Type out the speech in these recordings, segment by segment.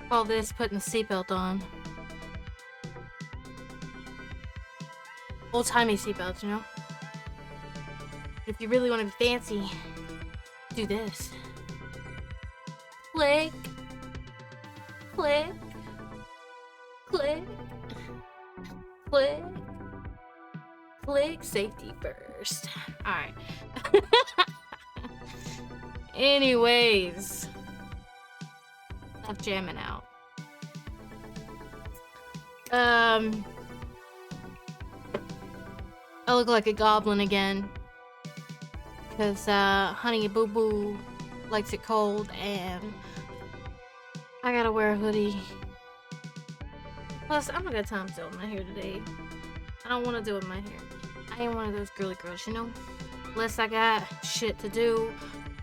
All this putting a seatbelt on. Old-timey seatbelts, you know? If you really want to be fancy, do this. Click. Click. Click. Click. Click. Safety first. Alright. Anyways. Stop jamming out. I look like a goblin again. Because, Honey Boo Boo likes it cold, and I gotta wear a hoodie. Plus, I'm not got time to do my hair today. I don't want to do it with my hair. I ain't one of those girly girls, you know? Unless I got shit to do,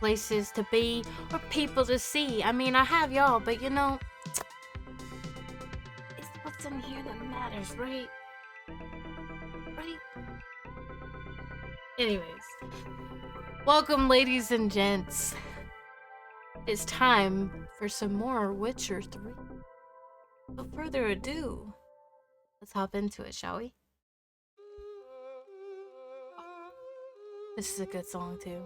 places to be, or people to see. I mean, I have y'all, but you know, it's what's in here that matters, right? Right? Anyways, welcome, ladies and gents. It's time for some more Witcher 3. Without further ado, let's hop into it, shall we? This is a good song, too.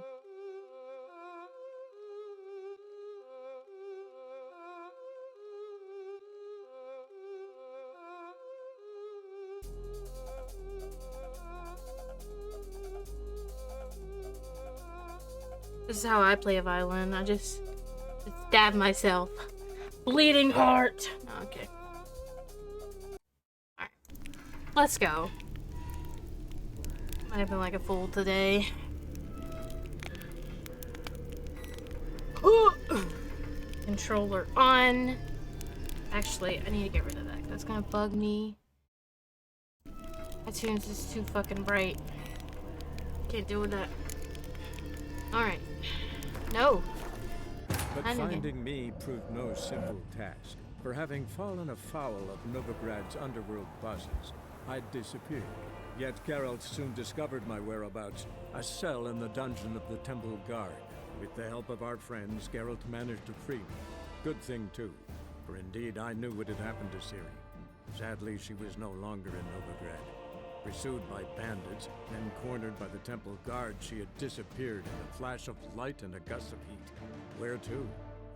This is how I play a violin. I just stab myself. Bleeding heart. Okay. Alright. Let's go. Might have been like a fool today. Controller on. Actually, I need to get rid of that. That's gonna bug me. iTunes is too fucking bright. Can't deal with that. Alright. No. But finding me proved no simple task. For having fallen afoul of Novigrad's underworld bosses, I'd disappeared. Yet Geralt soon discovered my whereabouts, a cell in the dungeon of the Temple Guard. With the help of our friends, Geralt managed to free me. Good thing too, for indeed I knew what had happened to Ciri. Sadly, she was no longer in Novigrad. Pursued by bandits, then cornered by the Temple Guard, she had disappeared in a flash of light and a gust of heat. Where to?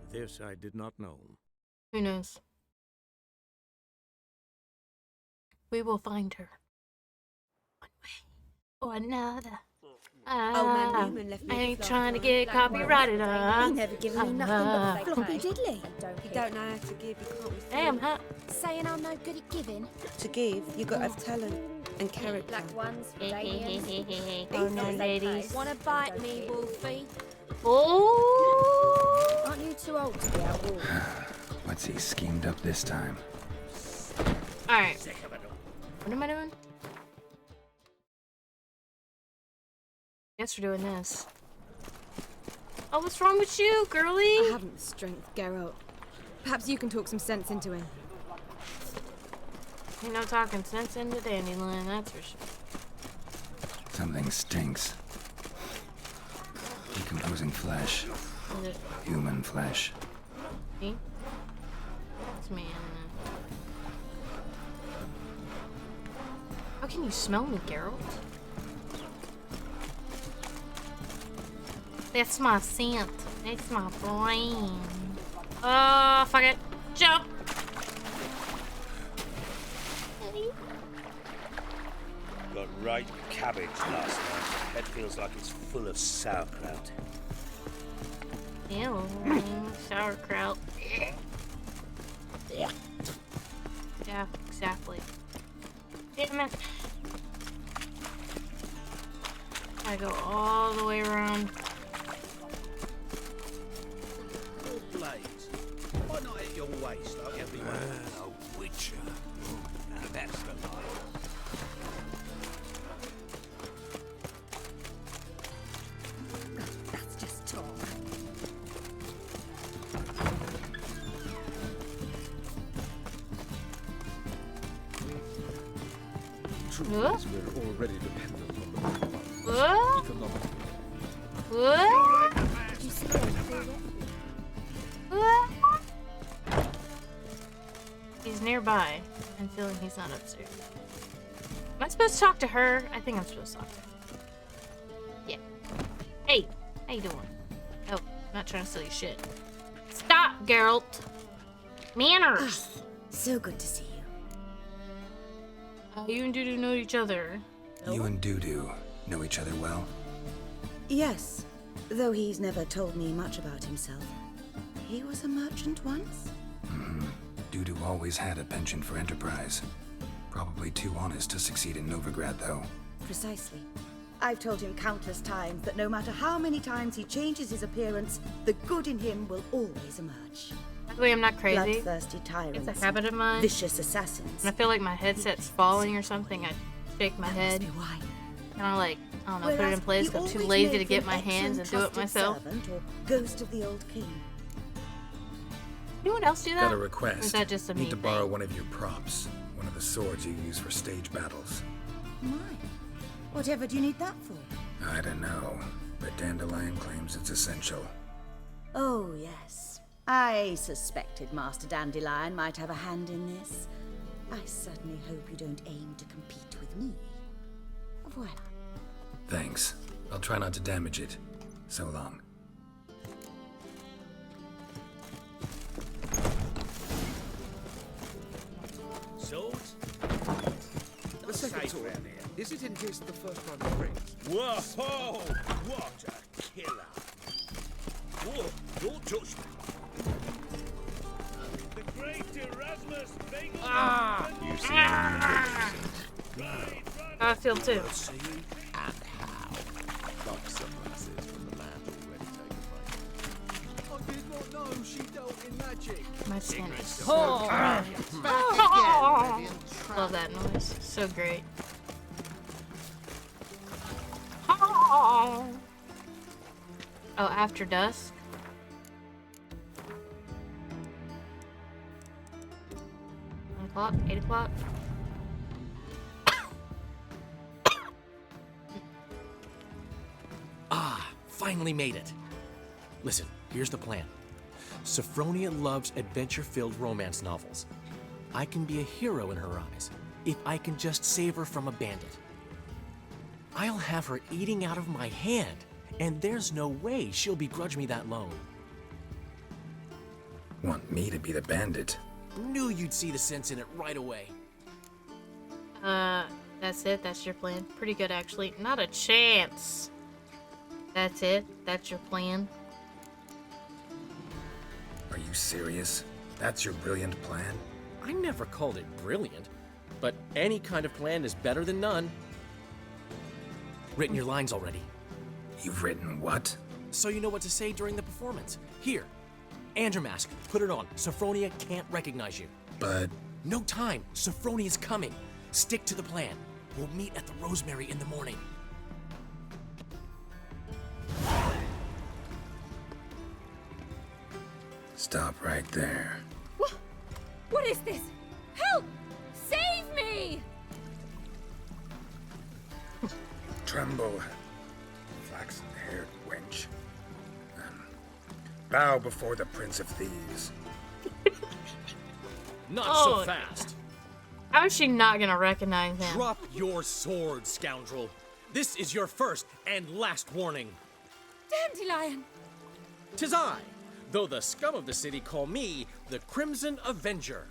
This I did not know. Who knows? We will find her. One way or another. I ain't trying to get copyrighted, He never given me nothing but a floppy diddly. You don't know how to give, you can't refuse. Damn, huh? Saying I'm no good at giving. To give, you got to have talent. And carrot black ones for Damian. Oh no, ladies. Wanna bite me, Wolfie? Oh! Aren't you too old to be out walking? What's he schemed up this time? Alright. What am I doing? Guess we're doing this. Oh, what's wrong with you, girly? I haven't the strength, Geralt. Perhaps you can talk some sense into him. Ain't no talking sense into Dandelion, that's for sure. Something stinks. Decomposing flesh. Is it Human flesh. me? It's me, isn't it? How can you smell me, Geralt? That's my scent. That's my brain. Oh, fuck it. Jump! Got right cabbage last night. Head feels like it's full of sauerkraut. Ew, sauerkraut. Yeah. Yeah, exactly. Damn it. I go all the way around. Blades. Why not at your waist like everyone else? A witcher. Now that's the life. That's just talk. Huh? We're already dependent on the black ones. What? Economically. What? Did you see them? What? He's nearby. I'm feeling he's not upstairs. Am I supposed to talk to her? I think I'm supposed to talk to her. Yeah. Hey, how you doing? Oh, I'm not trying to steal your shit. Stop, Geralt. Manners. So good to see you. You and Dudu know each other. You and Dudu know each other well? Yes, though he's never told me much about himself. He was a merchant once? Dudu always had a penchant for enterprise. Probably too honest to succeed in Novigrad, though. Precisely. I've told him countless times that no matter how many times he changes his appearance, the good in him will always emerge. Luckily, I'm not crazy. Bloodthirsty tyrants. It's a habit of mine. Vicious assassins. When I feel like my headset's falling or something, I shake my That head. must be why. Kind of like, I don't know, put it Whereas in place, he but too always lazy made to get for my an hands and excellent do it trusted myself. servant or ghost of the old king. Anyone else do that? Got a Or request. is that just a me Need to borrow thing? one of your props. One of the swords you use for stage battles. My. Whatever do you need that for? I don't know, but Dandelion claims it's essential. Oh, yes. I suspected Master Dandelion might have a hand in this. I certainly hope you don't aim to compete with me. Voila. Thanks. I'll try not to damage it. So long. Swords? The second sword. Is it in case the first one breaks? Whoa! What a killer! Whoa! Don't touch me! The great Erasmus Bagel! You see I feel too. See? And how? Like sunglasses from the land already taken place. I did not know she dealt in magic. My skin is so dry. Love that noise. So great. Oh, after dusk? 9 o'clock? 8 o'clock? Finally made it. Listen, here's the plan. Sophronia loves adventure-filled romance novels. I can be a hero in her eyes if I can just save her from a bandit. I'll have her eating out of my hand, and there's no way she'll begrudge me that loan. Want me to be the bandit? Knew you'd see the sense in it right away. That's it? That's your plan? Pretty good, actually. Not a chance. That's it? That's your plan? Are you serious? That's your brilliant plan? I never called it brilliant. but any kind of plan is better than none. Written your lines already, You've written what? so you know what to say during the performance. Here, and your mask. Put it on. Sophronia can't recognize you. But No time. Sophronia's coming. Stick to the plan. We'll meet at the Rosemary in the morning. stop right there. What is this? Help! Save me! Tremble, flaxen-haired wench. Bow before the Prince of Thieves. Not Oh. so fast. How is she not gonna recognize him? Drop your sword, scoundrel. This is your first and last warning. Dandelion! 'Tis I, though the scum of the city call me the Crimson Avenger.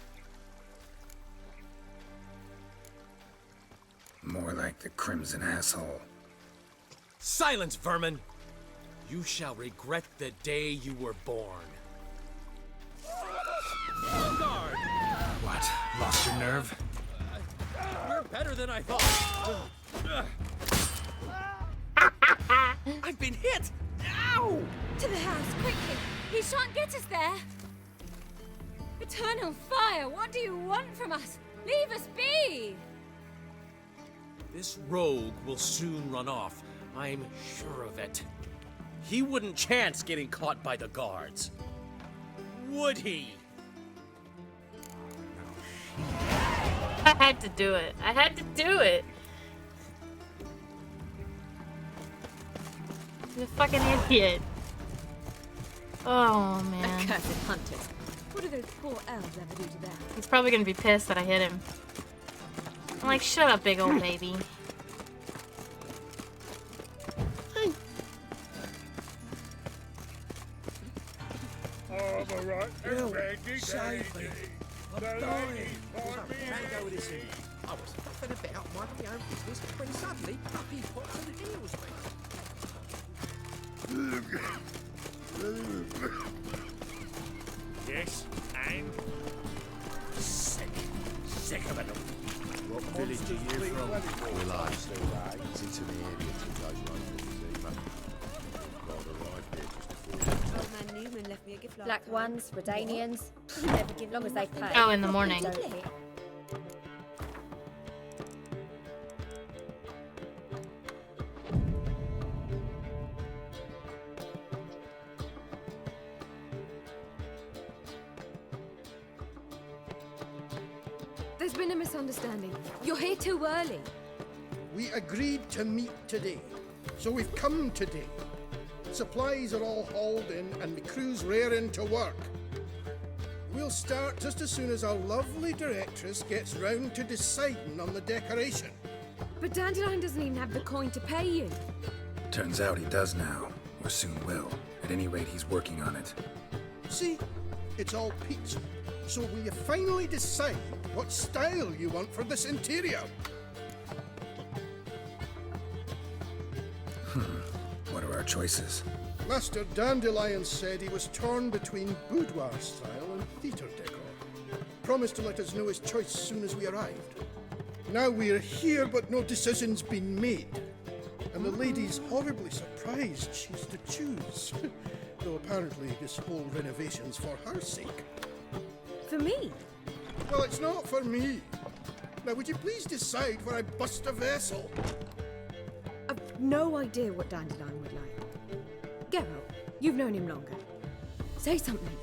More like the Crimson Asshole. Silence, vermin! You shall regret the day you were born. On guard! What? Lost your nerve? You're better than I thought. I've been hit! Ow! To the house, quickly! He shan't get us there! Eternal fire, what do you want from us? Leave us be! This rogue will soon run off. I'm sure of it. He wouldn't chance getting caught by the guards. Would he? I had to do it. I had to do it. You're a fucking idiot. Oh man. Accursed hunters. What do those poor elves ever do to them? He's probably gonna be pissed that I hit him. I'm like, shut up, big old baby. Save me. I'm dying. Tango with this in. I was huffing about minding my own business when suddenly up he pops and heals me. Yes, and sick of it. What village are you from? Will I? It's in the area to those ones. God arrived here just before. Old man Newman left me a gift Black ones, Redanians, never give long as they pay. Oh, in the morning. Don't hit. There's been a misunderstanding. You're here too early. We agreed to meet today, so we've come today. Supplies are all hauled in and the crew's raring to work. We'll start just as soon as our lovely directress gets round to deciding on the decoration. But Dandelion doesn't even have the coin to pay you. Turns out he does now, or soon will. At any rate, he's working on it. See, it's all peachy. So will you finally decide what style you want for this interior? What are our choices? Master Dandelion said he was torn between boudoir style and theatre decor. Promised to let us know his choice as soon as we arrived. Now we're here, but no decision's been made. And the lady's horribly surprised she's to choose. Though apparently this whole renovation's for her sake. For me? Well, it's not for me. Now, would you please decide where I bust a vessel? I've no idea what Dandelion would like. Geralt, you've known him longer. Say something.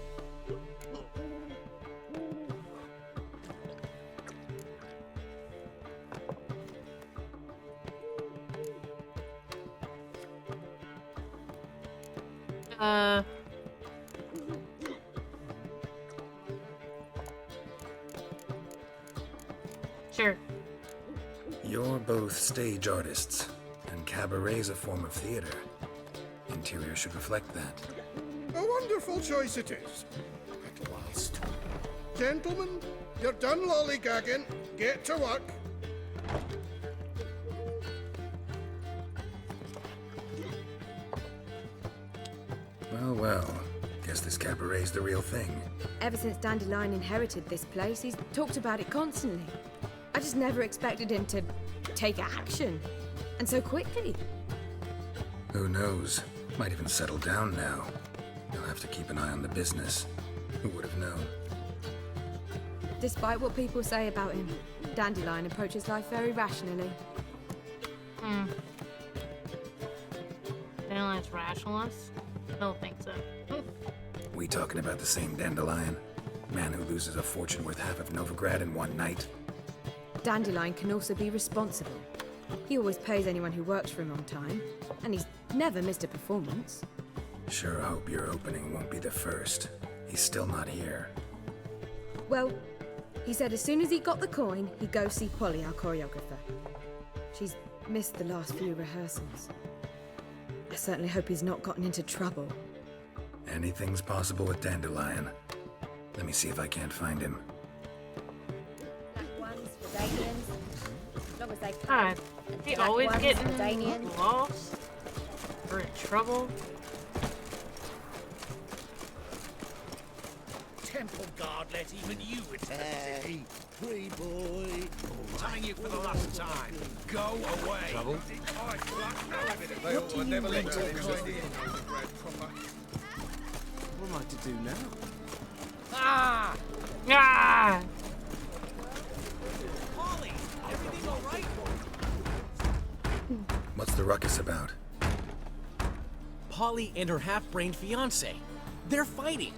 Sure. You're both stage artists, and cabaret's a form of theater. Interior should reflect that. A wonderful choice it is. At last. Gentlemen, you're done lollygagging. Get to work. Well, well. Guess this cabaret's the real thing. Ever since Dandelion inherited this place, he's talked about it constantly. I just just never expected him to take action. And so quickly. Who knows? Might even settle down now. You'll have to keep an eye on the business. Who would have known? Despite what people say about him, Dandelion approaches life very rationally. Dandelion's rationalist? I don't think so. We talking about the same Dandelion? Man who loses a fortune worth half of Novigrad in one night? Dandelion can also be responsible. He always pays anyone who works for him on time, and he's never missed a performance. Sure hope your opening won't be the first. He's still not here. Well, he said as soon as he got the coin, he'd go see Polly, our choreographer. She's missed the last few rehearsals. I certainly hope he's not gotten into trouble. Anything's possible with Dandelion. Let me see if I can't find him. Black ones for Danians. As long as they God, pay. he Black always ones for getting Danians. lost or in trouble. Temple guard let even you attend. Hey, free boy. Telling you for the last time. Go away. Trouble? They ought to never let your kind in. What am I to do now? Ah! Ah! Polly, everything all right? What's the ruckus about? Polly and her half-brained fiancé. They're fighting.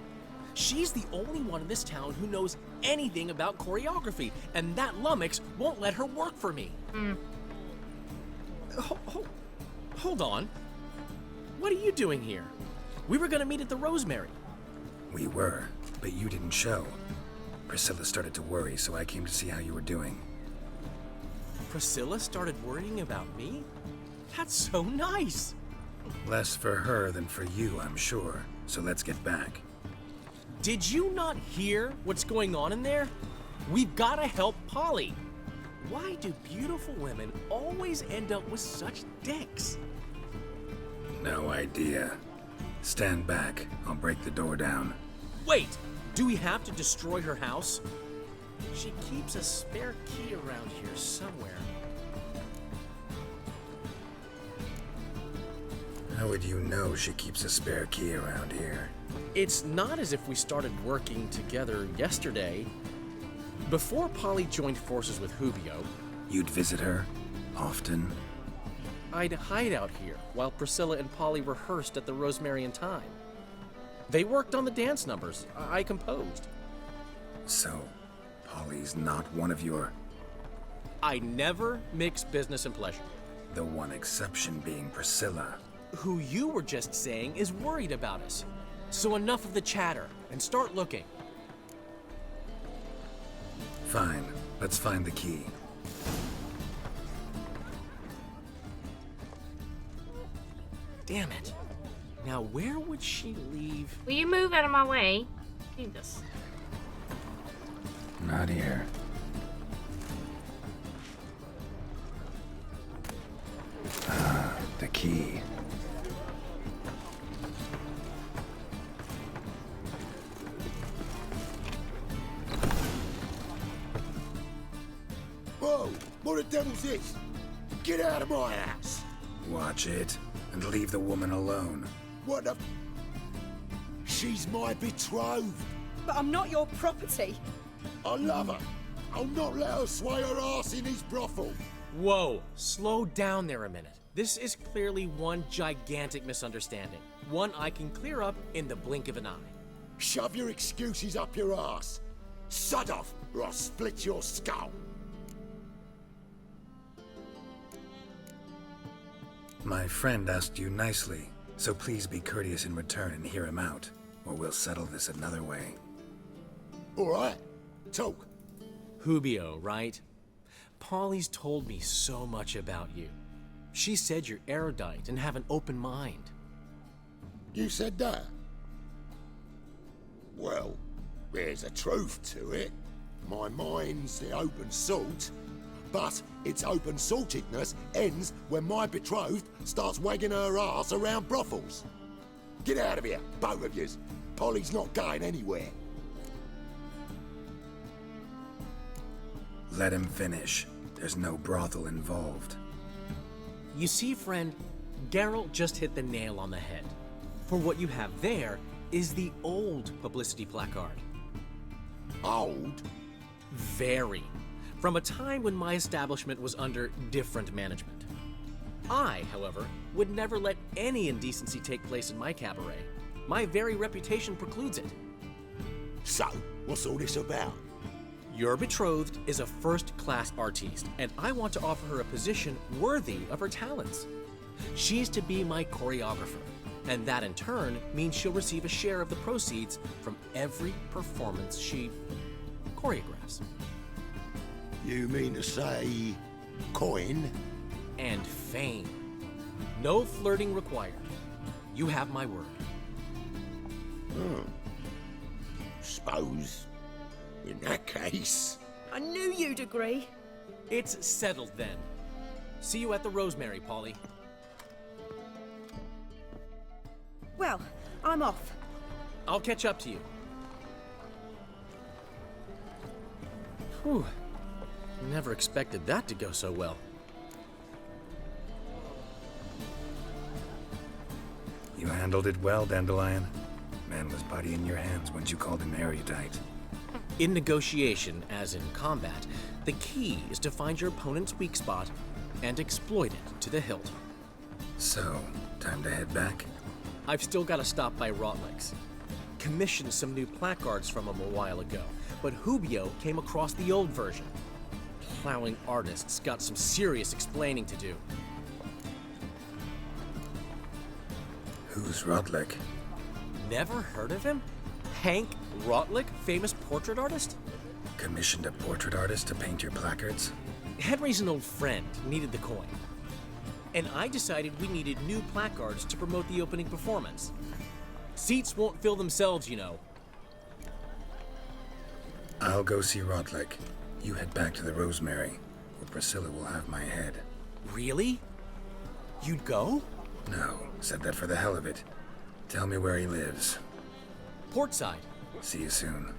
She's the only one in this town who knows anything about choreography, and that lummox won't let her work for me. Hold on. What are you doing here? We were gonna meet at the Rosemary. We were, but you didn't show. Priscilla started to worry, so I came to see how you were doing. Priscilla started worrying about me? That's so nice. Less for her than for you, I'm sure. So let's get back. Did you not hear what's going on in there? We've got to help Polly. Why do beautiful women always end up with such dicks? No idea. Stand back. I'll break the door down. Wait, do we have to destroy her house? She keeps a spare key around here somewhere. How would you know she keeps a spare key around here? It's not as if we started working together yesterday. Before Polly joined forces with Hubio, You'd visit her? Often? I'd hide out here while Priscilla and Polly rehearsed at the Rosemary and Thyme. They worked on the dance numbers I composed. So, Polly's not one of your... I never mix business and pleasure. The one exception being Priscilla. Who you were just saying is worried about us. So enough of the chatter and start looking. Fine. Let's find the key. Damn it. Now where would she leave? Will you move out of my way? Jesus. Not here. Ah, the key. Whoa, what the devil's this? Get out of my house! Watch it, and leave the woman alone. What the... She's my betrothed. But I'm not your property. I love her. I'll not let her sway her ass in his brothel. Whoa, slow down there a minute. This is clearly one gigantic misunderstanding. One I can clear up in the blink of an eye. Shove your excuses up your ass. Sod off, or I'll split your skull. My friend asked you nicely, so please be courteous in return and hear him out, or we'll settle this another way. All right, talk. Hubio, right? Polly's told me so much about you. She said you're erudite and have an open mind. You said that? Well, there's a truth to it. My mind's the open salt, but its open saltedness ends when my betrothed starts wagging her ass around brothels. Get out of here, both of yous. Polly's not going anywhere. Let him finish. There's no brothel involved. You see, friend, Geralt just hit the nail on the head. For what you have there is the old publicity placard. Old? Very. From a time when my establishment was under different management. I, however, would never let any indecency take place in my cabaret. My very reputation precludes it. So, what's all this about? Your betrothed is a first-class artiste, and I want to offer her a position worthy of her talents. She's to be my choreographer, and that in turn means she'll receive a share of the proceeds from every performance she choreographs. You mean to say coin? And fame. No flirting required. You have my word. Suppose, in that case... I knew you'd agree. It's settled then. See you at the Rosemary, Polly. Well, I'm off. I'll catch up to you. Whew. Never expected that to go so well. You handled it well, Dandelion. Man was body in your hands once you called him erudite. In negotiation, as in combat, the key is to find your opponent's weak spot and exploit it to the hilt. So, time to head back? I've still got to stop by Rotlick's. Commissioned some new placards from him a while ago, but Hubio came across the old version. Plowing artists got some serious explaining to do. Who's Rotlick? Never heard of him? Hank Rotlick, famous portrait artist? Commissioned a portrait artist to paint your placards? Henry's an old friend, needed the coin. And I decided we needed new placards to promote the opening performance. Seats won't fill themselves, you know. I'll go see Rotlick. You head back to the Rosemary, where Priscilla will have my head. Really? You'd go? No, said that for the hell of it. Tell me where he lives. Portside. See you soon.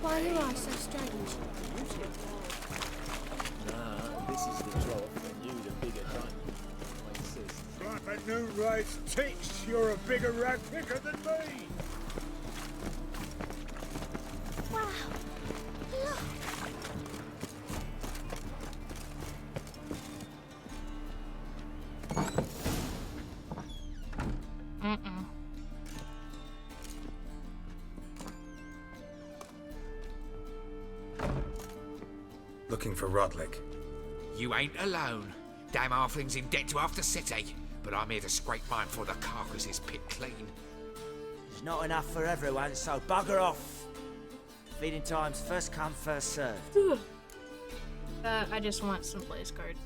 Why are your eyes so strange? This is the job for you, the bigger gun. Like a new race teach, you're a bigger rat picker than me. Wow. Look. Looking for Rotlick. You ain't alone. Damn halfling's in debt to half the city, but I'm here to scrape mine for the carcass is picked clean. There's not enough for everyone, so bugger off. Feeding time's first come, first served. I just want some place cards.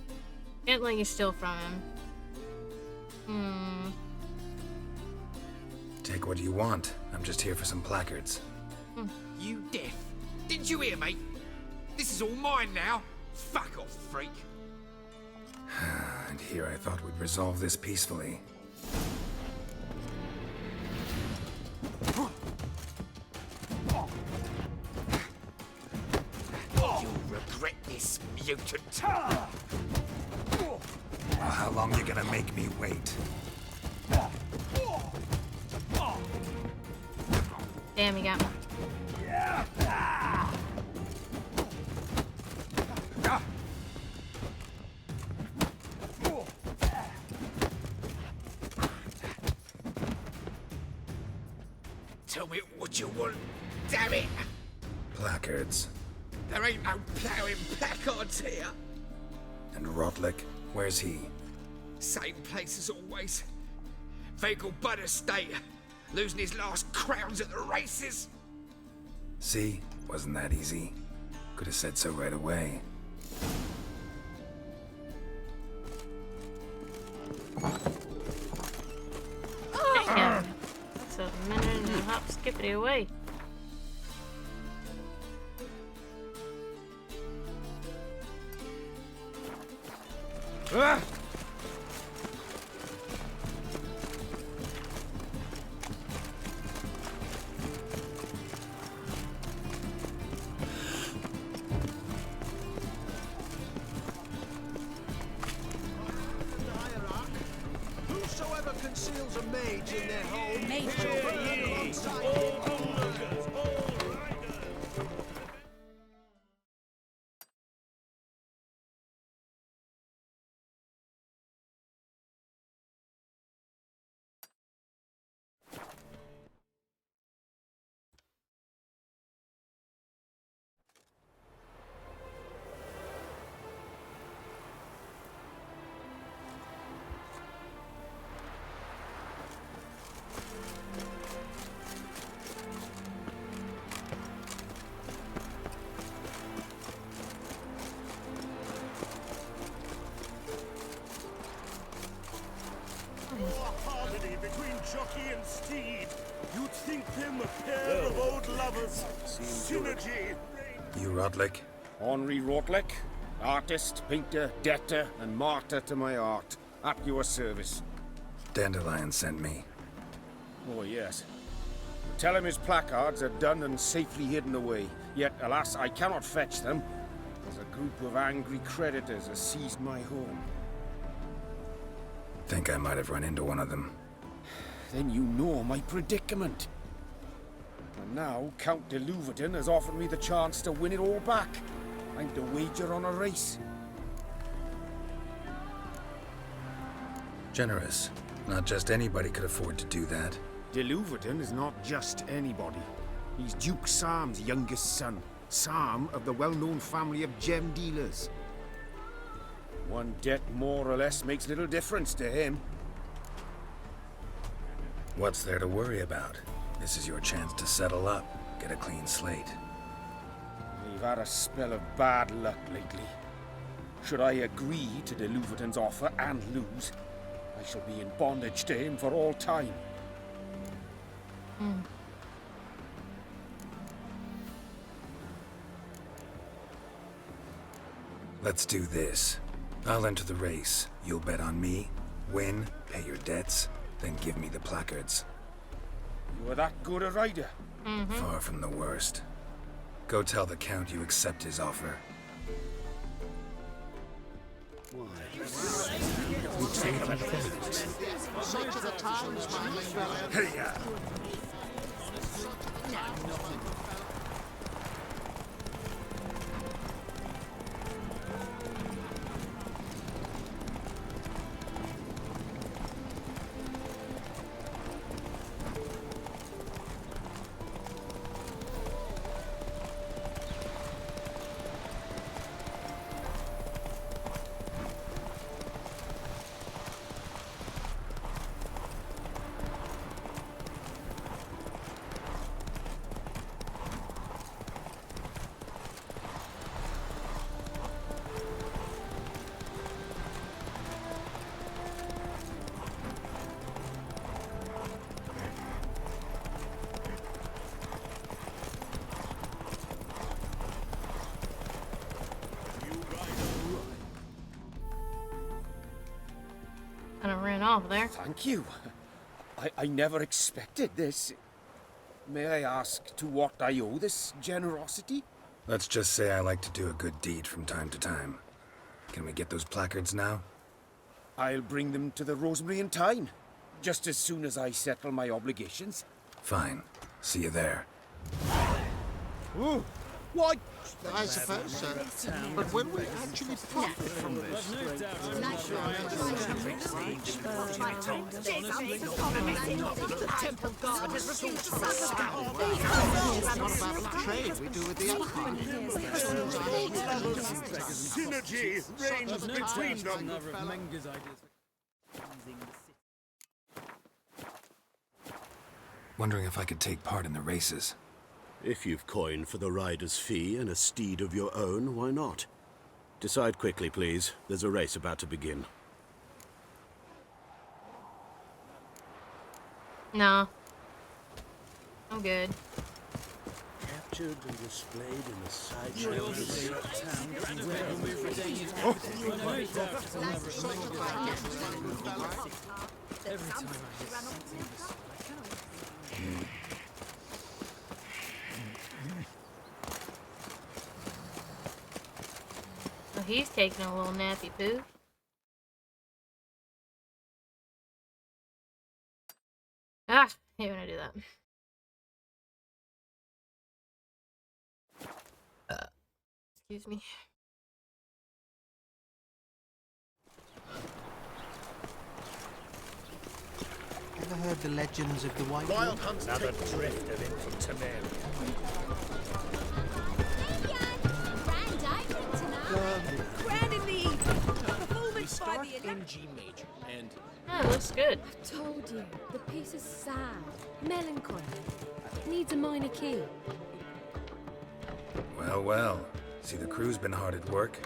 Can't let you steal from him. Take what you want. I'm just here for some placards. You deaf? Didn't you hear me? This is all mine now. Fuck off, freak. And here I thought we'd resolve this peacefully. You'll regret this, mutant. Well, how long you gonna make me wait? Damn, he got me. Tell me what you want, damn it! Placards. There ain't no ploughing placards here. And Rotlick, where's he? Same place as always. Vegal Bud Estate, losing his last crowns at the races. See? Wasn't that easy? Could have said so right away. Damn. That's a minute and a hop skippity away. Ah! Whosoever conceals a mage in their home shall burn alongside him. Between jockey and steed, you'd think them a pair of old lovers. Synergy. You Rotlick? Henri Rotlick, artist, painter, debtor, and martyr to my art. At your service. Dandelion sent me. Oh, yes. Tell him his placards are done and safely hidden away. Yet, alas, I cannot fetch them, as a group of angry creditors has seized my home. Think I might have run into one of them. Then you know my predicament. And now Count de Louverton has offered me the chance to win it all back. I'm to wager on a race. Generous. Not just anybody could afford to do that. De Louverton is not just anybody. He's Duke Sam's youngest son. Sam of the well-known family of gem dealers. One debt more or less makes little difference to him. What's there to worry about? This is your chance to settle up, get a clean slate. We've had a spell of bad luck lately. Should I agree to de Louverton's offer and lose, I shall be in bondage to him for all time. Let's do this. I'll enter the race. You'll bet on me, win, pay your debts, then give me the placards. You are that good a rider? Far from the worst. Go tell the Count you accept his offer. Hey-ya! Kind of ran off there. Thank you. I never expected this. May I ask to what I owe this generosity? Let's just say I like to do a good deed from time to time. Can we get those placards now? I'll bring them to the Rosemary in time, just as soon as I settle my obligations. Fine. See you there. Ooh, why? I suppose so. But will we actually profit from this? The temple guard has refused to It's not about the trade we do with the Empire. Synergy reigns between them. Wondering if I could take part in the races. If you've coin for the rider's fee and a steed of your own, why not? Decide quickly, please. There's a race about to begin. No. I'm good. Captured and displayed in the sideshow. Well, he's taking a little nappy poo. Ah, I hate when I do that. Excuse me. Ever heard the legends of the White Wild Hunt's another drift of infant Performance by the in G major, and oh, it looks good. I told you, the piece is sad, melancholy. It needs a minor key. Well, well. See, the crew's been hard at work.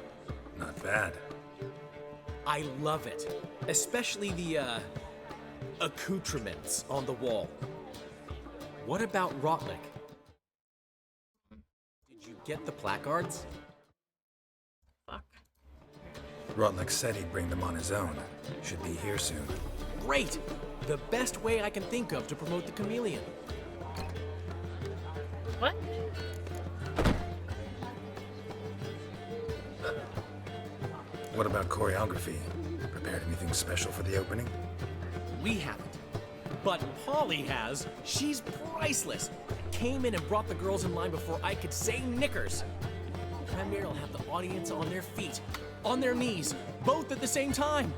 Not bad. I love it. Especially the, accoutrements on the wall. What about Rotlick? Did you get the placards? Fuck. Rotlick said he'd bring them on his own. Should be here soon. Great! The best way I can think of to promote the Chameleon. What? What about choreography? Prepared anything special for the opening? We haven't. But Polly has. She's priceless. Came in and brought the girls in line before I could say knickers. Premiere will have the audience on their feet, on their knees, both at the same time.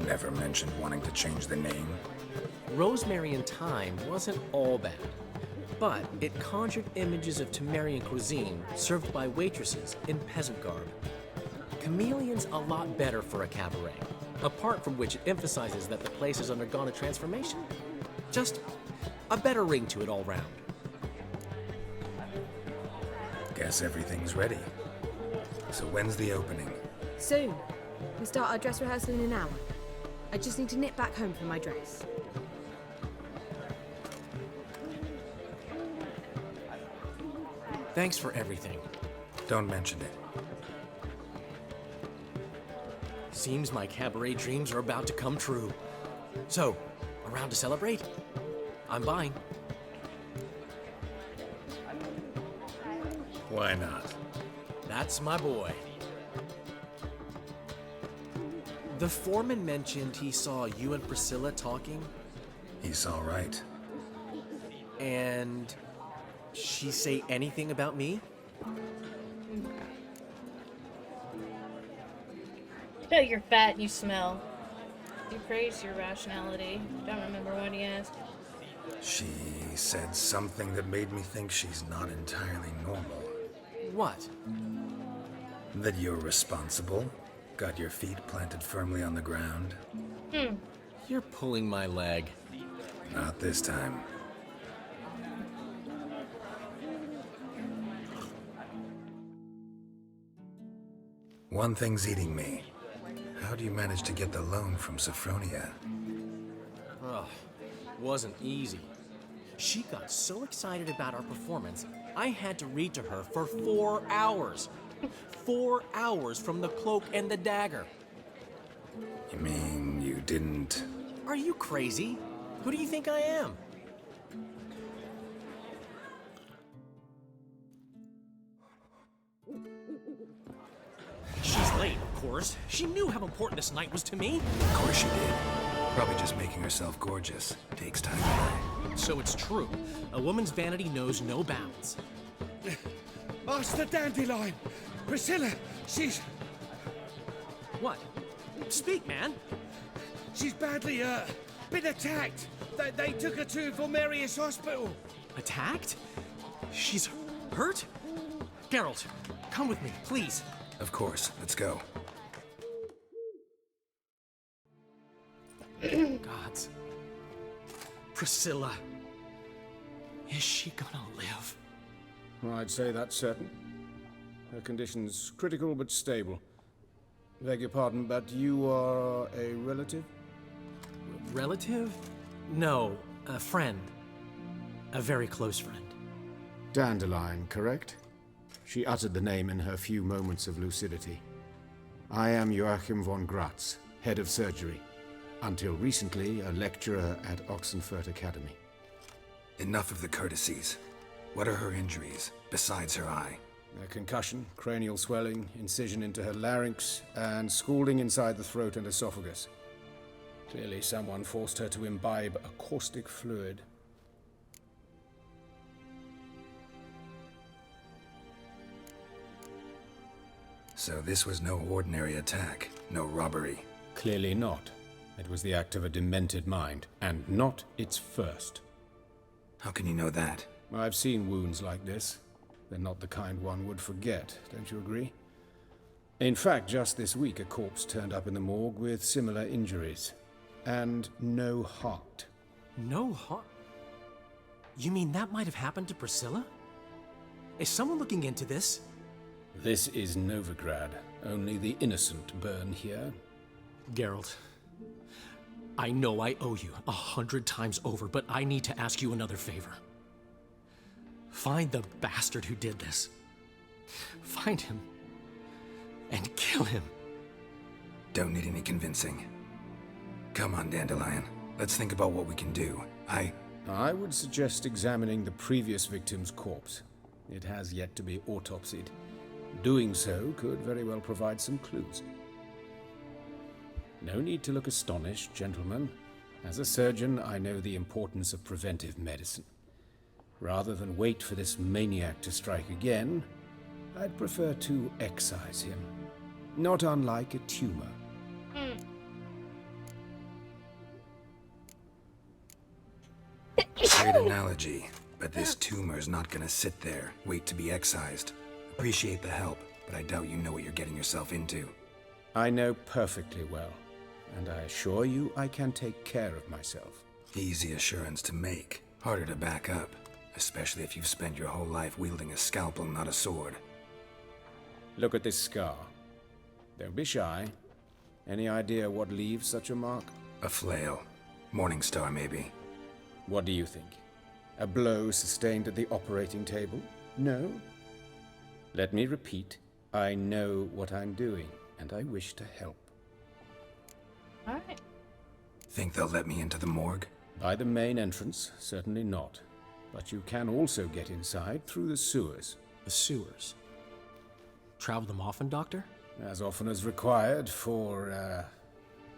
Never mentioned wanting to change the name. Rosemary and Thyme wasn't all bad, but it conjured images of Temerian cuisine served by waitresses in peasant garb. Chameleon's a lot better for a cabaret, apart from which it emphasizes that the place has undergone a transformation. Just a better ring to it all round. Guess everything's ready. So when's the opening? Soon. We start our dress rehearsal in an hour. I just need to nip back home for my dress. Thanks for everything. Don't mention it. Seems my cabaret dreams are about to come true. So, around to celebrate? I'm buying. Why not? That's my boy. The foreman mentioned he saw you and Priscilla talking. He's all right. And she say anything about me? No, you're fat and you smell. You praise your rationality. Don't remember what he asked. She said something that made me think she's not entirely normal. What? That you're responsible, got your feet planted firmly on the ground. You're pulling my leg. Not this time. One thing's eating me. How do you manage to get the loan from Sophronia? Ugh, wasn't easy. She got so excited about our performance, I had to read to her for 4 hours. 4 hours from The Cloak and the Dagger. You mean you didn't... Are you crazy? Who do you think I am? She's late, of course. She knew how important this night was to me. Of course she did. Probably just making herself gorgeous. Takes time to learn. So it's true. A woman's vanity knows no bounds. Master Dandelion! Priscilla, she's... What? Speak, man. She's badly, been attacked. They took her to Vulmerius Hospital. Attacked? She's hurt? Geralt, come with me, please. Of course. Let's go. gods. Priscilla. Is she gonna live? I'd say that's certain. Her condition's critical but stable. Beg your pardon, but you are a relative? Relative? No, a friend. A very close friend. Dandelion, correct? She uttered the name in her few moments of lucidity. I am Joachim von Gratz, head of surgery. Until recently, a lecturer at Oxenfurt Academy. Enough of the courtesies. What are her injuries, besides her eye? A concussion, cranial swelling, incision into her larynx, and scalding inside the throat and esophagus. Clearly someone forced her to imbibe a caustic fluid. So this was no ordinary attack, no robbery. Clearly not. It was the act of a demented mind, and not its first. How can you know that? I've seen wounds like this. They're not the kind one would forget, don't you agree? In fact, just this week a corpse turned up in the morgue with similar injuries. And no heart. No heart? You mean that might have happened to Priscilla? Is someone looking into this? This is Novigrad. Only the innocent burn here. Geralt, I know I owe you 100 times over, but I need to ask you another favor. Find the bastard who did this. Find him. And kill him. Don't need any convincing. Come on, Dandelion. Let's think about what we can do. I would suggest examining the previous victim's corpse. It has yet to be autopsied. Doing so could very well provide some clues. No need to look astonished, gentlemen. As a surgeon, I know the importance of preventive medicine. Rather than wait for this maniac to strike again, I'd prefer to excise him. Not unlike a tumor. Great analogy, but this tumor's not gonna sit there, wait to be excised. Appreciate the help, but I doubt you know what you're getting yourself into. I know perfectly well, and I assure you I can take care of myself. Easy assurance to make, harder to back up, especially if you've spent your whole life wielding a scalpel, not a sword. Look at this scar. Don't be shy. Any idea what leaves such a mark? A flail. Morningstar, maybe. What do you think? A blow sustained at the operating table? No? Let me repeat. I know what I'm doing, and I wish to help. Alright. Think they'll let me into the morgue? By the main entrance, certainly not. But you can also get inside through the sewers. The sewers? Travel them often, Doctor? As often as required for,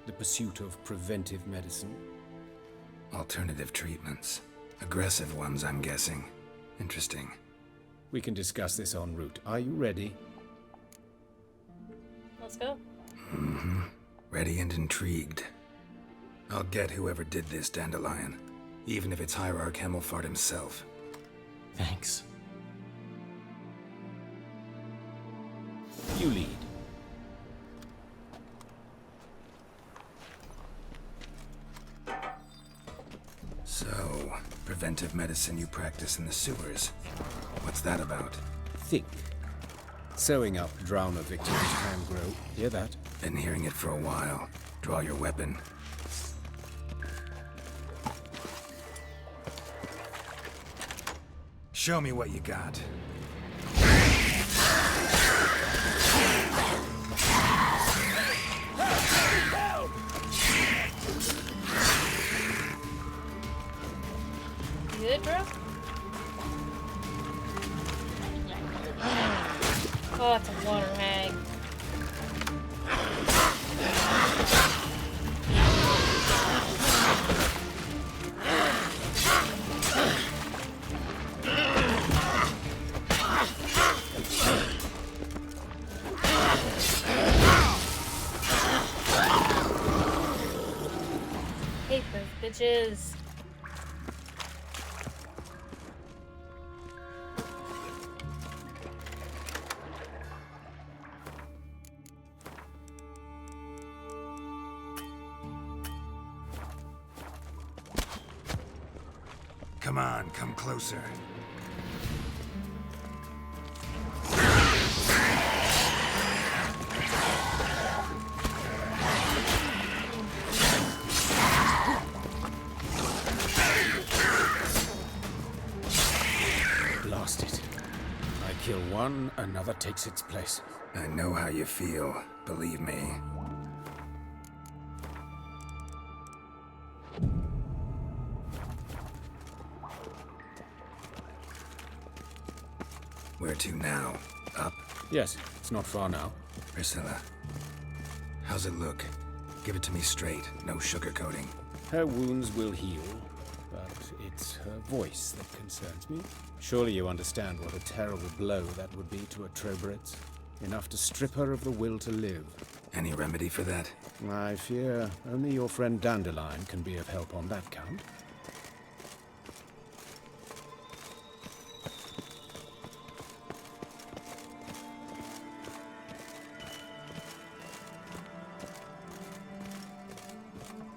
the pursuit of preventive medicine. Alternative treatments. Aggressive ones, I'm guessing. Interesting. We can discuss this en route. Are you ready? Let's go. Mm-hmm. Ready and intrigued. I'll get whoever did this, Dandelion. Even if it's Hierarch Hemmelfart himself. Thanks. You lead. So, preventive medicine you practice in the sewers. What's that about? Think. Sewing up drowner victims can grow. Hear that? Been hearing it for a while. Draw your weapon. Show me what you got. You good, bro? Oh, it's a water hag. Hate those bitches. Come on, come closer. Blast it. I kill one, another takes its place. I know how you feel, believe me. Where to now? Up? Yes, it's not far now. Priscilla, how's it look? Give it to me straight, no sugarcoating. Her wounds will heal, but it's her voice that concerns me. Surely you understand what a terrible blow that would be to a Trobritz. Enough to strip her of the will to live. Any remedy for that? I fear only your friend Dandelion can be of help on that count.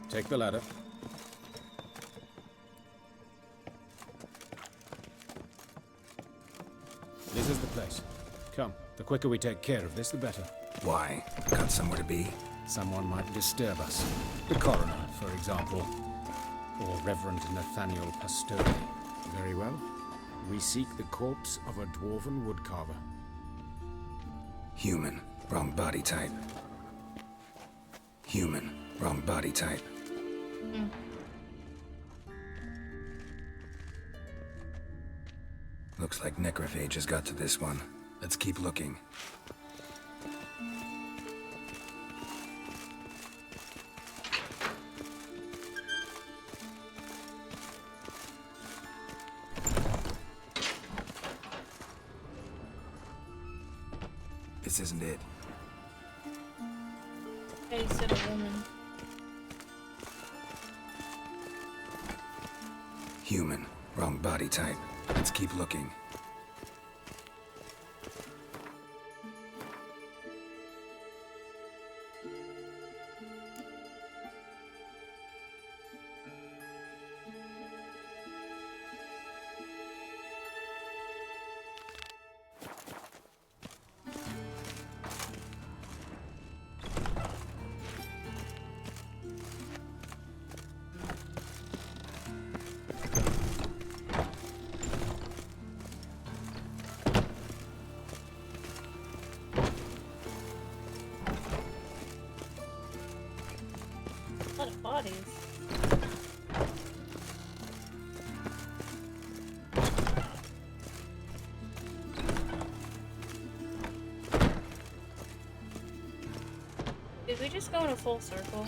Take the ladder. This is the place. Come, the quicker we take care of this, the better. Why? Got somewhere to be? Someone might disturb us. The coroner, for example. Or Reverend Nathaniel Pastore. Very well. We seek the corpse of a dwarven woodcarver. Human, wrong body type. Human, wrong body type. Looks like necrophage has got to this one. Let's keep looking. This isn't it. Hey, you said a woman. Human, wrong body type. Let's keep looking. A lot of bodies. Did we just go in a full circle?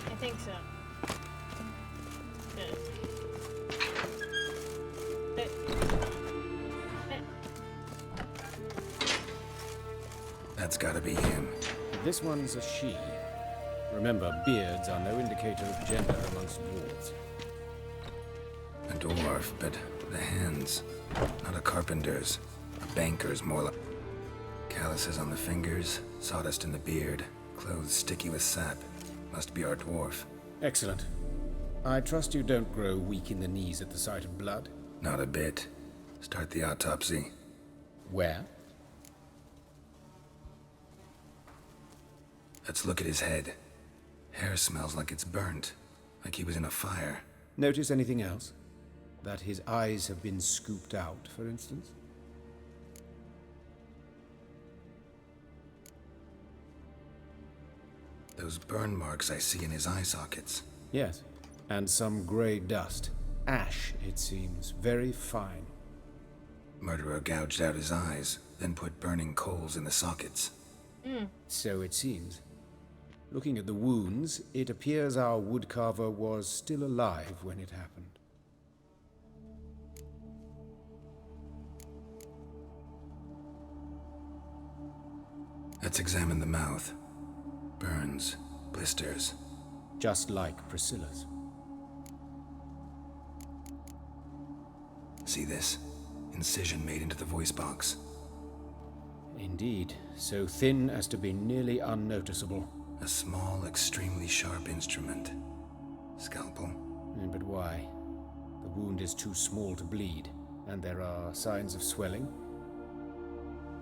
I think so. Good. That's gotta be him. This one's a she. Remember, beards are no indicator of gender amongst dwarves. A dwarf, but the hands. Not a carpenter's. A banker's more like... Calluses on the fingers, sawdust in the beard, clothes sticky with sap. Must be our dwarf. Excellent. I trust you don't grow weak in the knees at the sight of blood? Not a bit. Start the autopsy. Where? Let's look at his head. Hair smells like it's burnt. Like he was in a fire. Notice anything else? That his eyes have been scooped out, for instance? Those burn marks I see in his eye sockets. Yes. And some grey dust. Ash, it seems. Very fine. Murderer gouged out his eyes, then put burning coals in the sockets. So it seems. Looking at the wounds, it appears our woodcarver was still alive when it happened. Let's examine the mouth. Burns, blisters. Just like Priscilla's. See this? Incision made into the voice box. Indeed, so thin as to be nearly unnoticeable. A small, extremely sharp instrument. Scalpel? But why? The wound is too small to bleed, and there are signs of swelling.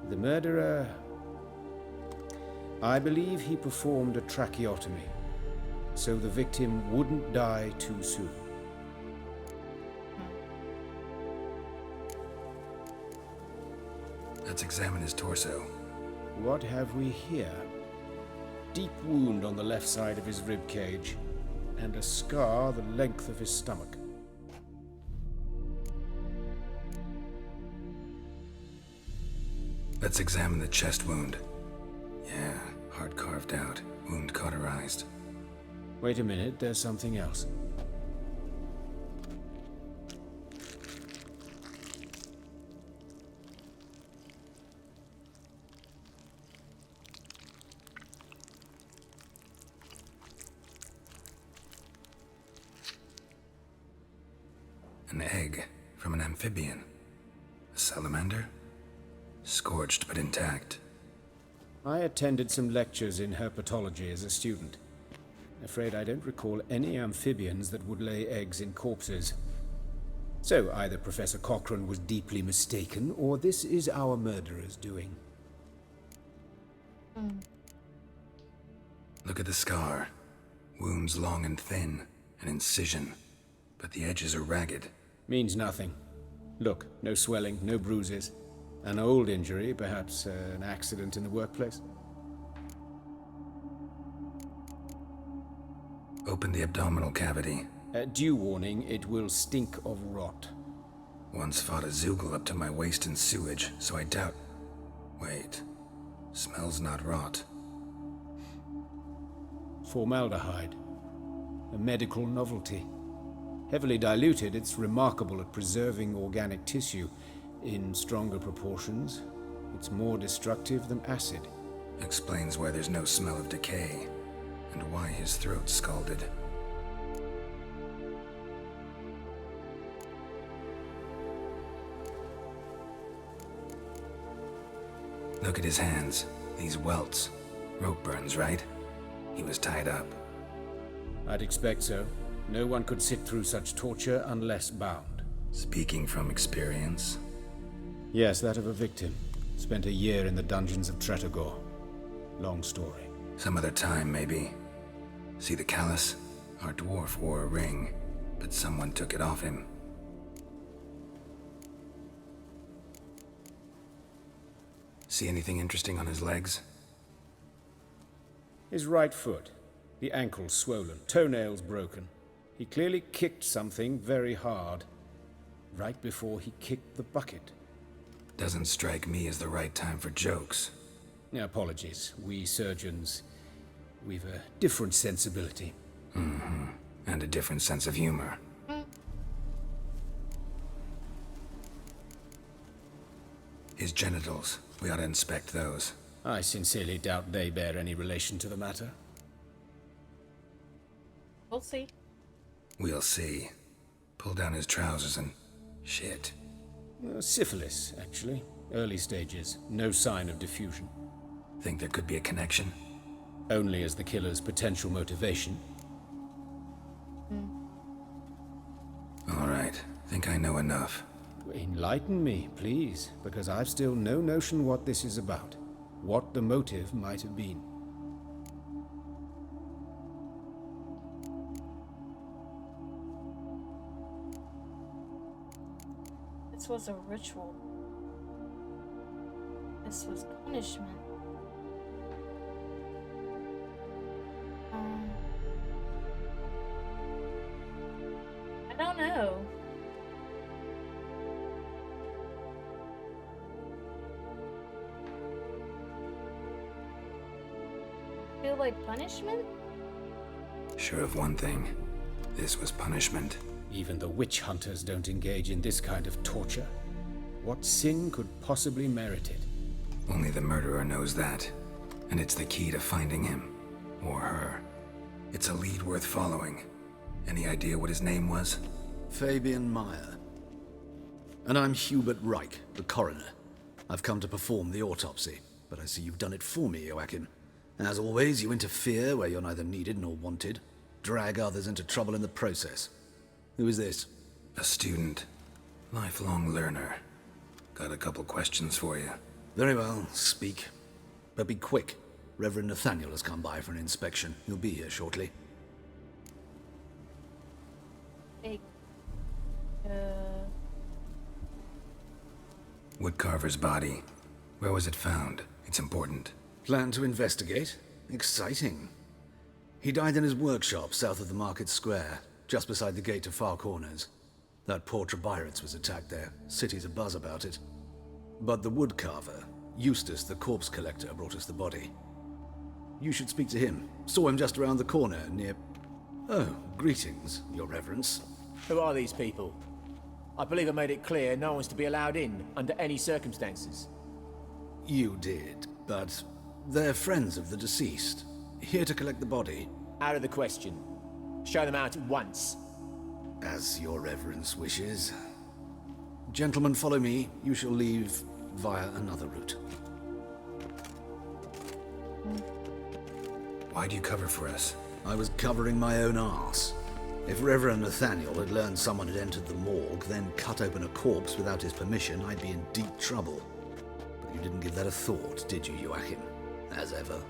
The murderer... I believe he performed a tracheotomy, so the victim wouldn't die too soon. Let's examine his torso. What have we here? Deep wound on the left side of his rib cage, and a scar the length of his stomach. Let's examine the chest wound. Yeah, heart carved out, wound cauterized. Wait a minute, there's something else. An egg from an amphibian. A salamander? Scorched but intact. I attended some lectures in herpetology as a student. Afraid I don't recall any amphibians that would lay eggs in corpses. So either Professor Cochrane was deeply mistaken, or this is our murderer's doing. Look at the scar. Wounds long and thin, an incision. But the edges are ragged. Means nothing. Look, no swelling, no bruises. An old injury, perhaps an accident in the workplace. Open the abdominal cavity. Due warning, it will stink of rot. Once fought a Zoogle up to my waist in sewage, so I doubt... Wait. Smells not rot. Formaldehyde. A medical novelty. Heavily diluted, it's remarkable at preserving organic tissue. In stronger proportions, it's more destructive than acid. Explains why there's no smell of decay, and why his throat's scalded. Look at his hands. These welts. Rope burns, right? He was tied up. I'd expect so. No one could sit through such torture unless bound. Speaking from experience? Yes, that of a victim. Spent a year in the dungeons of Tretogor. Long story. Some other time, maybe. See the callus? Our dwarf wore a ring, but someone took it off him. See anything interesting on his legs? His right foot. The ankle swollen, toenails broken. He clearly kicked something very hard, right before he kicked the bucket. Doesn't strike me as the right time for jokes. Apologies. We surgeons, we've a different sensibility. Mm-hmm. And a different sense of humor. His genitals. We ought to inspect those. I sincerely doubt they bear any relation to the matter. We'll see. We'll see. Pull down his trousers and... shit. Syphilis, actually. Early stages. No sign of diffusion. Think there could be a connection? Only as the killer's potential motivation. All right. Think I know enough. Enlighten me, please, because I've still no notion what this is about. What the motive might have been. This was a ritual. This was punishment. I don't know. Feel like punishment? Sure of one thing. This was punishment. Even the witch hunters don't engage in this kind of torture. What sin could possibly merit it? Only the murderer knows that. And it's the key to finding him. Or her. It's a lead worth following. Any idea what his name was? Fabian Meyer. And I'm Hubert Reich, the coroner. I've come to perform the autopsy, but I see you've done it for me, Joachim. As always, you interfere where you're neither needed nor wanted. Drag others into trouble in the process. Who is this? A student. Lifelong learner. Got a couple questions for you. Very well, speak. But be quick. Reverend Nathaniel has come by for an inspection. He'll be here shortly. Woodcarver's body. Where was it found? It's important. Plan to investigate? Exciting. He died in his workshop south of the market square, just beside the gate to Far Corners. That poor Trebyritz was attacked there. City's abuzz about it. But the woodcarver, Eustace the corpse collector, brought us the body. You should speak to him. Saw him just around the corner near... Oh, greetings, your reverence. Who are these people? I believe I made it clear no one's to be allowed in under any circumstances. You did, but they're friends of the deceased. Here to collect the body. Out of the question. Show them out at once. As your reverence wishes. Gentlemen, follow me. You shall leave via another route. Why'd you cover for us? I was covering my own arse. If Reverend Nathaniel had learned someone had entered the morgue, then cut open a corpse without his permission, I'd be in deep trouble. But you didn't give that a thought, did you, Joachim? As ever.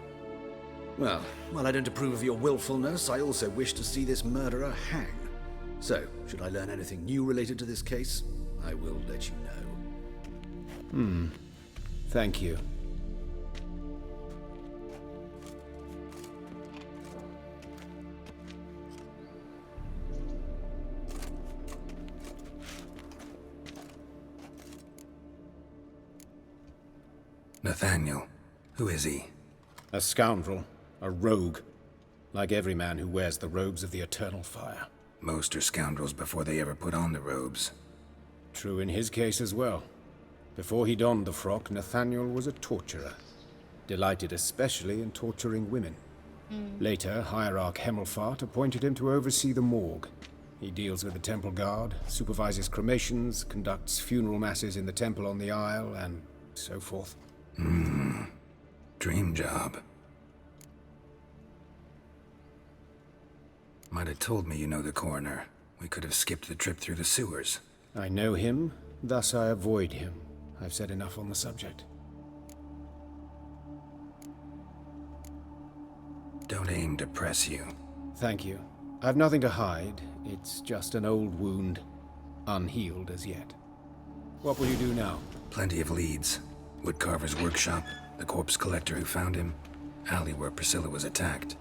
Well, while I don't approve of your willfulness, I also wish to see this murderer hang. So, should I learn anything new related to this case, I will let you know. Thank you. Nathaniel. Who is he? A scoundrel. A rogue. Like every man who wears the robes of the Eternal Fire. Most are scoundrels before they ever put on the robes. True in his case as well. Before he donned the frock, Nathaniel was a torturer. Delighted especially in torturing women. Later, Hierarch Hemmelfart appointed him to oversee the morgue. He deals with the temple guard, supervises cremations, conducts funeral masses in the temple on the Isle, and so forth. Dream job. Might have told me you know the coroner. We could have skipped the trip through the sewers. I know him, thus I avoid him. I've said enough on the subject. Don't aim to press you. Thank you. I've nothing to hide. It's just an old wound, unhealed as yet. What will you do now? Plenty of leads. Woodcarver's workshop, the corpse collector who found him, alley where Priscilla was attacked.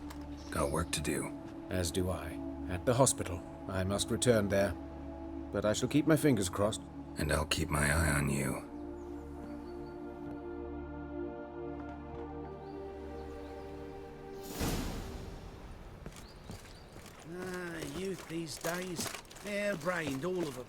Got work to do. As do I. At the hospital. I must return there. But I shall keep my fingers crossed. And I'll keep my eye on you. Youth these days. Hair-brained, all of them.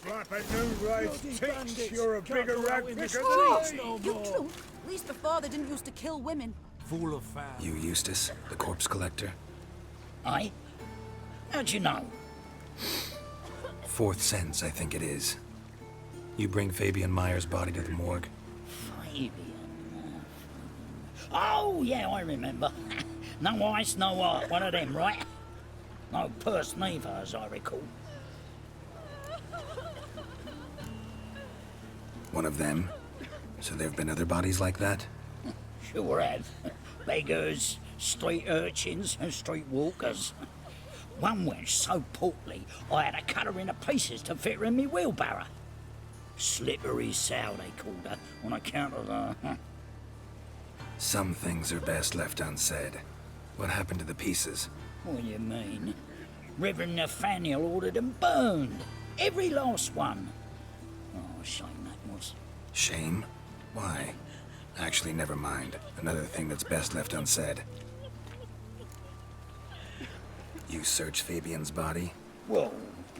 Slap a new rice ticks, you're a bigger rag picker Oh, than me. you clunk. At least before they didn't used to kill women. Full of foul. You Eustace, the corpse collector? Aye? How'd you know? Fourth sense, I think it is. You bring Fabian Meyer's body to the morgue? Fabian. Oh, yeah, I remember. No ice, no art. One of them, right? No purse neither, as I recall. One of them? So there have been other bodies like that? Sure have. Beggars, street urchins, and street walkers. One wench so portly, I had to cut her into pieces to fit her in me wheelbarrow. Slippery sow, they called her, on account of the... Some things are best left unsaid. What happened to the pieces? What do you mean? Reverend Nathaniel ordered them burned. Every last one. Oh, shame that was. Shame? Why? Actually, never mind. Another thing that's best left unsaid. You searched Fabian's body? Well,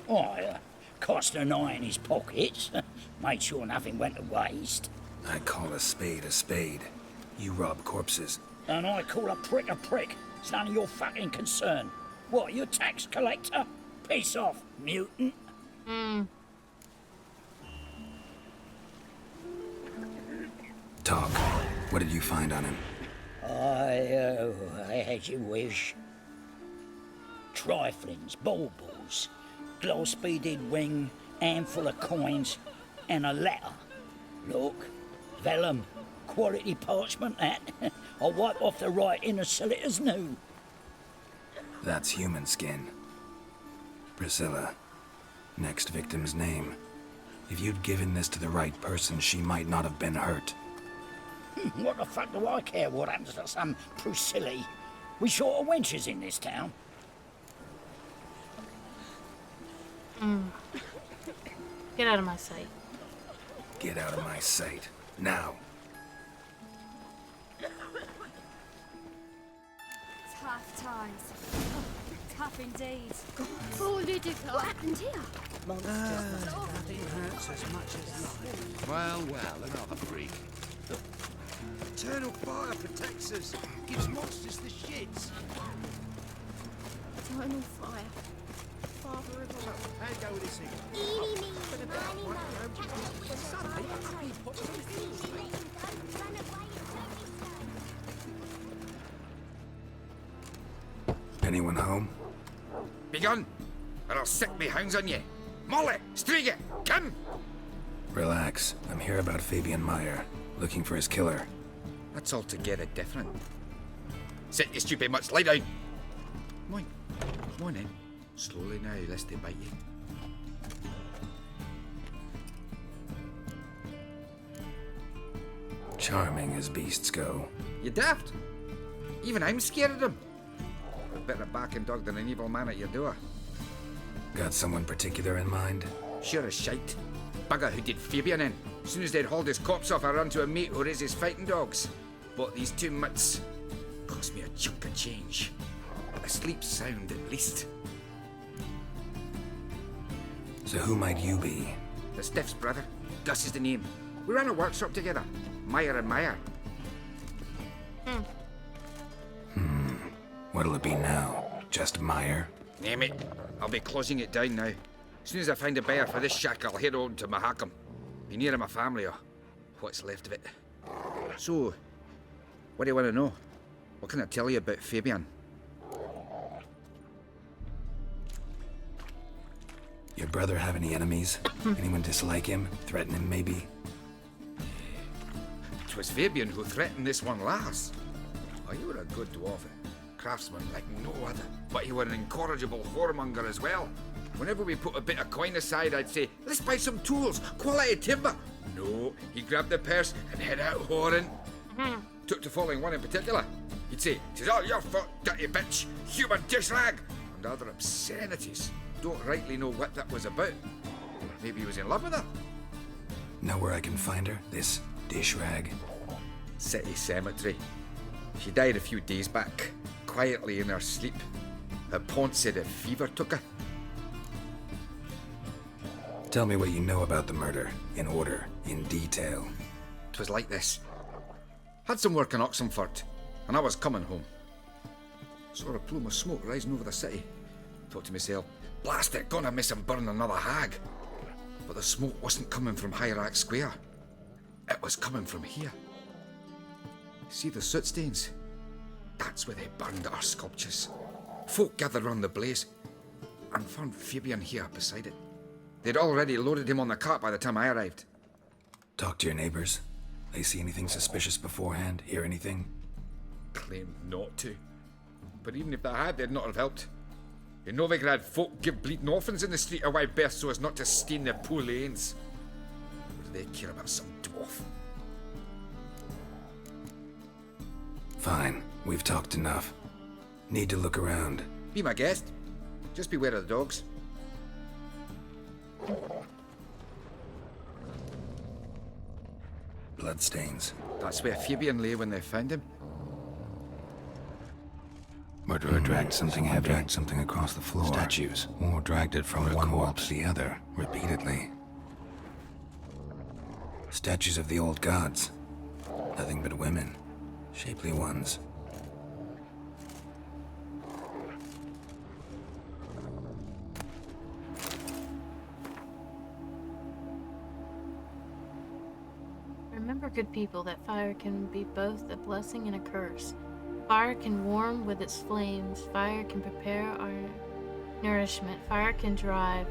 I cast an eye in his pockets. Made sure nothing went to waste. I call a spade a spade. You rob corpses. And I call a prick a prick. It's none of your fucking concern. What, you tax collector? Piss off, mutant. Talk. What did you find on him? As you wish. Triflings, baubles, glass-beaded ring, handful of coins, and a letter. Look, vellum, quality parchment, that. I'll wipe off the writing and sell it as new. That's human skin. Priscilla. Next victim's name. If you'd given this to the right person, she might not have been hurt. What the fuck do I care what happens to some Priscilla? We short of wenches in this town. Get out of my sight. Get out of my sight. Now. Tough times. Oh, tough indeed. Oh, Ludica. What happened here? Nothing hurts as much as life. Well, another freak. Eternal fire protects us. Gives monsters the shits. Eternal fire. Father of all. How go with this thing? Eeny, meeny, miny, moe. Anyone home? Begone, or I'll set me hounds on you. Molly, Striga, come! Relax. I'm here about Fabian Meyer, looking for his killer. That's altogether different. Sit, you stupid much, lie down. Come on in. Slowly now, lest they bite you. Charming as beasts go. You daft? Even I'm scared of them. A better barking dog than an evil man at your door. Got someone particular in mind? Sure as shite. Bugger who did Fabian in. As soon as they'd hauled his corpse off, I run to a mate who raises fighting dogs. Bought these 2 mutts. Cost me a chunk of change. But I sleep sound at least. So who might you be? The Stiff's brother. Gus is the name. We ran a workshop together. Meyer and Meyer. What'll it be now? Just Meyer? Name it. I'll be closing it down now. As soon as I find a buyer for this shack, I'll head on to Mahakam. Be near my family, or what's left of it. So, what do you want to know? What can I tell you about Fabian? Your brother have any enemies? Anyone dislike him? Threaten him, maybe? 'Twas Fabian who threatened this one last. Oh, you were a good dwarf. Craftsman like no other. But you were an incorrigible whoremonger as well. Whenever we put a bit of coin aside, I'd say, let's buy some tools, quality timber. No, he grabbed the purse and head out whoring. Took to following one in particular. He'd say, 'tis all your fault, dirty bitch, human dish rag, and other obscenities. Don't rightly know what that was about. Maybe he was in love with her. Know where I can find her? This dish rag? City cemetery. She died a few days back, quietly in her sleep. Her pont said a fever took her. Tell me what you know about the murder, in order, in detail. 'Twas like this. Had some work in Oxenford, and I was coming home. Saw a plume of smoke rising over the city. Thought to myself, blast it, gonna miss and burn another hag. But the smoke wasn't coming from Hierarch Square. It was coming from here. See the soot stains? That's where they burned our sculptures. Folk gathered round the blaze and found Fabian here beside it. They'd already loaded him on the cart by the time I arrived. Talk to your neighbors. They see anything suspicious beforehand? Hear anything? Claimed not to. But even if they had, they'd not have helped. In Novigrad, folk give bleeding orphans in the street a wide berth so as not to stain their poor lanes. What do they care about some dwarf? Fine. We've talked enough. Need to look around. Be my guest. Just beware of the dogs. Bloodstains. That's where Fabian lay when they found him. Murderer dragged something heavy. Dragged something across the floor. Statues. Or dragged it from one wall to the other, repeatedly. Statues of the old gods. Nothing but women. Shapely ones. Remember, good people, that fire can be both a blessing and a curse. Fire can warm with its flames. Fire can prepare our nourishment. Fire can drive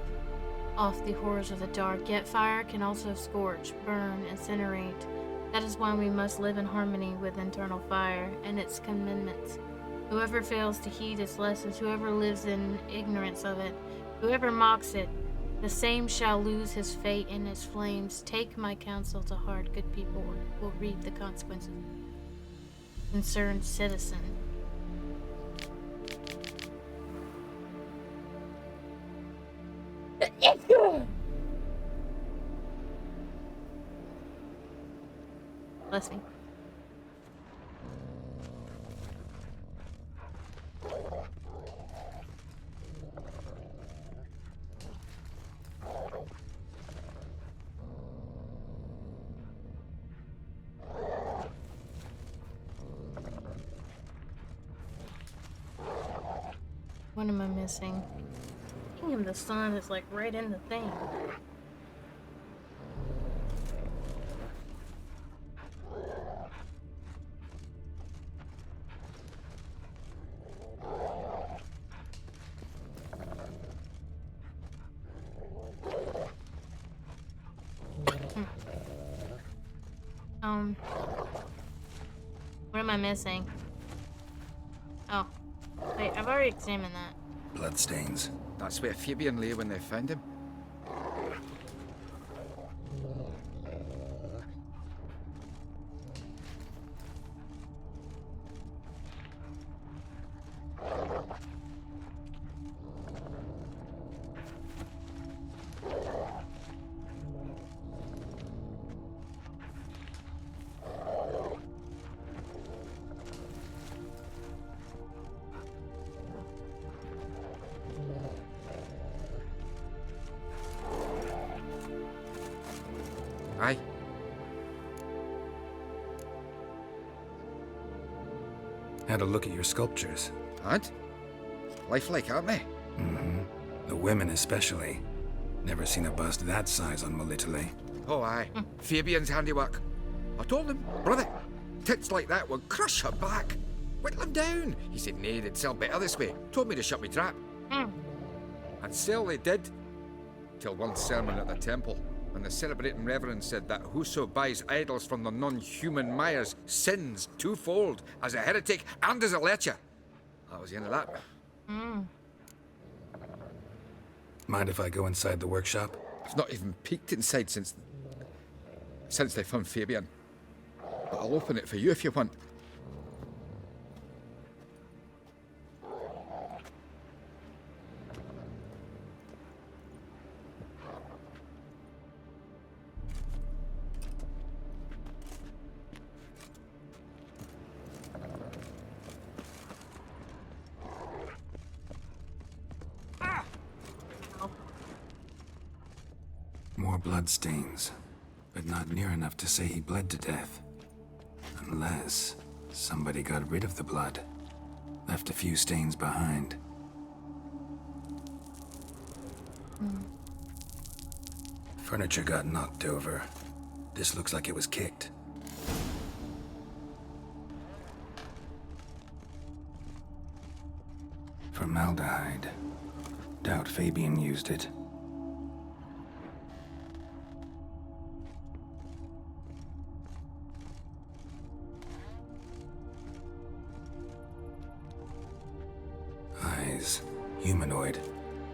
off the horrors of the dark. Yet fire can also scorch, burn, incinerate. That is why we must live in harmony with internal fire and its commandments. Whoever fails to heed its lessons, whoever lives in ignorance of it, whoever mocks it, the same shall lose his fate in its flames. Take my counsel to heart, good people, or will reap the consequences. Concerned citizen. Bless me. What am I missing? Damn, the sun is like right in the thing. What am I missing? Oh. Wait, I've already examined that. Bloodstains. That's where Fabian lay when they found him. Aye. Had a look at your sculptures. And? Lifelike, aren't they? Mm-hmm. The women especially. Never seen a bust that size on Melitele. Oh, aye. Fabian's handiwork. I told him, brother, tits like that would crush her back. Whittle him down. He said, nay, they'd sell better this way. Told me to shut me trap. And sell they did. Till one sermon at the temple, when the celebrating reverend said that whoso buys idols from the non-human Myers sins twofold, as a heretic and as a lecher. That was the end of that. Mind if I go inside the workshop? I've not even peeked inside since they found Fabian. But I'll open it for you if you want. More bloodstains, but not near enough to say he bled to death. Unless somebody got rid of the blood, left a few stains behind. Furniture got knocked over. This looks like it was kicked. Formaldehyde. Doubt Fabian used it. Eyes. Humanoid.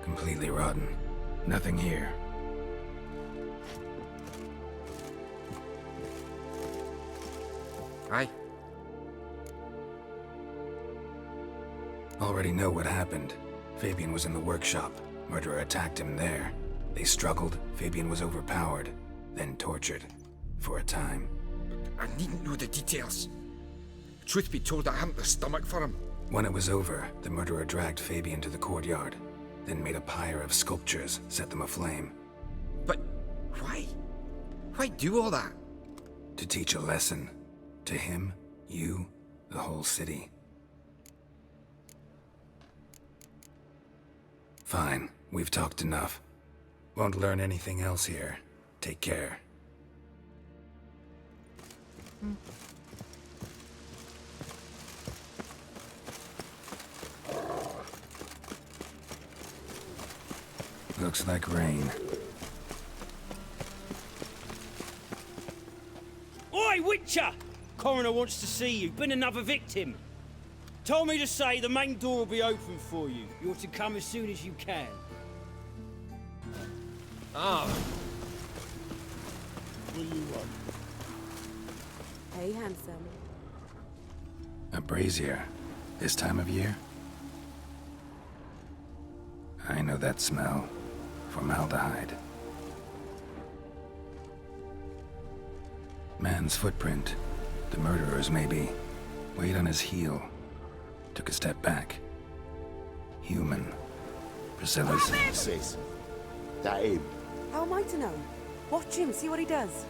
Completely rotten. Nothing here. Aye. Already know what happened. Fabian was in the workshop. Murderer attacked him there. They struggled. Fabian was overpowered, then tortured. For a time. I needn't know the details. Truth be told, I hadn't the stomach for him. When it was over, the murderer dragged Fabian to the courtyard, then made a pyre of sculptures, set them aflame. But why? Why do all that? To teach a lesson. To him, you, the whole city. Fine, we've talked enough. Won't learn anything else here. Take care. Looks like rain. Oi, Witcher! Coroner wants to see you. Been another victim. Told me to say the main door will be open for you. You're to come as soon as you can. Ah. What do you want? Hey, handsome. A brazier. This time of year? I know that smell. Formaldehyde. Man's footprint. The murderer's, maybe. Weighed on his heel. Took a step back. Human. Priscilla's. Sis, that him? How am I to know? Watch him, see what he does.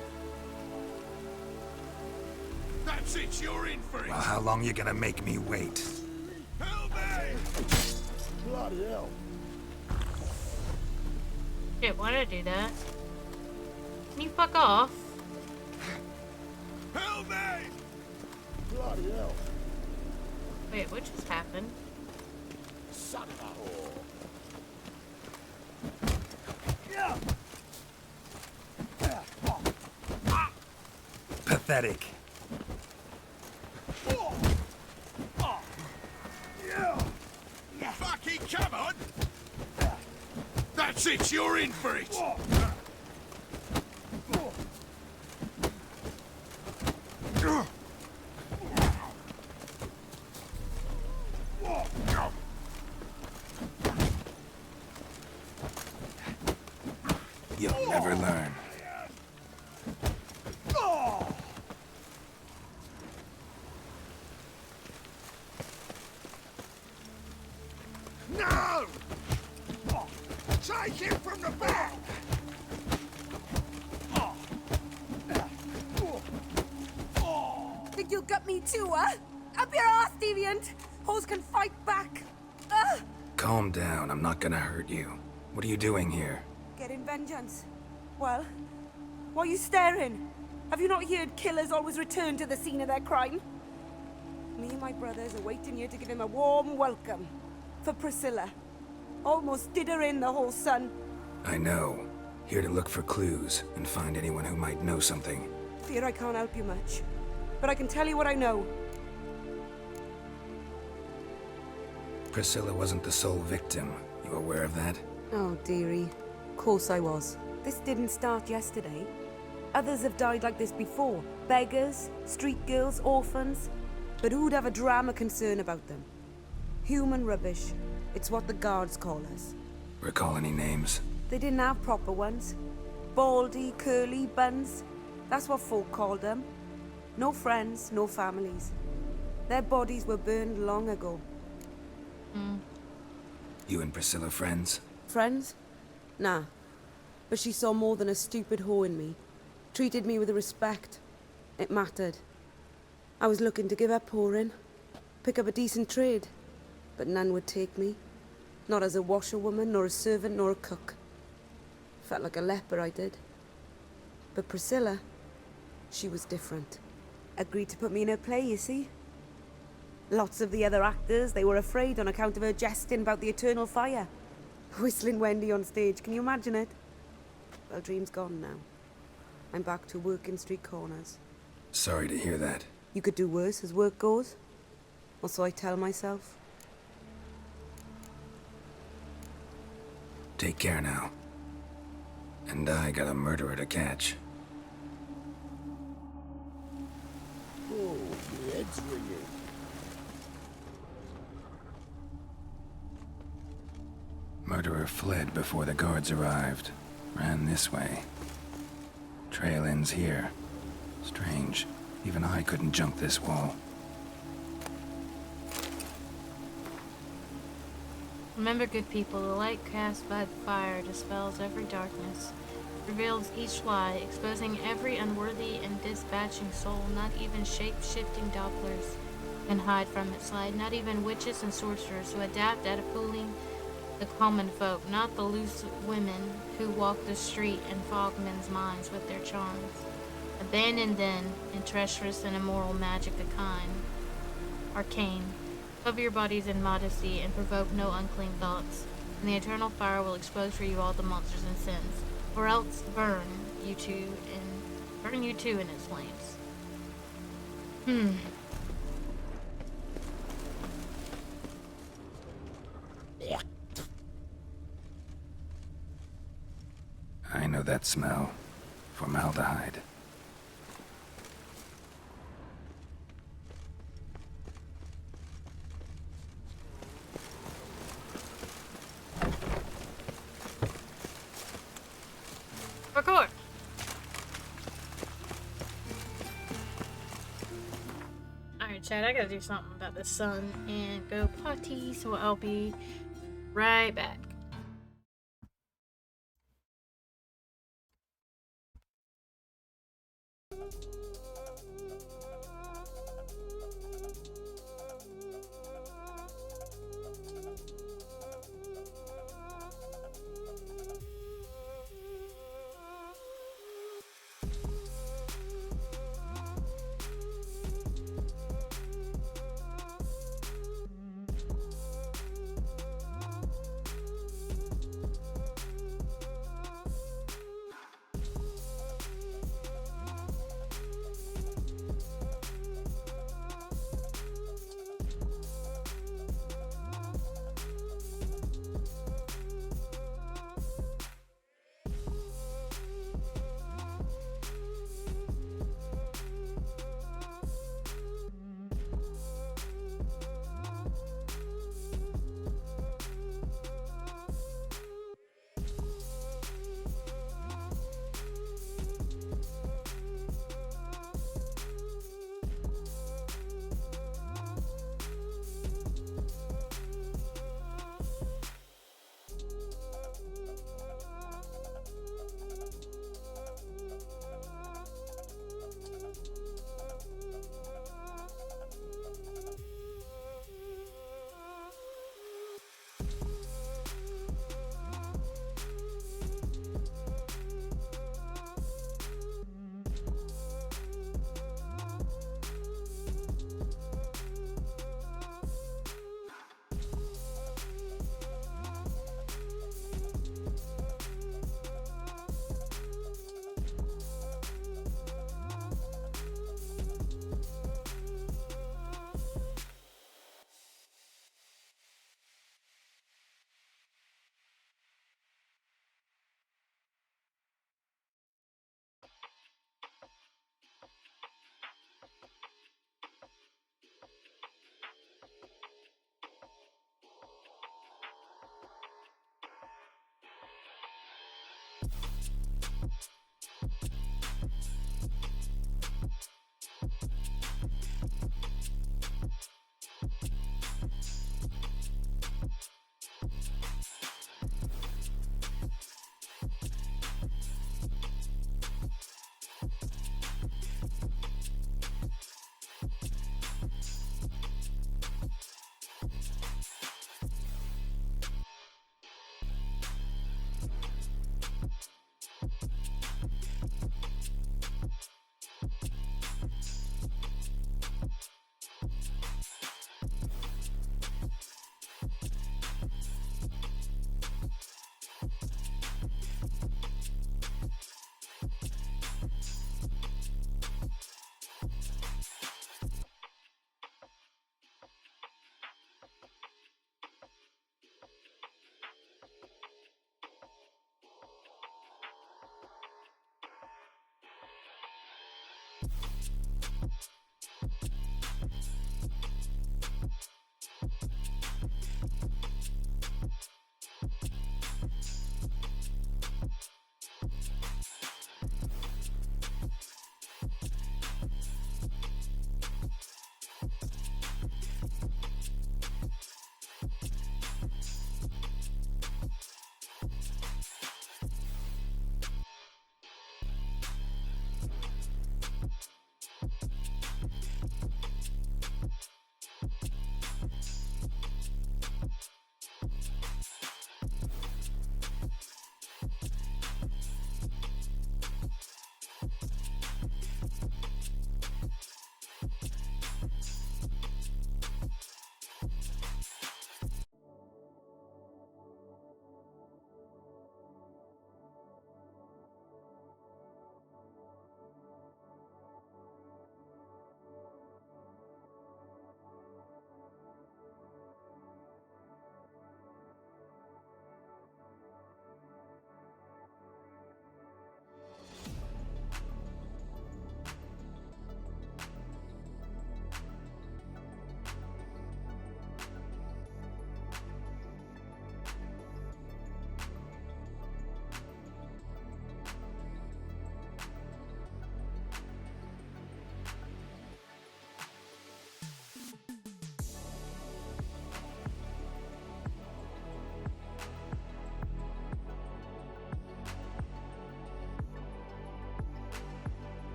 That's it, you're in for it! Well, how long you gonna make me wait? Help me! Bloody hell. Shit, why did I do that? Can you fuck off? Help me! Bloody hell. Wait, what just happened? Son of a whore. Pathetic. Fucking come on! That's it, you're in for it! You'll never learn. No! Take him from the back! Think you'll gut me too, huh? Up your ass, deviant! Hoes can fight back! Ugh! Calm down, I'm not gonna hurt you. What are you doing here? Getting vengeance. Well, why are you staring? Have you not heard killers always return to the scene of their crime? Me and my brothers are waiting here to give him a warm welcome. For Priscilla. Almost did her in, the whole son. I know. Here to look for clues and find anyone who might know something. Fear I can't help you much. But I can tell you what I know. Priscilla wasn't the sole victim. You aware of that? Oh, dearie. Of course I was. This didn't start yesterday. Others have died like this before. Beggars, street girls, orphans. But who'd have a drama concern about them? Human rubbish. It's what the guards call us. Recall any names? They didn't have proper ones. Baldy, curly, buns. That's what folk called them. No friends, no families. Their bodies were burned long ago. You and Priscilla friends? Friends? Nah. But she saw more than a stupid whore in me. Treated me with respect. It mattered. I was looking to give up whoring. Pick up a decent trade. But none would take me. Not as a washerwoman, nor a servant, nor a cook. Felt like a leper, I did. But Priscilla, she was different. Agreed to put me in her play, you see. Lots of the other actors, they were afraid on account of her jesting about the eternal fire. Whistling Wendy on stage, can you imagine it? Well, dream's gone now. I'm back to working street corners. Sorry to hear that. You could do worse as work goes. Or so I tell myself. Take care now. And I got a murderer to catch. Oh, your head's ringing. Murderer fled before the guards arrived. Ran this way. Trail ends here. Strange. Even I couldn't jump this wall. Remember, good people, the light cast by the fire dispels every darkness, reveals each lie, exposing every unworthy and dispatching soul. Not even shape-shifting Dopplers can hide from its light, not even witches and sorcerers who adapt at fooling the common folk, not the loose women who walk the street and fog men's minds with their charms. Abandoned then in treacherous and immoral magic arcane. Cover your bodies in modesty and provoke no unclean thoughts. and the eternal fire will expose for you all the monsters and sins, or else burn you two in its flames. I know that smell. Formaldehyde. Record! Alright, Chad, I gotta do something about the sun and go potty, so I'll be right back.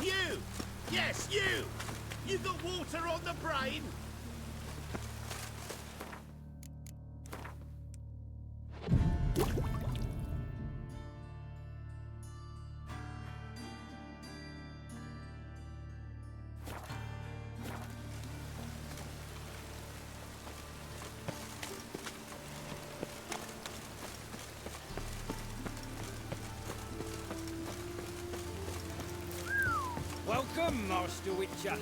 You! Yes, you! You got water on the brain? Welcome, Master Witcher.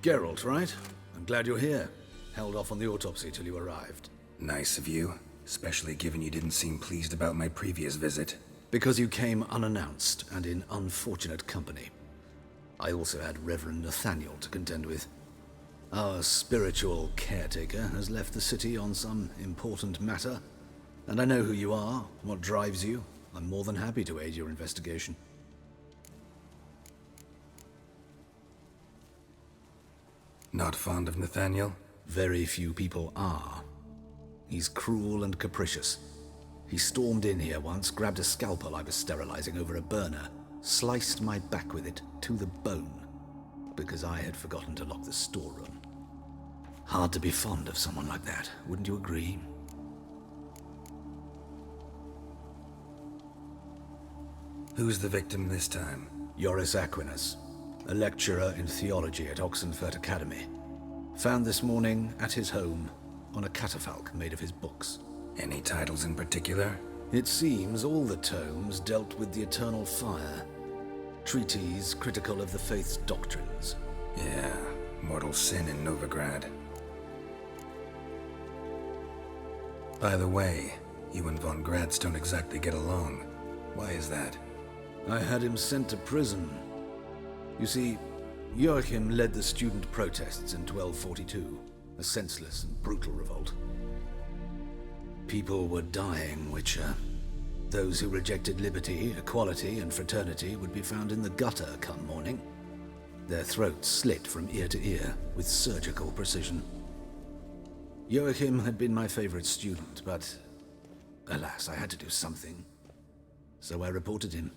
Geralt, right? I'm glad you're here. Held off on the autopsy till you arrived. Nice of you, especially given you didn't seem pleased about my previous visit. Because you came unannounced and in unfortunate company. I also had Reverend Nathaniel to contend with. Our spiritual caretaker has left the city on some important matter, and I know who you are, what drives you. I'm more than happy to aid your investigation. Not fond of Nathaniel? Very few people are. He's cruel and capricious. He stormed in here once, grabbed a scalpel I was sterilizing over a burner, sliced my back with it to the bone, because I had forgotten to lock the storeroom. Hard to be fond of someone like that, wouldn't you agree? Who's the victim this time? Joris Aquinas, a lecturer in theology at Oxenfurt Academy. Found this morning at his home on a catafalque made of his books. Any titles in particular? It seems all the tomes dealt with the eternal fire. Treatises critical of the faith's doctrines. Yeah, mortal sin in Novigrad. By the way, you and von Gratz don't exactly get along. Why is that? I had him sent to prison. You see, Joachim led the student protests in 1242, a senseless and brutal revolt. People were dying, Witcher. Those who rejected liberty, equality, and fraternity would be found in the gutter come morning. Their throats slit from ear to ear with surgical precision. Joachim had been my favorite student, but alas, I had to do something. So I reported him.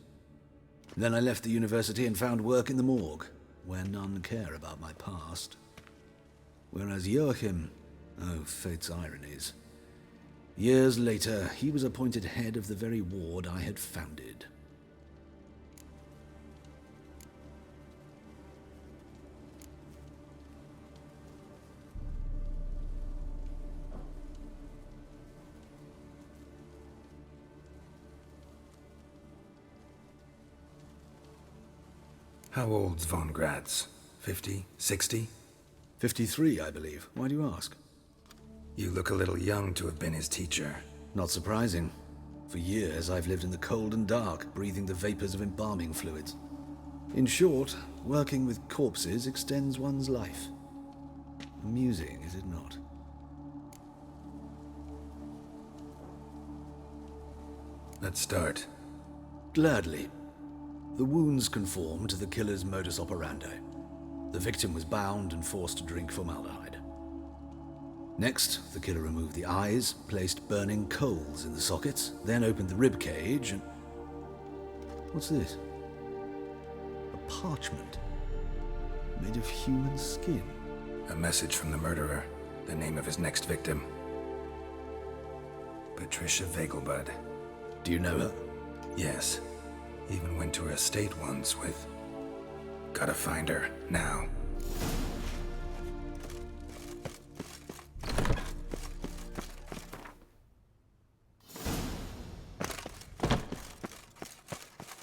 Then I left the university and found work in the morgue, where none care about my past. Whereas Joachim, oh, fate's ironies. Years later, he was appointed head of the very ward I had founded. How old's von Gratz? 50? 60? 53, I believe. Why do you ask? You look a little young to have been his teacher. Not surprising. For years, I've lived in the cold and dark, breathing the vapors of embalming fluids. In short, working with corpses extends one's life. Amusing, is it not? Let's start. Gladly. The wounds conform to the killer's modus operandi. The victim was bound and forced to drink formaldehyde. Next, the killer removed the eyes, placed burning coals in the sockets, then opened the rib cage and... What's this? A parchment. Made of human skin. A message from the murderer. The name of his next victim. Patricia Vegelbud. Do you know her? Yes. Even went to her estate once with... Gotta find her, now.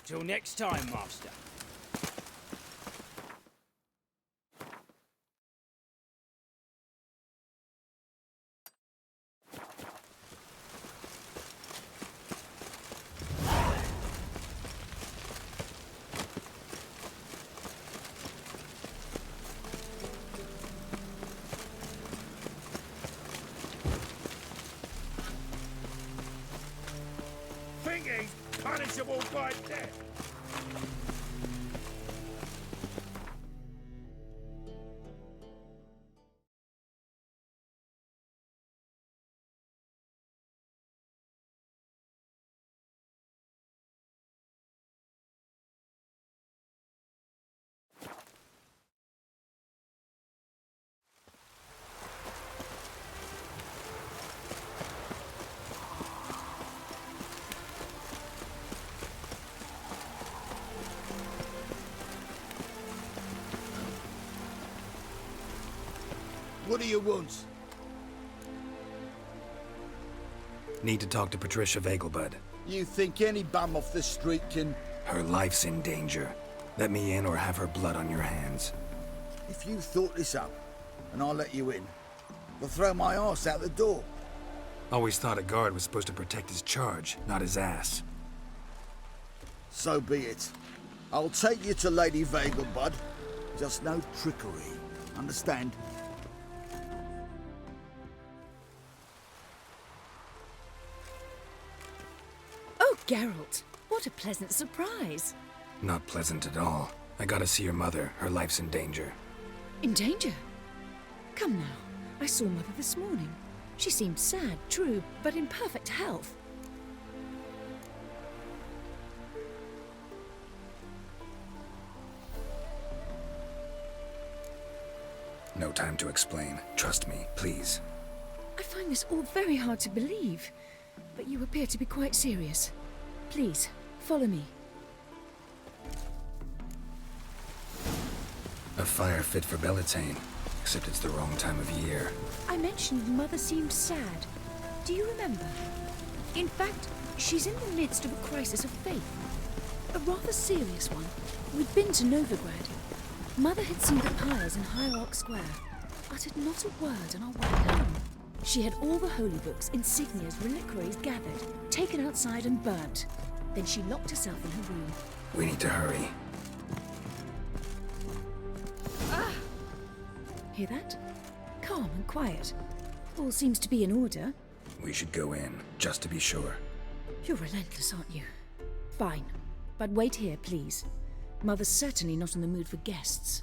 Till next time, Master. Think he's punishable by death. What do you want? Need to talk to Patricia Vegelbud. You think any bum off the street can... Her life's in danger. Let me in or have her blood on your hands. If you thought this up, and I'll let you in, I'll throw my arse out the door. Always thought a guard was supposed to protect his charge, not his ass. So be it. I'll take you to Lady Vegelbud. Just no trickery. Understand? Oh, Geralt, what a pleasant surprise. Not pleasant at all. I gotta see your mother. Her life's in danger. In danger? Come now. I saw Mother this morning. She seemed sad, true, but in perfect health. No time to explain. Trust me, please. I find this all very hard to believe, but you appear to be quite serious. Please, follow me. A fire fit for Bellatane, except it's the wrong time of year. I mentioned Mother seemed sad. Do you remember? In fact, she's in the midst of a crisis of faith. A rather serious one. We'd been to Novigrad. Mother had seen the pyres in Hierarch Square, uttered not a word on our way home. She had all the holy books, insignias, reliquaries gathered, taken outside and burnt. Then she locked herself in her room. We need to hurry. Hear that? Calm and quiet. All seems to be in order. We should go in, just to be sure. You're relentless, aren't you? Fine. But wait here, please. Mother's certainly not in the mood for guests.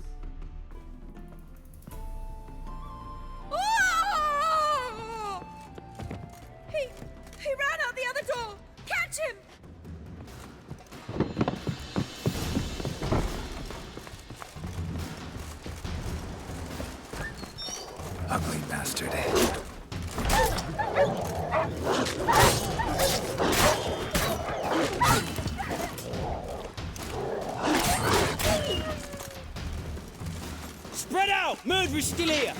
He ran out the other door! Catch him! Ugly bastard. Spread out! Murderer's still here!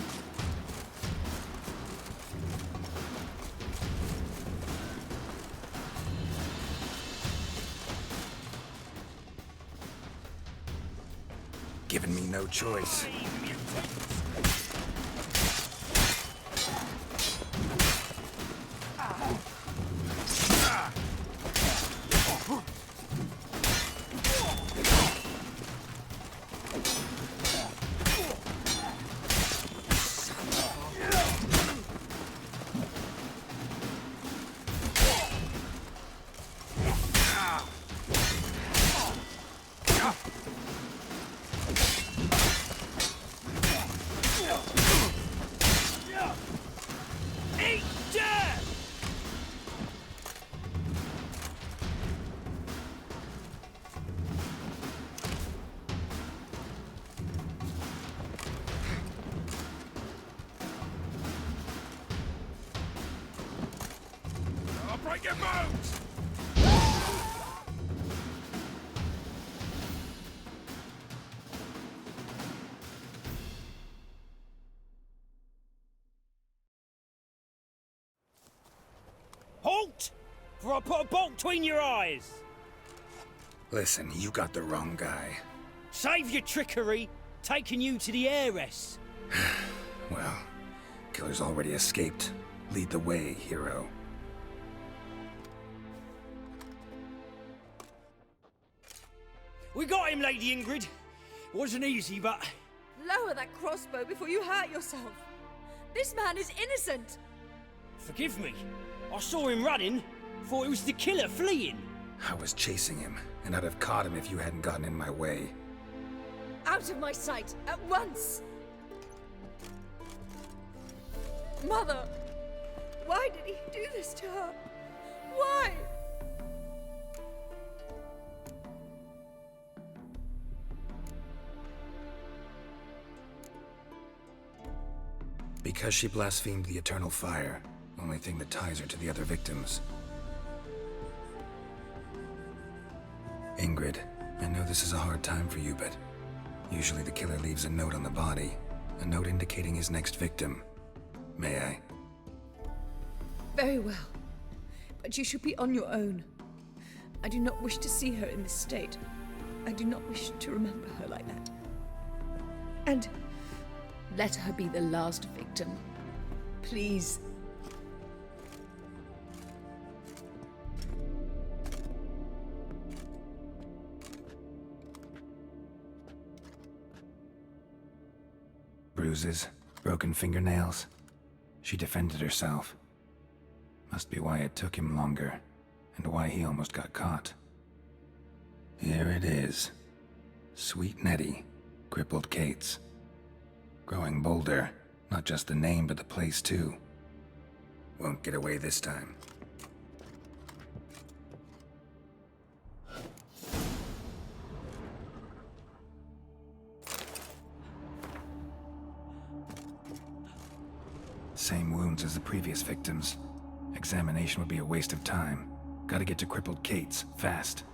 Giving me no choice. Break your bones! Halt! For I put a bolt between your eyes! Listen, you got the wrong guy. Save your trickery, taking you to the heiress. Well, killer's already escaped. Lead the way, hero. We got him, Lady Ingrid. Wasn't easy, but... Lower that crossbow before you hurt yourself. This man is innocent. Forgive me. I saw him running. Thought it was the killer fleeing. I was chasing him, and I'd have caught him if you hadn't gotten in my way. Out of my sight, at once! Mother! Why did he do this to her? Why? Because she blasphemed the eternal fire. Only thing that ties her to the other victims. Ingrid, I know this is a hard time for you, but usually the killer leaves a note on the body. A note indicating his next victim. May I? Very well. But you should be on your own. I do not wish to see her in this state. I do not wish to remember her like that. And let her be the last victim. Please. Bruises, broken fingernails. She defended herself. Must be why it took him longer, and why he almost got caught. Here it is. Sweet Nettie, crippled Kate's. Growing bolder, not just the name but the place too. Won't get away this time. Same wounds as the previous victims. Examination would be a waste of time. Gotta get to crippled Kate's, fast.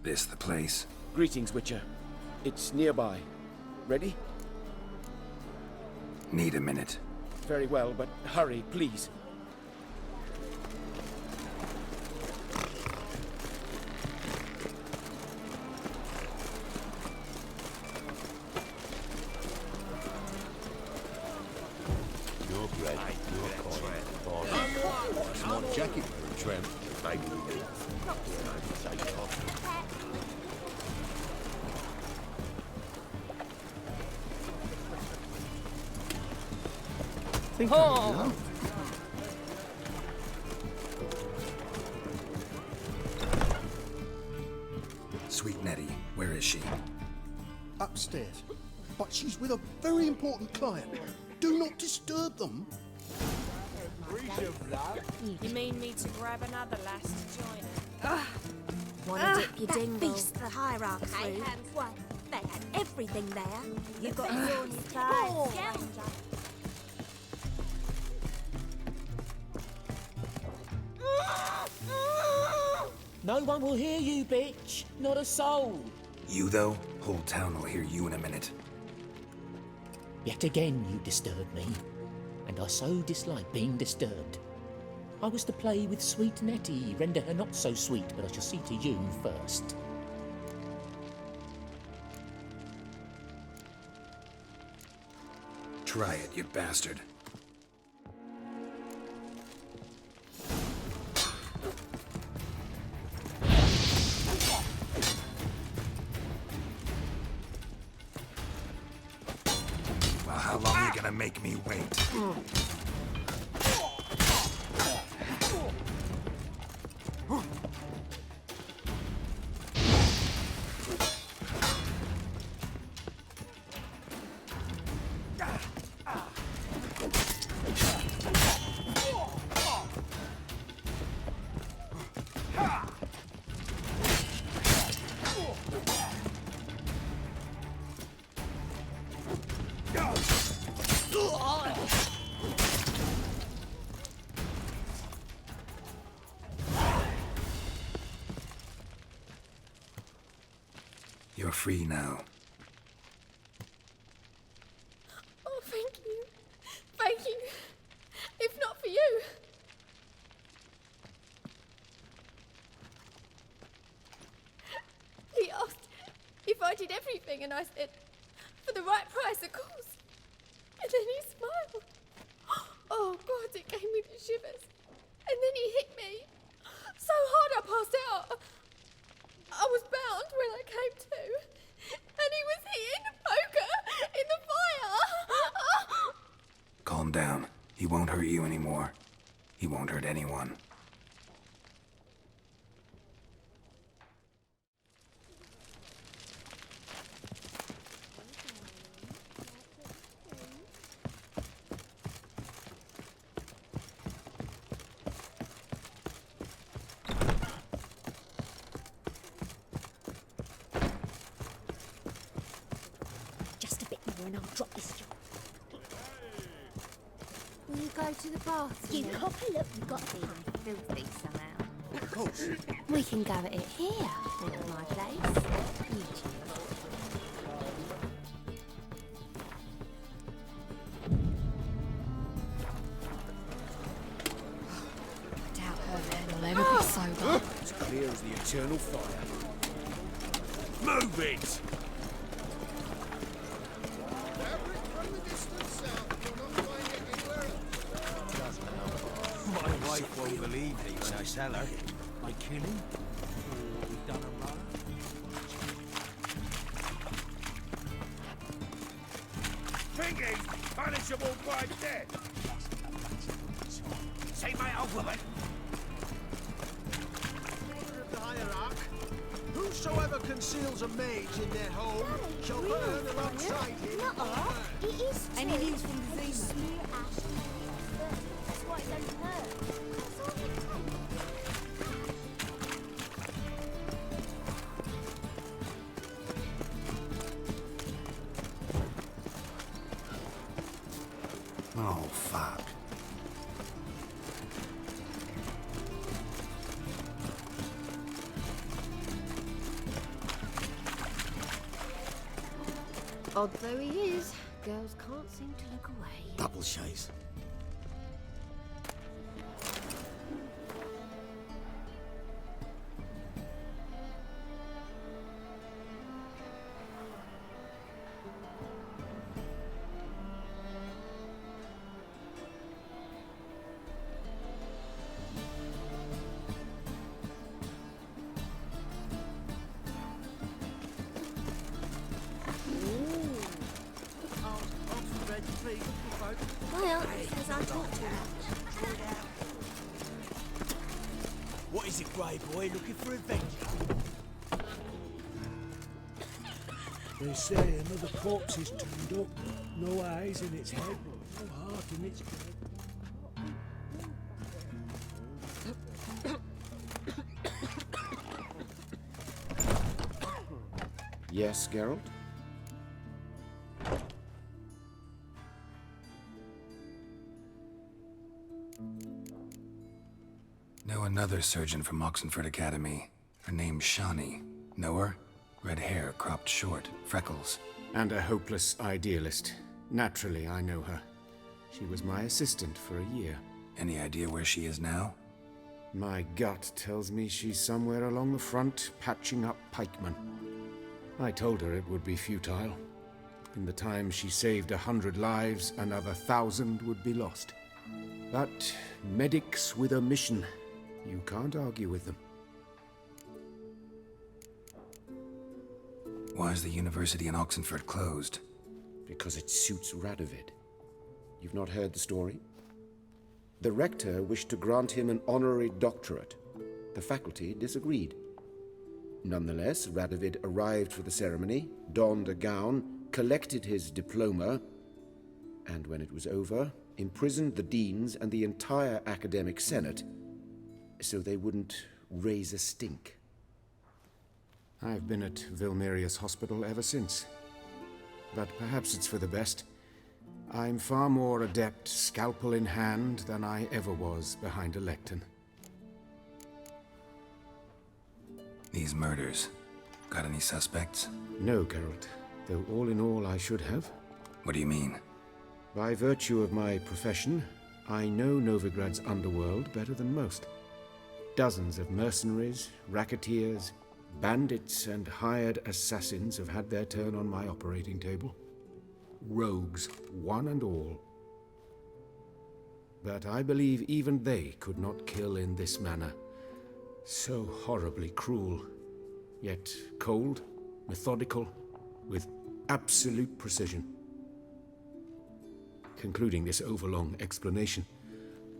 This the place? Greetings, Witcher. It's nearby. Ready? Need a minute. Very well, but hurry, please. No bread, no coin. Smart jacket for a tramp. Oh. Sweet Nettie, where is she? Upstairs. But she's with a very important client. Do not disturb them. You mean me to grab another lass to join her? Wanna dip your that dingle? beast The hierarch's food. What? They had Everything there. You got Ah. thorny Oh, thighs. No one will hear you, bitch. Not a soul. You though? Whole town will hear you in a minute. Yet again you disturb me, and I so dislike being disturbed. I was to play with sweet Nettie, render her not so sweet, but I shall see to you first. Try it, you bastard. Well, how long are you gonna make me wait? You're free now. Oh, thank you. Thank you. If not for you. wanted everything, and I said, for the right price, of course. And then he smiled. Oh, God, it gave me the shivers. And then he hit me so hard I passed out. I was bound when I came to. And he was hitting the poker in the fire. Calm down. He won't hurt you anymore. He won't hurt anyone. Just a bit more and I'll drop this job. Will you go to the bathroom? You copy, look, you've got to be filthy somehow. Of course. We can go at it here, at my place. You choose. I doubt her man will ever be sober. It's clear as the eternal fire. Move it! My wife won't believe me when I tell her. I kill him? Or we done her wrong? Thinking punishable by death. Say my old woman. Order of the hierarch. Whosoever conceals a mage in their home shall burn alongside him. It is true. Any news from the Zima? Smear ash in the That's why it don't hurt. That's all it takes. Oh, fuck. Odd though he is, girls can't seem to look away. Double chase. My aunt says I talk too much. What is it, Grey Boy? Looking for adventure? They say another corpse is turned up. No eyes in its head, no heart in its Yes, Geralt? Know another surgeon from Oxenford Academy. Her name's Shani. Know her? Red hair, cropped short, freckles. And a hopeless idealist. Naturally, I know her. She was my assistant for a year. Any idea where she is now? My gut tells me she's somewhere along the front, patching up pikemen. I told her it would be futile. In the time she saved 100 lives, another 1,000 would be lost. But medics with a mission. You can't argue with them. Why is the university in Oxenford closed? Because it suits Radovid. You've not heard the story? The rector wished to grant him an honorary doctorate. The faculty disagreed. Nonetheless, Radovid arrived for the ceremony, donned a gown, collected his diploma, and when it was over, imprisoned the deans and the entire academic senate so they wouldn't raise a stink. I've been at Vilmerius Hospital ever since. But perhaps it's for the best. I'm far more adept, scalpel in hand, than I ever was behind a lectern. These murders. Got any suspects? No, Geralt. Though all in all, I should have. What do you mean? By virtue of my profession, I know Novigrad's underworld better than most. Dozens of mercenaries, racketeers, Bandits and hired assassins have had their turn on my operating table. Rogues, one and all. But I believe even they could not kill in this manner. So horribly cruel, yet cold, methodical, with absolute precision. Concluding this overlong explanation,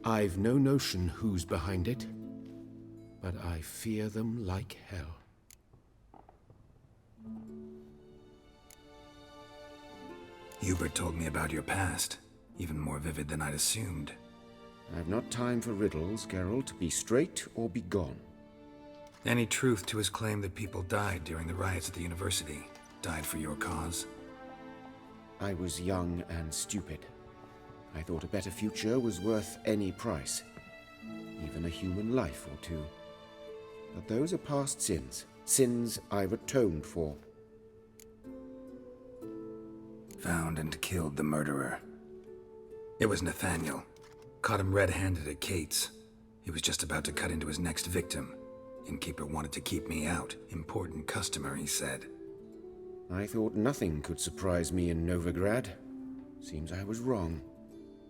I've no notion who's behind it, but I fear them like hell. Hubert told me about your past, even more vivid than I'd assumed. I've not time for riddles, Geralt. Be straight or be gone. Any truth to his claim that people died during the riots at the university? Died for your cause? I was young and stupid. I thought a better future was worth any price. Even a human life or two. But those are past sins. Sins I've atoned for. Found and killed the murderer. It was Nathaniel. Caught him red-handed at Kate's. He was just about to cut into his next victim. Innkeeper wanted to keep me out. Important customer, he said. I thought nothing could surprise me in Novigrad. Seems I was wrong.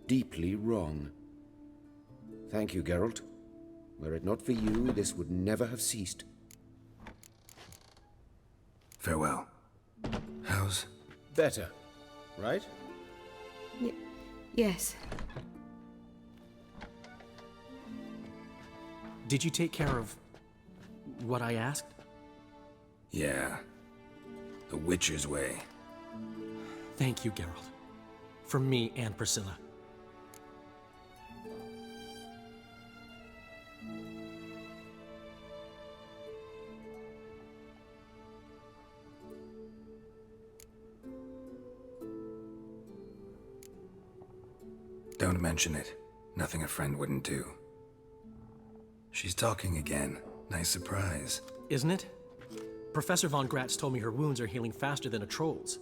Deeply wrong. Thank you, Geralt. Were it not for you, this would never have ceased. Farewell. How's... Better, right? Yes. Did you take care of what I asked? Yeah. The Witcher's way. Thank you, Geralt. From me and Priscilla. Don't mention it. Nothing a friend wouldn't do. She's talking again. Nice surprise. Isn't it? Professor von Gratz told me her wounds are healing faster than a troll's.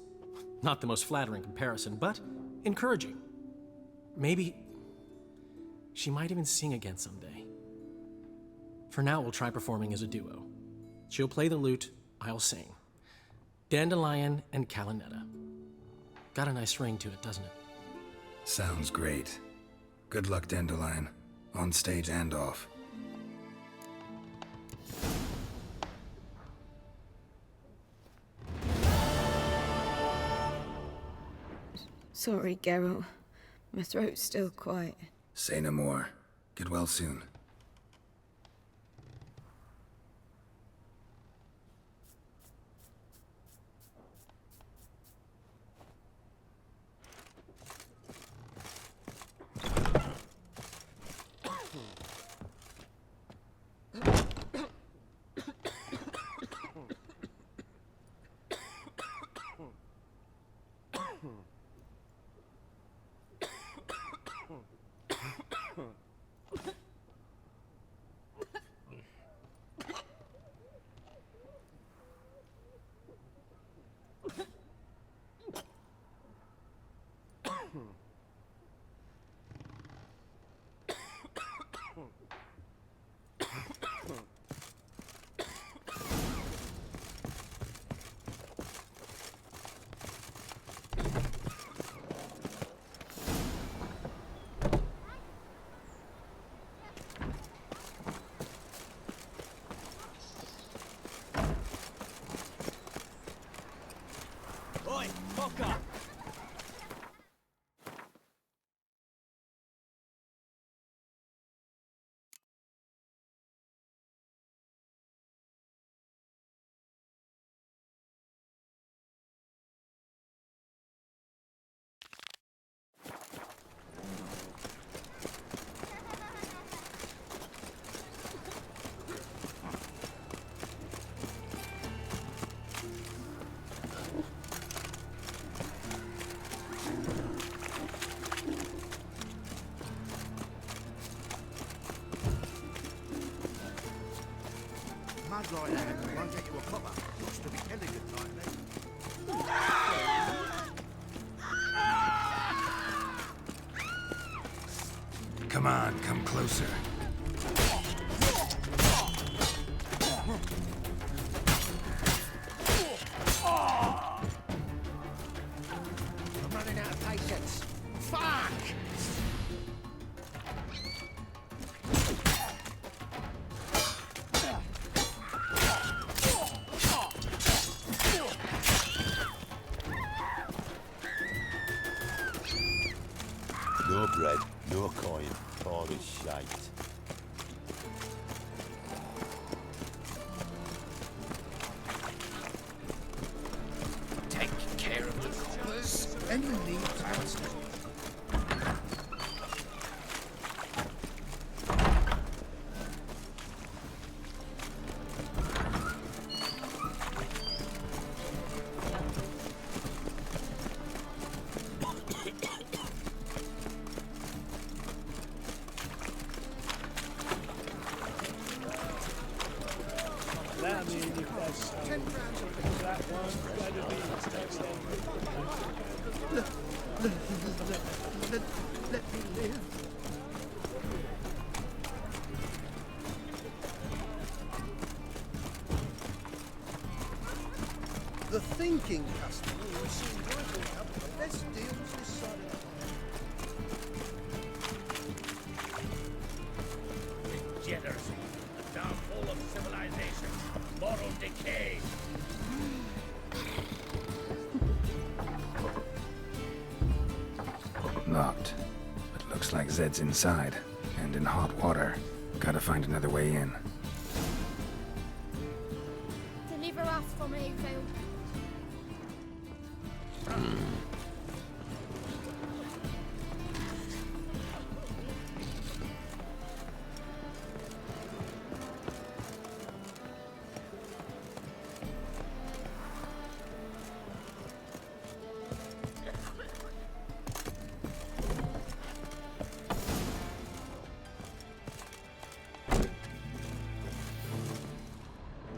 Not the most flattering comparison, but encouraging. Maybe she might even sing again someday. For now, we'll try performing as a duo. She'll play the lute, I'll sing. Dandelion and Calinetta. Got a nice ring to it, doesn't it? Sounds great. Good luck, Dandelion. On stage and off. Sorry, Geralt. My throat's still quite... Say no more. Get well soon. Oi, Pocker! Mud like that won't get you a copper. Looks to be elegant like that. Come on, come closer. I'm running out of patience. Fuck! No bread, no coin, all this shite. Take care of the coppers, and you need to. That means if that's 10 grams of that one's gotta be Let me live. The thinking customer will seem right to have the best deals this side of Degeneracy, the downfall of civilization, moral decay. Locked. But looks like Zed's inside. And in hot water. Gotta find another way in. Deliver us from evil.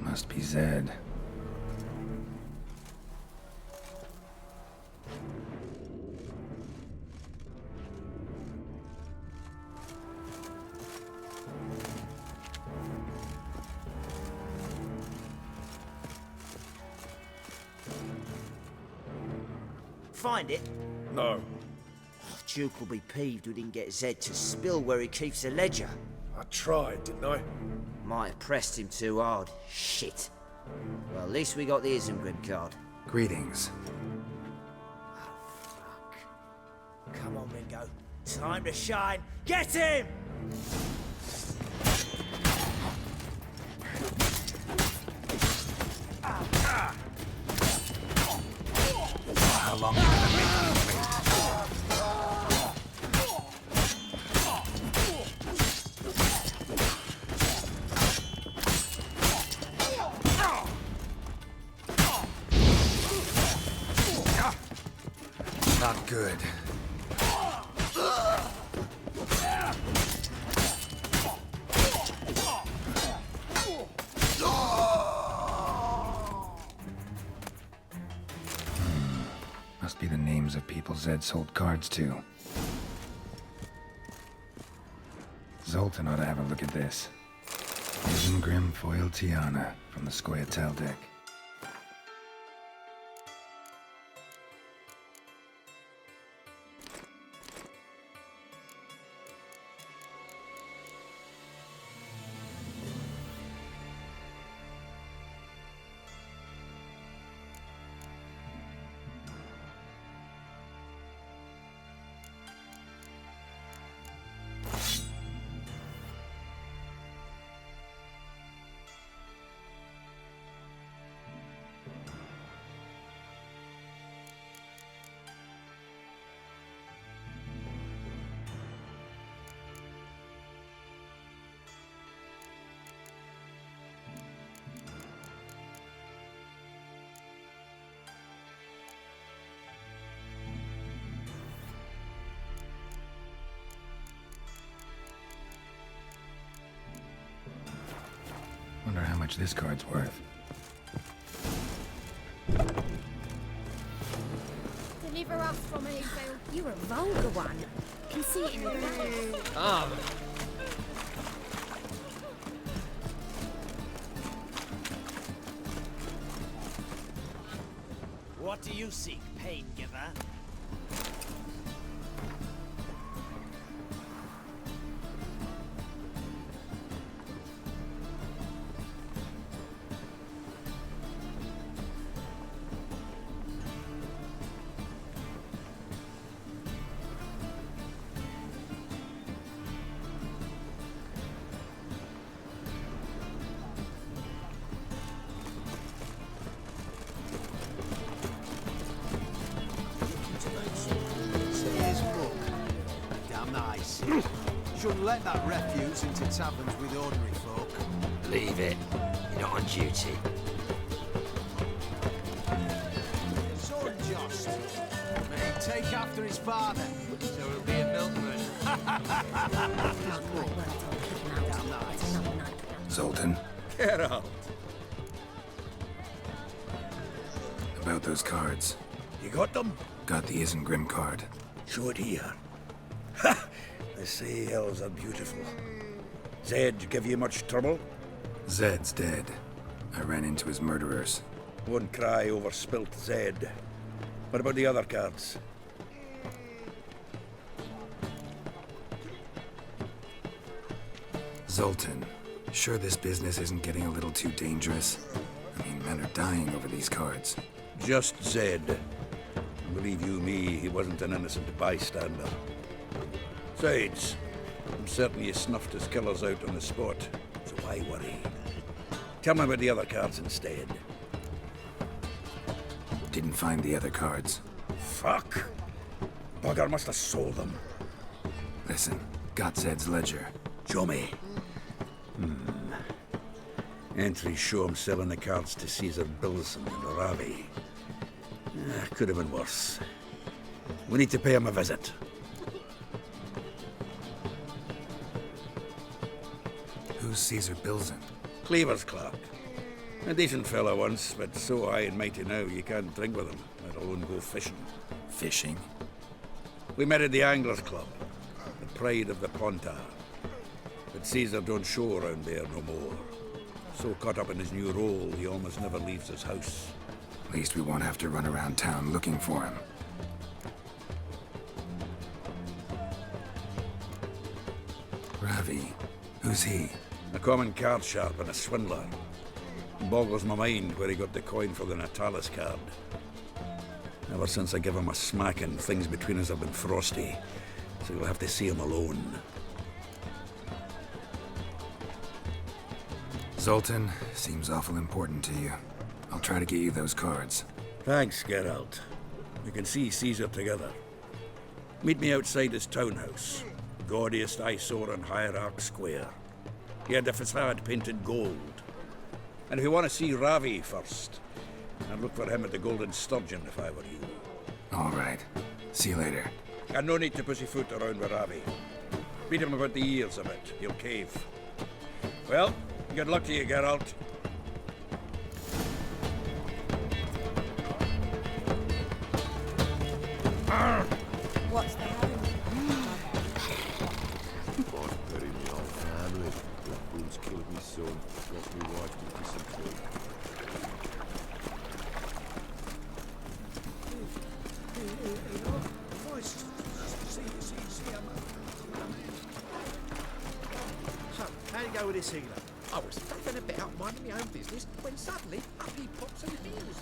Must be Zed. Find it? No. Duke will be peeved we didn't get Zed to spill where he keeps the ledger. I tried, didn't I? Might have pressed him too hard. Shit. Well, at least we got the Isengrim card. Greetings. Come on, Ringo. Time to shine. Get him! How long are you gonna make me wait? Not good. Must be the names of people Zed sold cards to. Zoltan ought to have a look at this. Isengrim Foil Tiana from the Scoia'tael deck. Wonder how much this card's worth. Deliver us from evil. You're a vulgar one. Can see it in your eyes. What do you seek, pain giver? nice. Shouldn't let that refuse into taverns with ordinary folk. Leave it. You're not on duty. So unjust. May he take after his father, so he'll be a milkman. Damn nice. Zoltan, Get out. about those cards. You got them? Got the Isengrim card. Show it here. Ha! The sea hills are beautiful. Zed give you much trouble? Zed's dead. I ran into his murderers. Won't cry over spilt Zed. What about the other cards? Zoltan, sure this business isn't getting a little too dangerous? I mean, men are dying over these cards. Just Zed. Believe you me, he wasn't an innocent bystander. Besides, I'm certain he snuffed his killers out on the spot, so why worry? Tell me about the other cards instead. Didn't find the other cards. Fuck! Bugger must have sold them. Listen, got Zed's ledger. Show me. Entries show him selling the cards to Caesar Bilson and Ravi. Could have been worse. We need to pay him a visit. Who's Caesar Bilson? Cleaver's clerk. A decent fellow once, but so high and mighty now you can't drink with him, let alone go fishing. Fishing? We met at the Anglers Club, the pride of the Pontar. But Caesar don't show around there no more. So caught up in his new role, he almost never leaves his house. At least we won't have to run around town looking for him. Ravi, who's he? A common card sharp and a swindler. Boggles my mind where he got the coin for the Natalis card. Ever since I gave him a smacking, things between us have been frosty, so you'll have to see him alone. Zoltan, seems awful important to you. I'll try to get you those cards. Thanks, Geralt. We can see Caesar together. Meet me outside his townhouse. Gaudiest eyesore on Hierarch Square. He had the facade painted gold. And if you want to see Ravi first, I'd look for him at the Golden Sturgeon if I were you. All right. See you later. And no need to pussyfoot around with Ravi. Beat him about the ears a bit. He'll cave. Well, good luck to you, Geralt. What's the hurry? Boss buried me old family. The fools killed me son. Got me wife to disappear. So, how you go with this healer? I was faffing about minding my own business when suddenly up he pops and appears.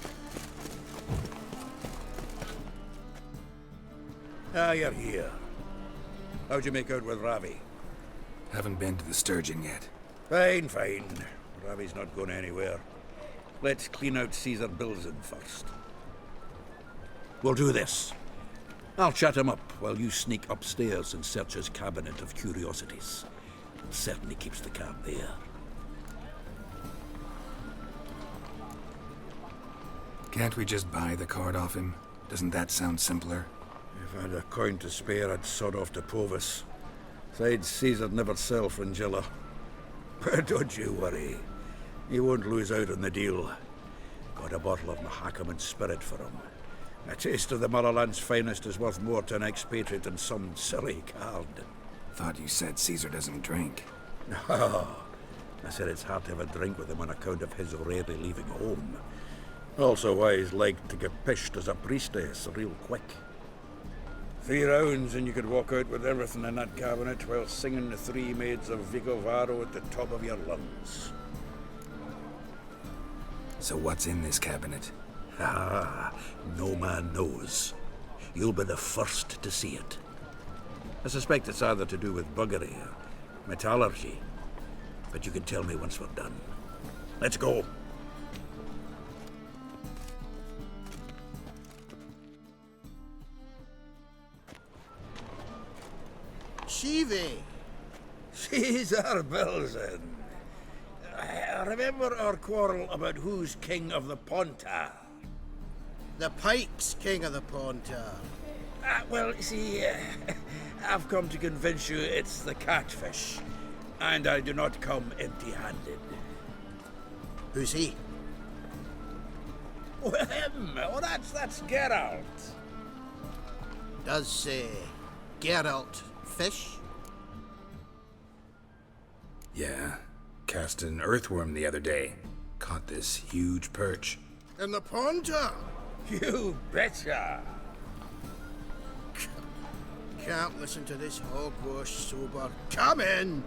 Ah, you're here. How'd you make out with Ravi? Haven't been to the Sturgeon yet. Fine, fine. Ravi's not going anywhere. Let's clean out Caesar Bilson first. We'll do this. I'll chat him up while you sneak upstairs and search his cabinet of curiosities. It certainly keeps the card there. Can't we just buy the card off him? Doesn't that sound simpler? If I had a coin to spare, I'd sod off to Provis. Besides, Caesar'd never sell Fringilla. But don't you worry. He won't lose out on the deal. Got a bottle of Mahakaman spirit for him. A taste of the Motherland's finest is worth more to an expatriate than some silly card. Thought you said Caesar doesn't drink. No. I said it's hard to have a drink with him on account of his rarely leaving home. Also why he's like to get pished as a priestess real quick. 3 rounds and you could walk out with everything in that cabinet while singing the 3 Maids of Vicovaro at the top of your lungs. So what's in this cabinet? Ah, no man knows. You'll be the first to see it. I suspect it's either to do with buggery or metallurgy. But you can tell me once we're done. Let's go. Shivi. Caesar Belzen. Remember our quarrel about who's king of the Pontar? The Pike's king of the Pontar. Well, see, I've come to convince you it's the catfish, and I do not come empty-handed. Who's he? Well, him. Oh, that's Geralt. Does Geralt fish? Yeah. Cast an earthworm the other day. Caught this huge perch. In the Pontar? You betcha. Can't listen to this hogwash sober. Come in!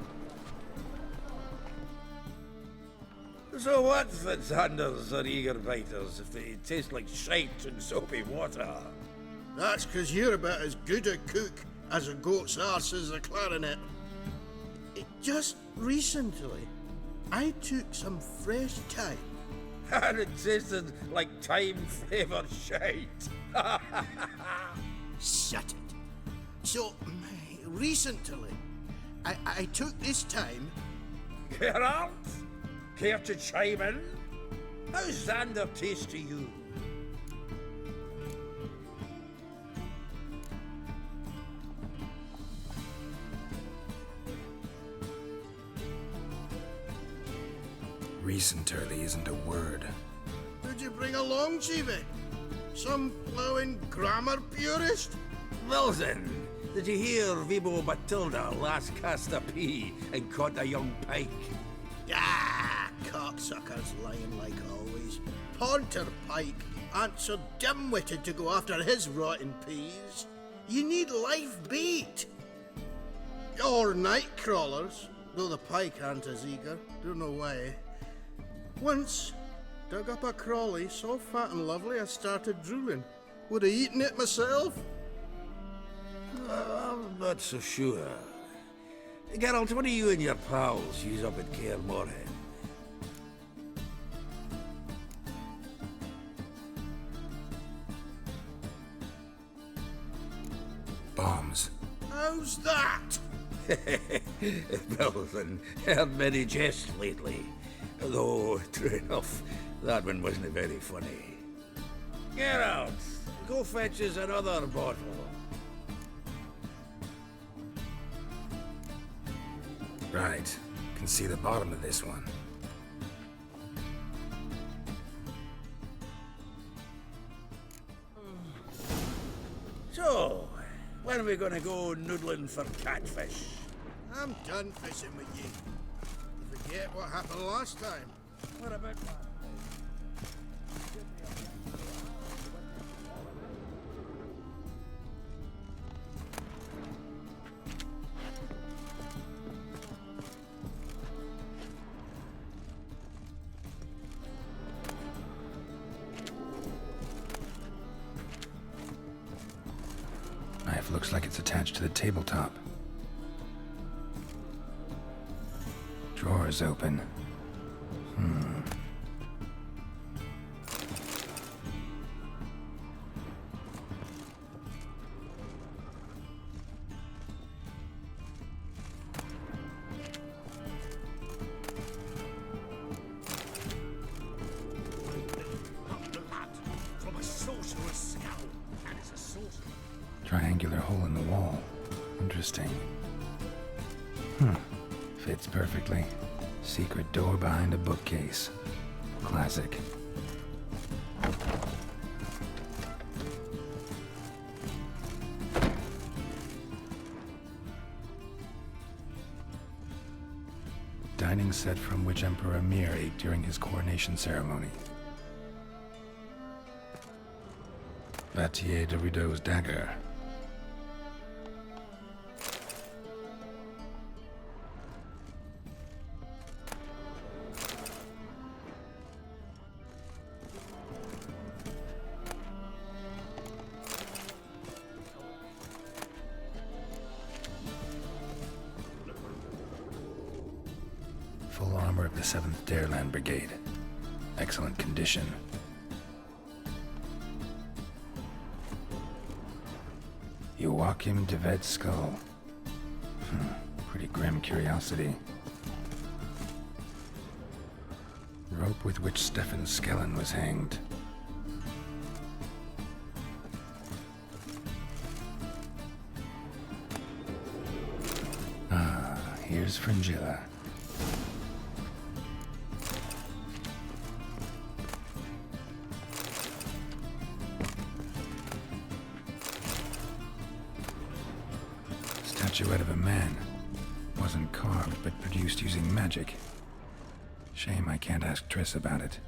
So what, Fitzhanders or eager biters, if they taste like shite and soapy water? That's 'cause you're about as good a cook as a goat's arse is a clarinet. Just recently, I took some fresh thyme. And it tasted like thyme-flavoured shite. Shut it. So, recently, I took this thyme. Geralt? Care to chime in? How's Xander taste to you? Recenterly isn't a word. Who'd you bring along, Chibi? Some blowing grammar purist? Well then, did you hear Vibo Matilda last cast a pea and caught a young pike? Ah, cocksuckers lying like always. Pontar Pike aren't so dim-witted to go after his rotten peas. You need live bait. Or night crawlers, though the pike aren't as eager. Don't know why. Once, dug up a crawly so fat and lovely I started drooling. Would have eaten it myself. I'm not so sure. Geralt, what do you and your pals use up at Kaer Morhen? Bombs. How's that? Well, then, heard many jests lately. Though, true enough, that one wasn't very funny. Geralt, go fetch us another bottle. Right. Can see the bottom of this one. So, when are we gonna go noodling for catfish? I'm done fishing with you. You forget what happened last time. What about that? Knife looks like it's attached to the tabletop. Drawer's open. From a sorcerer's skull, and it's a sorcerer. Triangular hole in the wall. Interesting. Fits perfectly. Secret door behind a bookcase. Classic. Dining set from which Emperor Mir ate during his coronation ceremony. Vatier de Rideau's dagger. Full armor of the 7th Dareland Brigade. Excellent condition. Joachim de Ved's skull. Pretty grim curiosity. Rope with which Stefan Skellen was hanged. Ah, here's Fringilla. Statuette of a man. Wasn't carved, but produced using magic. Shame I can't ask Triss about it.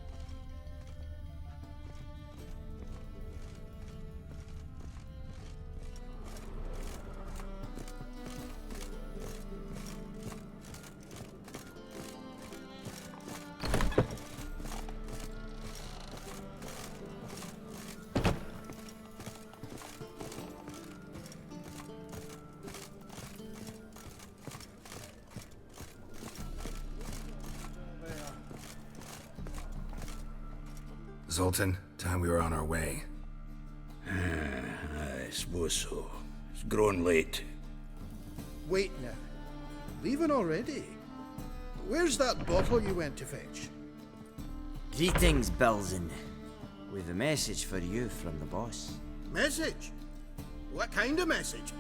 Zoltan, time we were on our way. I suppose so. It's growing late. Wait now. Leaving already? Where's that bottle you went to fetch? Greetings, Belzen. With a message for you from the boss. Message? What kind of message?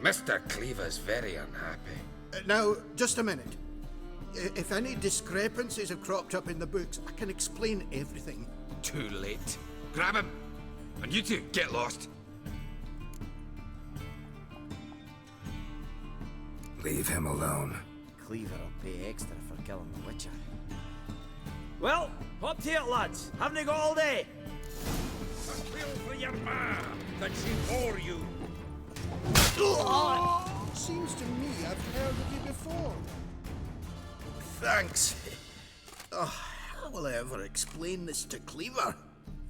Mr. Cleaver's very unhappy. Now, just a minute. If any discrepancies have cropped up in the books, I can explain everything. Too late. Grab him! And you two, get lost. Leave him alone. Cleaver will pay extra for killing the Witcher. Well, hop to it, lads. Haven't you got all day? A quill for your ma, that she bore you. Seems to me I've heard of you before. Thanks. Oh, how will I ever explain this to Cleaver?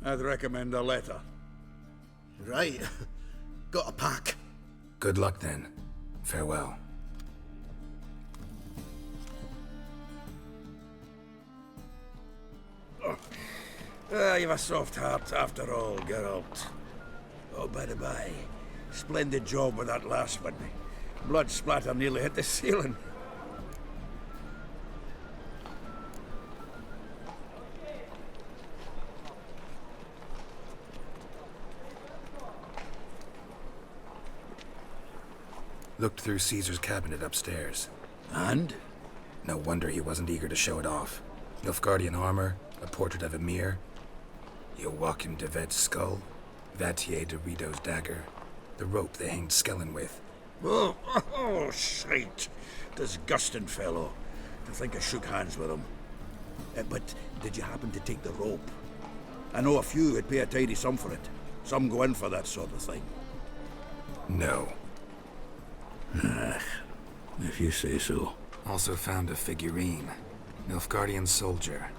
I'd recommend a letter. Right. Got a pack. Good luck then. Farewell. You've a soft heart after all, Geralt. Oh, by the by, splendid job with that last one. Blood splatter nearly hit the ceiling. Looked through Caesar's cabinet upstairs. And? No wonder he wasn't eager to show it off. Nilfgaardian armor, a portrait of Emir, Joachim de Vet's skull, Vatier de Rideau's dagger, the rope they hanged Skellen with. Oh, shite. Disgusting fellow. To think I shook hands with him. But did you happen to take the rope? I know a few would pay a tidy sum for it. Some go in for that sort of thing. No. If you say so. Also found a figurine. Nilfgaardian soldier.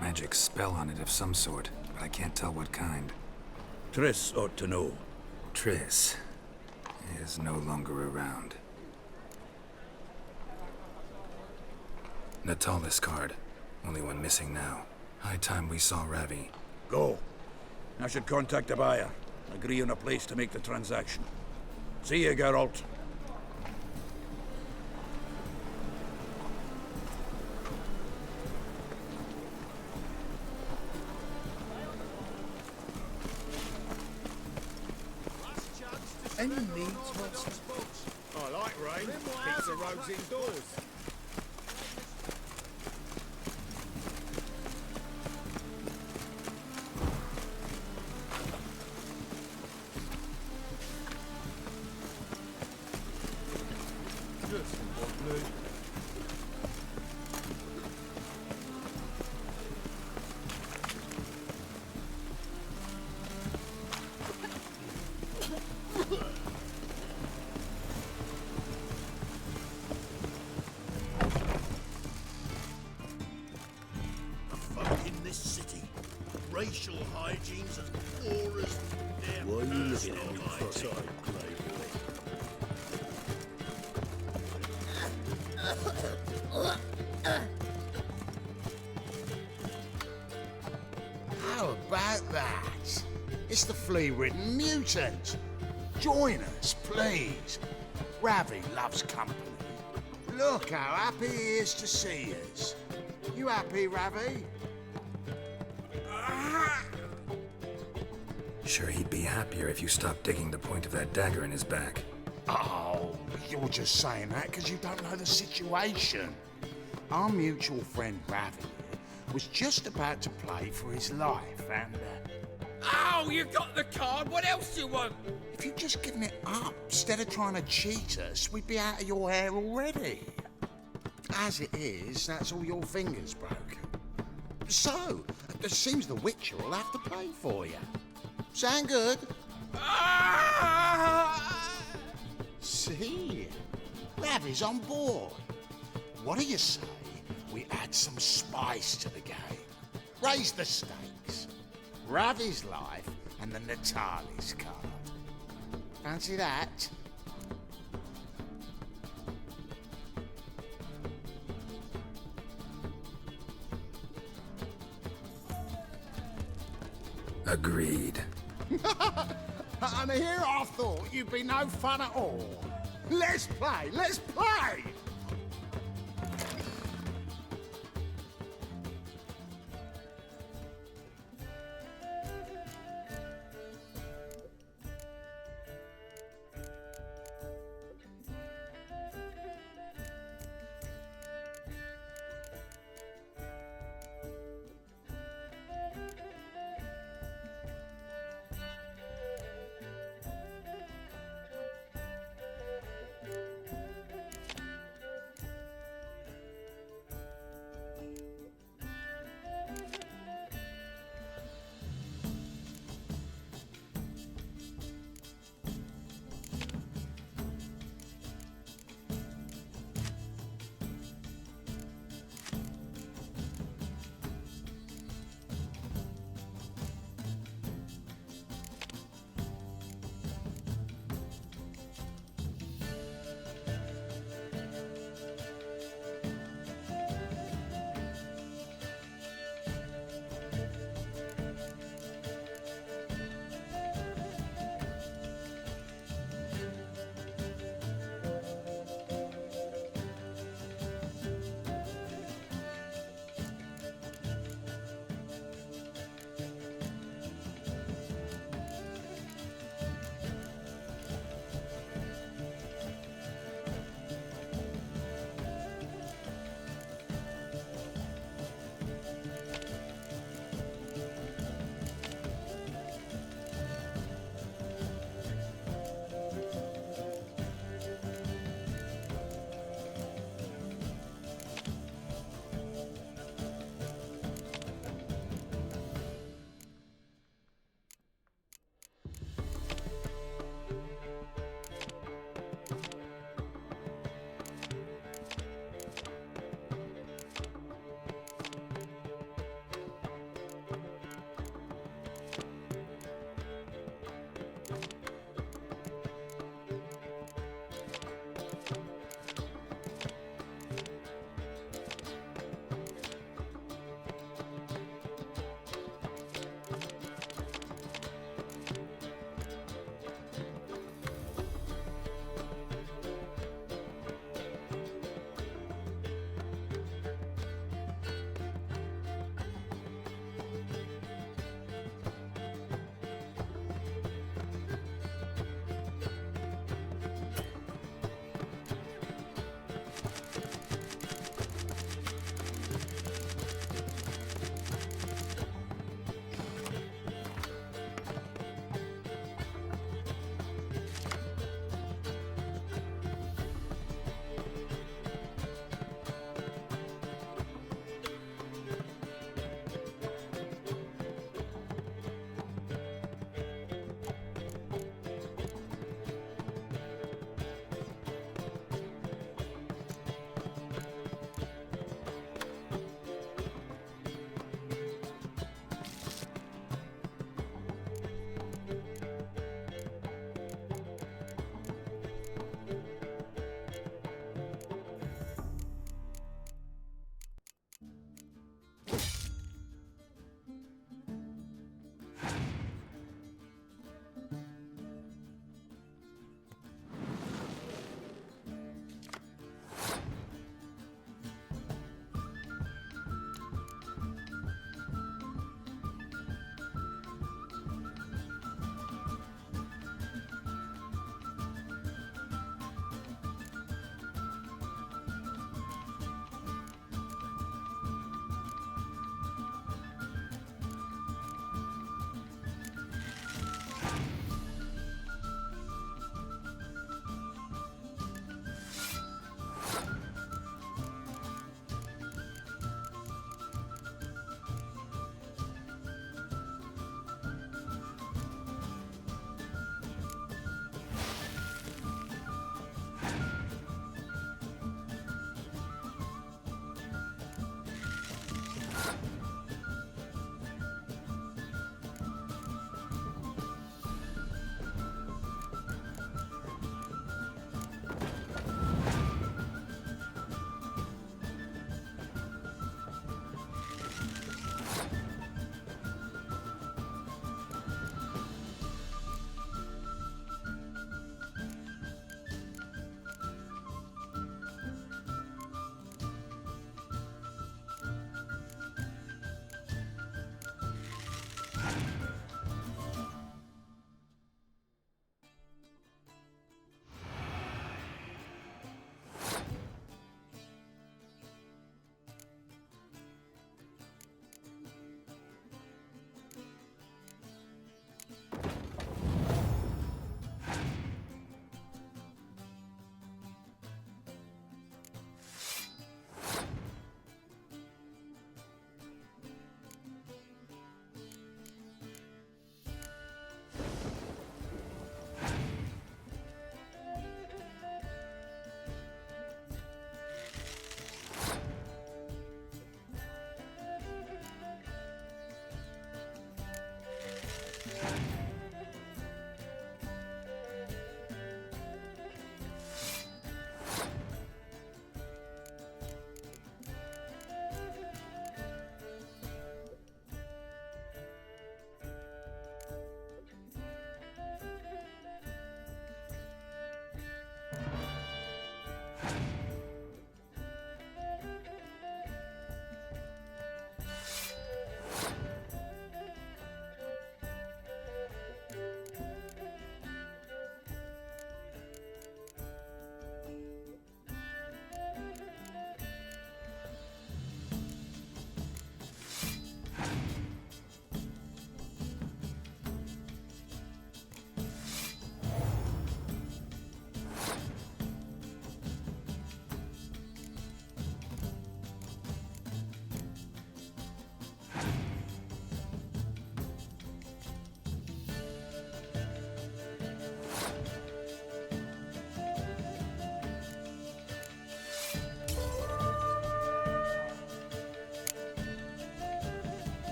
Magic spell on it of some sort, but I can't tell what kind. Triss ought to know. Triss is no longer around. Natalis card. Only one missing now. High time we saw Ravi. Go. I should contact the buyer. Agree on a place to make the transaction. See you, Geralt. Any needs, Watson? I like rain. Keeps the roads indoors. Just what blue. Racial hygiene's as poor as their Why are you looking at personal me hygiene. cross-eyed, playboy? How about that? It's the flea-ridden mutant. Join us, please. Ravi loves company. Look how happy he is to see us. You happy, Ravi? Sure, he'd be happier if you stopped digging the point of that dagger in his back. Oh, you're just saying that because you don't know the situation. Our mutual friend Ravi was just about to play for his life, and Oh, you got the card. What else do you want? if you'd just given it up instead of trying to cheat us, we'd be out of your hair already. As it is, that's all your fingers broken. So, it seems the Witcher will have to play for you. Sound good? See? Ravi's on board. What do you say we add some spice to the game? Raise the stakes. Ravi's life and the Natalis card. Fancy that? Agreed. And here I thought you'd be no fun at all. Let's play, let's play!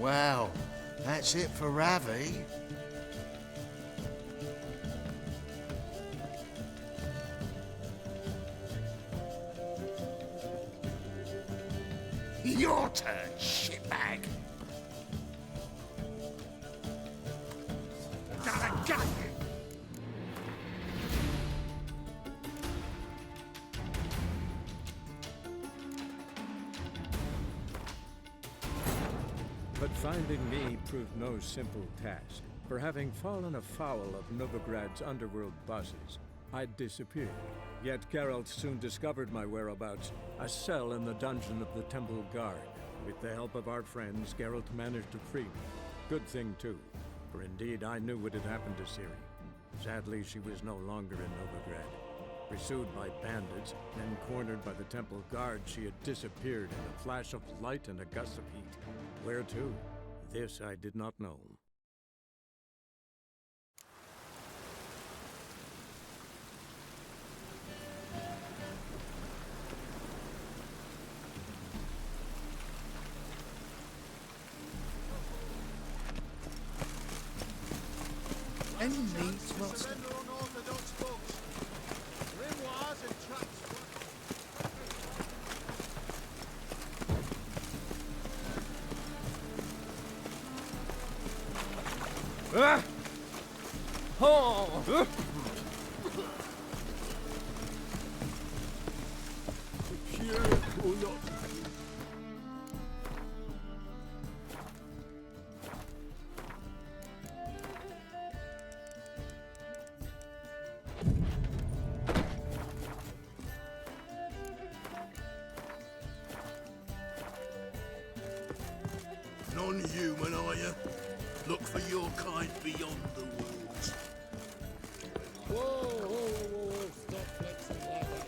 Well, that's it for Ravi. Your turn, shitbag. I got you. But finding me proved no simple task. For having fallen afoul of Novigrad's underworld bosses, I'd disappeared. Yet Geralt soon discovered my whereabouts, a cell in the dungeon of the Temple Guard. With the help of our friends, Geralt managed to free me. Good thing, too, for indeed I knew what had happened to Ciri. Sadly, she was no longer in Novigrad. Pursued by bandits, then cornered by the Temple Guard, she had disappeared in a flash of light and a gust of heat. Where to? This I did not know. Any needs, Master? Ah! Oh! Non-human, are you? Look for your kind beyond the walls. Whoa, stop flexing like that.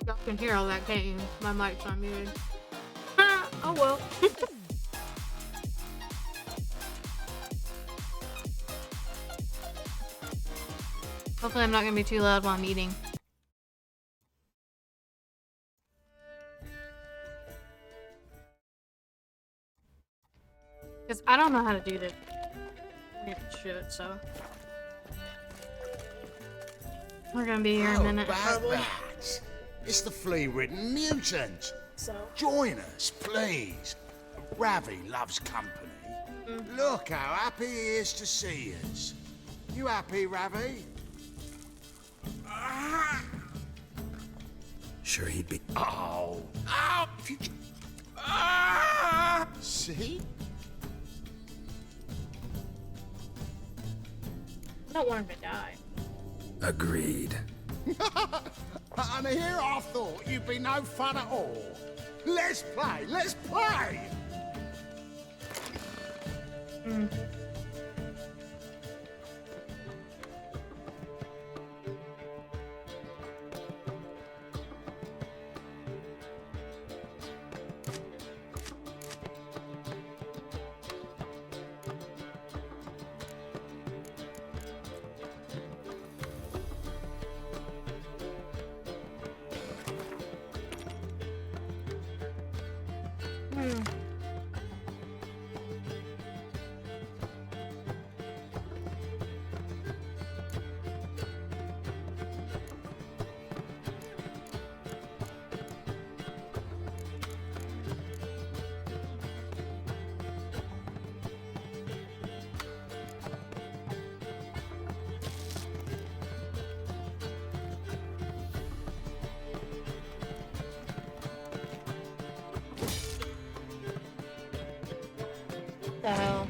Y'all can hear all that, can't you? My mic's unmuted. Oh well. Hopefully I'm not gonna be too loud while I'm eating. Because I don't know how to do this shit, so. We're gonna be here in a minute. Probably. It's the flea-ridden mutant. So? Join us, please. Ravi loves company. Look how happy he is to see us. You happy, Ravi? Sure he'd be. Oh! See? I don't want him to die. Agreed. And here I thought you'd be no fun at all. Let's play, let's play! The hell?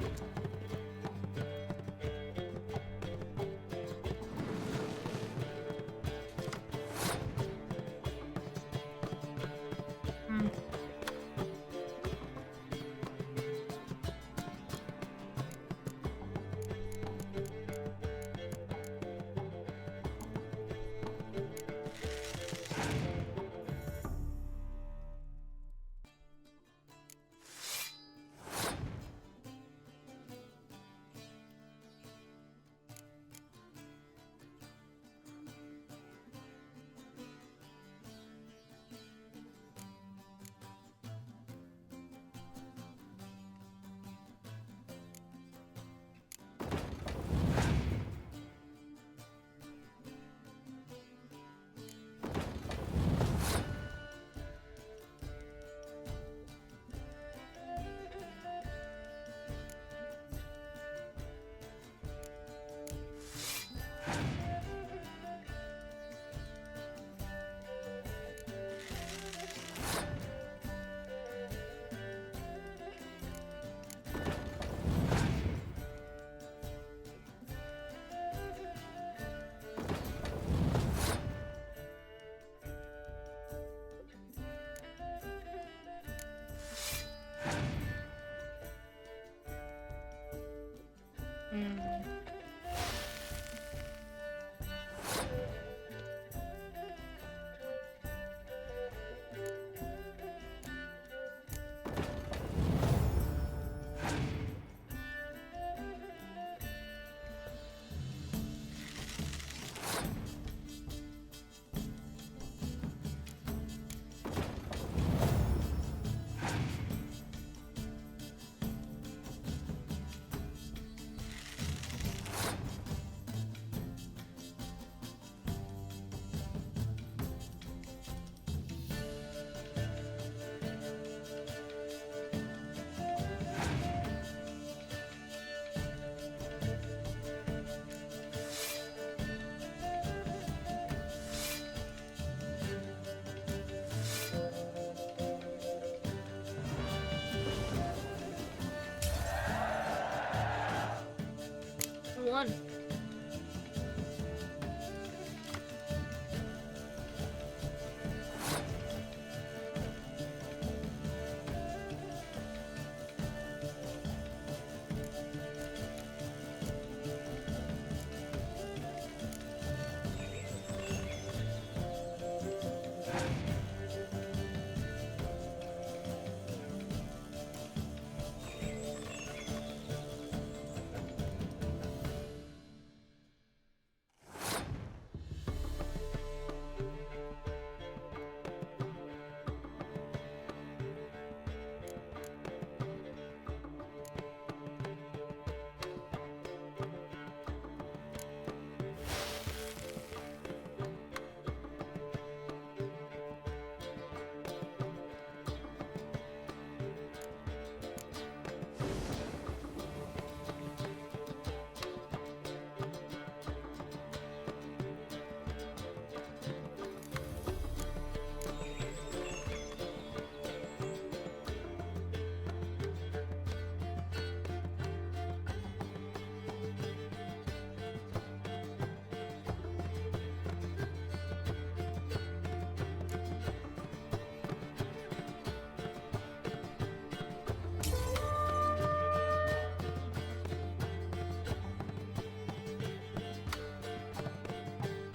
One.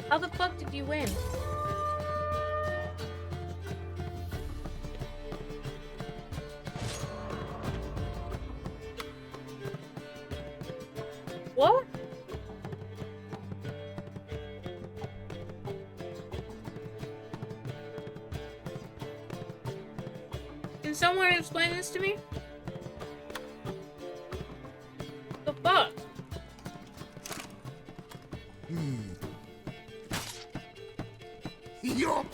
How the fuck did you win? What? Can someone explain this to me? The fuck? Yup.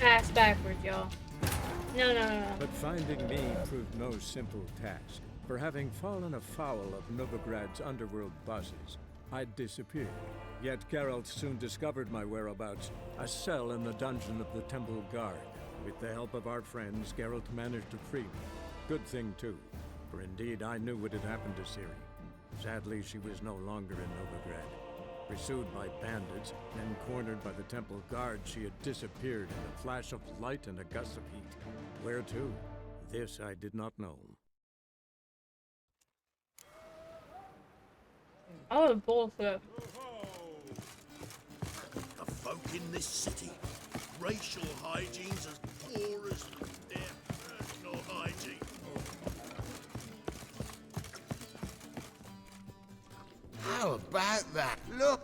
Ass backwards, y'all. No. But finding me proved no simple task. For having fallen afoul of Novigrad's underworld bosses, I'd disappeared. Yet Geralt soon discovered my whereabouts, a cell in the dungeon of the Temple Guard. With the help of our friends, Geralt managed to free me. Good thing, too, for indeed I knew what had happened to Ciri. Sadly, she was no longer in Novigrad. Pursued by bandits, then cornered by the Temple Guard, she had disappeared in a flash of light and a gust of heat. Where to? This I did not know. Oh, bullshit. The folk in this city, racial hygiene's as poor as their personal hygiene. How about that? Look!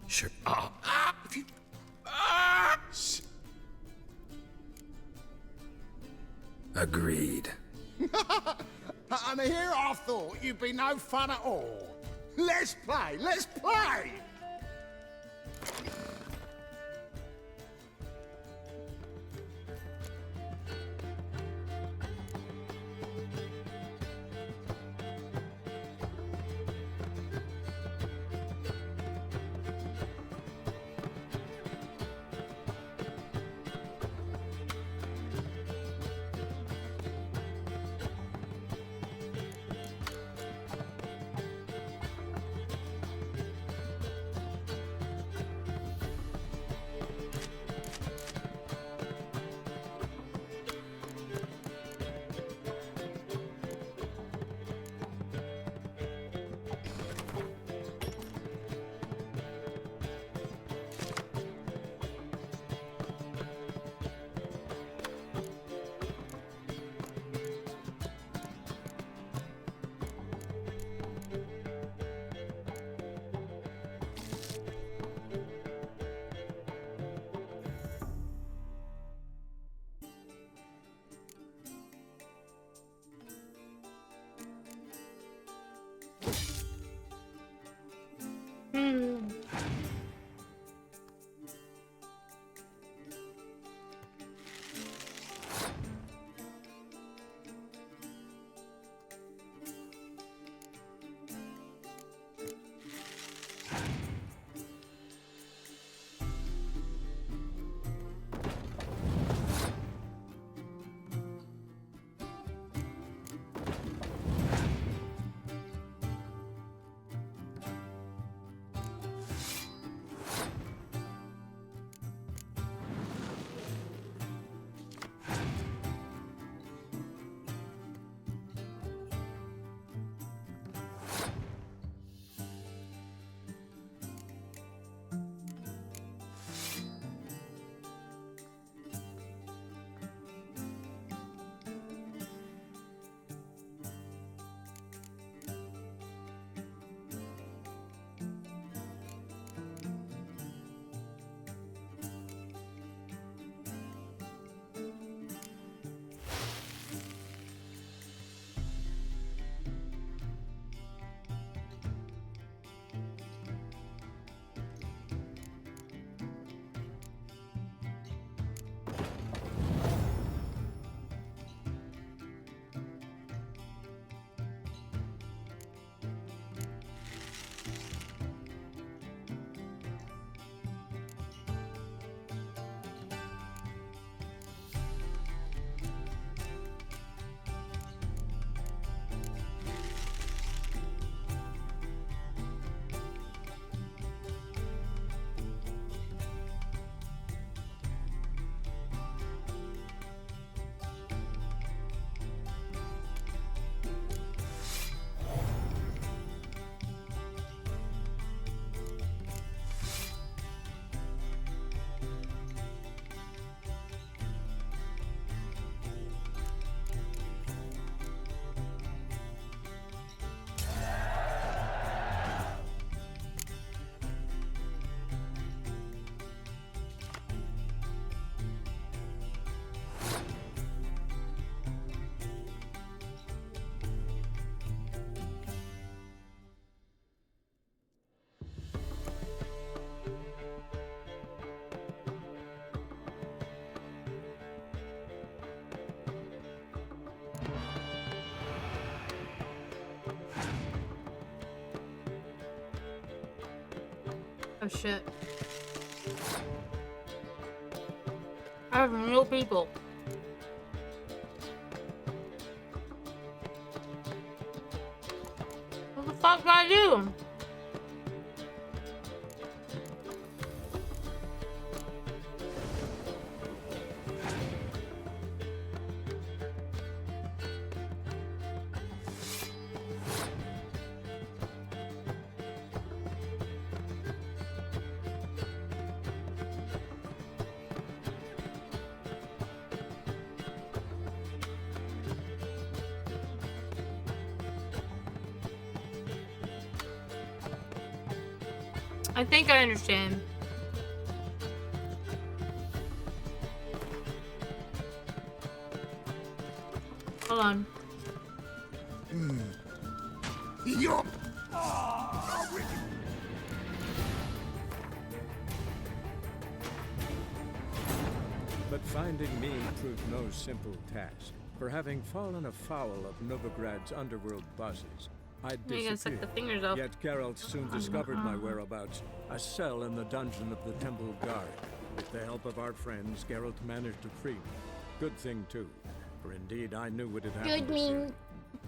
Sure. If you... Agreed. And here I thought you'd be no fun at all. Let's play! Let's play! Oh shit. I have no people. What the fuck do I do? I think I understand. Hold on. Yup. But finding me proved no simple task. For having fallen afoul of Novigrad's underworld bosses, I You gotta suck disappeared. the fingers off. Yet Geralt soon discovered my whereabouts, a cell in the dungeon of the Temple Guard. With the help of our friends, Geralt managed to free me. Good thing, too, for indeed I knew what had happened to Ciri.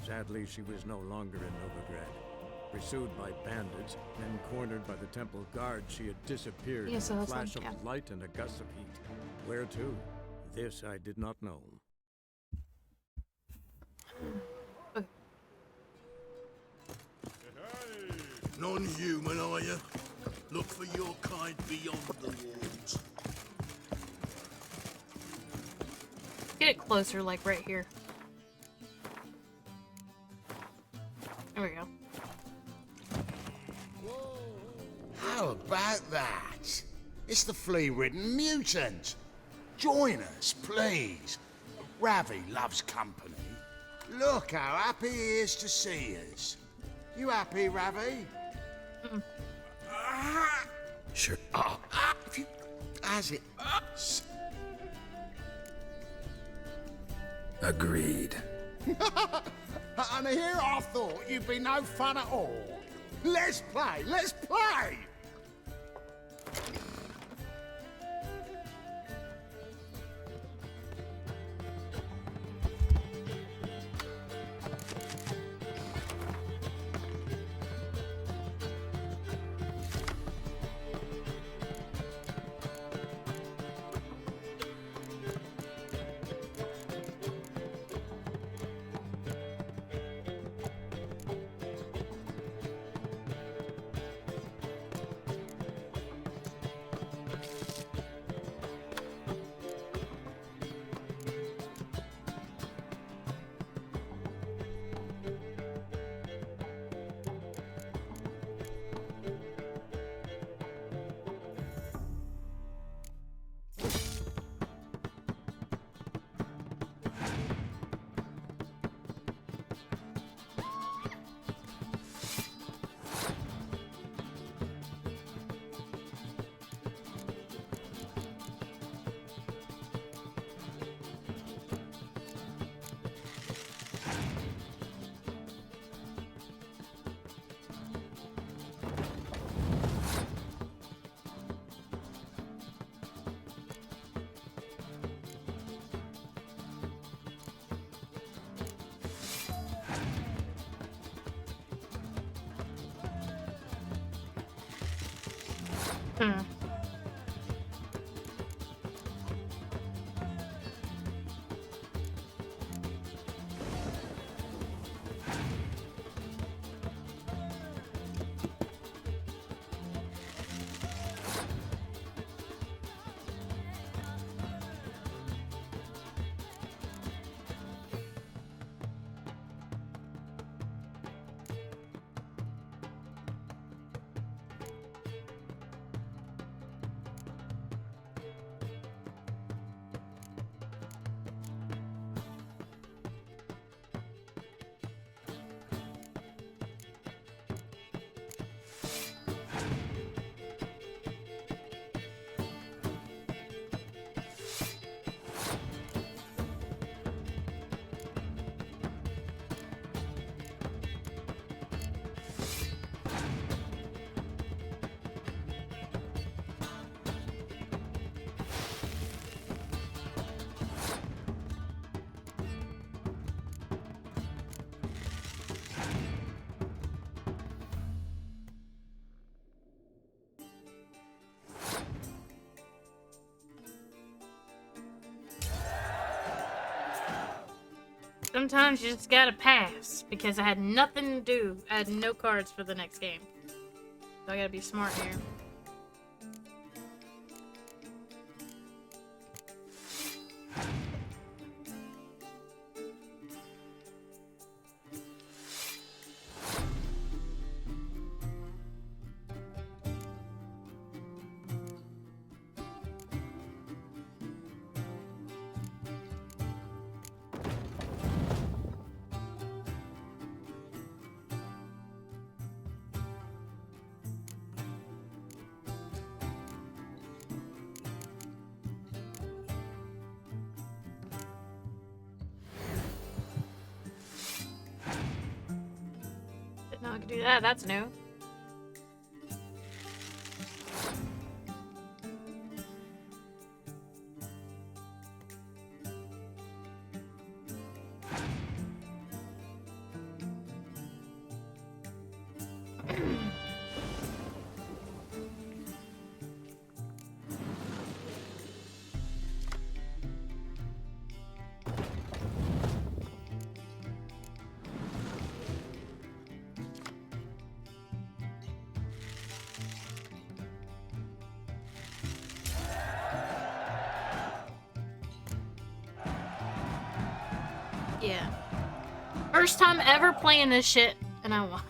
Sadly, she was no longer in Novigrad. Pursued by bandits, then cornered by the Temple Guard, she had disappeared Yeah, so in a that's flash like- of yeah. light and a gust of heat. Where to? This I did not know. Non-human, are you? Look for your kind beyond the walls. Get it closer, like right here. There we go. How about that? It's the flea-ridden mutant. Join us, please. Ravi loves company. Look how happy he is to see us. You happy, Ravi? Sure. Has it? Agreed. And here I thought you'd be no fun at all. Let's play, let's play! Sometimes you just gotta pass because I had nothing to do. I had no cards for the next game. So I gotta be smart here. Didn't know I could do that. That's new. Yeah. First time ever playing this shit, and I won.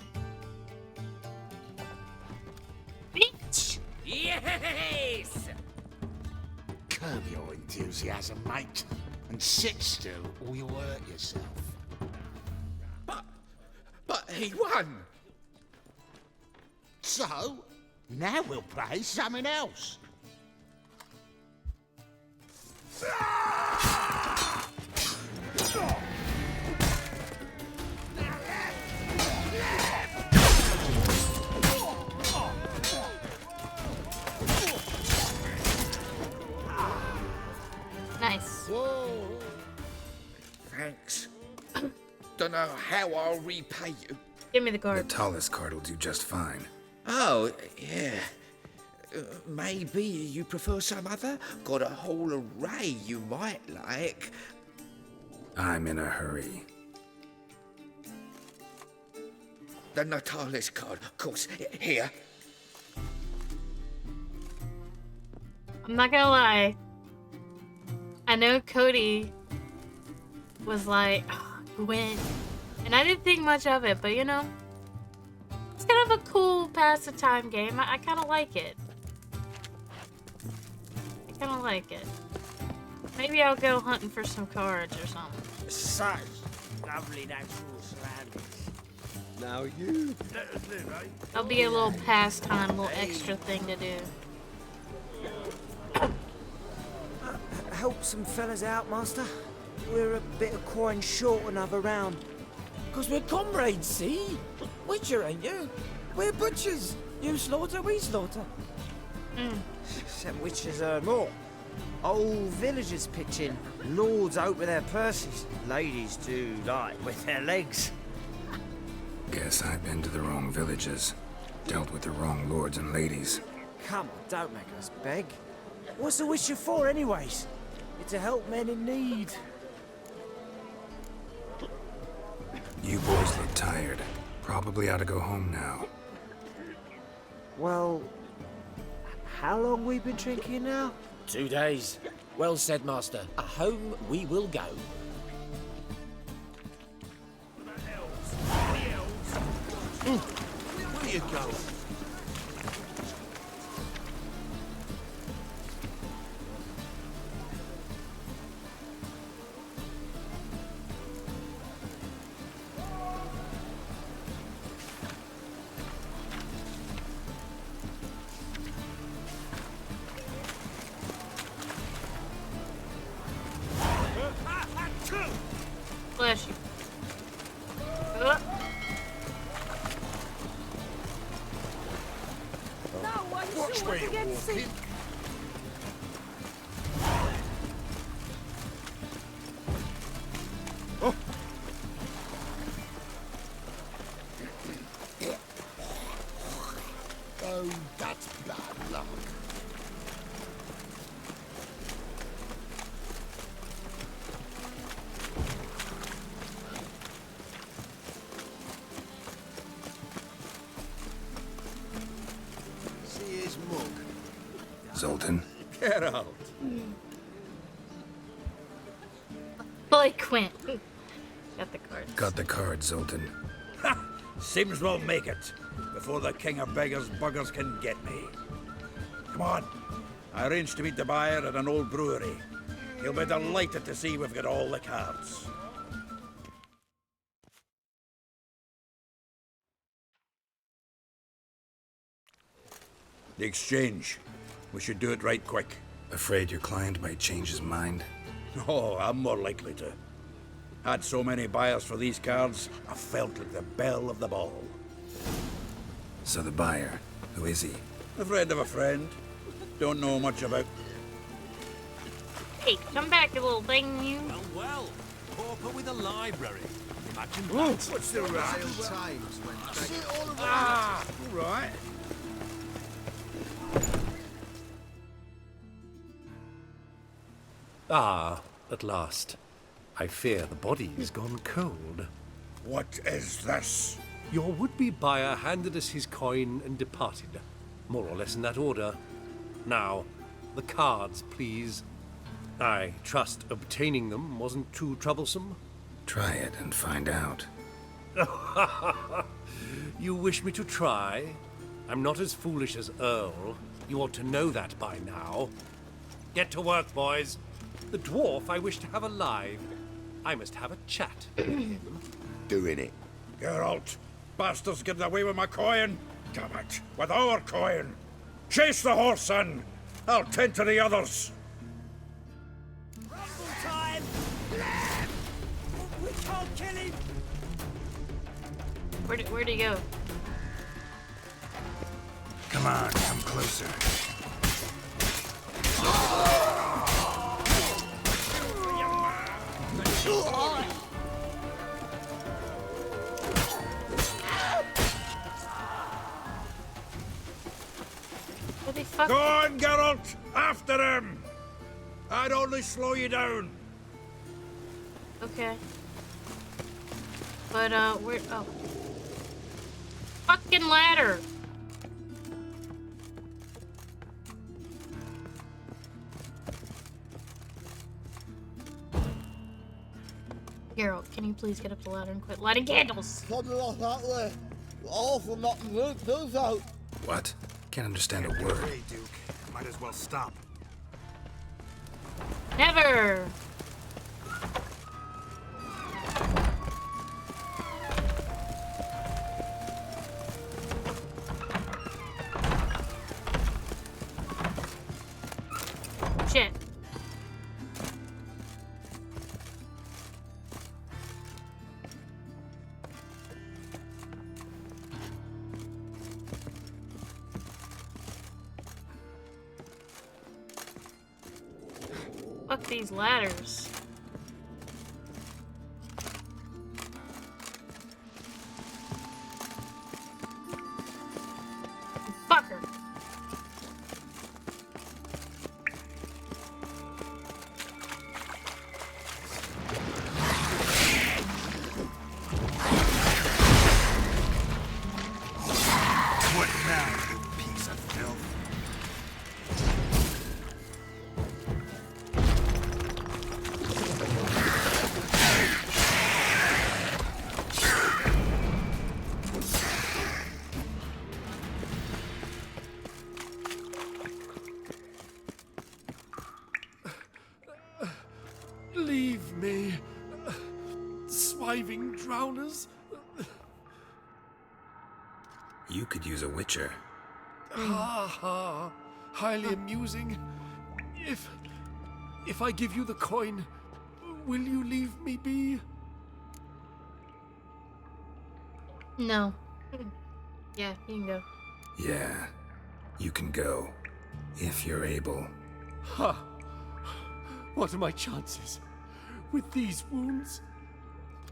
Bitch! Yes! Curb your enthusiasm, mate, and sit still or you'll hurt yourself. But he won! So, now we'll play something else. Nice. Whoa. Thanks. Don't know how I'll repay you. Give me the The card. tallest card will do just fine. Oh, yeah. Maybe you prefer some other? Got a whole array you might like. I'm in a hurry. The Natalis card, of course. Here. I'm not gonna lie. I know Cody was like, oh, Gwen. And I didn't think much of it, but you know, it's kind of a cool pass the time game. I kind of like it. I kind of like it. Maybe I'll go hunting for some cards or something. Such lovely natural surroundings. Now you. That'll be a little pastime, little extra thing to do. Help some fellas out, Master. We're a bit of coin short another round. 'Cause we're comrades, see? Witcher, ain't you? We're butchers. You slaughter, we slaughter. Except witchers earn more. Old villagers pitch in. Lords out with their purses. Ladies do like with their legs. Guess I've been to the wrong villages. Dealt with the wrong lords and ladies. Come on, don't make us beg. What's the witcher for, anyways? It's to help men in need. You boys look tired. Probably ought to go home now. Well, how long we been drinking now? 2 days. Well said, Master. Home we will go. Where you going? Bless you. Watch where you're walking. Oh, that's bad luck. Zoltan. Geralt. Boy, Quint. Got the card. Got the card, Zoltan. Ha! Seems we'll make it before the king of beggars buggers can get me. Come on. I arranged to meet the buyer at an old brewery. He'll be delighted to see we've got all the cards. The exchange. We should do it right quick. Afraid your client might change his mind? Oh, I'm more likely to. Had so many buyers for these cards, I felt like the belle of the ball. So the buyer, who is he? A friend of a friend. Don't know much about. Hey, come back, you little thing, you. Well, pauper with a library. Imagine Ooh, that. what's the rat? Times when Ah, all right. Ah, at last. I fear the body's gone cold. What is this? Your would-be buyer handed us his coin and departed. More or less in that order. Now, the cards, please. I trust obtaining them wasn't too troublesome? Try it and find out. You wish me to try? I'm not as foolish as Earl. You ought to know that by now. Get to work, boys. The dwarf I wish to have alive. I must have a chat with him. Doing it. Geralt, bastards getting away with my coin. Damn it, with our coin. Chase the horse in. I'll tend to the others. Time! We can't kill him! Where'd he go? Come on, come closer. Go on, Geralt! After him! I'd only slow you down. Okay. But, where? Oh. Fucking ladder! Geralt, can you please get up the ladder and quit lighting candles? Probably not that way. Awful not move those out. What? Can't understand a word. Hey, Duke. Might as well stop. Never! Shit. Fuck these ladders. Fucker. What now, you piece of filth? Leave me. Swiving drowners. You could use a witcher. Ha ha. Highly amusing. If I give you the coin, will you leave me be? No. Yeah, you can go. Yeah, you can go. If you're able. Ha! What are my chances? With these wounds?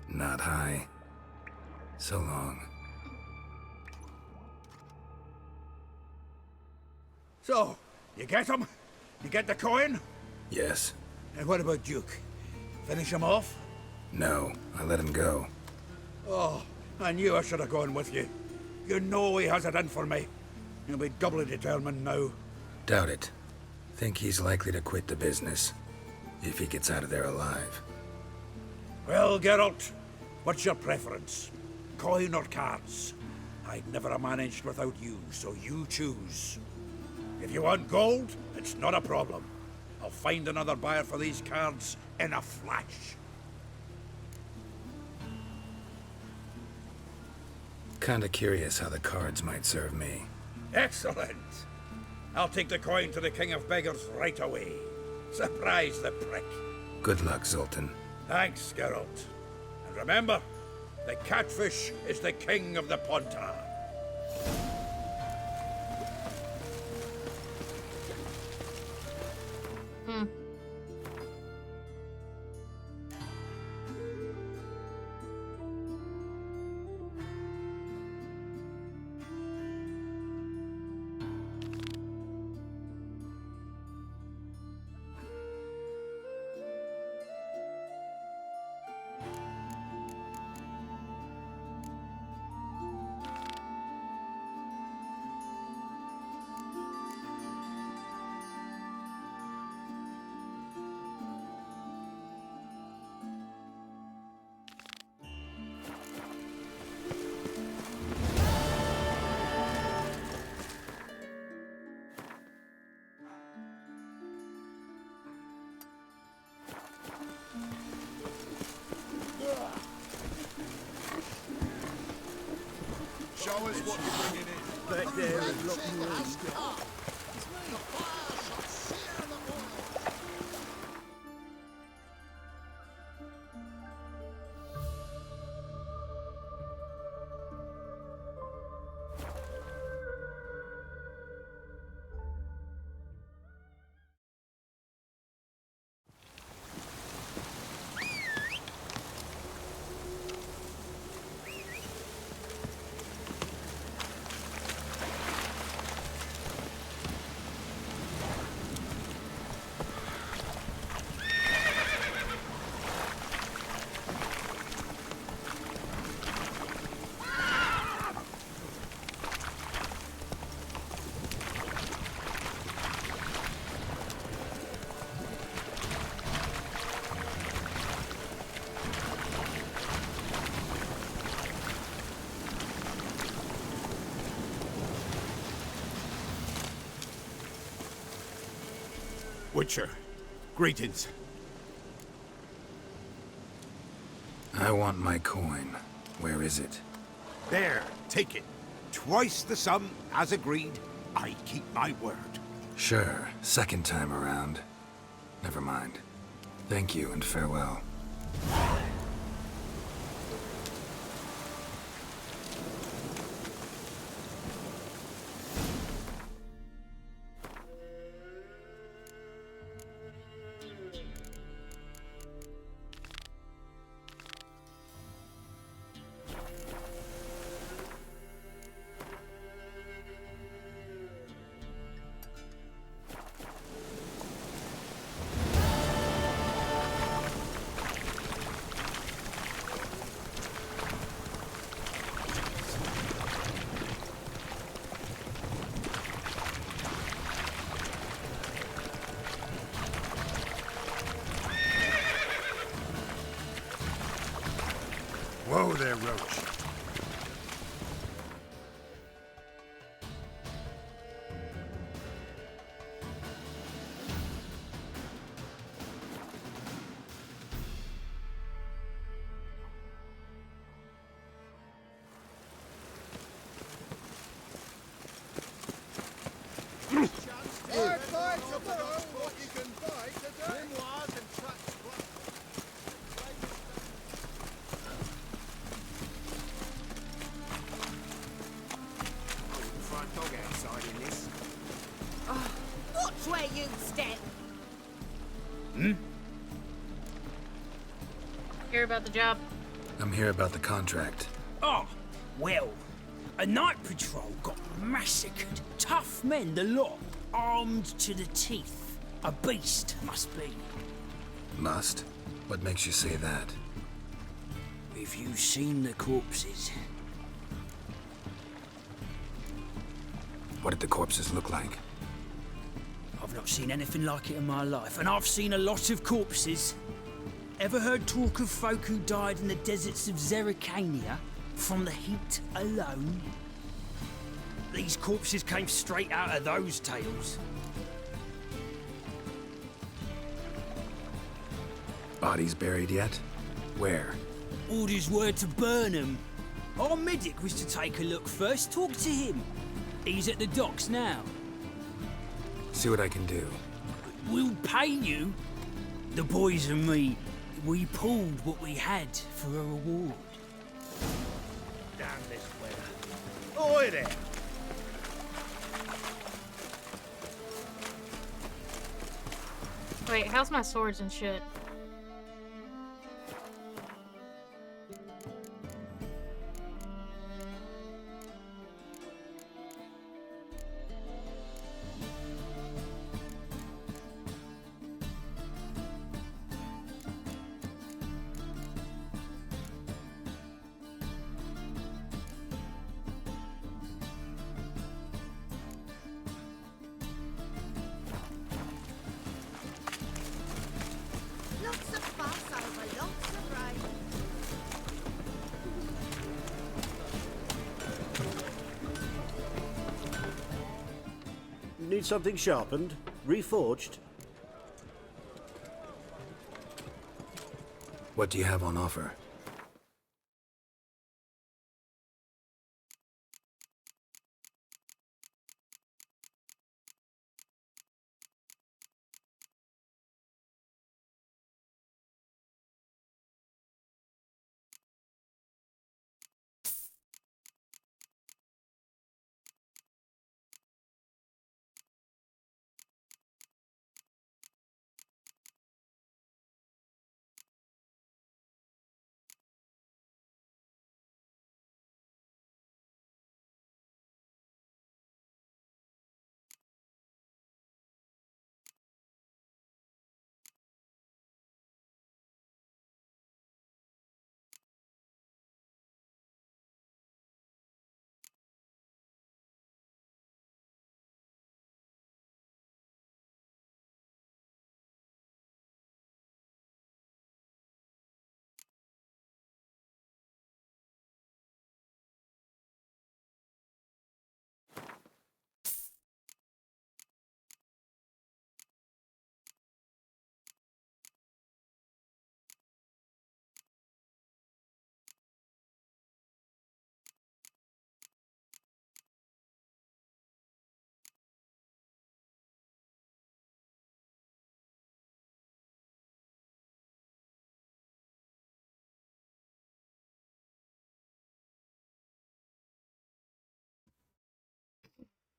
Not high. So long. So, you get him? You get the coin? Yes. And what about Duke? Finish him off? No, I let him go. Oh, I knew I should have gone with you. You know he has it in for me. He'll be doubly determined now. Doubt it. Think he's likely to quit the business, if he gets out of there alive. Well, Geralt, what's your preference? Coin or cards? I'd never have managed without you, so you choose. If you want gold, it's not a problem. I'll find another buyer for these cards in a flash. Kinda curious how the cards might serve me. Excellent! I'll take the coin to the King of Beggars right away. Surprise the prick. Good luck, Zoltan. Thanks, Geralt. And remember, the catfish is the king of the Pontar. Show us what you're bringing in. Back there is looking room. Witcher, greetings. I want my coin. Where is it? There, take it. Twice the sum, as agreed. I keep my word. Sure, second time around. Never mind. Thank you and farewell. Whoa there, Roach. Watch where you step. Hear about the job? I'm here about the contract. Oh, well, a night patrol got massacred. Tough men, the lot, armed to the teeth. A beast, must be. Must? What makes you say that? Have you seen the corpses? What did the corpses look like? I've not seen anything like it in my life, and I've seen a lot of corpses. Ever heard talk of folk who died in the deserts of Zerrikania from the heat alone? These corpses came straight out of those tales. Bodies buried yet? Where? Orders were to burn them. Our medic was to take a look first, talk to him. He's at the docks now. See what I can do. We'll pay you. The boys and me, we pulled what we had for a reward. Down this way. Oi there! Wait, how's my swords and shit? Lots of fuss over lots of rain. Need something sharpened? Reforged? What do you have on offer?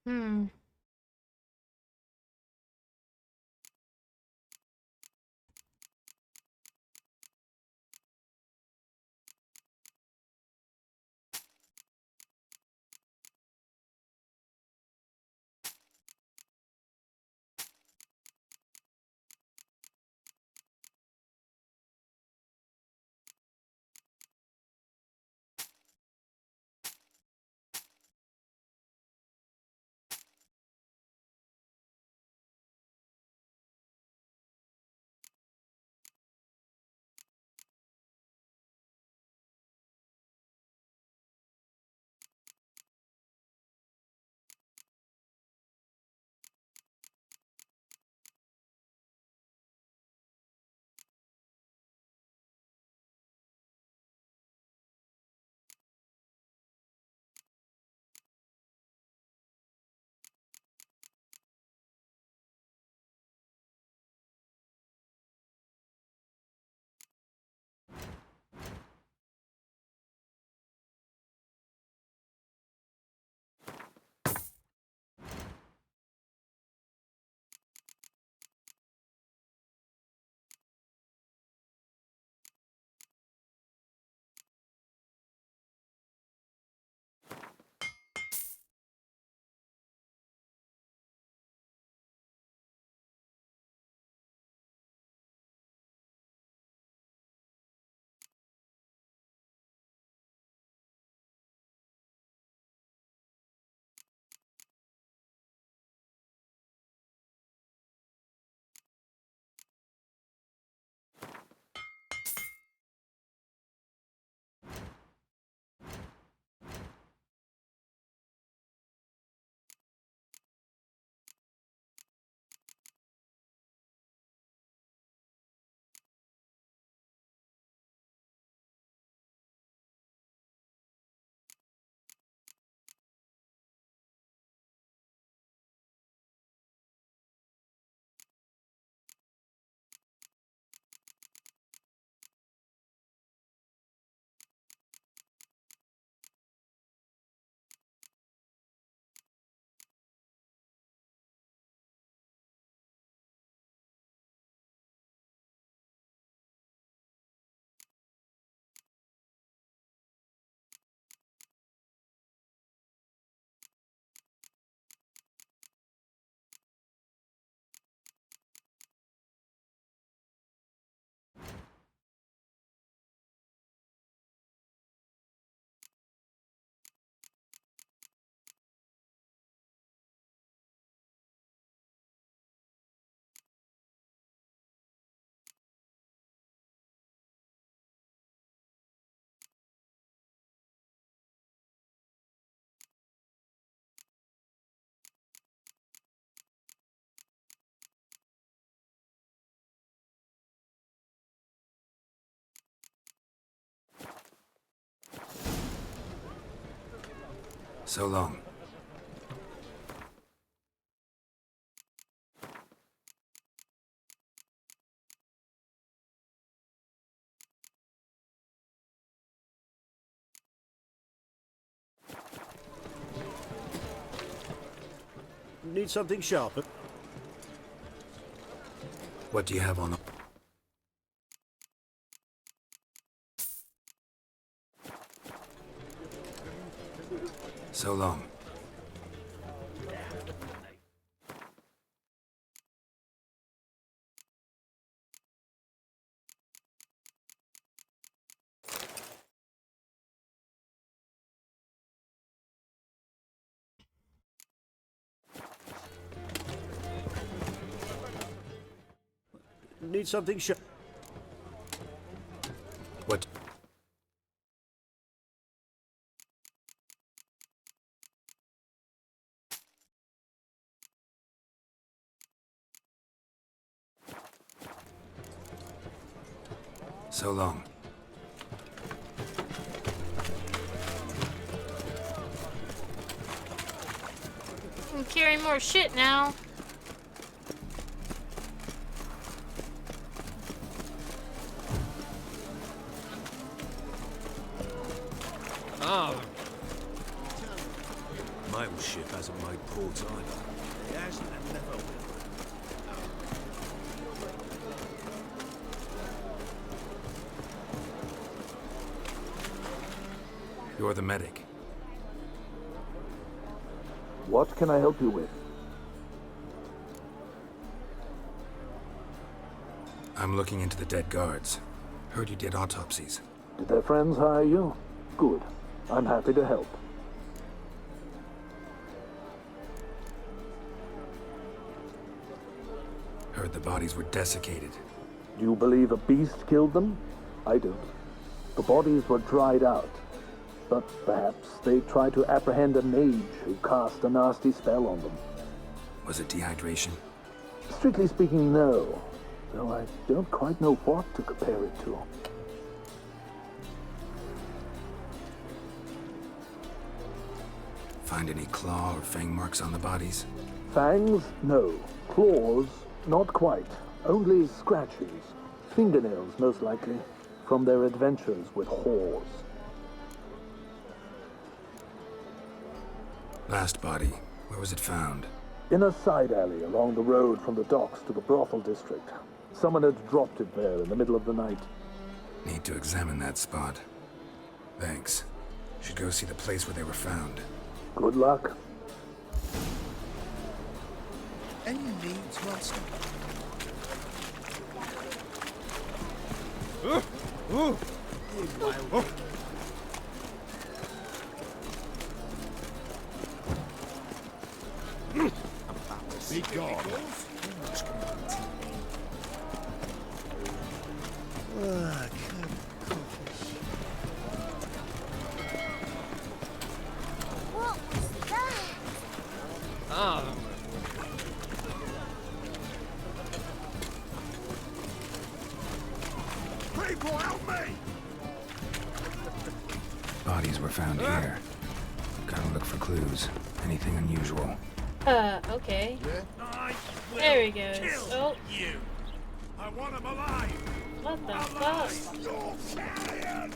Hmm. So long. Need something sharper? What do you have on? So long. Need something sharp? What? So long. I'm carrying more shit now. Ah. My old ship hasn't made port either. It hasn't and never will. You're the medic. What can I help you with? I'm looking into the dead guards. Heard you did autopsies. Did their friends hire you? Good. I'm happy to help. Heard the bodies were desiccated. Do you believe a beast killed them? I don't. The bodies were dried out. But perhaps they tried to apprehend a mage who cast a nasty spell on them. Was it dehydration? Strictly speaking, no. Though I don't quite know what to compare it to. Find any claw or fang marks on the bodies? Fangs? No. Claws? Not quite. Only scratches. Fingernails, most likely. From their adventures with whores. Last body, where was it found? In a side alley along the road from the docks to the brothel district. Someone had dropped it there in the middle of the night. Need to examine that spot. Thanks. Should go see the place where they were found. Good luck. Any needs, Master? Be gone. What was that? Ah. People, help me! Bodies were found here. Gotta look for clues. Anything unusual. Okay. I will There he goes. kill Oh. you. I want him alive. What the Alive. fuck? You're carrion.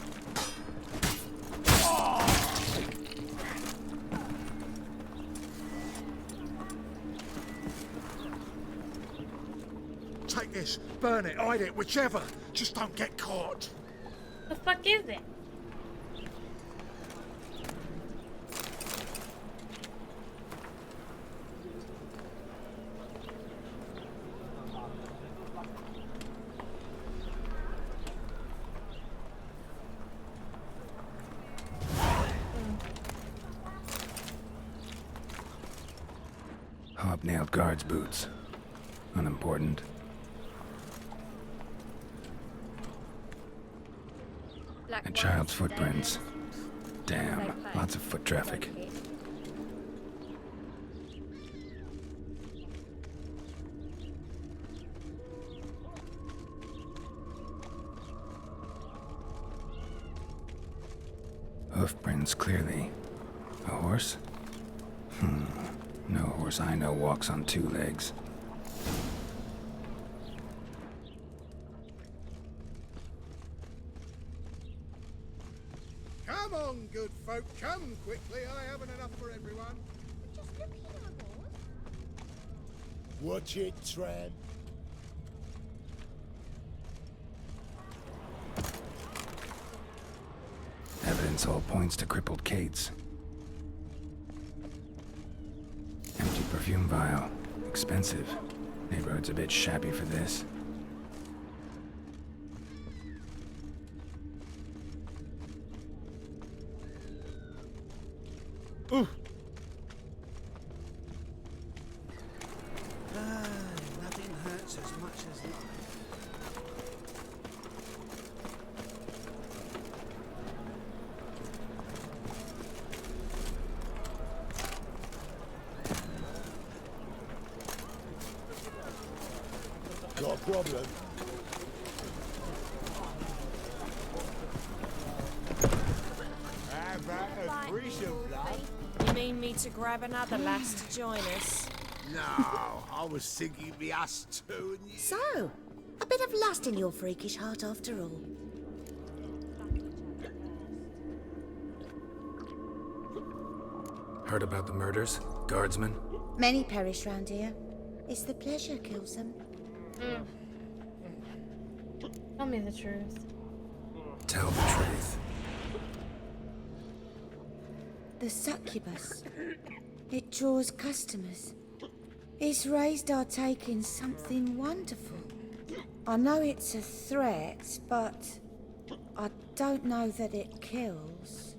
Take this, burn it, hide it, whichever. Just don't get caught. The fuck is it? Hobnailed guards' boots. Unimportant. And child's footprints. Damn, lots of foot traffic. Hoofprints, clearly. A horse? No horse I know walks on two legs. Come on, good folk, come quickly. I haven't enough for everyone. Watch it, tramp. Evidence all points to crippled Kate's. Empty perfume vial. Expensive. Neighborhood's a bit shabby for this. Ooh. Nothing hurts as much as life. Got a problem? How about a threesome, lad? You mean me to grab another lass to join us? No, I was thinking it'd be us two and you. So, a bit of lust in your freakish heart after all. Heard about the murders? Guardsmen? Many perish round here. It's the pleasure kills them. Tell me the truth. Tell the truth. The succubus. It draws customers. It's raised our take in something wonderful. I know it's a threat, but I don't know that it kills.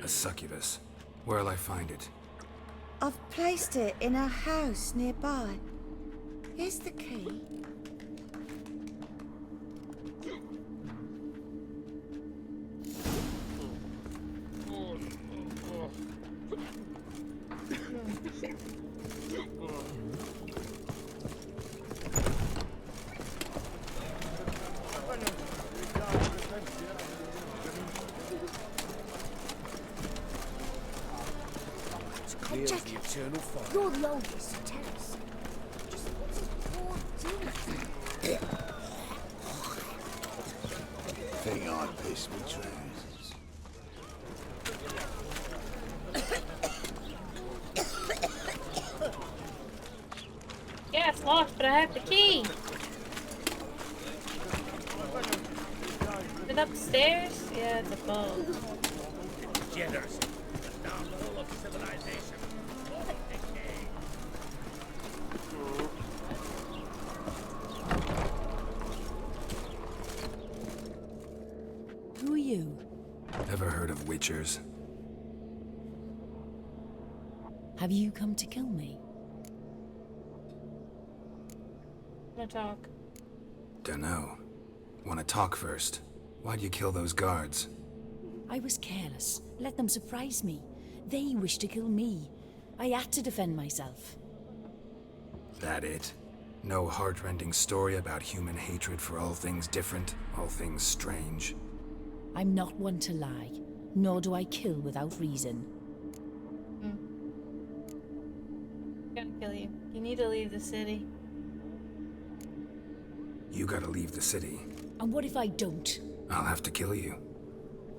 A succubus. Where'll I find it? I've placed it in a house nearby. Here's the key. Jack, eternal fire. You're the oldest, so tell us. Just what's his poor doing? Think I pissed my trousers. Yeah, it's locked, but I have the key. Is it upstairs? Yeah, it's above. Generous. The downfall of civilization. Who are you? Ever heard of witchers? Have you come to kill me? Wanna talk? Dunno. Wanna talk first? Why'd you kill those guards? I was careless. Let them surprise me. They wished to kill me. I had to defend myself. That it? No heartrending story about human hatred for all things different, all things strange? I'm not one to lie, nor do I kill without reason. Gotta kill you. You need to leave the city. You gotta leave the city. And what if I don't? I'll have to kill you.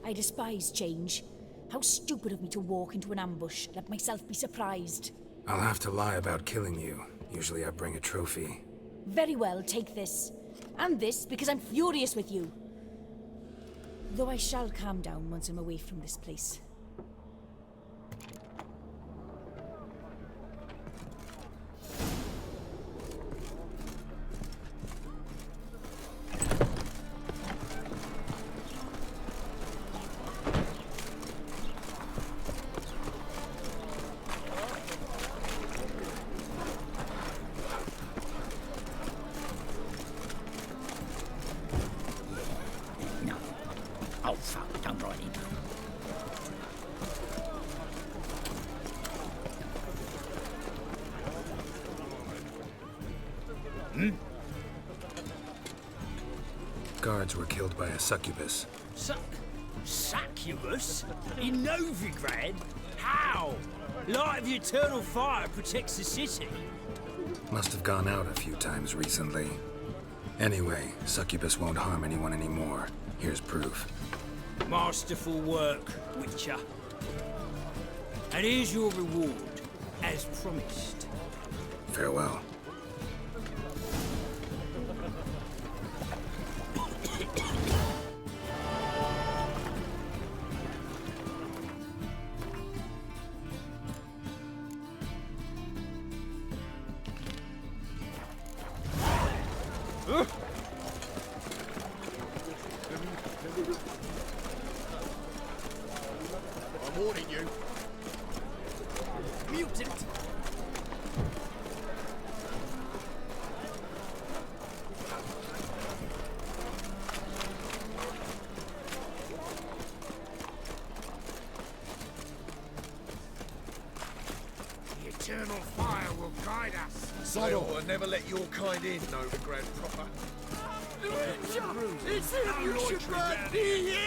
I despise change. How stupid of me to walk into an ambush, let myself be surprised. I'll have to lie about killing you. Usually I bring a trophy. Very well, take this. And this, because I'm furious with you. Though I shall calm down once I'm away from this place. Oh, fuck, don't write it. Guards were killed by a succubus. Succubus? In Novigrad? How? Light of the eternal fire protects the city. Must have gone out a few times recently. Anyway, Succubus won't harm anyone anymore. Here's proof. Masterful work, Witcher. And here's your reward, as promised. Farewell. I'm warning you. Mutant! The eternal fire will guide us. Sodor will never let your kind in, Novigrad proper. It's him! You should burn me!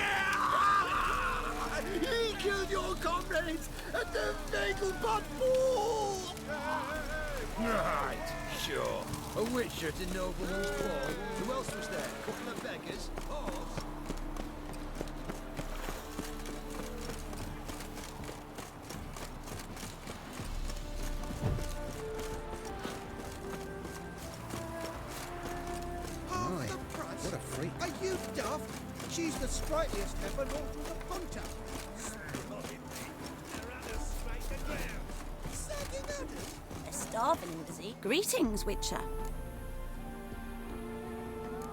He killed your comrades at the Nagelbot Pool! Right, sure. A witcher to nobleman's ball. Who else was there? Couple of beggars? Horse? What a freak. Are you daft? She's the sprightliest ever north of the Ponta. A starveling, does he? Greetings, Witcher.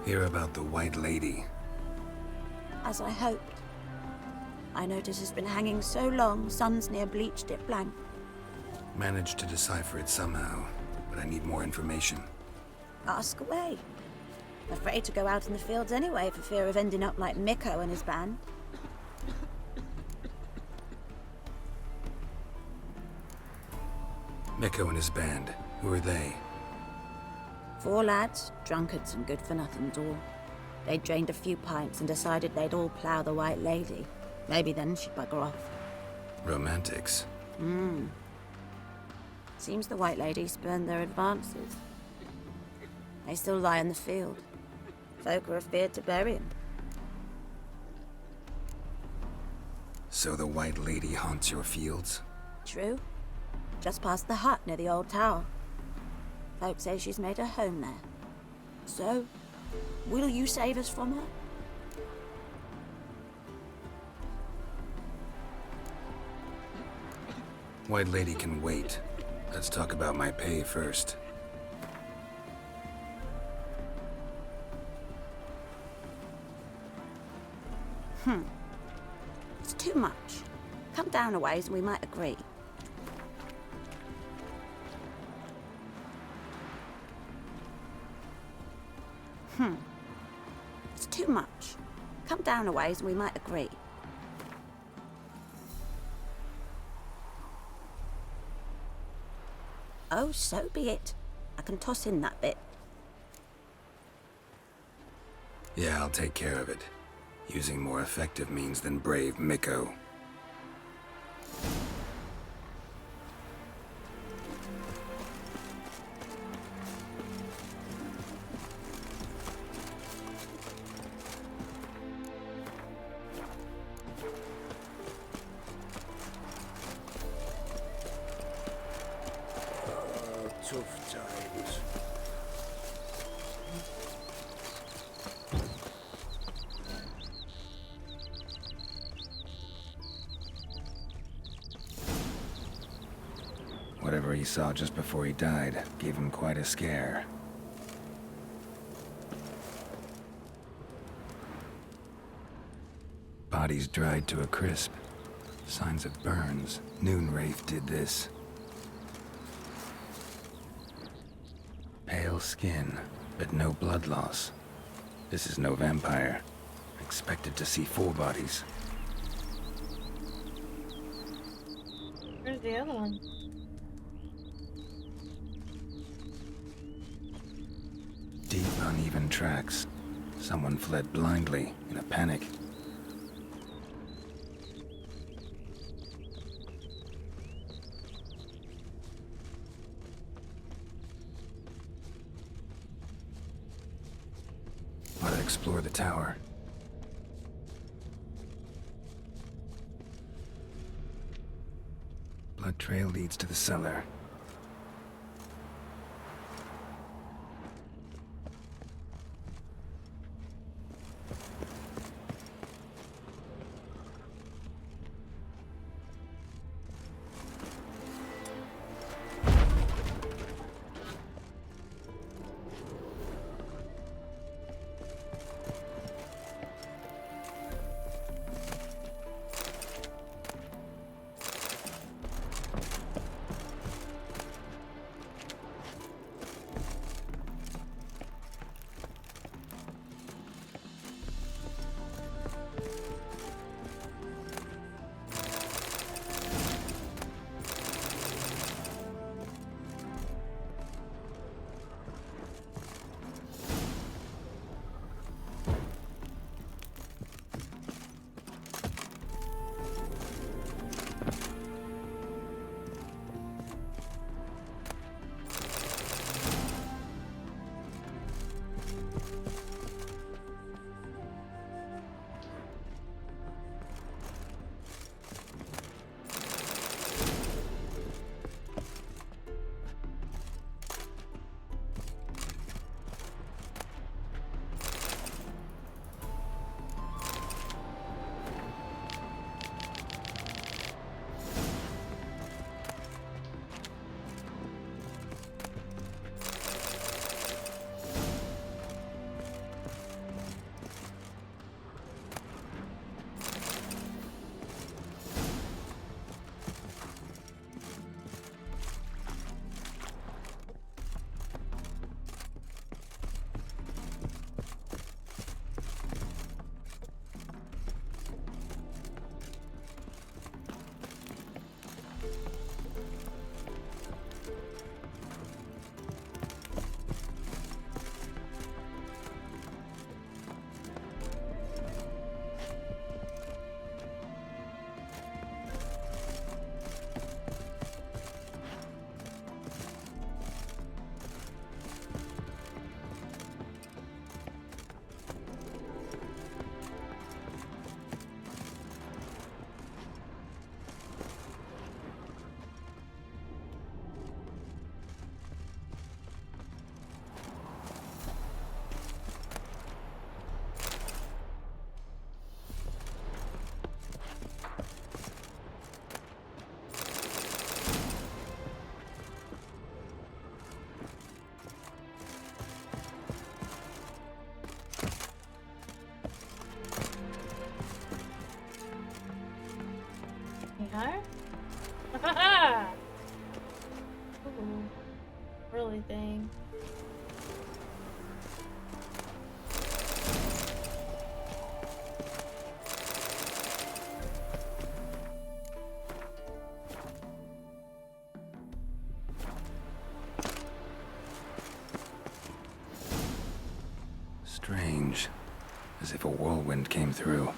Hear about the White Lady. As I hoped. I notice it's been hanging so long, sun's near bleached it blank. Managed to decipher it somehow, but I need more information. Ask away. Afraid to go out in the fields anyway for fear of ending up like Mikko and his band. Mikko and his band. Who are they? 4 lads, drunkards and good-for-nothings all. They drained a few pints and decided they'd all plough the White Lady. Maybe then she'd bugger off. Romantics. Seems the White Lady spurned their advances. They still lie in the field. Folk are afeard to bury him. So the White Lady haunts your fields? True. Just past the hut near the old tower. Folk say she's made her home there. So, will you save us from her? White Lady can wait. Let's talk about my pay first. It's too much. Come down a ways and we might agree. It's too much. Come down a ways and we might agree. Oh, so be it. I can toss in that bit. Yeah, I'll take care of it. Using more effective means than brave Mikko. Tough times. Whatever he saw just before he died gave him quite a scare. Bodies dried to a crisp. Signs of burns. Noonwraith did this. Pale skin, but no blood loss. This is no vampire. Expected to see 4 bodies. Where's the other one? Deep, uneven tracks. Someone fled blindly, in a panic. explore the tower. Blood trail leads to the cellar. Ooh, really thing. Strange. As if a whirlwind came through.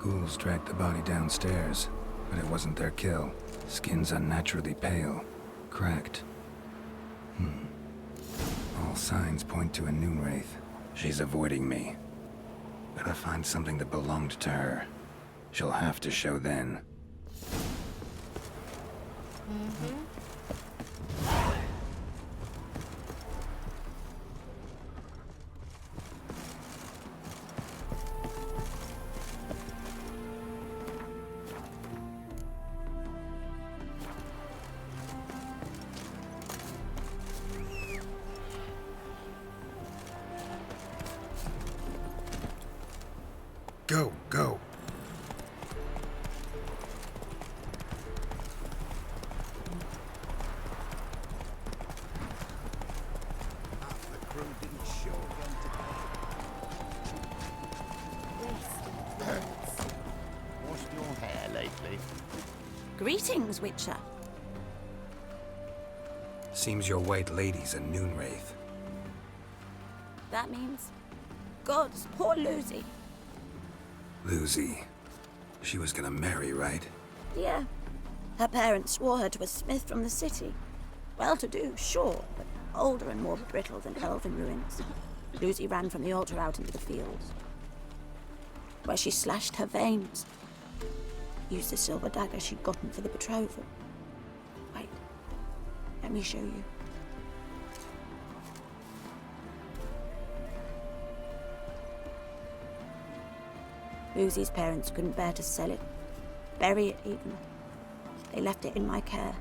ghouls dragged the body downstairs, but it wasn't their kill. Skin's unnaturally pale, cracked. All signs point to a Noonwraith. She's avoiding me. Gotta find something that belonged to her. She'll have to show then. Go, go. The crew didn't show again today. Washed your hair lately? Greetings, Witcher. Seems your white lady's a Noonwraith. That means... Gods, poor Lucy. Lucy. She was gonna marry, right? Yeah. Her parents swore her to a smith from the city. Well-to-do, sure, but older and more brittle than elven ruins. Lucy ran from the altar out into the fields, where she slashed her veins. Used the silver dagger she'd gotten for the betrothal. Wait, let me show you. Lucy's parents couldn't bear to sell it, bury it even. They left it in my care.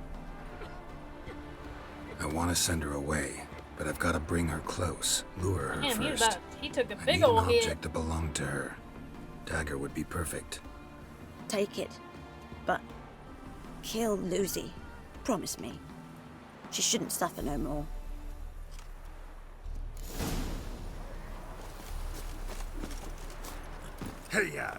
I want to send her away, but I've got to bring her close, lure her Damn, first. he took a I big need an old hit. object that belonged to her. Dagger would be perfect. Take it, but kill Lucy. Promise me. She shouldn't suffer no more. Hey-ya!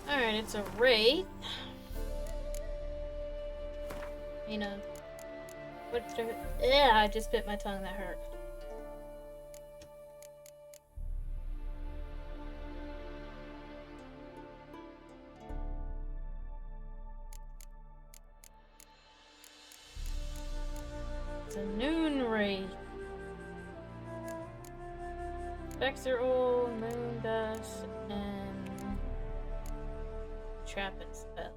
Alright, it's a wraith. You know, what's the... Yeah, I just bit my tongue, that hurt. It's a noon wraith. Spectre oil, moon dust, and trap and spell.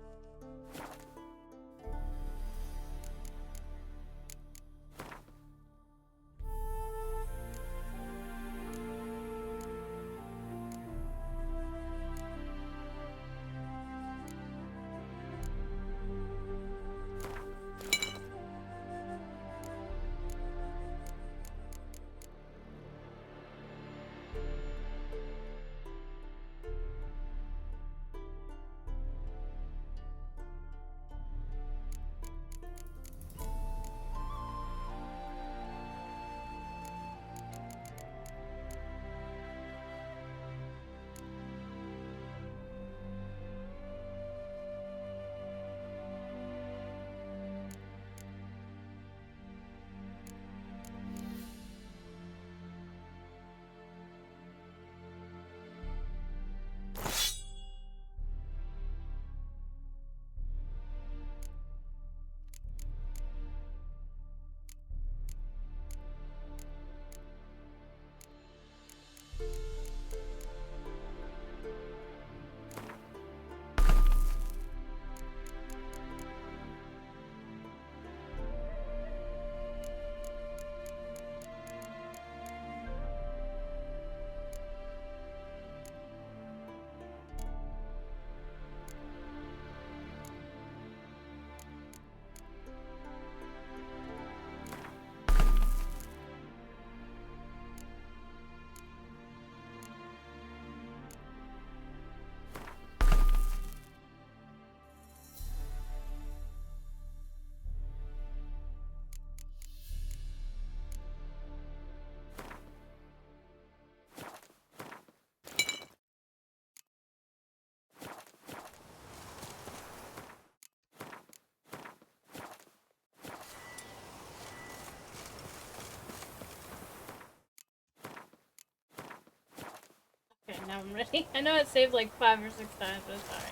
now I'm ready. I know it saved like 5 or 6 times, but it's alright.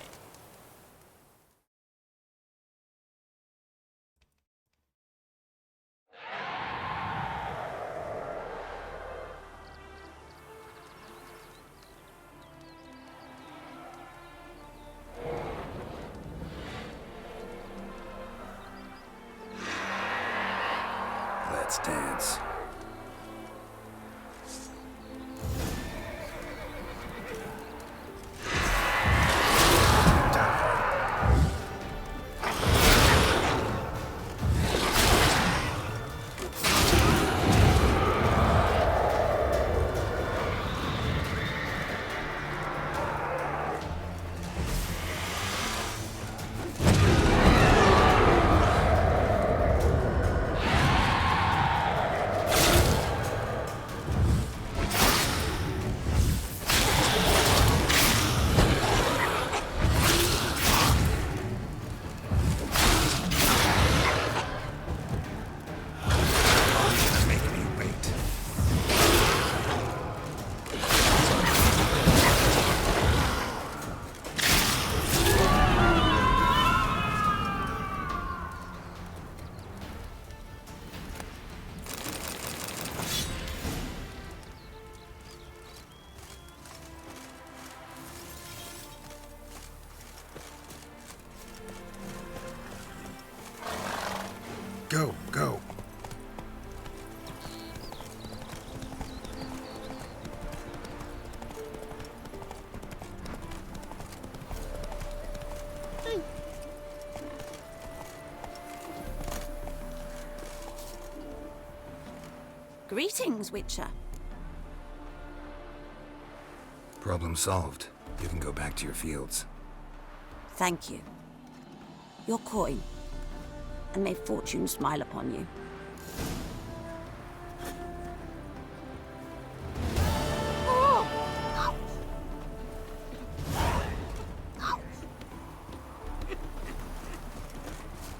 Let's dance. Go, go. Greetings, Witcher. Problem solved. You can go back to your fields. Thank you. Your coin. And may fortune smile upon you.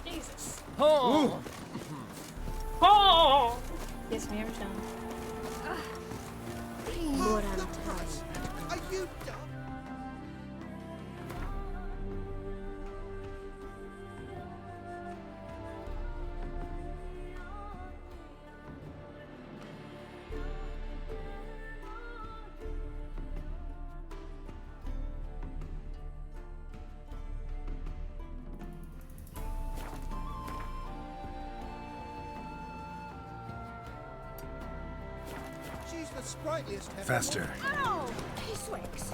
Jesus. Oh. Oh. Gets me every time. Are you dumb? She's the sprightliest head. Faster. Ow! Pisswicks!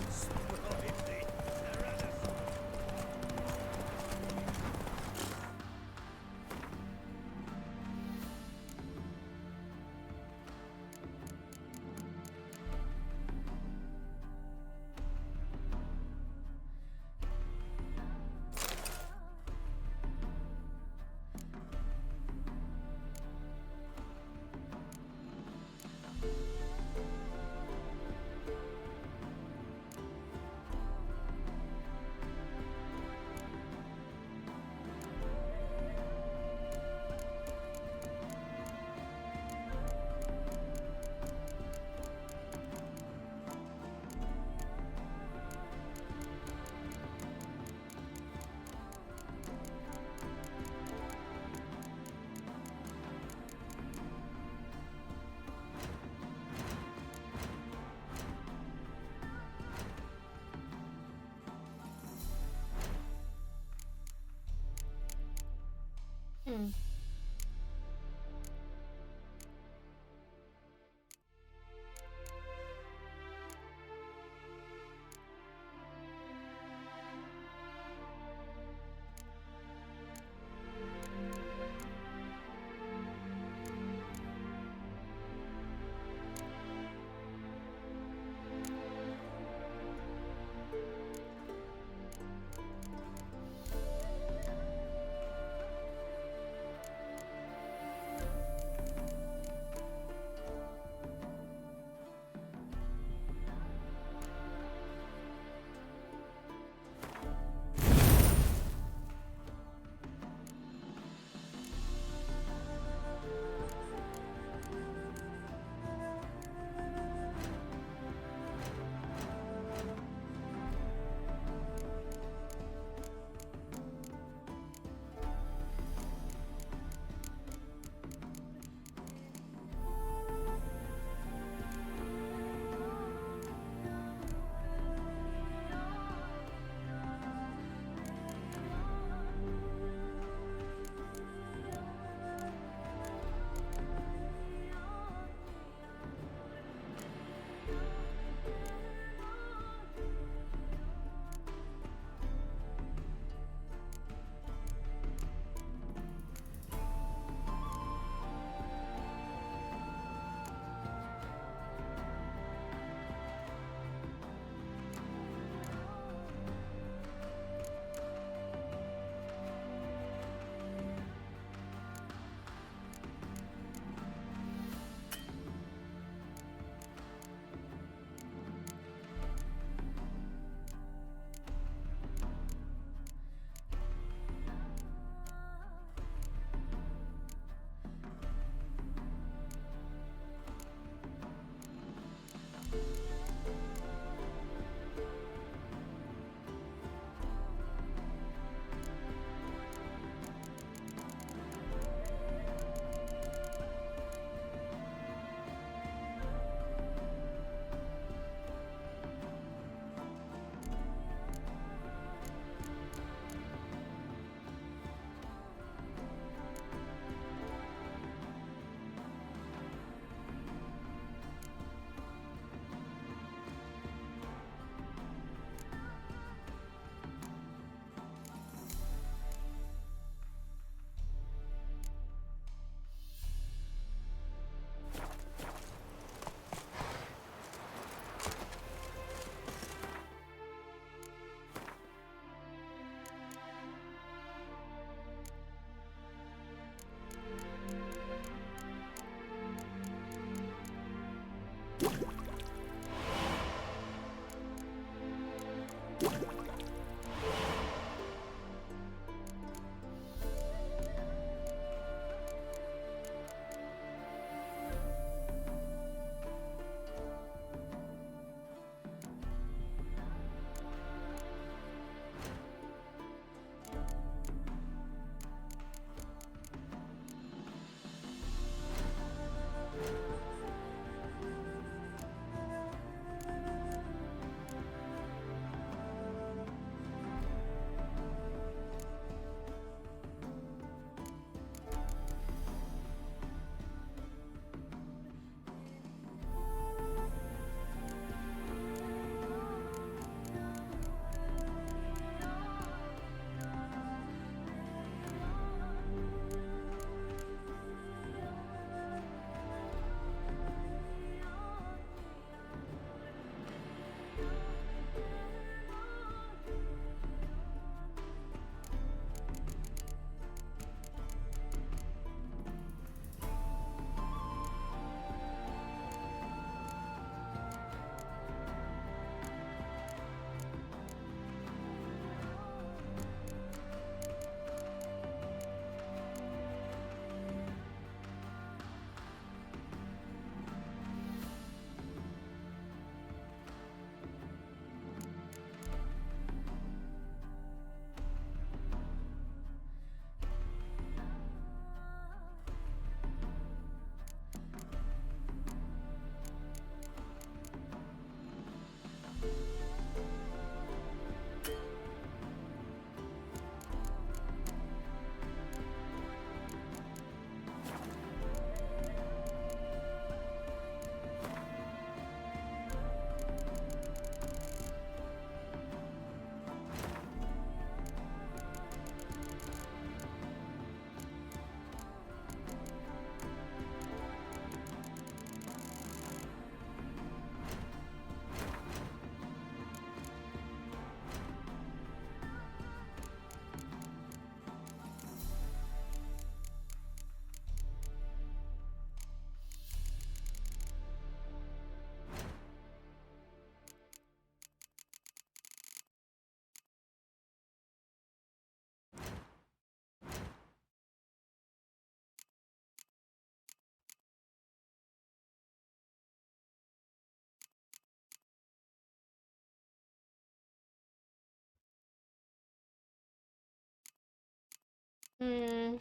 Hmm.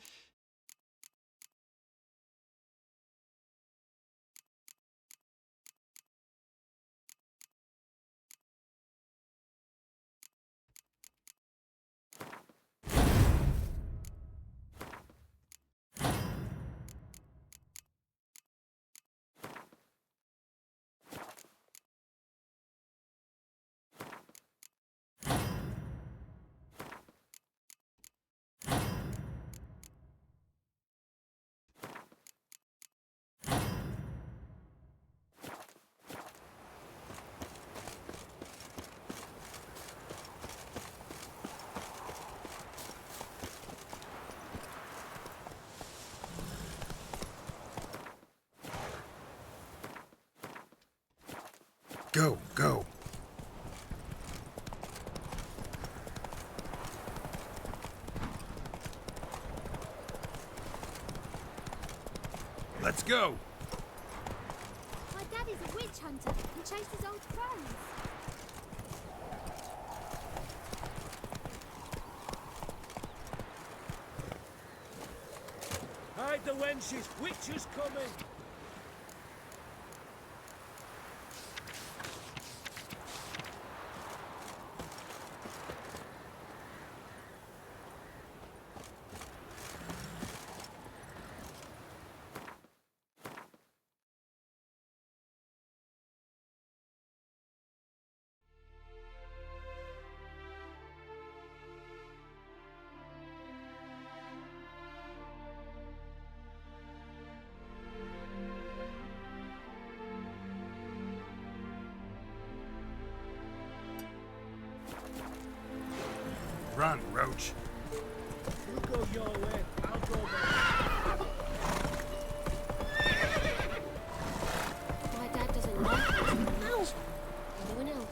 Go, go. Let's go. My daddy's a witch hunter and chases old crows. Hide the wenches! Witches coming! Run, Roach. You go your way, I'll go mine. My dad doesn't like it. Ow! Anyone else?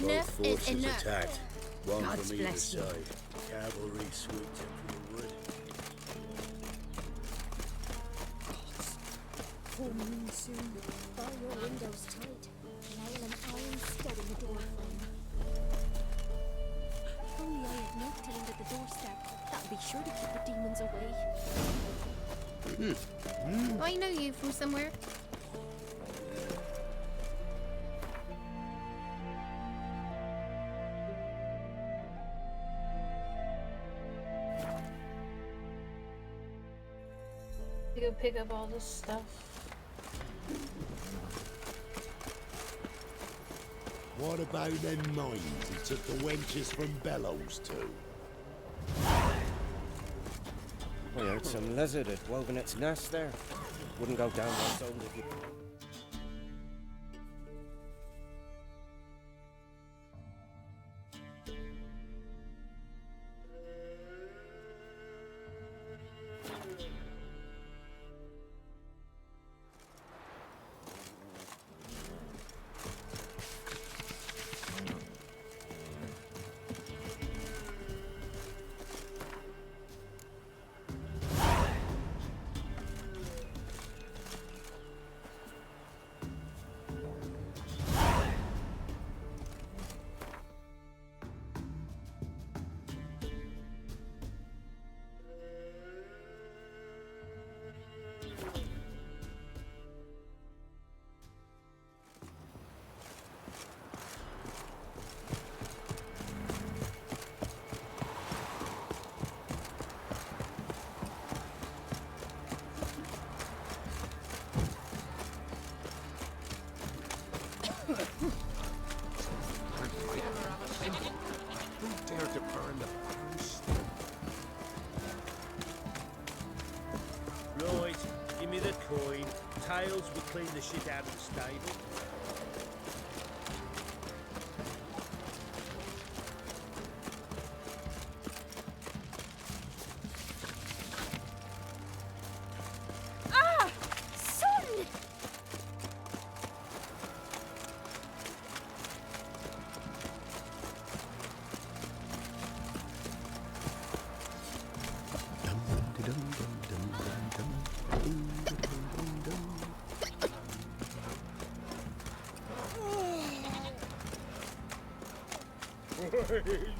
Enough is forces enough. attacked. One God from either bless you. side. Cavalry swooped in from the wood. Full moon soon. Bar your windows tight. Nail an iron stud in the door frame. If only I had Nectarine at the doorstep. That would be sure to keep the demons away. I know you from somewhere. You go pick up all this stuff. What about them mines he took the wenches from Bellows to? We heard some lizard had woven its nest there. Wouldn't go down those old if you... Who dared to burn the first? Right, give me the coin. Tails will clean the shit out of the stable. Ah! Son!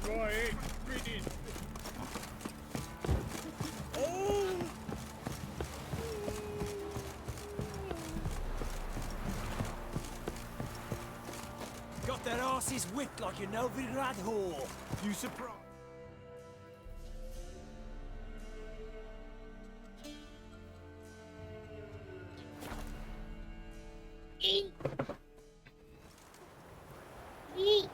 Right, gritted. Oh! Got their asses whipped like a Novigrad whore. You surprised? Eat! Eat!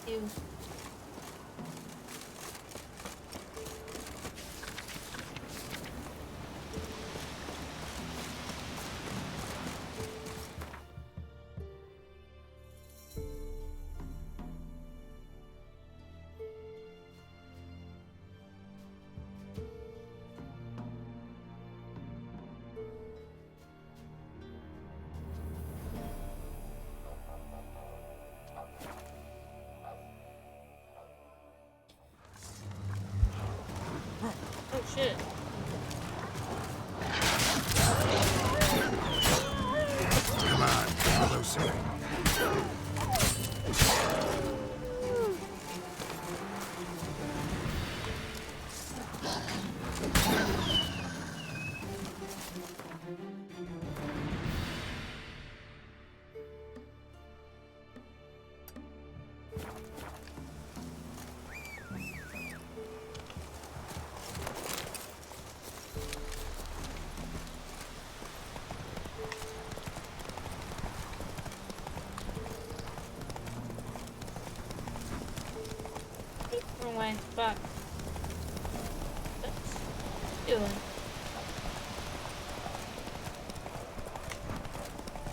Ew. Oh shit. Come on, closer. fuck? What's it doing?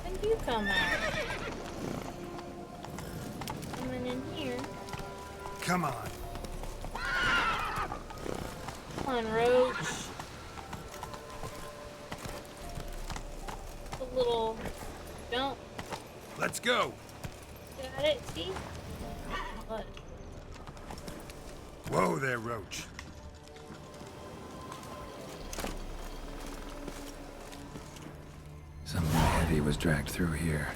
When do you come out? Coming in here. Come on. Come on, Roach. A little jump. Let's go. Got it, see? What? Whoa there, Roach. Something heavy was dragged through here.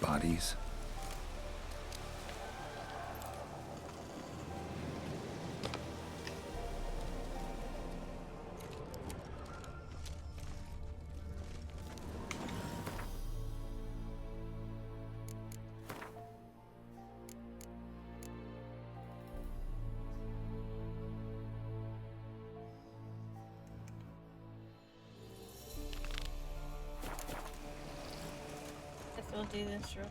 Bodies. We'll do this real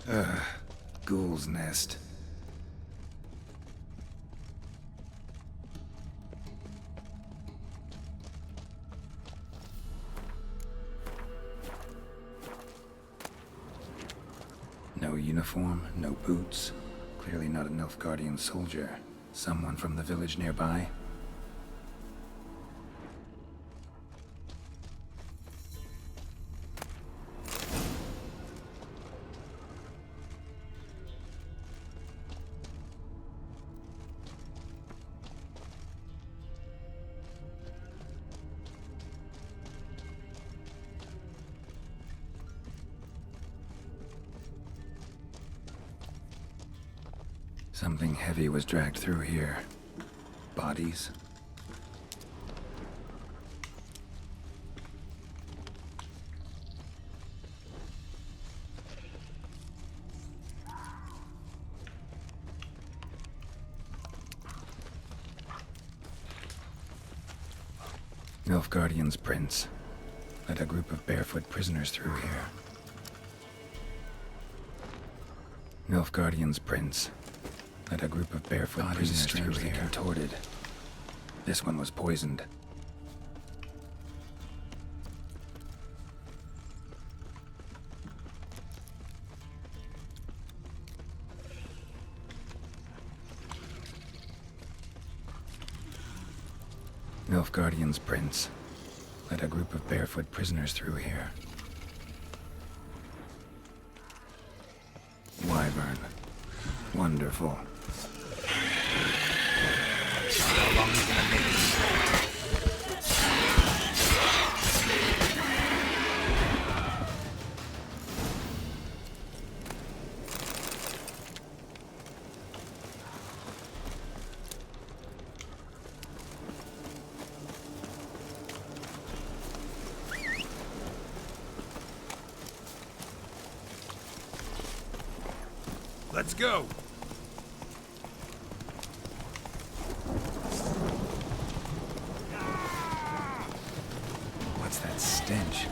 quick. Ghoul's nest. No uniform, no boots. Clearly not an Nilfgaardian soldier. Someone from the village nearby? Something heavy was dragged through here. Bodies. Nilfgaardian's prince led a group of barefoot prisoners through here. Nilfgaardian's prince led a group of barefoot prisoners strangely contorted. This one was poisoned. Nilfgaardian's prince led a group of barefoot prisoners through here. Wyvern. Wonderful. How long are you gonna make this? Let's go. What's that stench?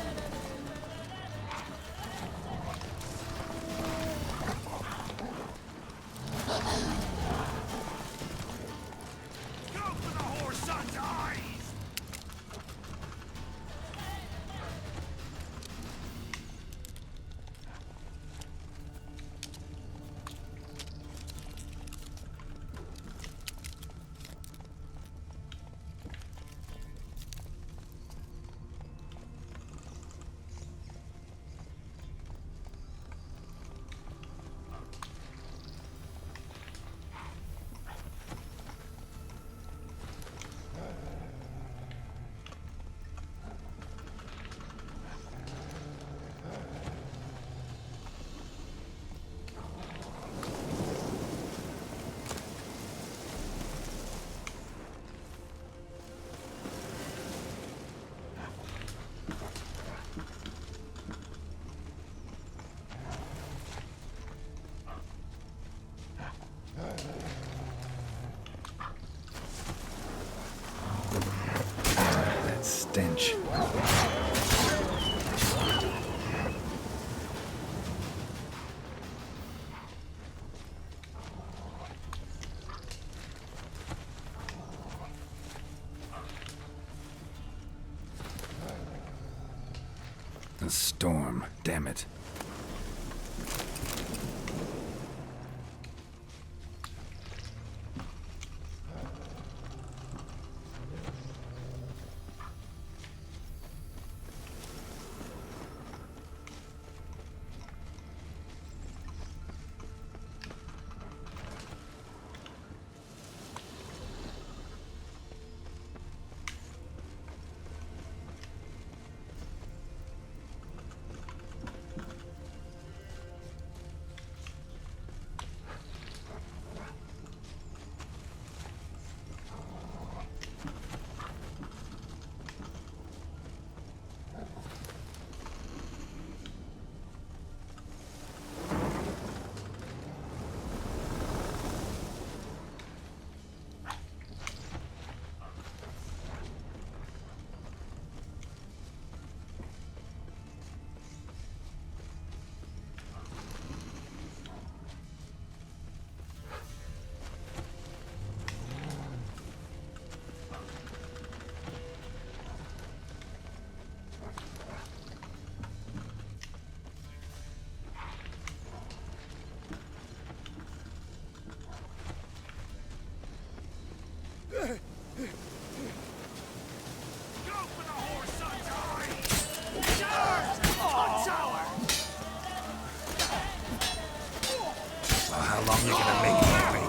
A storm, damn it. Well, how long are you gonna make me wait?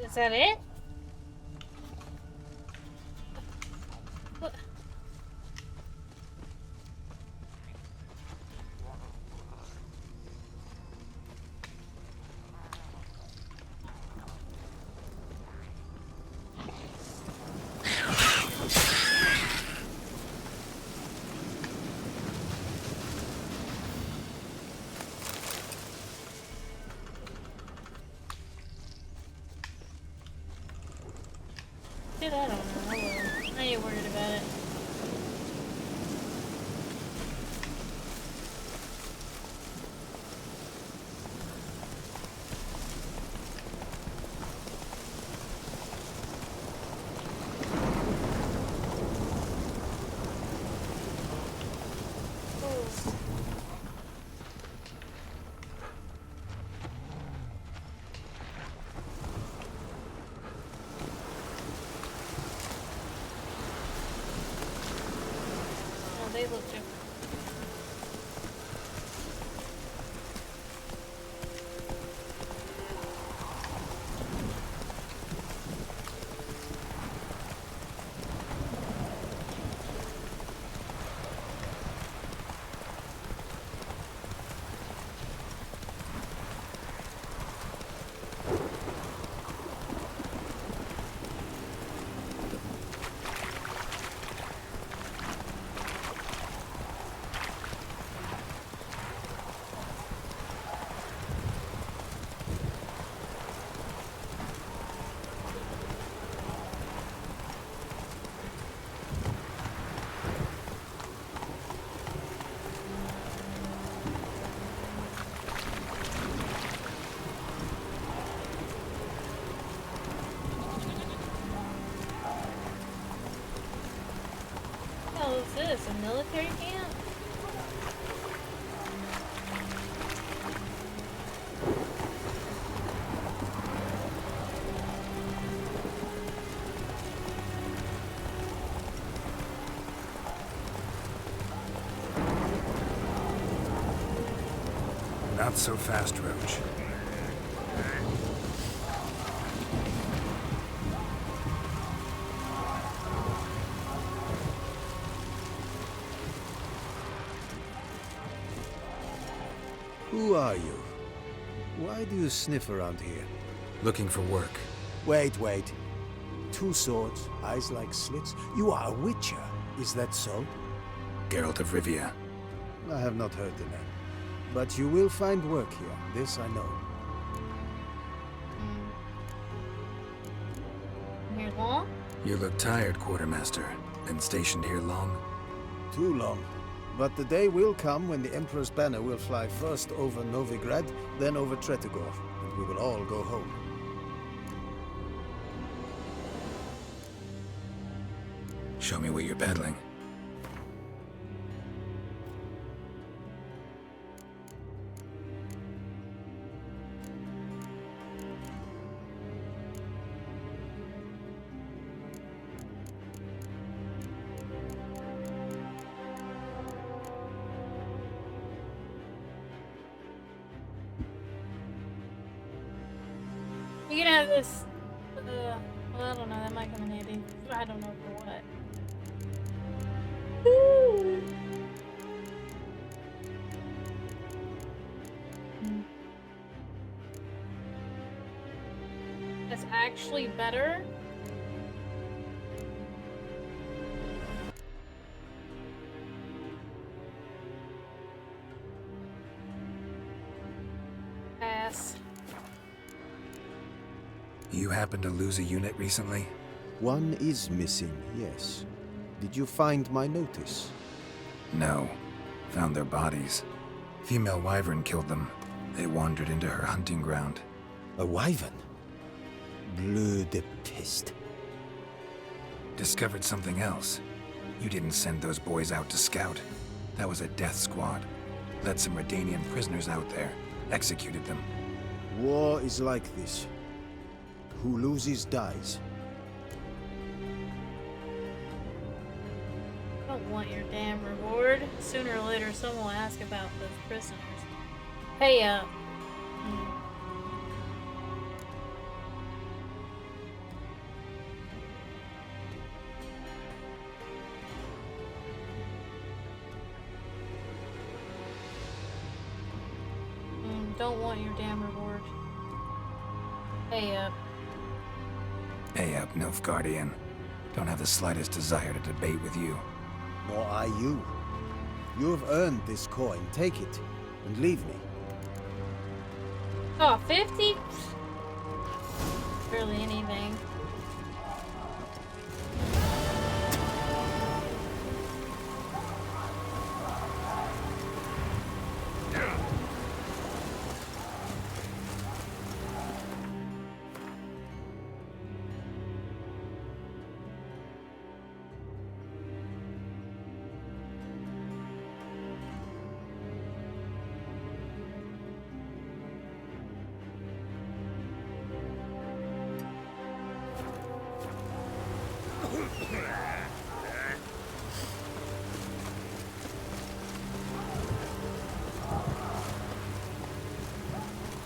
Is that it? What? Dude, I don't know. I will. I ain't worried about it. They look different. What is this? A military camp? Not so fast, Roach. Who are you? Why do you sniff around here? Looking for work. Wait. 2 swords, eyes like slits. You are a witcher, is that so? Geralt of Rivia. I have not heard the name. But you will find work here, this I know. Here long? You look tired, Quartermaster. Been stationed here long? Too long. But the day will come when the Emperor's banner will fly first over Novigrad, then over Tretogor, and we will all go home. Show me what you're peddling. You can have this. Well, I don't know. That might come in handy. I don't know for what. Ooh. That's actually better. Pass. You happen to lose a unit recently? One is missing, yes. Did you find my notice? No. Found their bodies. Female wyvern killed them. They wandered into her hunting ground. A wyvern? Bleu de peste. Discovered something else. You didn't send those boys out to scout. That was a death squad. Led some Redanian prisoners out there. Executed them. War is like this. Who loses dies. I don't want your damn reward. Sooner or later, someone will ask about those prisoners. Pay up. Don't want your damn reward. Pay up. Pay up, Nilfgaardian. Don't have the slightest desire to debate with you. Nor I you. You have earned this coin. Take it, and leave me. Oh, 50? Barely anything.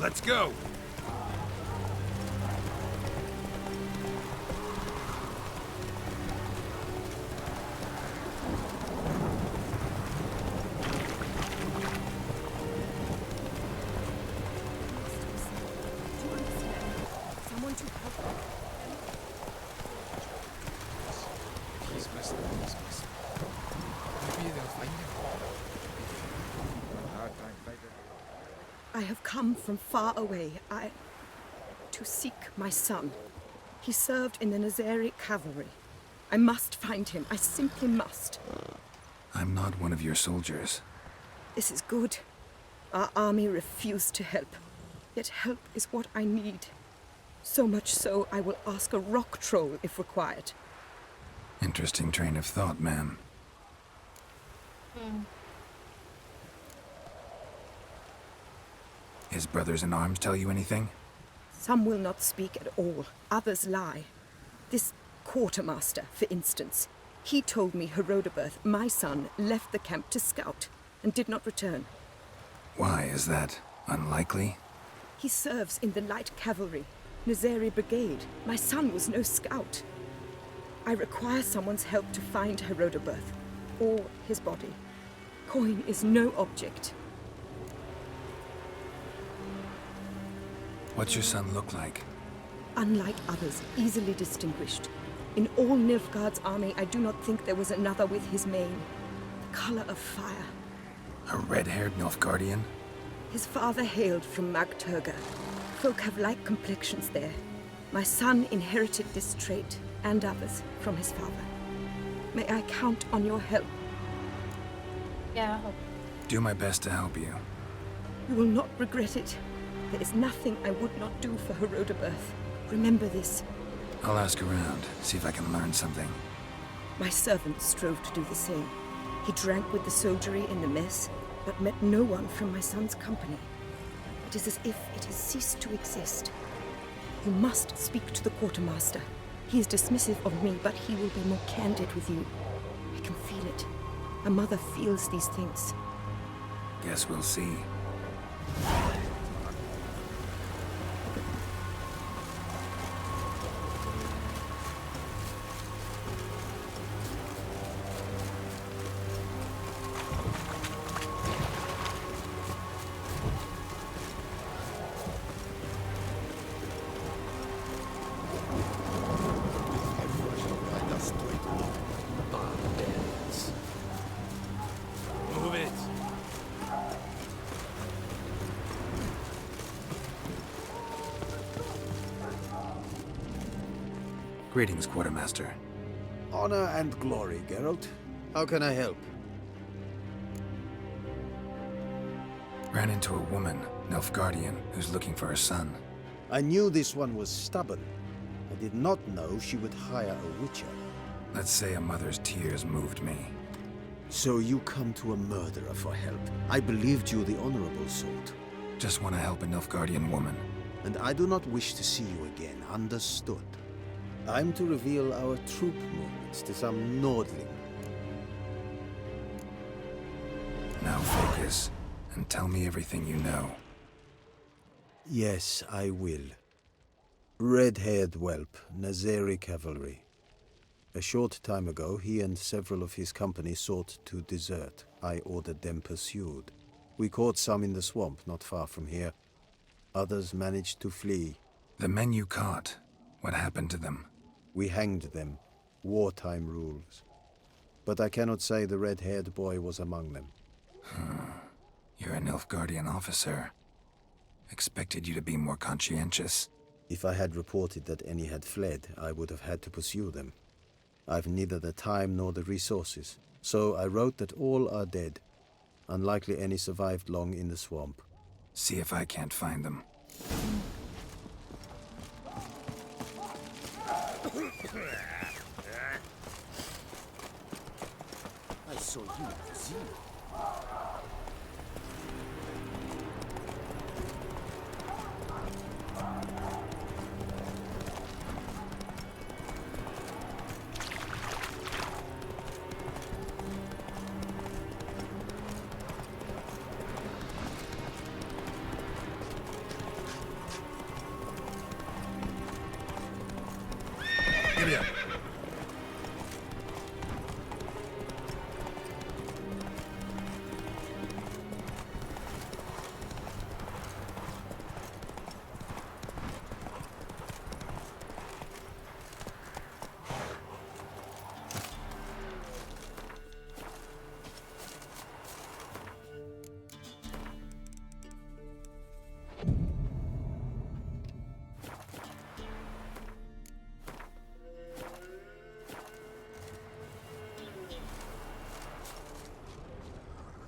Let's go! Someone to help. He's missing. Maybe they'll find him. I have come from far away. To seek my son. He served in the Nazaric cavalry. I must find him. I simply must. I'm not one of your soldiers. This is good. Our army refused to help. Yet help is what I need. So much so, I will ask a rock troll if required. Interesting train of thought, ma'am. His brothers in arms tell you anything? Some will not speak at all. Others lie. This quartermaster, for instance. He told me Herodoberth, my son, left the camp to scout and did not return. Why is that? Unlikely? He serves in the light cavalry, Nazeri Brigade. My son was no scout. I require someone's help to find Herodoberth, or his body. Coin is no object. What's your son look like? Unlike others, easily distinguished. In all Nilfgaard's army, I do not think there was another with his mane. The color of fire. A red-haired Nilfgaardian? His father hailed from Magturga. Folk have like complexions there. My son inherited this trait, and others, from his father. May I count on your help? Yeah, I hope. Do my best to help you. You will not regret it. There is nothing I would not do for Herodoberth. Remember this. I'll ask around, see if I can learn something. My servant strove to do the same. He drank with the soldiery in the mess, but met no one from my son's company. It is as if it has ceased to exist. You must speak to the quartermaster. He is dismissive of me, but he will be more candid with you. I can feel it. A mother feels these things. Guess we'll see. Move it. Greetings, Quartermaster. Honor and glory, Geralt. How can I help? Ran into a woman, Nilfgaardian, who's looking for her son. I knew this one was stubborn. I did not know she would hire a witcher. Let's say a mother's tears moved me. So you come to a murderer for help. I believed you the honorable sort. Just want to help a Nilfgaardian woman. And I do not wish to see you again, understood? I'm to reveal our troop movements to some Nordling. Now focus, and tell me everything you know. Yes, I will. Red-haired whelp, Nazeri cavalry. A short time ago, he and several of his company sought to desert. I ordered them pursued. We caught some in the swamp not far from here. Others managed to flee. The men you caught, what happened to them? We hanged them. Wartime rules. But I cannot say the red-haired boy was among them. You're a Nilfgaardian officer. Expected you to be more conscientious. If I had reported that any had fled, I would have had to pursue them. I've neither the time nor the resources, so I wrote that all are dead. Unlikely any survived long in the swamp. See if I can't find them. I saw you at the zoo. Give me up.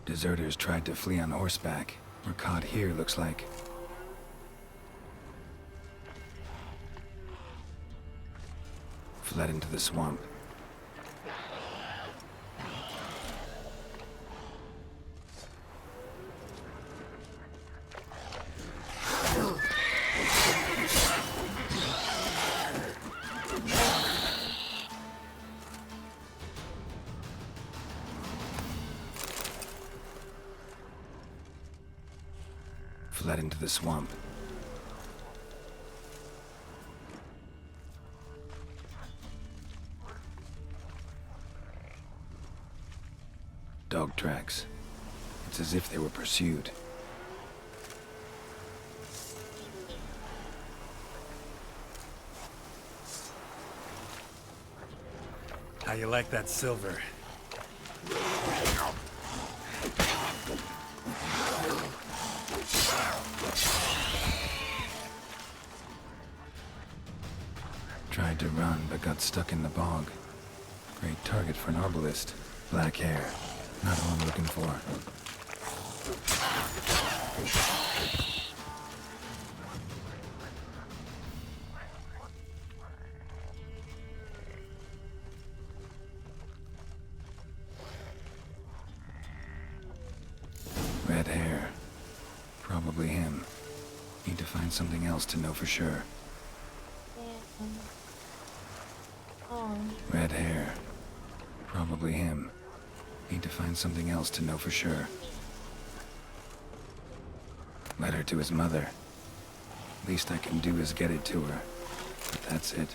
Deserters tried to flee on horseback. Were caught here, looks like. Fled into the swamp. Fled led into the swamp. Dog tracks. It's as if they were pursued. How you like that silver? Tried to run, but got stuck in the bog. Great target for an arbalist. Black hair. Not who I'm looking for. Red hair. Probably him. Need to find something else to know for sure. Red hair. Probably him. Need to find something else to know for sure. Letter to his mother. Least I can do is get it to her. But that's it.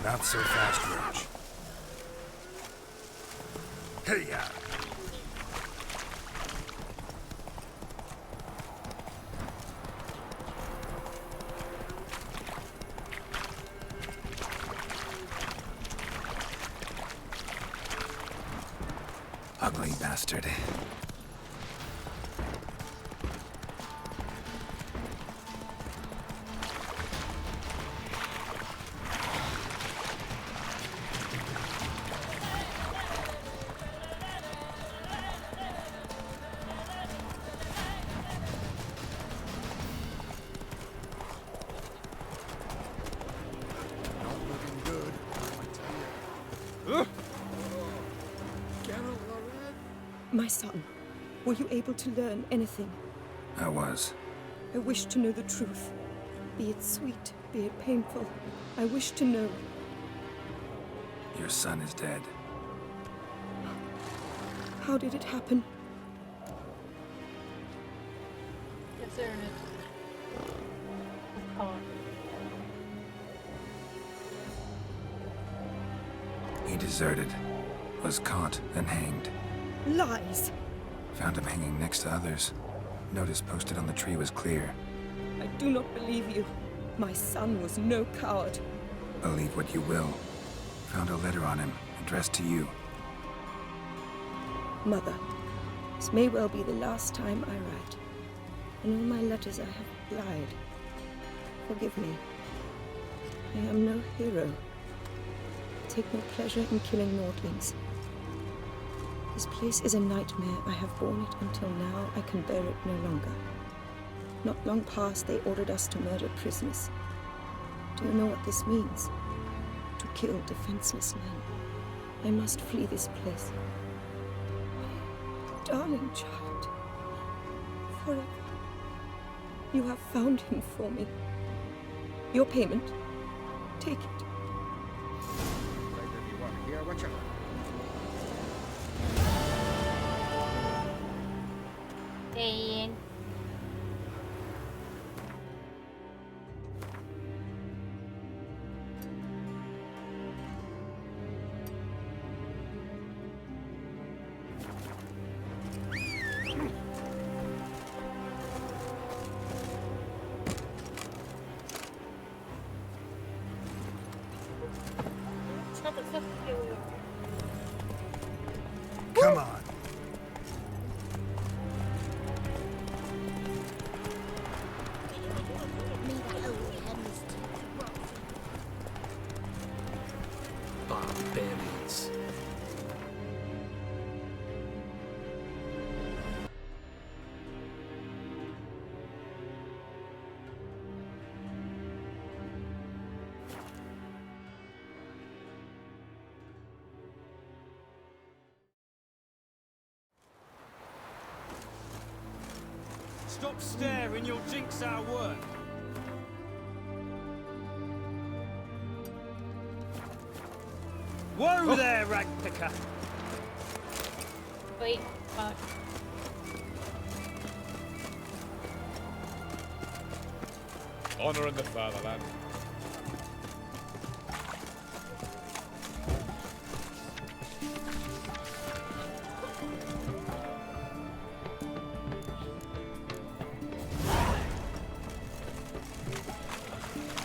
Not so fast, Roach. Hey-ya! Ugly bastard. My son, were you able to learn anything? I was. I wish to know the truth. Be it sweet, be it painful. I wish to know. Your son is dead. How did it happen? Yes, there it is. He deserted. Was caught and hanged. Lies! Found him hanging next to others. Notice posted on the tree was clear. I do not believe you. My son was no coward. Believe what you will. Found a letter on him, addressed to you. Mother, this may well be the last time I write. In all my letters I have lied. Forgive me. I am no hero. I take no pleasure in killing Nordlings. This place is a nightmare. I have borne it until now. I can bear it no longer. Not long past, they ordered us to murder prisoners. Do you know what this means? To kill defenseless men. I must flee this place. My darling child. Forever. You have found him for me. Your payment. Take it. Here, watch out. Dang. Come on. Stop staring, you'll jinx our work. Whoa there, ragpicker! Wait, fuck. Honor in the fatherland.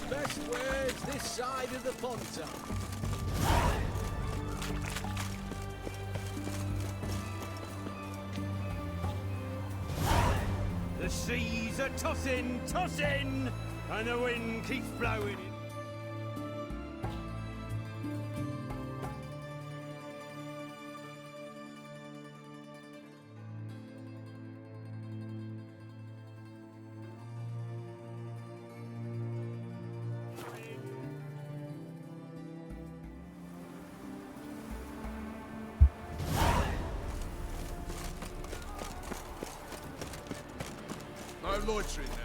Best words this side of the Ponta. The seas are tossing, tossing, and the wind keeps blowing. No loitering now.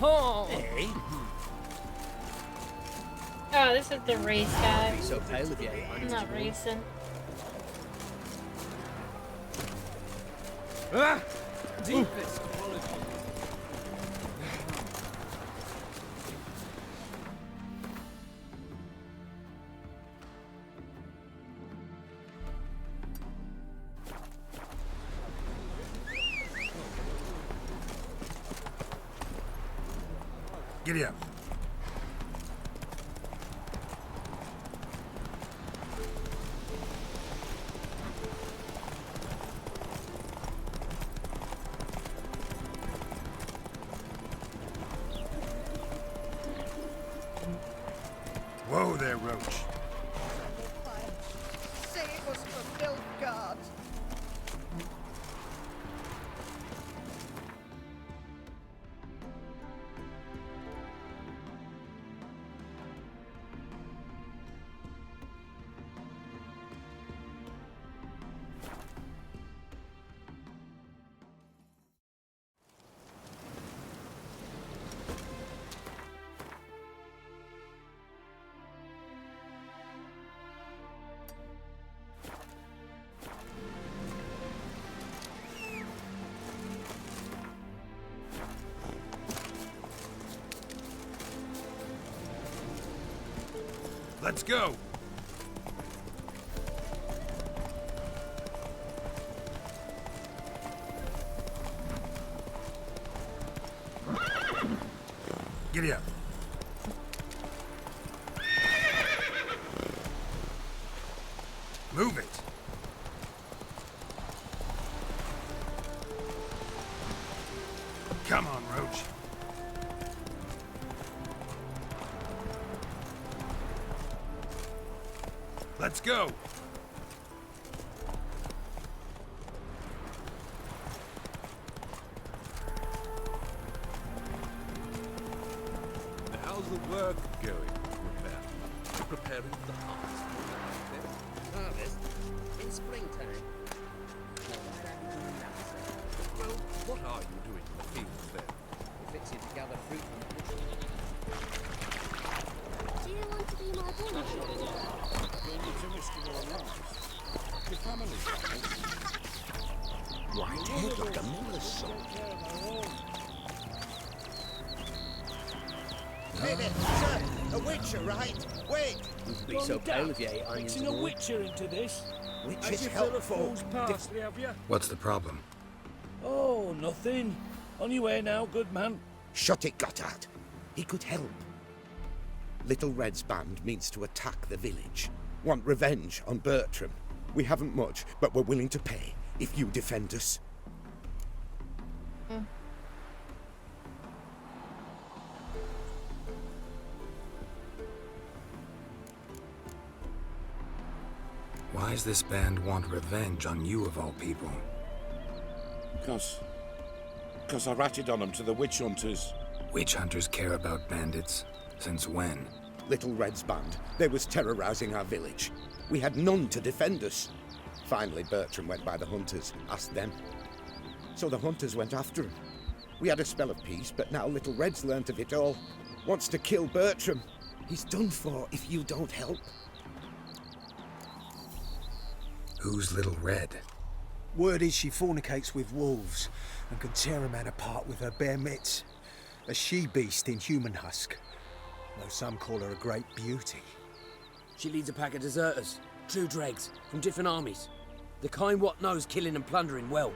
Oh. Hey. Oh, this is the race guy. Be so pale of you. I'm not racing. Ah! Deepest apology. Giddy up. Whoa there, Roach. Say it was for Bilgard. Let's go. Giddy up. Move it. Come on, Roach. Let's go. How's the work going, Repair? Preparing the harvest. Harvest? In springtime? Now, why don't you do that, sir? Well, what are you doing in the fields then? We're fixing to gather fruit from the bushes. Do you want to be my boy? Right head like a miller's son. Minute, sir! A witcher, right? Wait! You'd be so pale if you ate onions Mixing and a all. witcher into this. Which As is you fill a helpful. fool's parsley, have you? What's the problem? Oh, nothing. On your way now, good man. Shut it, Gotthard. He could help. Little Red's band means to attack the village. Want revenge on Bertram. We haven't much, but we're willing to pay if you defend us. Why does this band want revenge on you of all people? Because I ratted on them to the witch hunters. Witch hunters care about bandits. Since when? Little Red's band. They was terrorising our village. We had none to defend us. Finally, Bertram went by the hunters, asked them. So the hunters went after him. We had a spell of peace, but now Little Red's learnt of it all. Wants to kill Bertram. He's done for if you don't help. Who's Little Red? Word is she fornicates with wolves and can tear a man apart with her bare mitts. A she-beast in human husk, though some call her a great beauty. She leads a pack of deserters, true dregs, from different armies. The kind what knows killing and plundering well.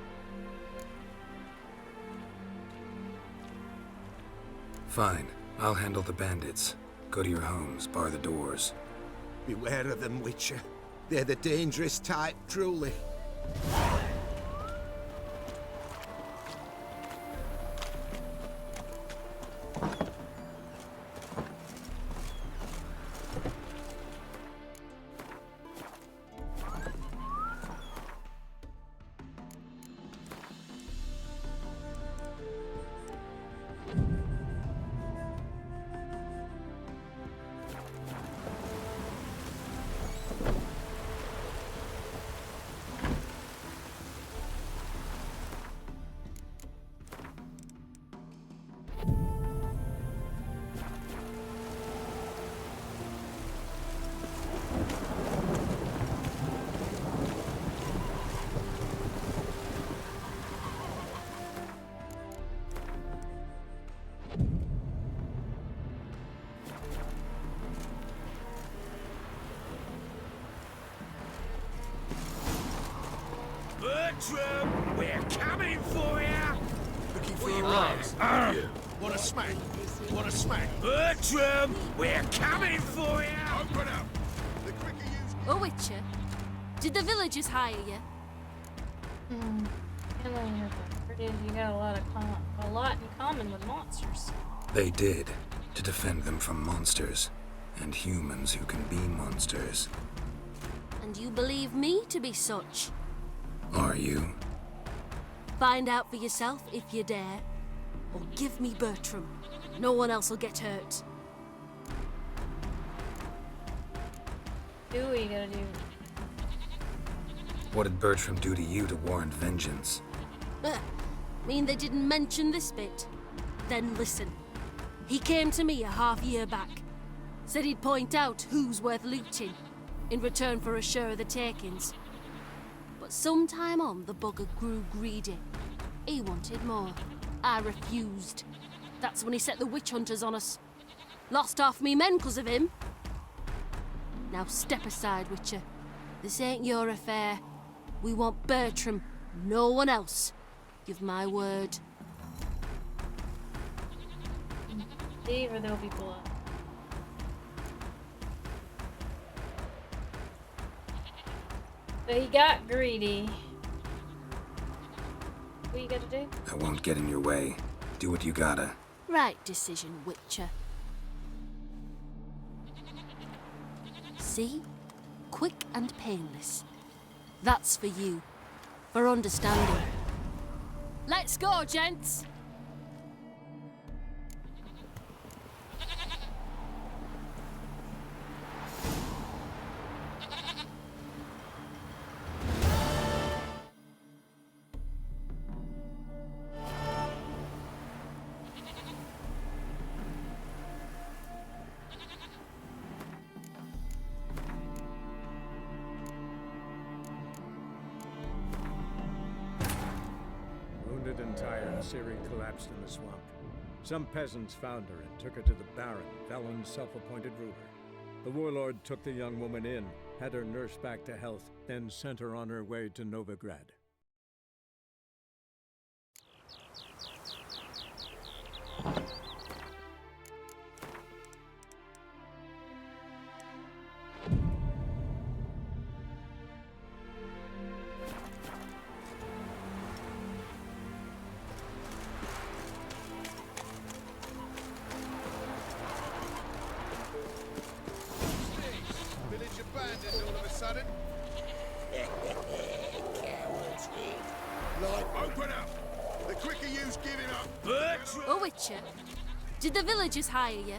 Fine. I'll handle the bandits. Go to your homes, bar the doors. Beware of them, Witcher. They're the dangerous type, truly. Bertram, we're coming for you! Looking for your eyes. Want a smack? Want a smack? Bertram, we're coming for you! Open up! The quicker you... Oh, Witcher, did the villagers hire you? You got a lot in common with monsters. They did, to defend them from monsters, and humans who can be monsters. And you believe me to be such? Are you? Find out for yourself if you dare. Or give me Bertram. No one else will get hurt. Do what you gotta do. What did Bertram do to you to warrant vengeance? Mean they didn't mention this bit? Then listen. He came to me a half-year back. Said he'd point out who's worth looting, in return for a share of the takings. But sometime on, the bugger grew greedy. He wanted more. I refused. That's when he set the witch hunters on us. Lost half me men 'cause of him. Now step aside, Witcher. This ain't your affair. We want Bertram, no one else. Give my word. Leave or there'll be blood. So he got greedy. What you gotta do? I won't get in your way. Do what you gotta. Right decision, Witcher. See? Quick and painless. That's for you. For understanding. Let's go, gents! Wounded and tired, Ciri collapsed in the swamp. Some peasants found her and took her to the Baron, Velen's self-appointed ruler. The warlord took the young woman in, had her nursed back to health, then sent her on her way to Novigrad. Village abandoned all of a sudden. Cowards. Like, open up! The quicker you's giving up... Oh, Witcher, did the villagers hire you?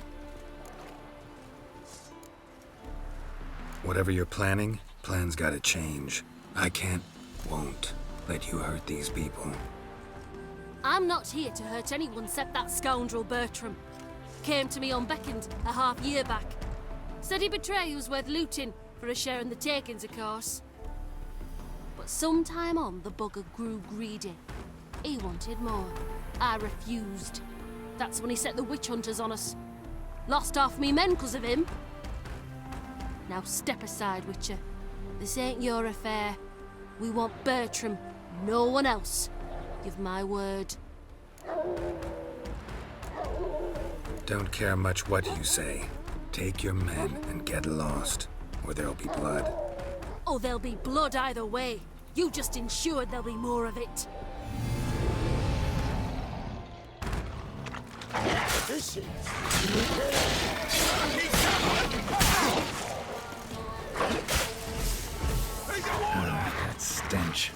Whatever you're planning, plans gotta change. I can't, won't let you hurt these people. I'm not here to hurt anyone except that scoundrel Bertram. Came to me unbeckoned a half-year back. Said he'd betray who's worth looting for a share in the takings, of course. But sometime on, the bugger grew greedy. He wanted more. I refused. That's when he set the witch hunters on us. Lost half me men 'cause of him. Now step aside, Witcher. This ain't your affair. We want Bertram, no one else. Give my word. Don't care much what you say. Take your men and get lost, or there'll be blood. Oh, there'll be blood either way. You just ensured there'll be more of it. This is... That stench.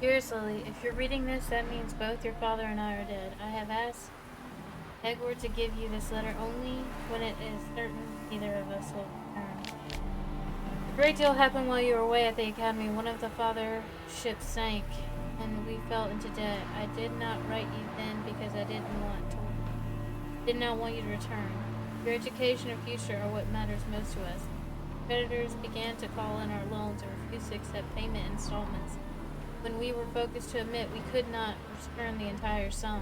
Seriously, if you're reading this, that means both your father and I are dead. I have asked Edward to give you this letter only when it is certain either of us will return. A great deal happened while you were away at the academy. One of the father ships sank, and we fell into debt. I did not write you then because I did not want you to return. Your education and future are what matters most to us. Creditors began to call in our loans and refused to accept payment installments. When we were focused to admit we could not return the entire sum.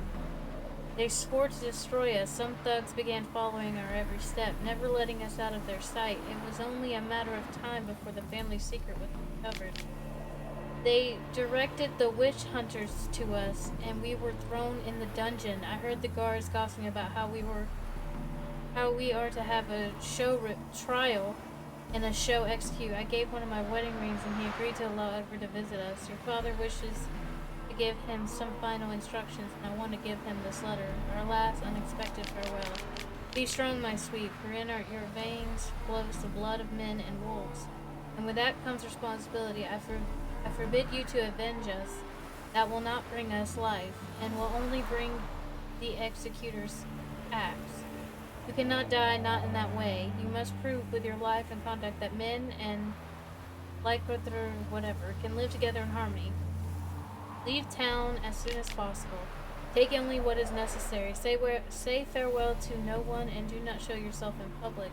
They swore to destroy us. Some thugs began following our every step, never letting us out of their sight. It was only a matter of time before the family secret was discovered. They directed the witch hunters to us, and we were thrown in the dungeon. I heard the guards gossiping about how we are to have a trial and a show execute. I gave one of my wedding rings, and he agreed to allow Edward to visit us. Your father wishes to give him some final instructions, and I want to give him this letter, our last unexpected farewell. Be strong, my sweet, for in your veins flows the blood of men and wolves, and with that comes responsibility. I forbid you to avenge us. That will not bring us life, and will only bring the executor's axe. You cannot die, not in that way. You must prove with your life and conduct that men and whatever can live together in harmony. Leave town as soon as possible. Take only what is necessary. Say farewell to no one, and do not show yourself in public.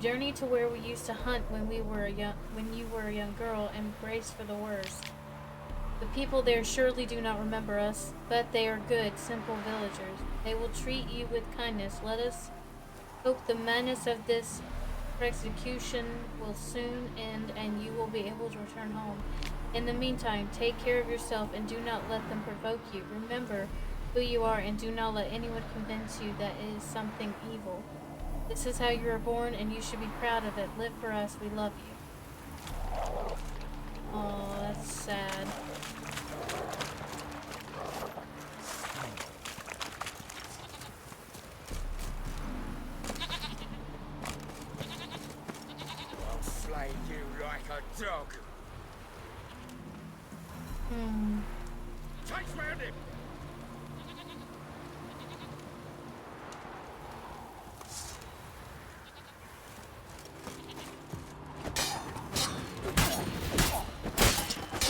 Journey to where we used to hunt when you were a young girl, and brace for the worst. The people there surely do not remember us, but they are good, simple villagers. They will treat you with kindness. Let us hope the madness of this execution will soon end, and you will be able to return home. In the meantime, take care of yourself and do not let them provoke you. Remember who you are and do not let anyone convince you that it is something evil. This is how you were born and you should be proud of it. Live for us. We love you. Oh, that's sad. I'll flay you like a dog. Chase round him!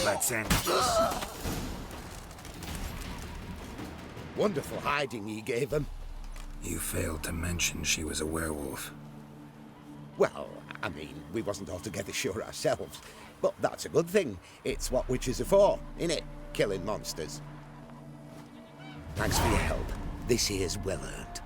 Let's end this. Wonderful hiding he gave them. You failed to mention she was a werewolf. Well, I mean, we wasn't altogether sure ourselves. But that's a good thing. It's what witches are for, innit? Killing monsters. Thanks for your help. This here's well earned.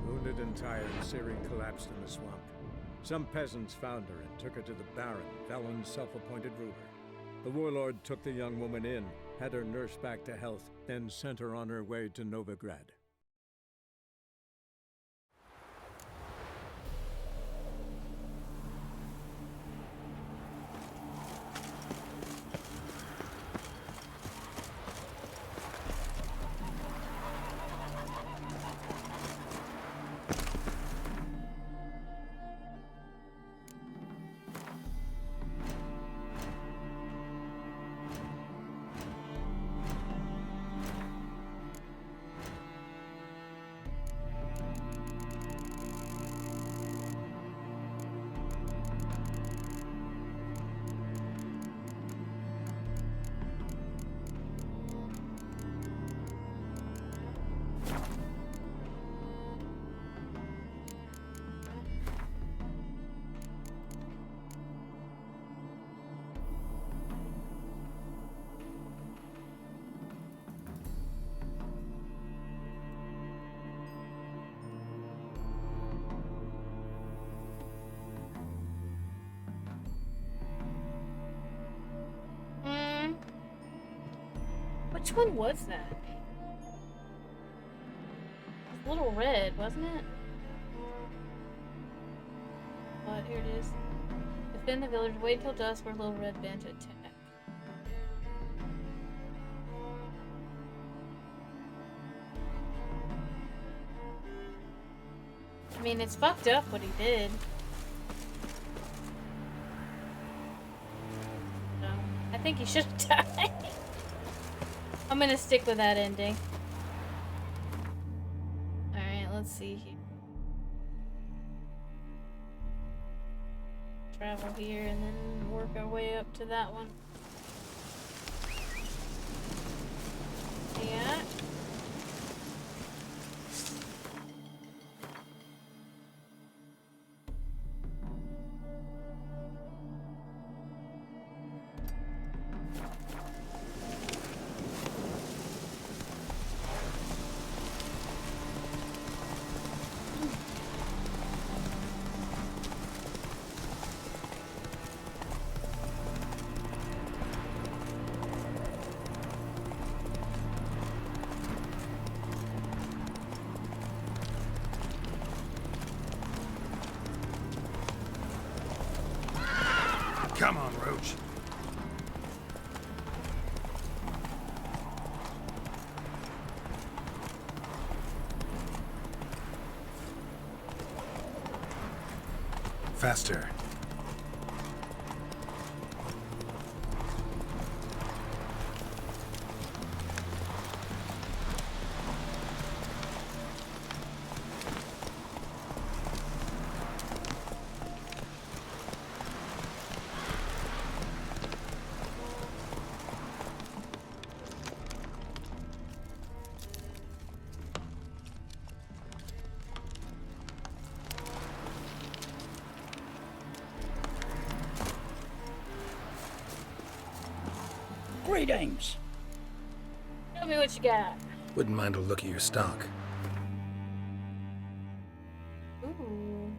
Wounded and tired, Ciri collapsed in the swamp. Some peasants found her and took her to the Baron, Velen's self-appointed ruler. The warlord took the young woman in, had her nursed back to health, then sent her on her way to Novigrad. Which one was that? It was Little Red, wasn't it? But here it is. Defend the village, wait till dusk for Little Red Band to attack. I mean, it's fucked up what he did. So, I think he should have died. I'm gonna stick with that ending. Alright, let's see here. Travel here and then work our way up to that one. Yeah. Come on, Roach. Faster. Greetings. Tell me what you got. Wouldn't mind a look at your stock. Ooh.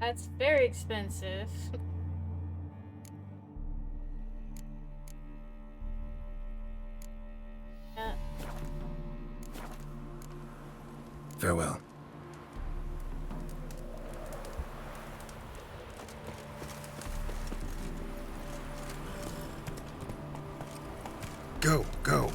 That's very expensive. Yeah. Farewell. Go, go.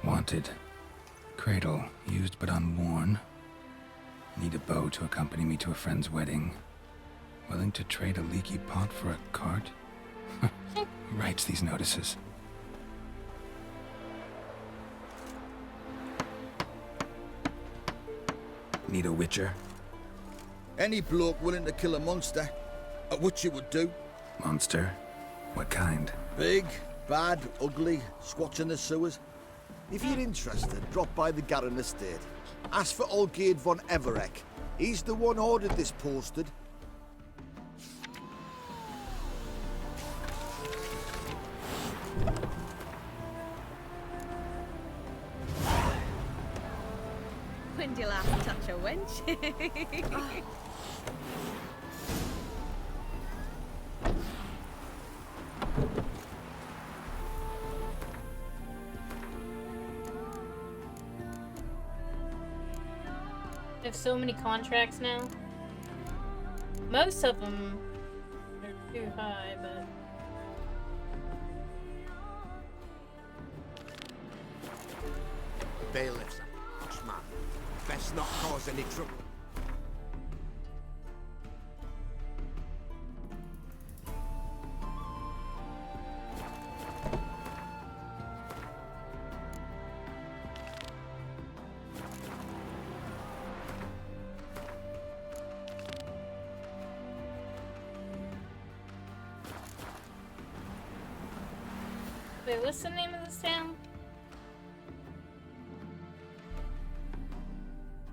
Wanted. Cradle, used but unworn. Need a bow to accompany me to a friend's wedding. Willing to trade a leaky pot for a cart? Who writes these notices? Need a witcher? Any bloke willing to kill a monster, what you would do. Monster? What kind? Big, bad, ugly, squats in the sewers. If you're interested, drop by the Garren estate. Ask for Olgierd von Everek. He's the one ordered this posted. When did you last touch a wench? There's so many contracts now. Most of them are too high, but Bailiff's a harsh man. Best not cause any trouble. wait, what's the name of this town?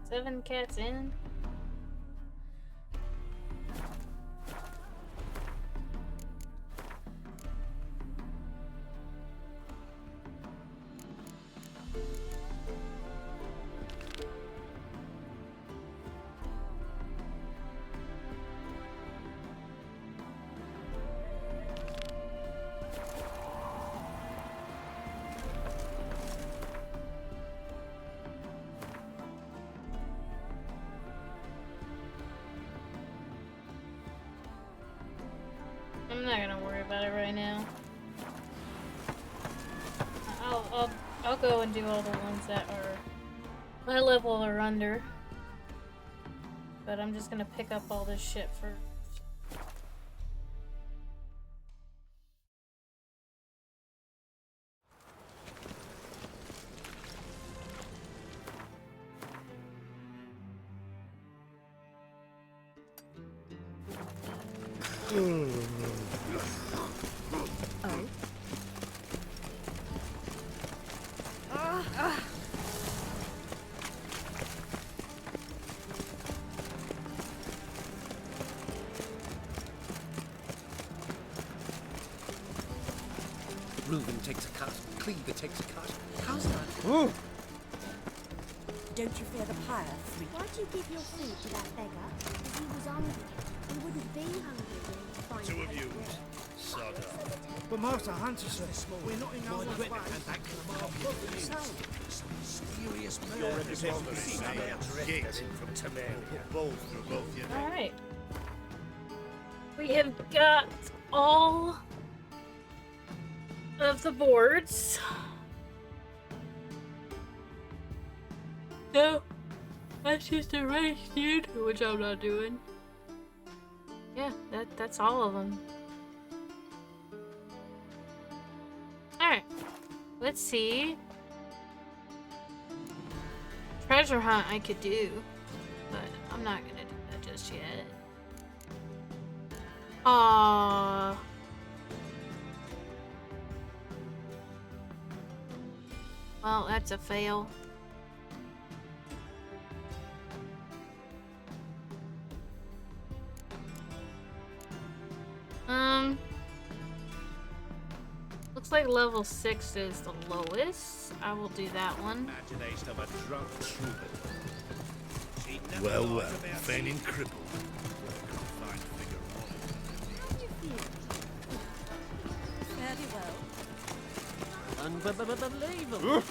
Seven Cats Inn? I'm not gonna worry about it right now. I'll go and do all the ones that are my level or under. But I'm just gonna pick up all this shit first. takes a cut. Cleaver takes a cut. How's that? Don't you fear the pyre, freak? Why'd you give your food to that beggar? Because he was hungry. He wouldn't be hungry when he finds Two of you. Sod up. But Master Hunter, sir, we're not in no one's way. Mysterious Your reputation is from Temeria. Both through both your All right. We have got all of the boards. No, that's just a race, dude, which I'm not doing. Yeah, that's all of them. Alright, let's see. Treasure hunt I could do, but I'm not gonna do that just yet. Aww. Well, that's a fail. Looks like level 6 is the lowest. I will do that one. Imagination of a drunk troubadour. Well, feigning crippled. Fairly well. Unbelievable.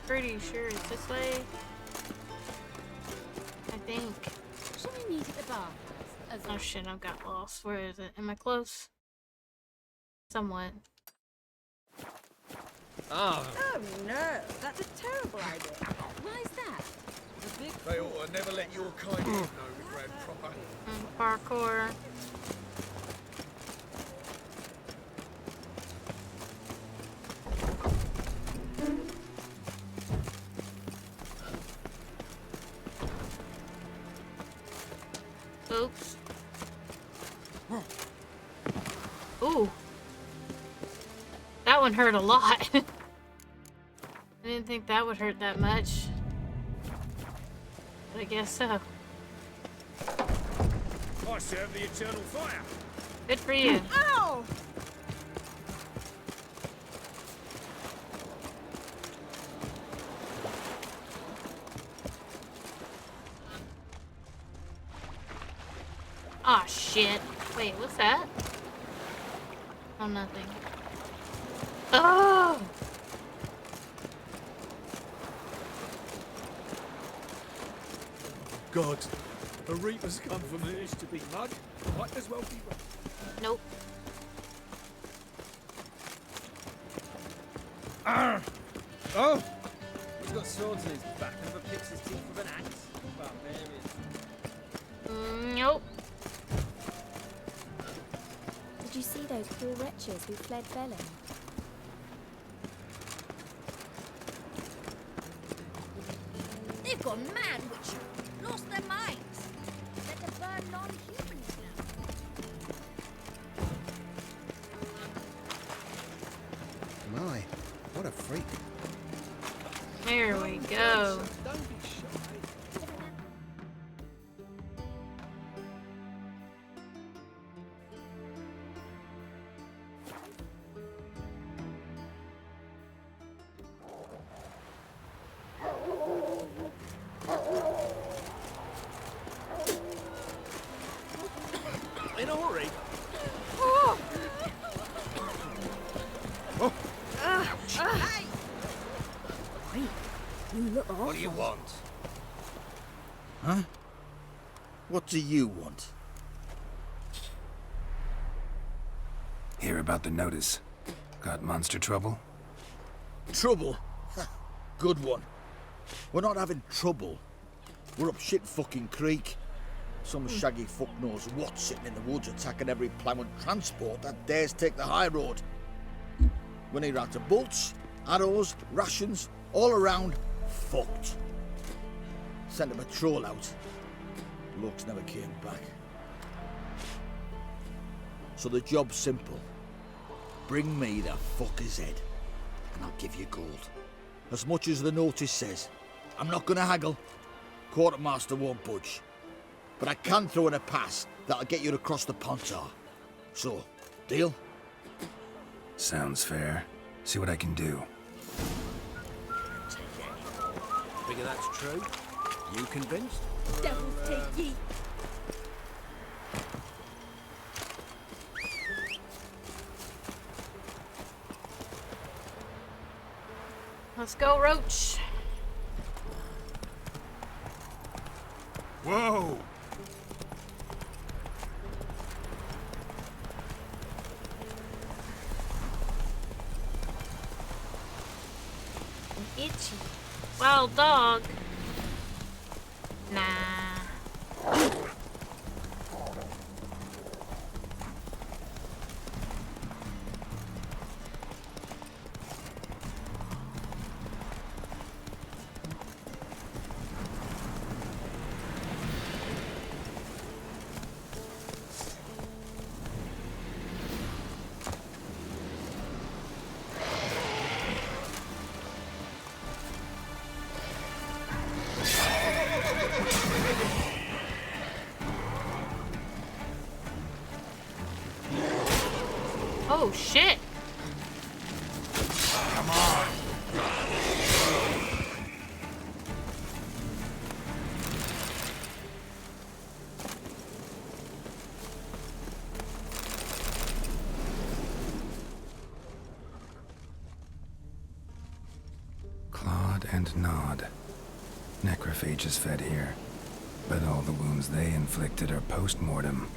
Pretty sure it's this way. I think. Shall we meet at the bar? Oh shit, I've got lost. Where is it? Am I close? Somewhat. Oh. Oh no, that's a terrible idea. Why is that? They ought to never let your kind know the grand proper. Parkour. Oops. Ooh. That one hurt a lot. I didn't think that would hurt that much. But I guess so. I serve the eternal fire. Good for you. Ow! Aw, shit. Wait, what's that? Oh, nothing. Oh! God, a reaper's come from the east to be mud. Might as well be right. Nope. Oh! He's got swords in his back. Never picks his teeth with an axe. Barbarian. Nope. Did you see those poor wretches who fled Velen? They've gone mad, Witcher. Lost their minds. They're to burn non-humans now. My, what a freak. There we go. Don't be shy. In a hurry. Hey! You look awful. What do you want? Huh? What do you want? Hear about the notice. Got monster trouble? Trouble? Good one. We're not having trouble. We're up shit fucking creek. Some shaggy fuck knows what sitting in the woods attacking every plough and transport that dares take the high road. We need out of bolts, arrows, rations, all around, fucked. Sent a patrol out. Blokes never came back. So the job's simple. Bring me the fucker's head, and I'll give you gold. As much as the notice says. I'm not gonna haggle. Quartermaster won't budge. But I can throw in a pass that'll get you across the Pontar. So, deal? Sounds fair. See what I can do. Figure that's true? You convinced? Devils take ye. Let's go, Roach. Whoa! Itchy. Wild dog. Nah. Oh shit! Come on! Clawed and gnawed. Necrophages fed here, but all the wounds they inflicted are post-mortem.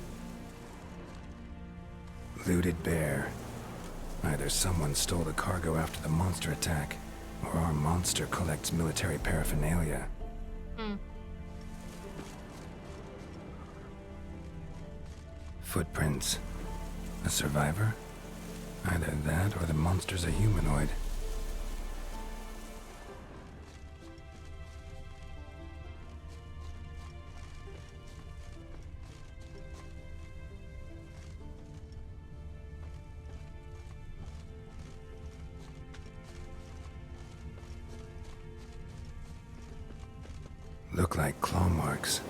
Looted bear. Either someone stole the cargo after the monster attack, or our monster collects military paraphernalia. Footprints. A survivor? Either that or the monster's a humanoid. Look like claw marks,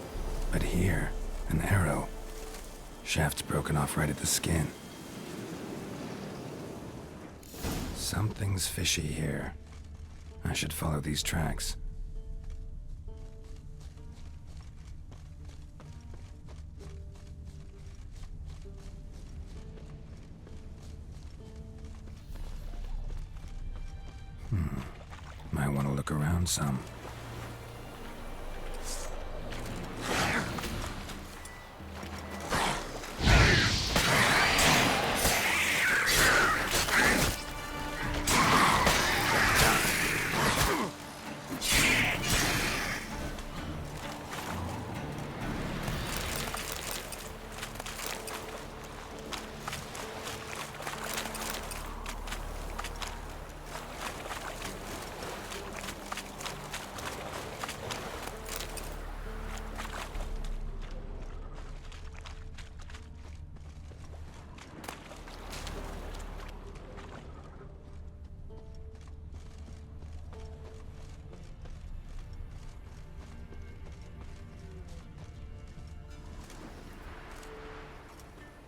but here, an arrow. Shaft's broken off right at the skin. Something's fishy here. I should follow these tracks. Might want to look around some.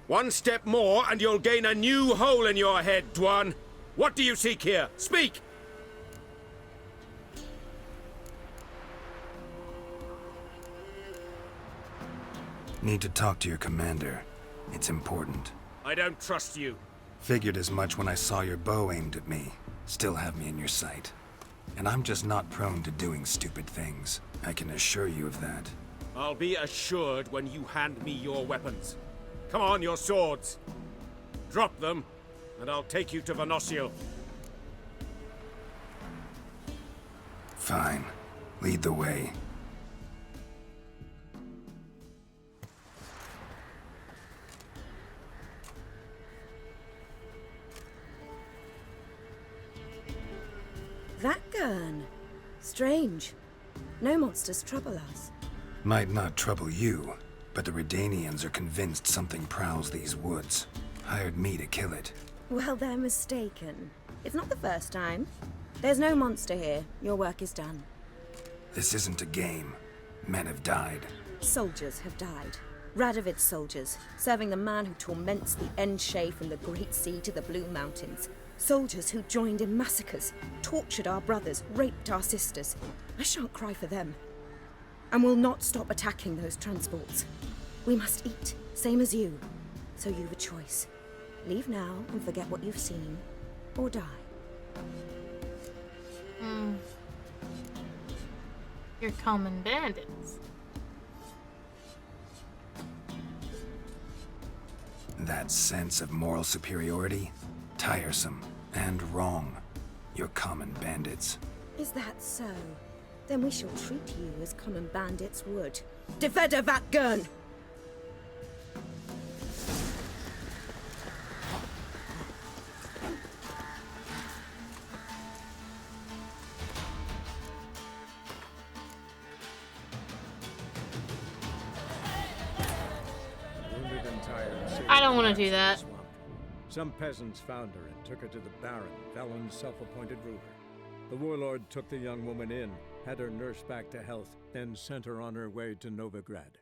One step more and you'll gain a new hole in your head, Dwan. What do you seek here? Speak! Need to talk to your commander. It's important. I don't trust you. Figured as much when I saw your bow aimed at me. Still have me in your sight. And I'm just not prone to doing stupid things. I can assure you of that. I'll be assured when you hand me your weapons. Come on, your swords. Drop them, and I'll take you to Venosio. Fine. Lead the way. Ratgurn. Strange. No monsters trouble us. Might not trouble you, but the Redanians are convinced something prowls these woods. Hired me to kill it. Well, they're mistaken. It's not the first time. There's no monster here. Your work is done. This isn't a game. Men have died. Soldiers have died. Radovid's soldiers, serving the man who torments the Enshe from the Great Sea to the Blue Mountains. Soldiers who joined in massacres, tortured our brothers, raped our sisters. I shan't cry for them. And will not stop attacking those transports. We must eat, same as you. So you've a choice. Leave now and forget what you've seen, or die. You're common bandits. That sense of moral superiority? Tiresome and wrong. You're common bandits. Is that so? Then we shall treat you as common bandits would. Defender Vatgern! I don't want to do that. Some peasants found her and took her to the Baron, Velen's self-appointed ruler. The warlord took the young woman in, had her nursed back to health, then sent her on her way to Novigrad.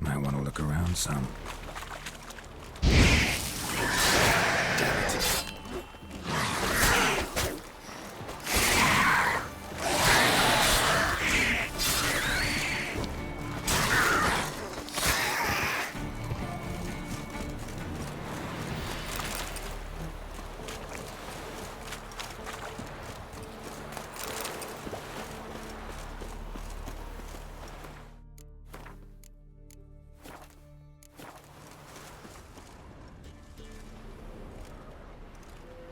Might want to look around some.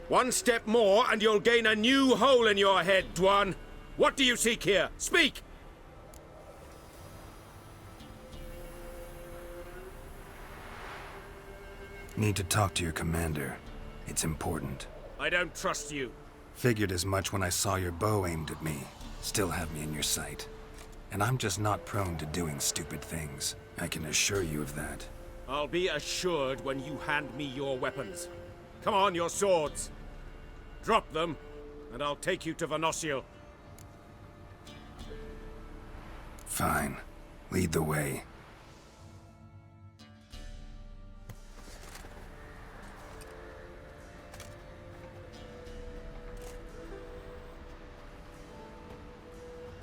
One step more and you'll gain a new hole in your head, Dwan. What do you seek here? Speak! Need to talk to your commander. It's important. I don't trust you. Figured as much when I saw your bow aimed at me. Still have me in your sight. And I'm just not prone to doing stupid things. I can assure you of that. I'll be assured when you hand me your weapons. Come on, your swords. Drop them, and I'll take you to Venosio. Fine. Lead the way.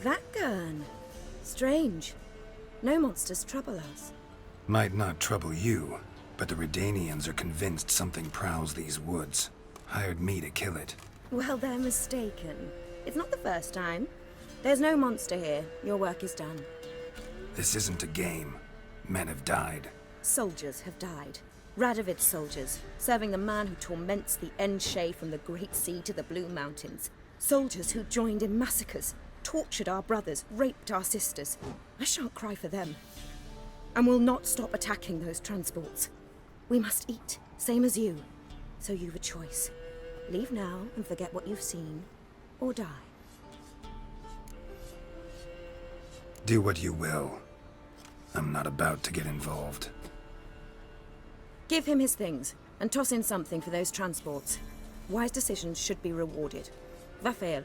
Vatgern. Strange. No monsters trouble us. Might not trouble you, but the Redanians are convinced something prowls these woods. Hired me to kill it. Well, they're mistaken. It's not the first time. There's no monster here. Your work is done. This isn't a game. Men have died. Soldiers have died. Radovid's soldiers, serving the man who torments the Enshe from the Great Sea to the Blue Mountains. Soldiers who joined in massacres, tortured our brothers, raped our sisters. I shan't cry for them. And will not stop attacking those transports. We must eat, same as you. So you've a choice. Leave now and forget what you've seen, or die. Do what you will. I'm not about to get involved. Give him his things, and toss in something for those transports. Wise decisions should be rewarded. Vafael.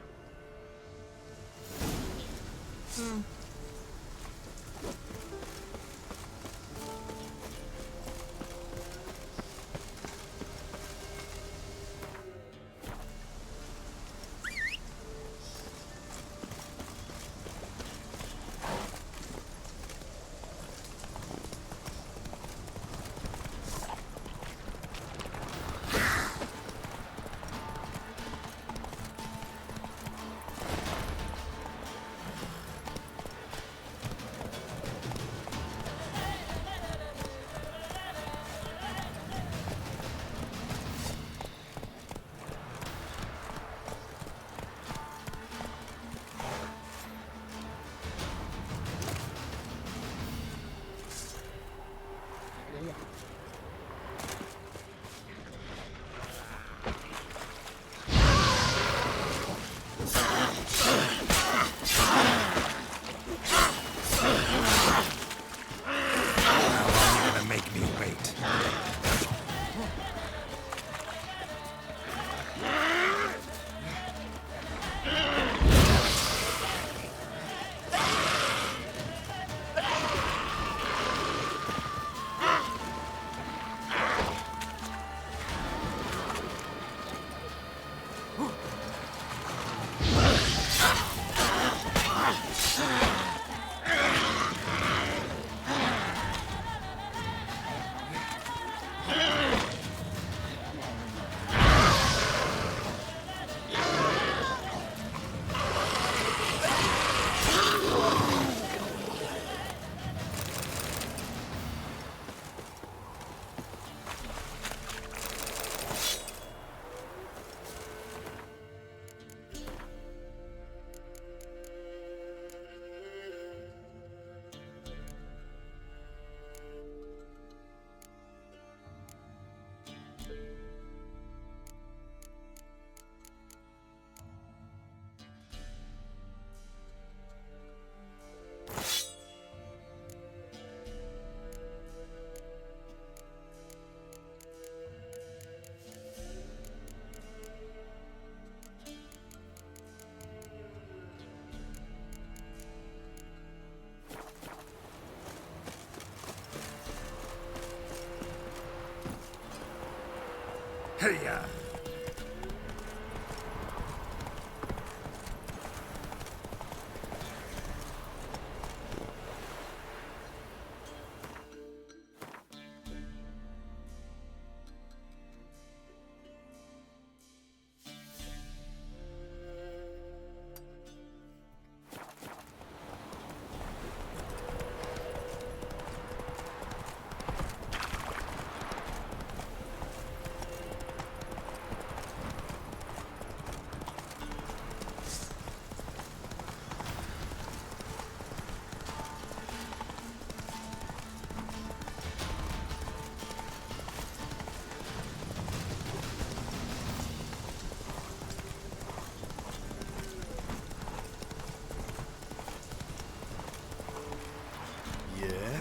Hey-ya!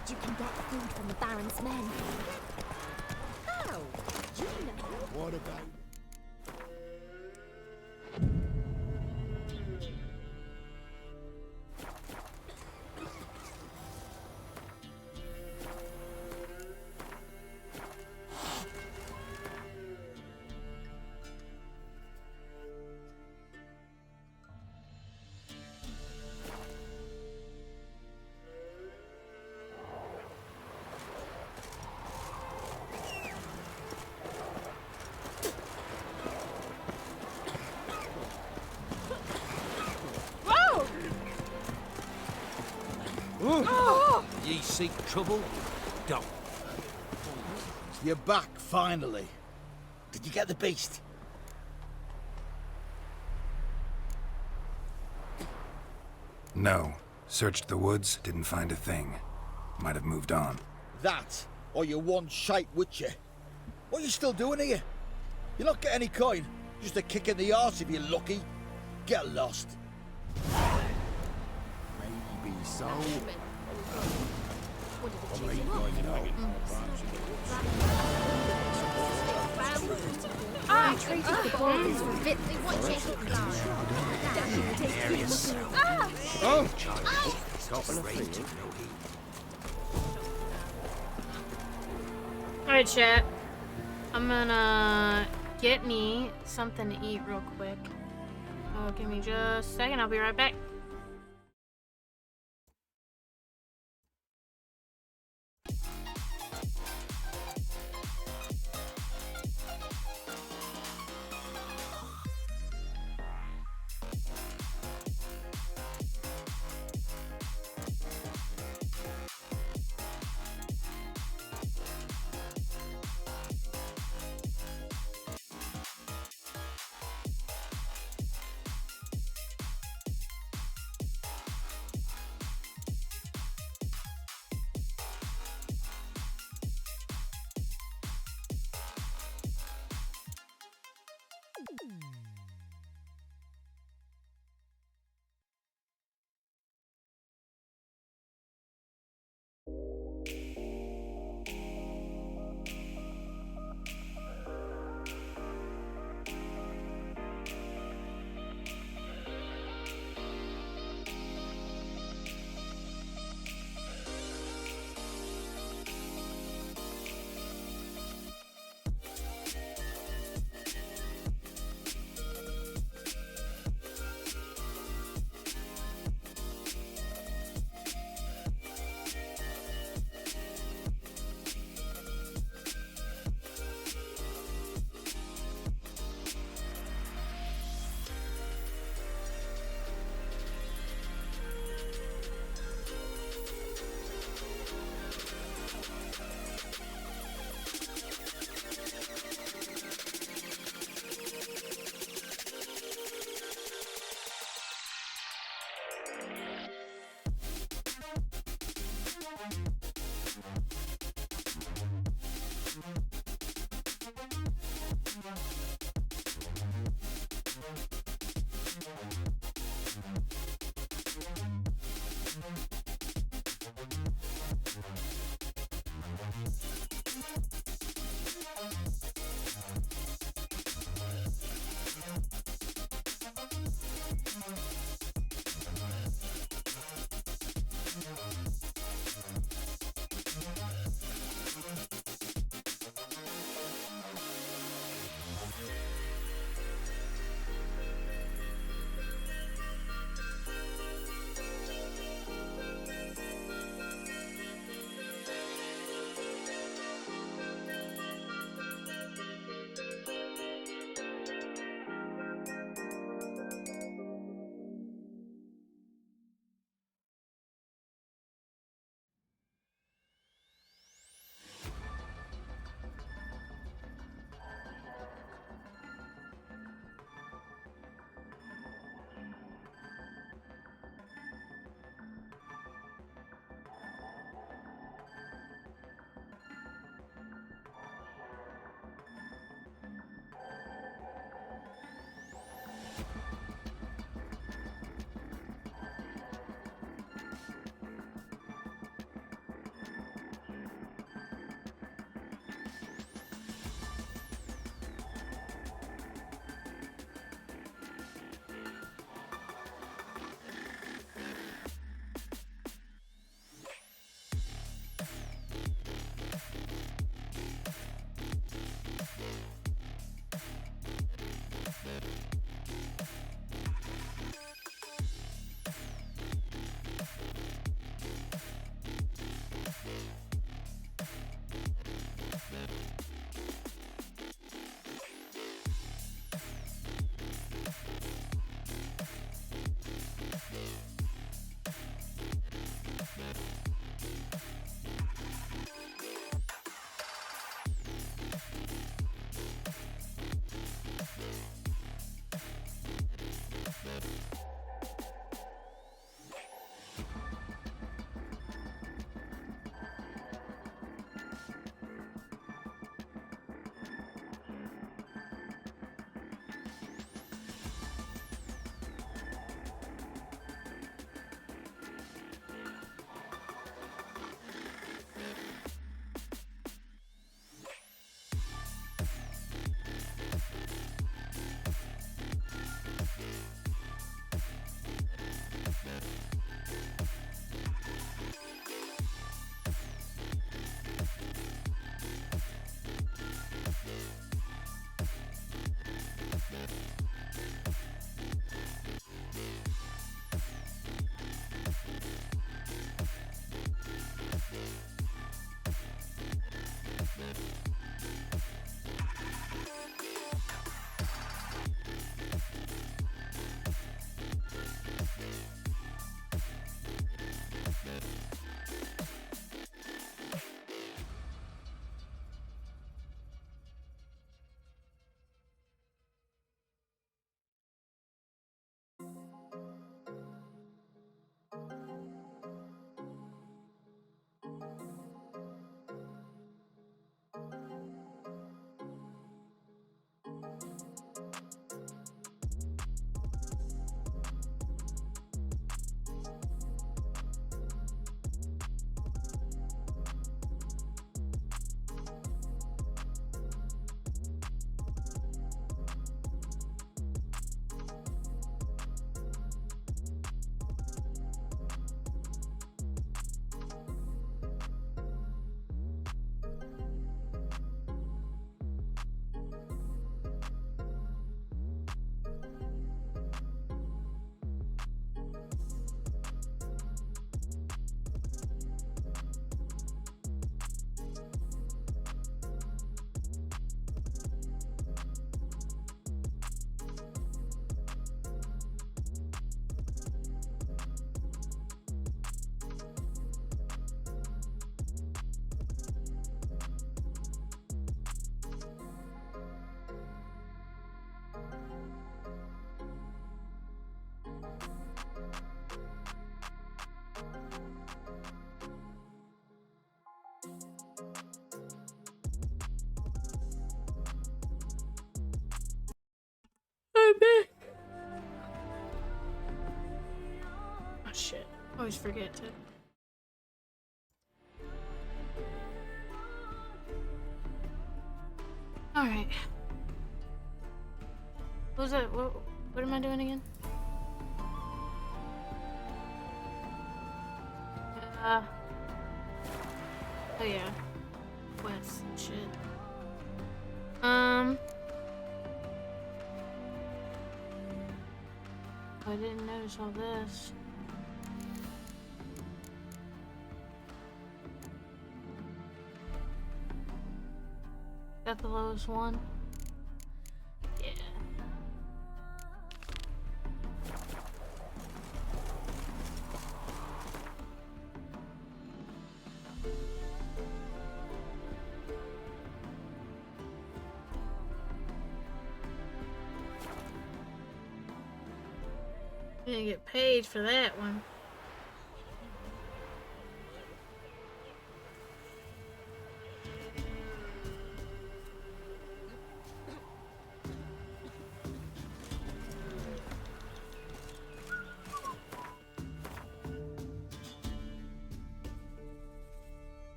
Heard you can get food from the Baron's men. How? Do you know? What about... Ye seek trouble? Don't. You're back, finally. Did you get the beast? No. Searched the woods, didn't find a thing. Might have moved on. That, or you're one shite witcher. What are you still doing here? You're not getting any coin. Just a kick in the arse if you're lucky. Get lost. Maybe so. I traded the borders for bit. They want you to Alright, chat. I'm gonna get me something to eat real quick. Oh, give me just a second. I'll be right back. shit. Always forget to. Alright. What was that? What am I doing again? Oh yeah. West and shit. I didn't notice all this. Got the lowest one? Yeah. Didn't get paid for that one.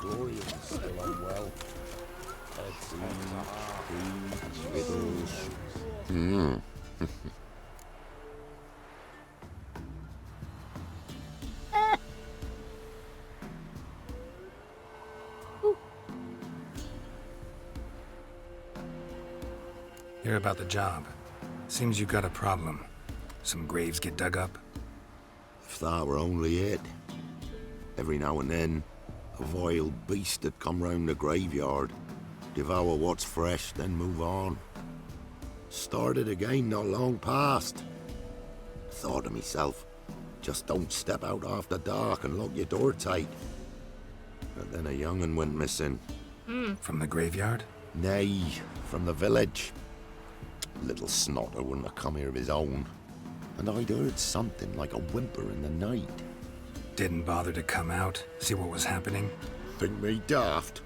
Glorious is still unwell. Vittles. Hear about the job. Seems you got a problem. Some graves get dug up. If that were only it. Every now and then, a vile beast that come round the graveyard, devour what's fresh, then move on. Started again not long past. Thought to myself, just don't step out after dark and lock your door tight. But then a young'un went missing. From the graveyard? Nay, from the village. Little snotter wouldn't have come here of his own. And I'd heard something like a whimper in the night. Didn't bother to come out, see what was happening? Think me daft?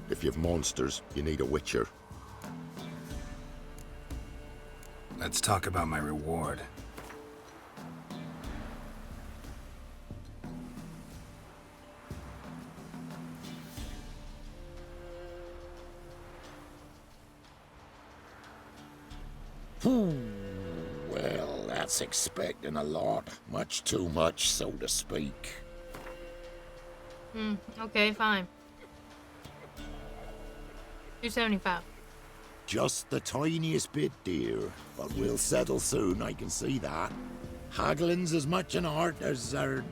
If you've monsters, you need a witcher. Let's talk about my reward. Well, that's expecting a lot. Much too much, so to speak. Okay, fine. 275. Just the tiniest bit, dear. But we'll settle soon, I can see that. Haggling's as much an art as there are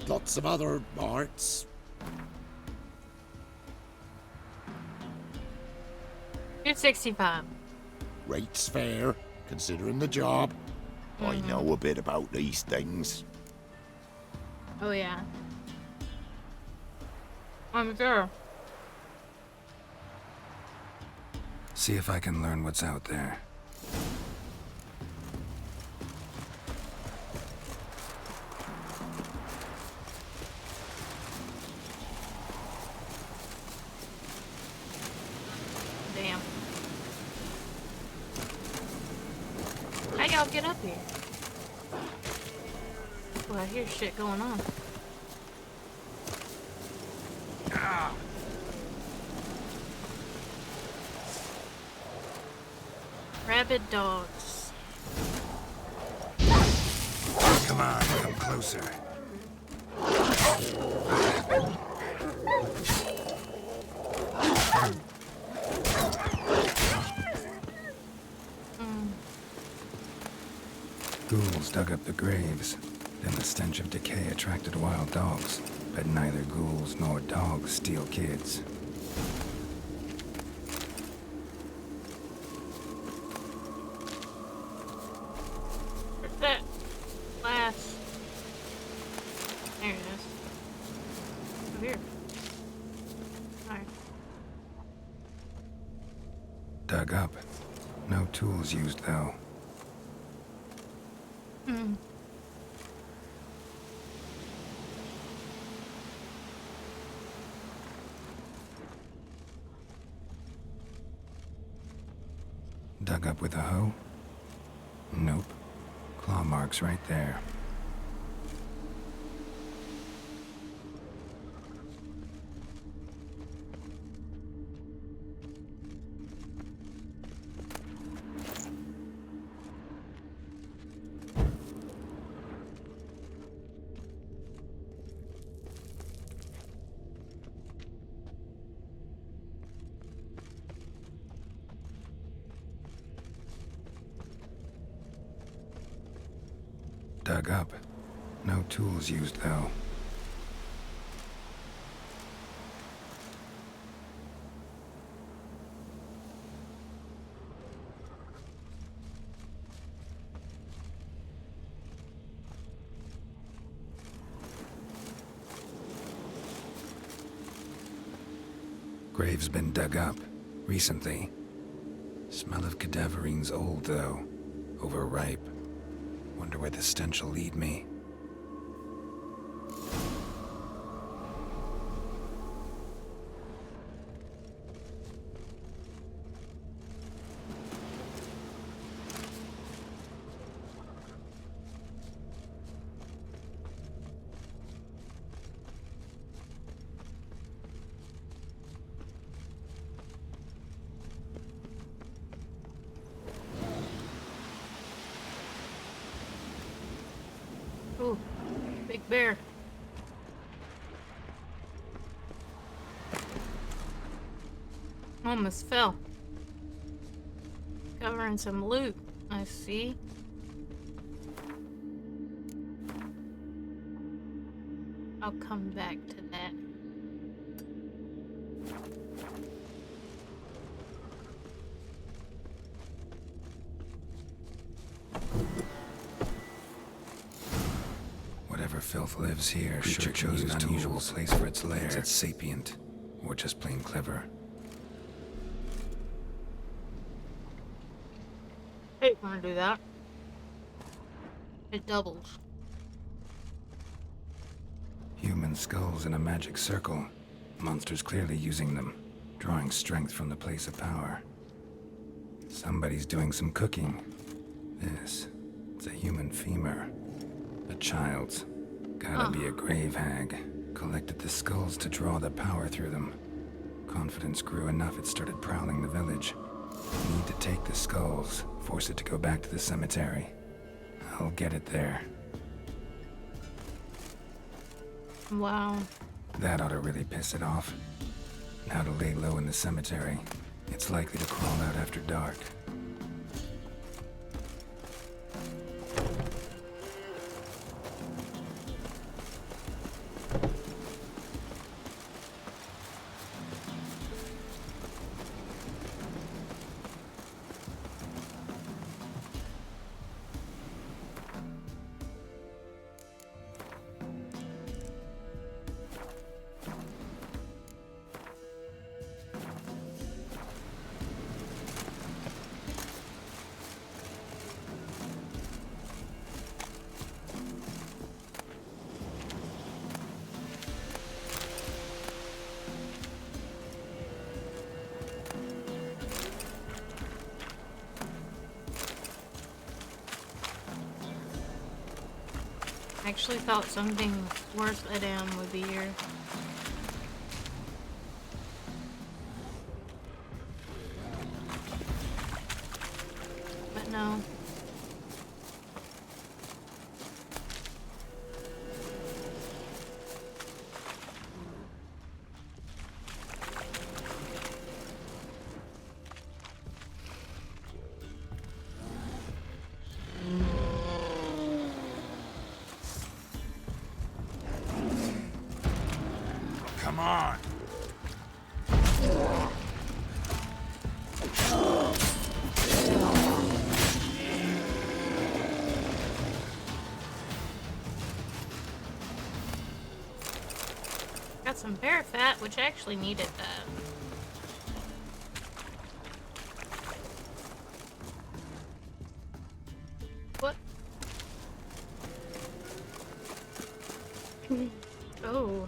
lots of other arts. You're 65. Rate's fair, considering the job. I know a bit about these things. Oh yeah. I'm sure. See if I can learn what's out there. Damn. How y'all get up here? Well, I hear shit going on. Ah. Rabid dogs. Come on, come closer. Ghouls dug up the graves. Then the stench of decay attracted wild dogs. But neither ghouls nor dogs steal kids. Where's that last? There it is. Over here. Alright. Dug up. No tools used, though. Dug up with a hoe? Nope. Claw marks right there. Dug up. No tools used, though. Grave's been dug up. Recently. Smell of cadaverine's old, though. Overripe. Wonder where the stench will lead me. Ooh, big bear. Almost fell. Covering some loot, I see. I'll come back to that. Whatever filth lives here sure chose an unusual place for its lair. Is it sapient, or just plain clever? Hey, wanna do that? It doubles. Human skulls in a magic circle. Monsters clearly using them, drawing strength from the place of power. Somebody's doing some cooking. This, it's a human femur. A child's. Gotta be a grave hag. Collected the skulls to draw the power through them. Confidence grew enough it started prowling the village. Need to take the skulls, force it to go back to the cemetery. I'll get it there. Wow. That ought to really piss it off. Now to lay low in the cemetery. It's likely to crawl out after dark. I actually thought something worse than would be here. But no. Come on. Got some bear fat, which I actually needed that. What? Oh.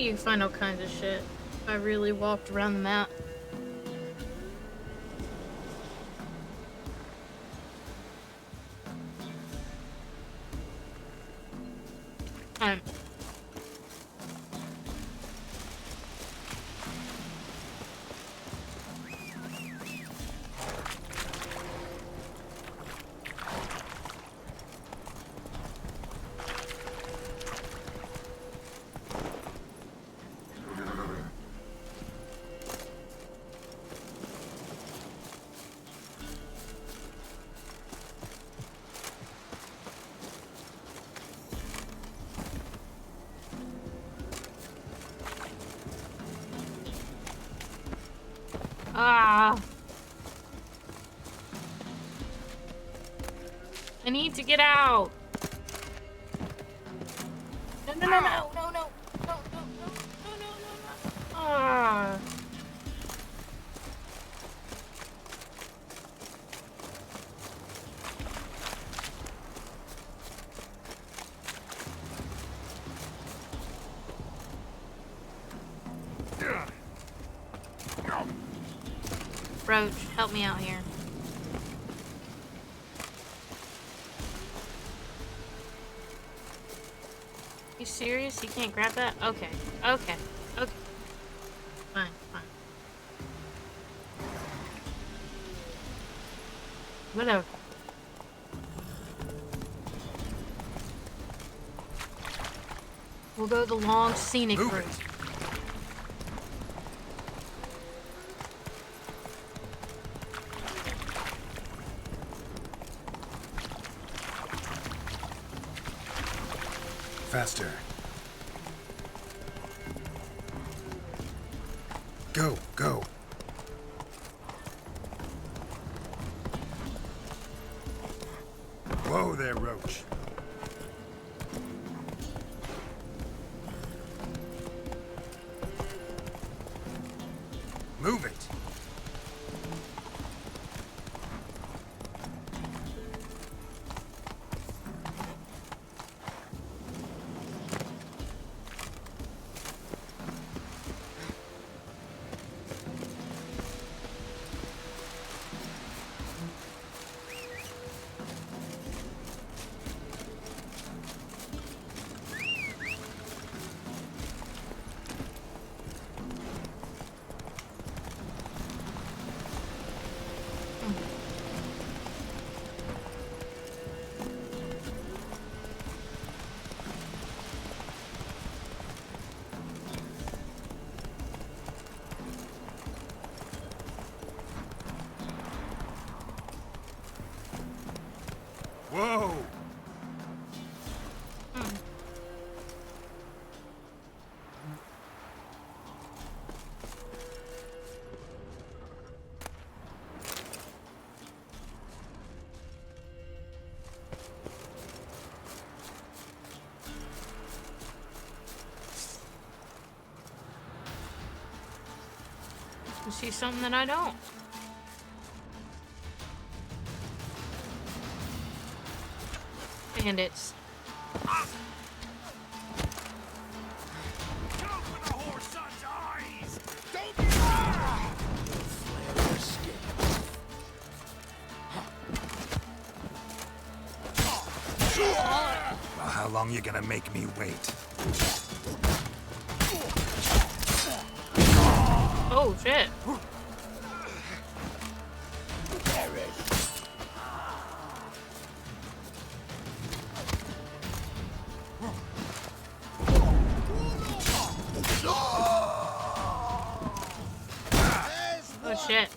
you can find all kinds of shit if I really walked around the map. Ah. I need to get out. No, no, no, no, no, no, no, no, no, no, no, no. Ah. Roach, help me out here. You serious? You can't grab that? Okay. Okay. Okay. Fine, fine. Whatever. We'll go the long scenic route. Faster. Go, go. Whoa there, Roach. Move it. Whoa! You see something that I don't? Bandits. Well, how long you gonna make me wait? Oh shit. Oh shit.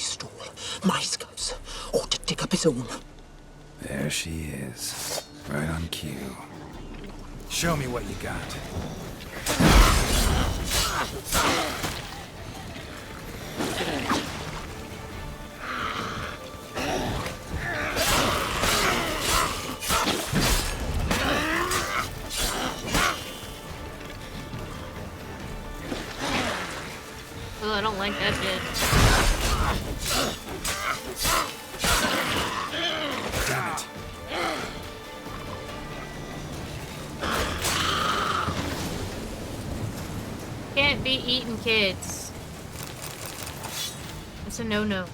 stole my scouts ought to dig up his own. There she is. Right on cue. Show me what you got. Oh, I don't like that bit. Damn it. Can't be eating kids. It's a no-no.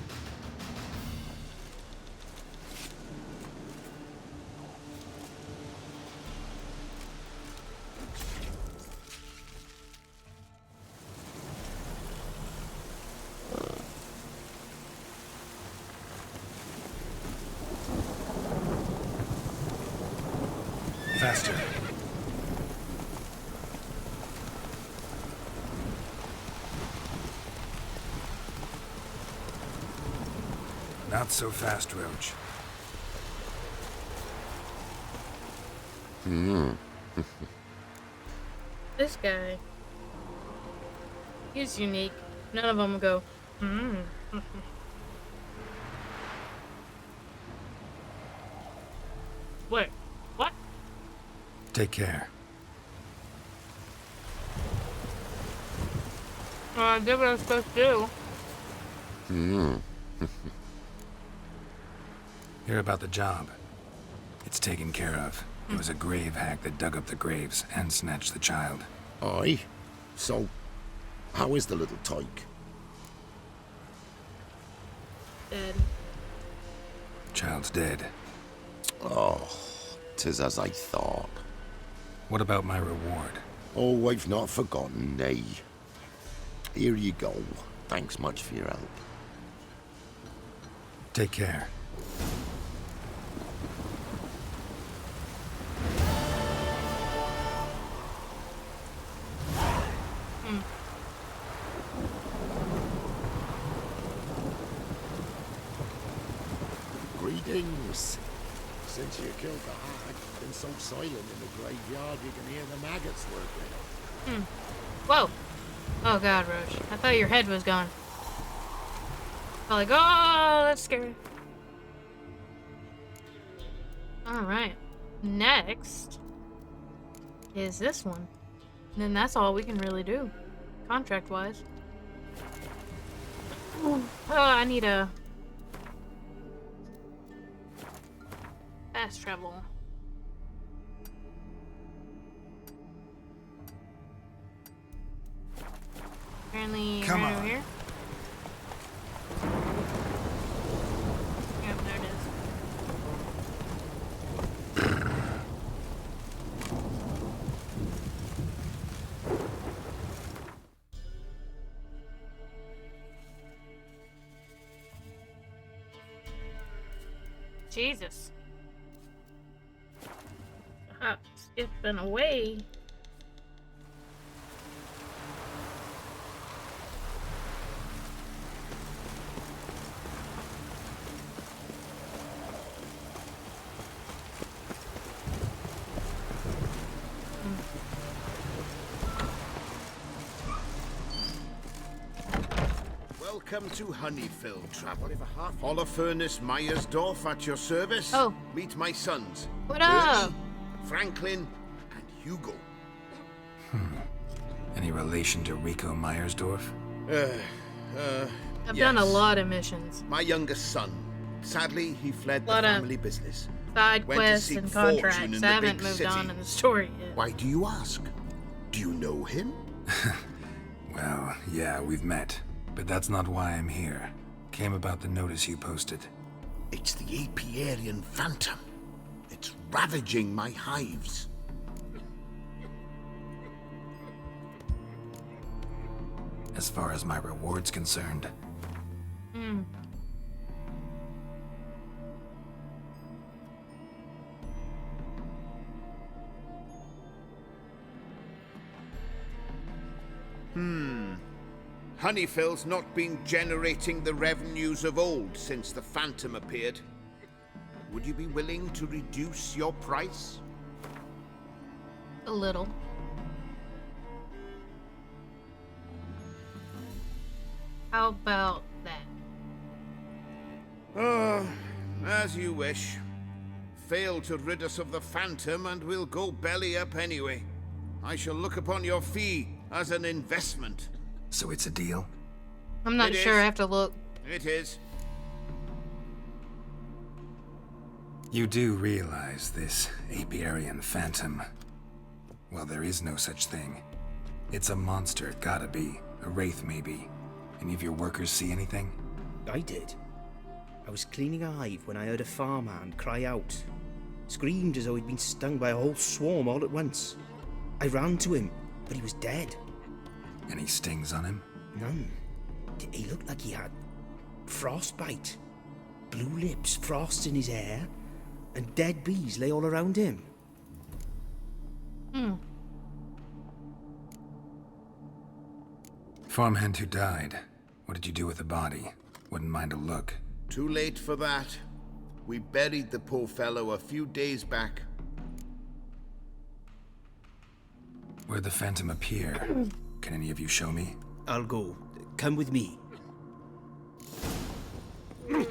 Faster. Not so fast, Roach. This guy. He's unique. None of them go, Wait, what? Take care. I did what I was supposed to do. Hear about the job. It's taken care of. It was a grave hack that dug up the graves and snatched the child. Aye. So, how is the little tyke? Dead. Child's dead. Oh, 'tis as I thought. What about my reward? Oh, I've not forgotten, nay. Here you go. Thanks much for your help. Take care. Greetings. Since you killed the hag, been so silent in the graveyard you can hear the maggots working. Whoa. Oh god, Roach. I thought your head was gone. I'm like, oh, that's scary. Alright. Next is this one. And then that's all we can really do. Contract-wise. Oh, I need a fast travel. Apparently, Come right on. over here. Yep, there it is. Jesus. Hop, skipping away. Welcome to Honeyfield, traveler. Holofernes Myersdorf at your service. Oh. Meet my sons. What up? Bernie, Franklin, and Hugo. Any relation to Rico Myersdorf? I've done a lot of missions. My youngest son. Sadly, he fled the Lot of family business. Side Went to quests seek and fortune contracts. in I the haven't big moved city. on in the story yet. Why do you ask? Do you know him? Well, yeah, we've met. But that's not why I'm here. Came about the notice you posted. It's the Apiarian Phantom. It's ravaging my hives. As far as my reward's concerned, Honeyfell's not been generating the revenues of old since the Phantom appeared. Would you be willing to reduce your price? A little. How about that? Oh, as you wish. Fail to rid us of the Phantom and we'll go belly up anyway. I shall look upon your fee as an investment. So it's a deal? I'm not It sure. is. I have to look. It is. You do realize this Apiarian Phantom? Well, there is no such thing. It's a monster, gotta be. A wraith, maybe. Any of your workers see anything? I did. I was cleaning a hive when I heard a farmhand cry out. Screamed as though he'd been stung by a whole swarm all at once. I ran to him, but he was dead. Any stings on him? None. He looked like he had frostbite. Blue lips, frost in his hair, and dead bees lay all around him. Farmhand who died. What did you do with the body? Wouldn't mind a look. Too late for that. We buried the poor fellow a few days back. Where'd the Phantom appear? Can any of you show me? I'll go. Come with me.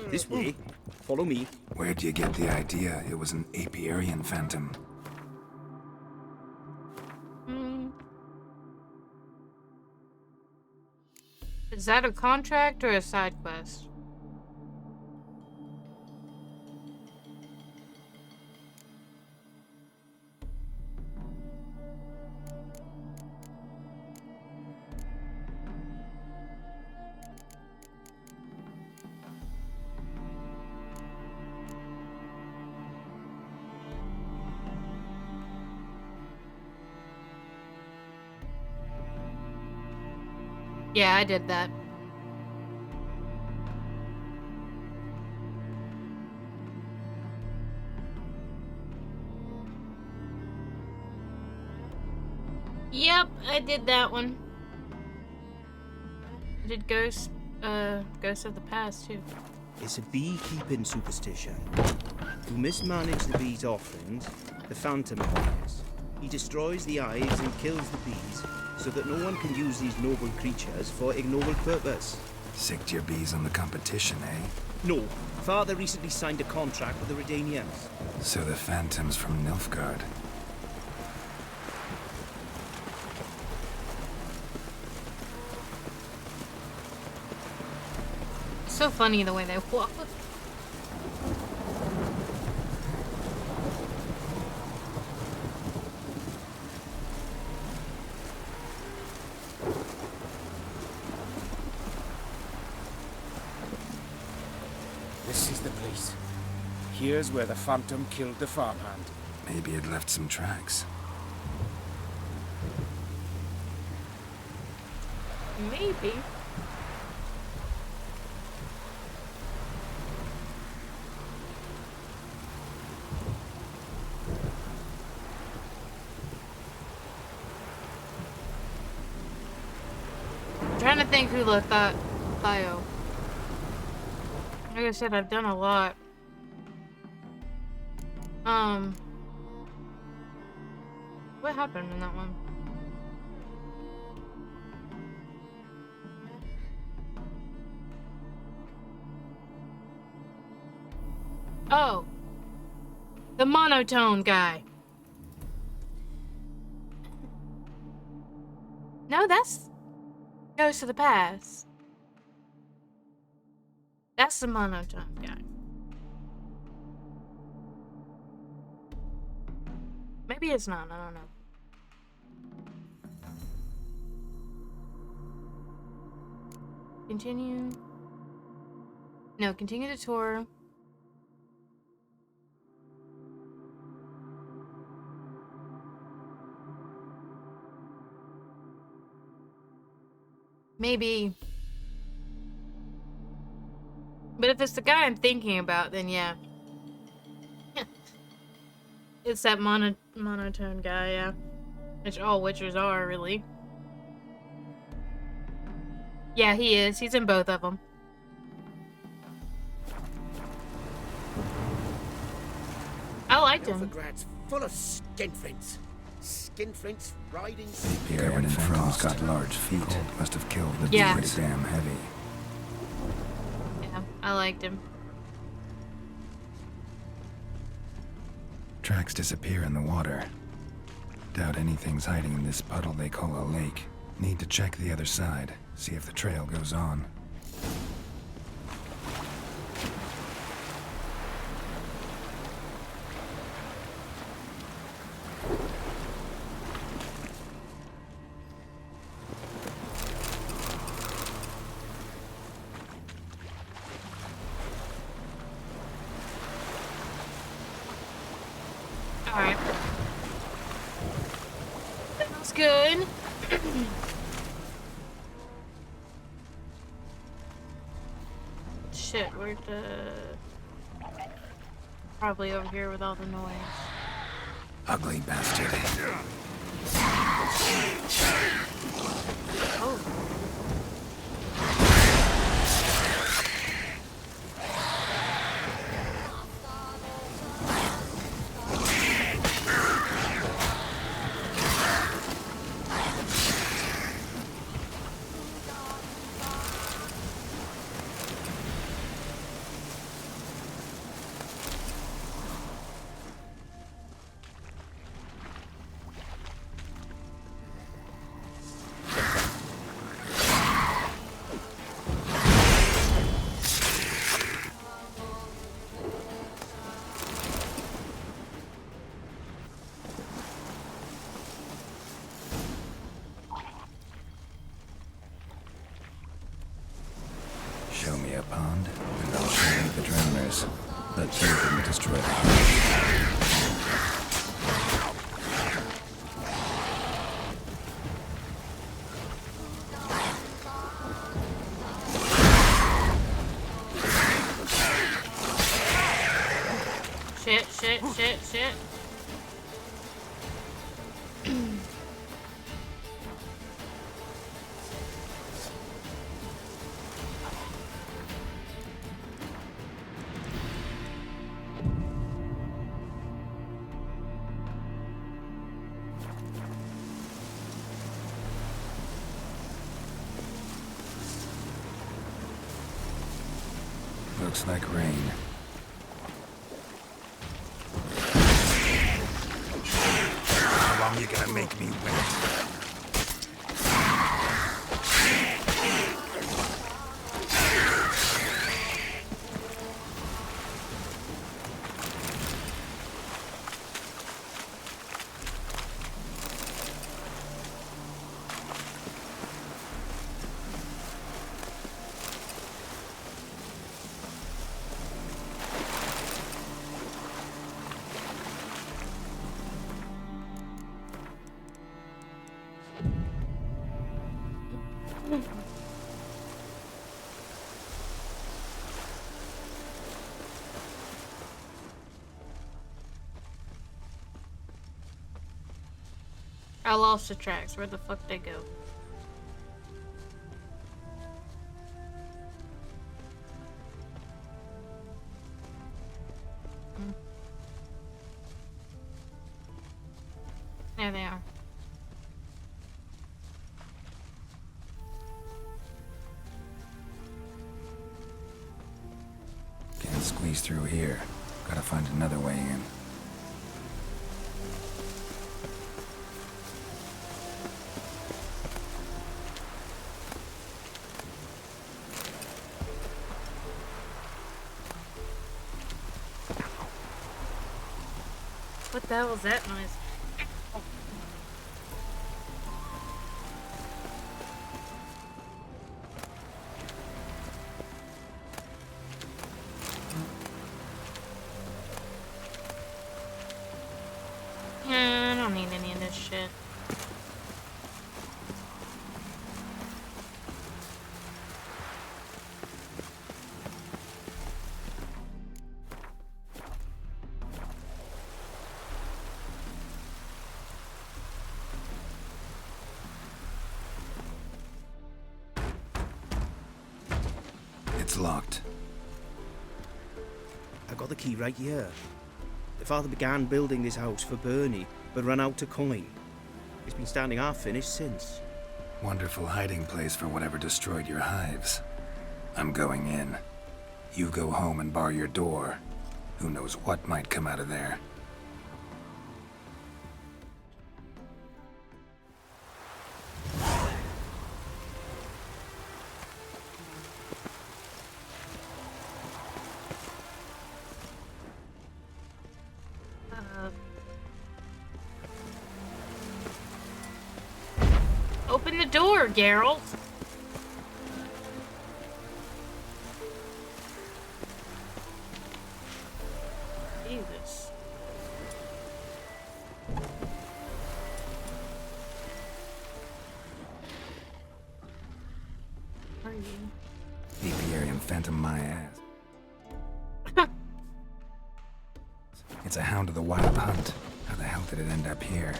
This way. Follow me. Where'd you get the idea it was an Apiarian Phantom? Is that a contract or a side quest? Yeah, I did that. Yep, I did that one. I did Ghost of the Past too. It's a beekeeping superstition. To mismanage the bees' offerings, the Phantom appears. He destroys the hives and kills the bees, so that no one can use these noble creatures for ignoble purpose. Sicked your bees on the competition, eh? No. Father recently signed a contract with the Redanians. So the Phantom's from Nilfgaard. So funny the way they walk. This is the place. Here's where the Phantom killed the farmhand. Maybe it left some tracks. Maybe. I'm trying to think who left that bio. Like I said, I've done a lot. What happened in that one? Oh. The monotone guy. No, that's Ghost of the Past. That's the monotone guy. Maybe it's not, I don't know. Continue. No, continue the tour. Maybe. But if it's the guy I'm thinking about, then yeah. It's that monotone guy, yeah. Which all Witchers are, really. Yeah, he is. He's in both of them. I liked him. Novigrad's full of skinflints. Skinflints riding. Garrett and From's got large feet. Must have killed the Yeah. pretty damn heavy. Yeah, I liked him. Tracks disappear in the water. Doubt anything's hiding in this puddle they call a lake. Need to check the other side, see if the trail goes on. Alright. That was good. Shit, where'd the... Probably over here with all the noise. Ugly bastard. Oh. Show me a pond, and I'll show you the drowners. But they didn't destroy the house. Shit. Looks like rain. How long you gonna make me wait? I lost the tracks. Where the fuck they go? There they are. Can't squeeze through here. Gotta find another way in. What the hell was that noise? I don't need any of this shit. locked. I got the key right here. The father began building this house for Bernie, but ran out of coin. It's been standing half finished since. Wonderful hiding place for whatever destroyed your hives. I'm going in. You go home and bar your door. Who knows what might come out of there. Open the door, Geralt. Jesus. Where are you? Apiarium Phantom my ass. It's a hound of the wild hunt. How the hell did it end up here?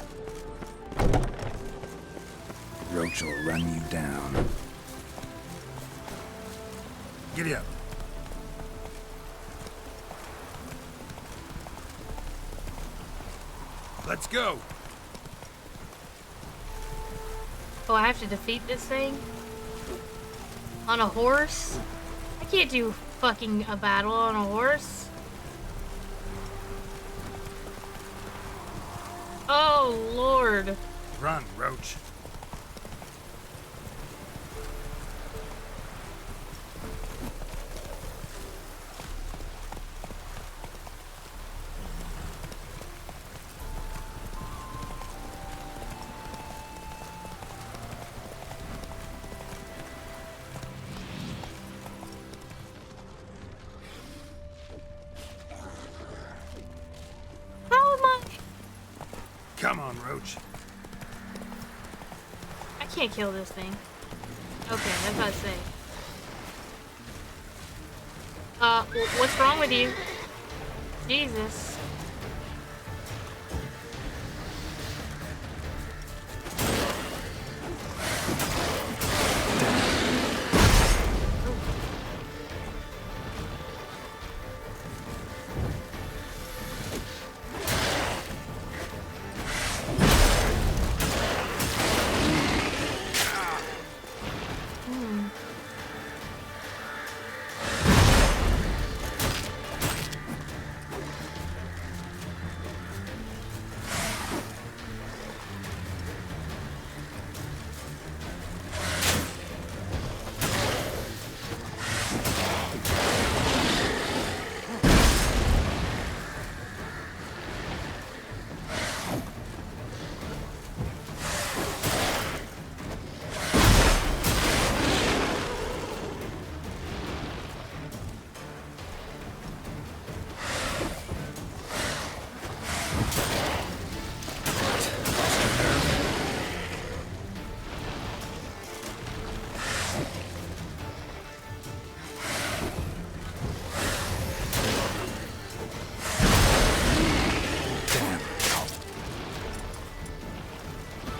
Roach will run you down. Giddy up. Let's go. Oh, I have to defeat this thing? On a horse? I can't do fucking a battle on a horse. Oh, Lord. Run, Roach. How am I? Come on, Roach. I can't kill this thing. Okay, that's what I say. What's wrong with you? Jesus.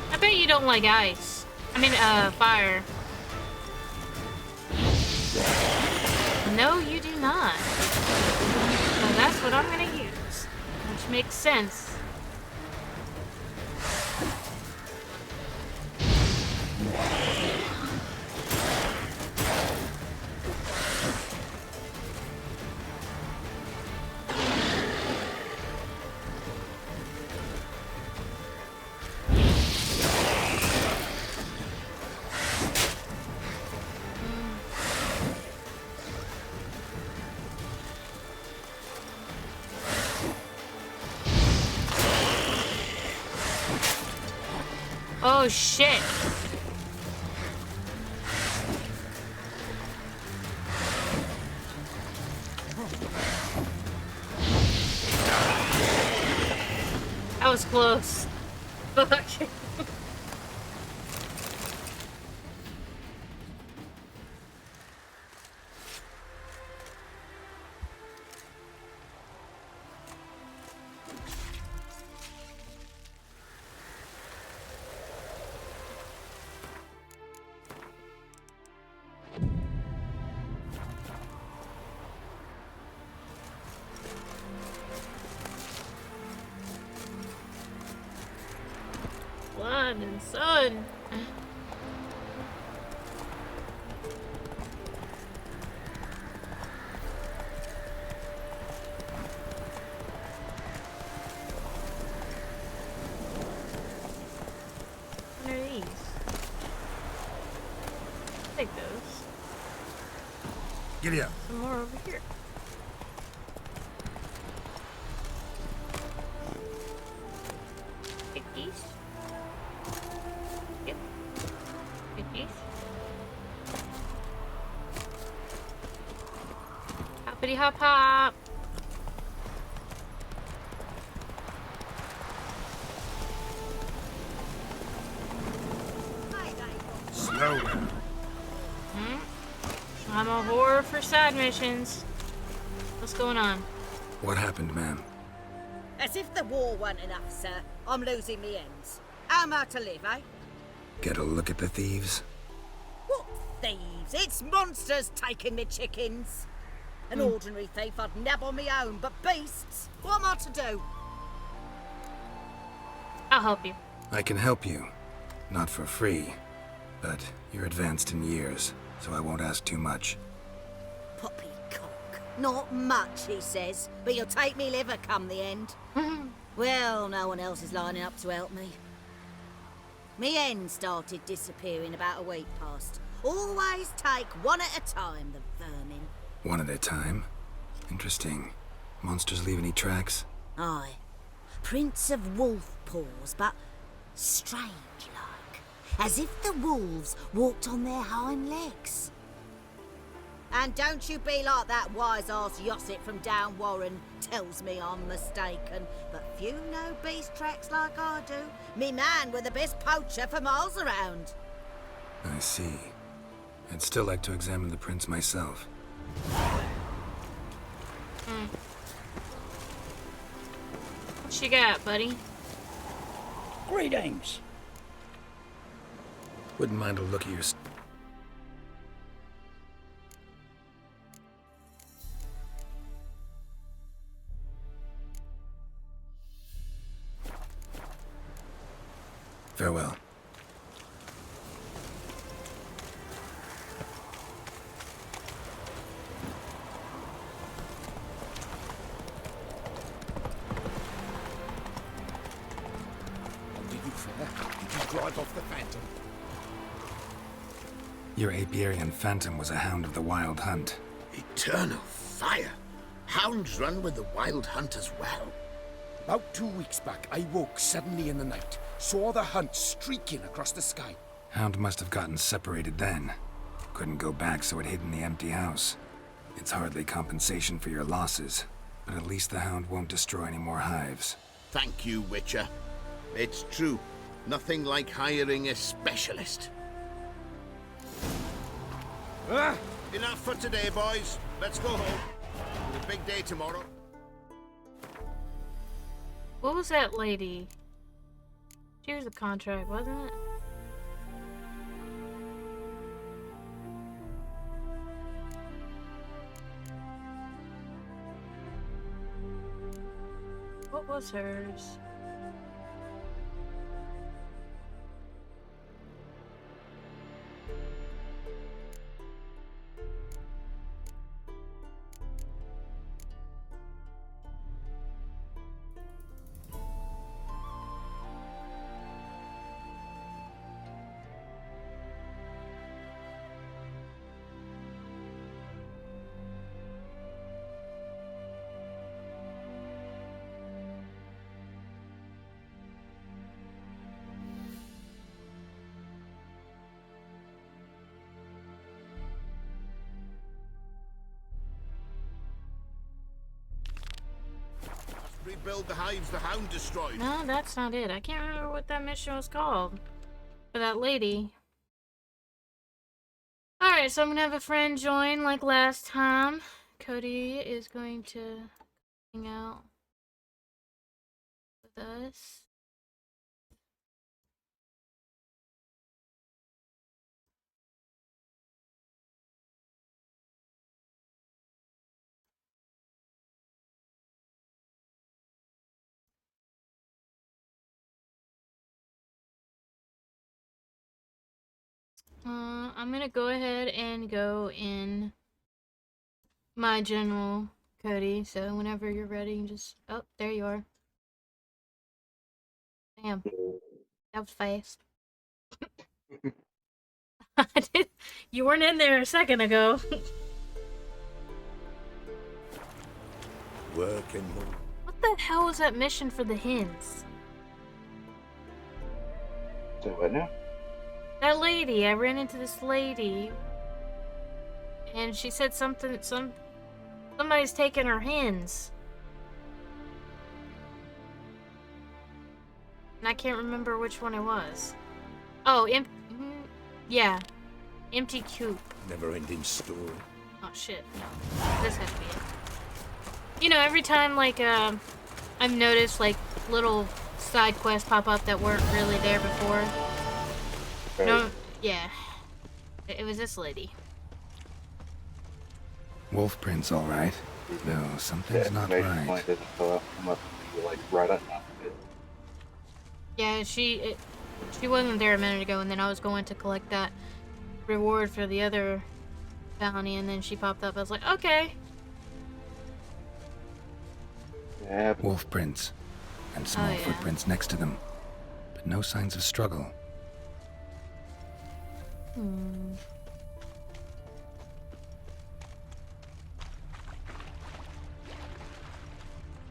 I bet you don't like ice. I mean, fire. No, you do not. So that's what I'm gonna use. Which makes sense. Oh shit. That was close. Fuck. morning sun. What are these? Take those. Giddy up. Some more over here. Take these. Yep. Take these. Hoppity hop hop. Slow down. I'm a whore for side missions. What's going on? What happened, ma'am? As if the war weren't enough, sir. I'm losing me ends. How am I to live, eh? Get a look at the thieves? What thieves? It's monsters taking me chickens. An ordinary thief I'd nab on me own, but beasts? What am I to do? I'll help you. I can help you. Not for free. But you're advanced in years, so I won't ask too much. Poppycock. Not much, he says, but you'll take me liver come the end. Well, no one else is lining up to help me. Me hen started disappearing about a week past. Always take one at a time, the vermin. One at a time? Interesting. Monsters leave any tracks? Aye. Prints of wolf paws, but strange like. As if the wolves walked on their hind legs. And don't you be like that wise-ass Yossit from down Warren tells me I'm mistaken. But few know beast tracks like I do. Me man were the best poacher for miles around. I see. I'd still like to examine the prints myself. What you got, buddy? Greetings. Wouldn't mind a look at your... Farewell. How did you fare? Did you drive off the Phantom? Your Apiarian Phantom was a hound of the Wild Hunt. Eternal fire! Hounds run with the Wild Hunt as well. About 2 weeks back, I woke suddenly in the night, saw the hunt streaking across the sky. Hound must have gotten separated then. Couldn't go back, so it hid in the empty house. It's hardly compensation for your losses, but at least the hound won't destroy any more hives. Thank you, Witcher. It's true. Nothing like hiring a specialist. Enough for today, boys. Let's go home. It's a big day tomorrow. What was that lady? She was a contract, wasn't it? What was hers? Rebuild the hives the hound destroyed. No, that's not it. I can't remember what that mission was called. For that lady. Alright, so I'm gonna have a friend join like last time. Cody is going to hang out with us. I'm gonna go ahead and go in my general, Cody. So whenever you're ready, you just... Oh, there you are. Damn. That was fast. You weren't in there a second ago. Working. What the hell was that mission for the hens? So what now? That lady, I ran into this lady, and she said somebody's taking her hens. And I can't remember which one it was. Oh, yeah. Empty coop. Never-ending story. Oh shit, no. This has to be it. You know, every time, like, I've noticed, like, little side quests pop up that weren't really there before. Right. No, yeah. It was this lady. Wolf prints, all right. No, something's not right. Point doesn't fill up unless you like right on top of it. Yeah, she wasn't there a minute ago, and then I was going to collect that reward for the other bounty, and then she popped up. I was like, okay. Yeah. Wolf prints, and small footprints next to them, but no signs of struggle.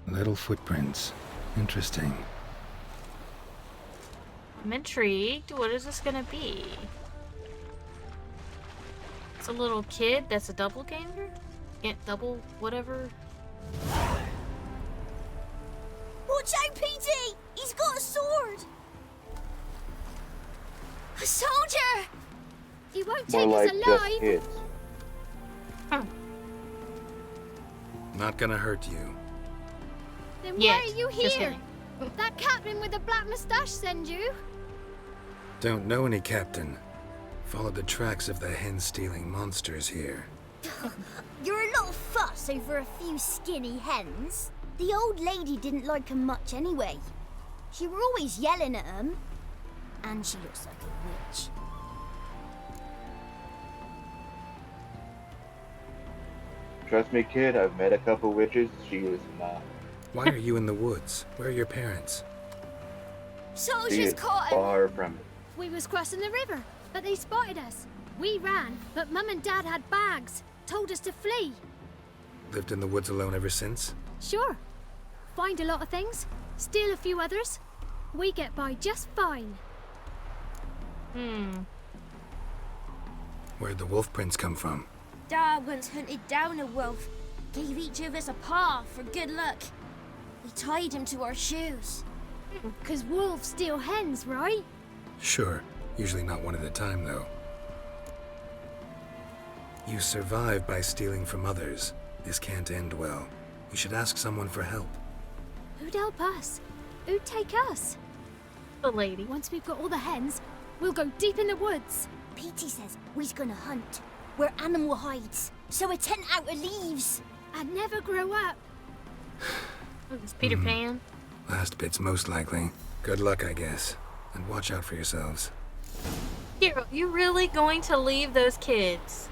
Little footprints. Interesting. I'm intrigued. What is this gonna be? It's a little kid that's a doppelganger? Can't double whatever. Watch out, Petey! He's got a sword! A soldier! He won't More take like us just alive. kids. Not gonna hurt you. Then Yes, why are you just here? kidding. That captain with the black moustache send you? Don't know any captain. Followed the tracks of the hen-stealing monsters here. You're a little fuss over a few skinny hens. The old lady didn't like 'em much anyway. She were always yelling at 'em. And she looks like a witch. Trust me, kid, I've met a couple witches. She is not. Why are you in the woods? Where are your parents? She Soldiers is caught him. far from it. We was crossing the river, but they spotted us. We ran, but Mum and Dad had bags. Told us to flee. Lived in the woods alone ever since? Sure. Find a lot of things. Steal a few others. We get by just fine. Where'd the wolf prints come from? Dad once hunted down a wolf. Gave each of us a paw for good luck. We tied him to our shoes. 'Cause wolves steal hens, right? Sure. Usually not one at a time, though. You survive by stealing from others. This can't end well. You should ask someone for help. Who'd help us? Who'd take us? The lady. Once we've got all the hens, we'll go deep in the woods. Petey says we's gonna hunt. We're animal hides, so a tent out of leaves. I'd never grow up. It's Peter Pan. Last bit's most likely. Good luck, I guess. And watch out for yourselves. Hero, you really going to leave those kids?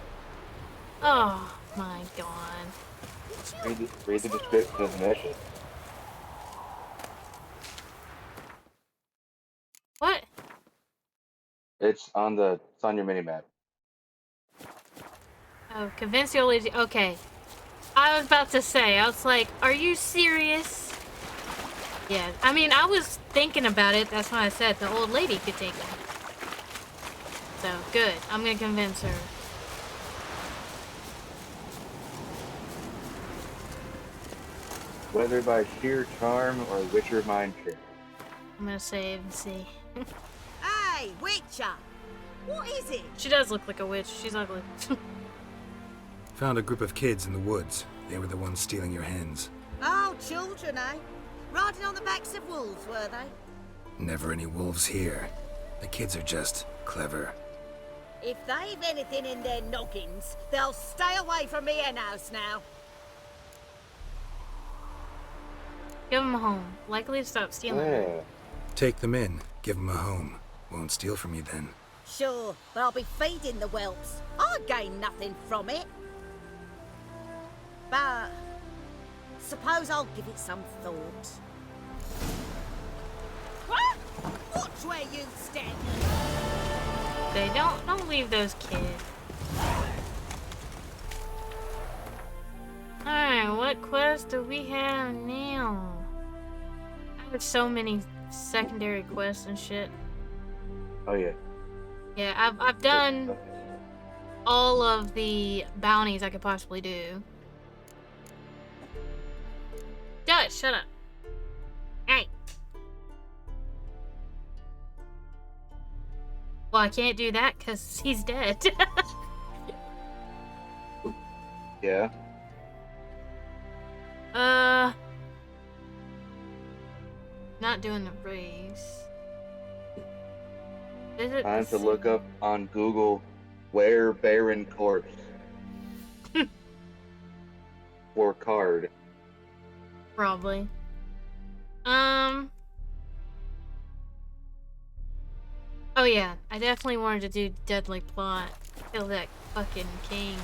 Oh my god. Read the description of the mission. What? It's on your minimap. Oh, convince the old lady. Okay. I was about to say, I was like, are you serious? Yeah, I mean, I was thinking about it. That's why I said the old lady could take it. So, good. I'm gonna convince her. Whether by sheer charm or witcher mind trick. I'm gonna save and see. Hey, Witcher! What is it? She does look like a witch. She's ugly. Found a group of kids in the woods. They were the ones stealing your hens. Oh, children, eh? Riding on the backs of wolves, were they? Never any wolves here. The kids are just clever. If they've anything in their noggins, they'll stay away from me hen house now. Give them a home. Likely to stop stealing. Take them in. Give them a home. Won't steal from you then. Sure, but I'll be feeding the whelps. I gain nothing from it. But suppose I'll give it some thought. What? Watch where you stand. They don't leave those kids. Alright, what quest do we have now? I have so many secondary quests and shit. Oh yeah. Yeah, I've done all of the bounties I could possibly do. Dutch, shut up. Hey. Well, I can't do that because he's dead. Yeah. Not doing the race. Visit Time the to look up on Google where Baron corpse. Or card. Probably. Oh yeah, I definitely wanted to do Deadly Plot. Kill that fucking king.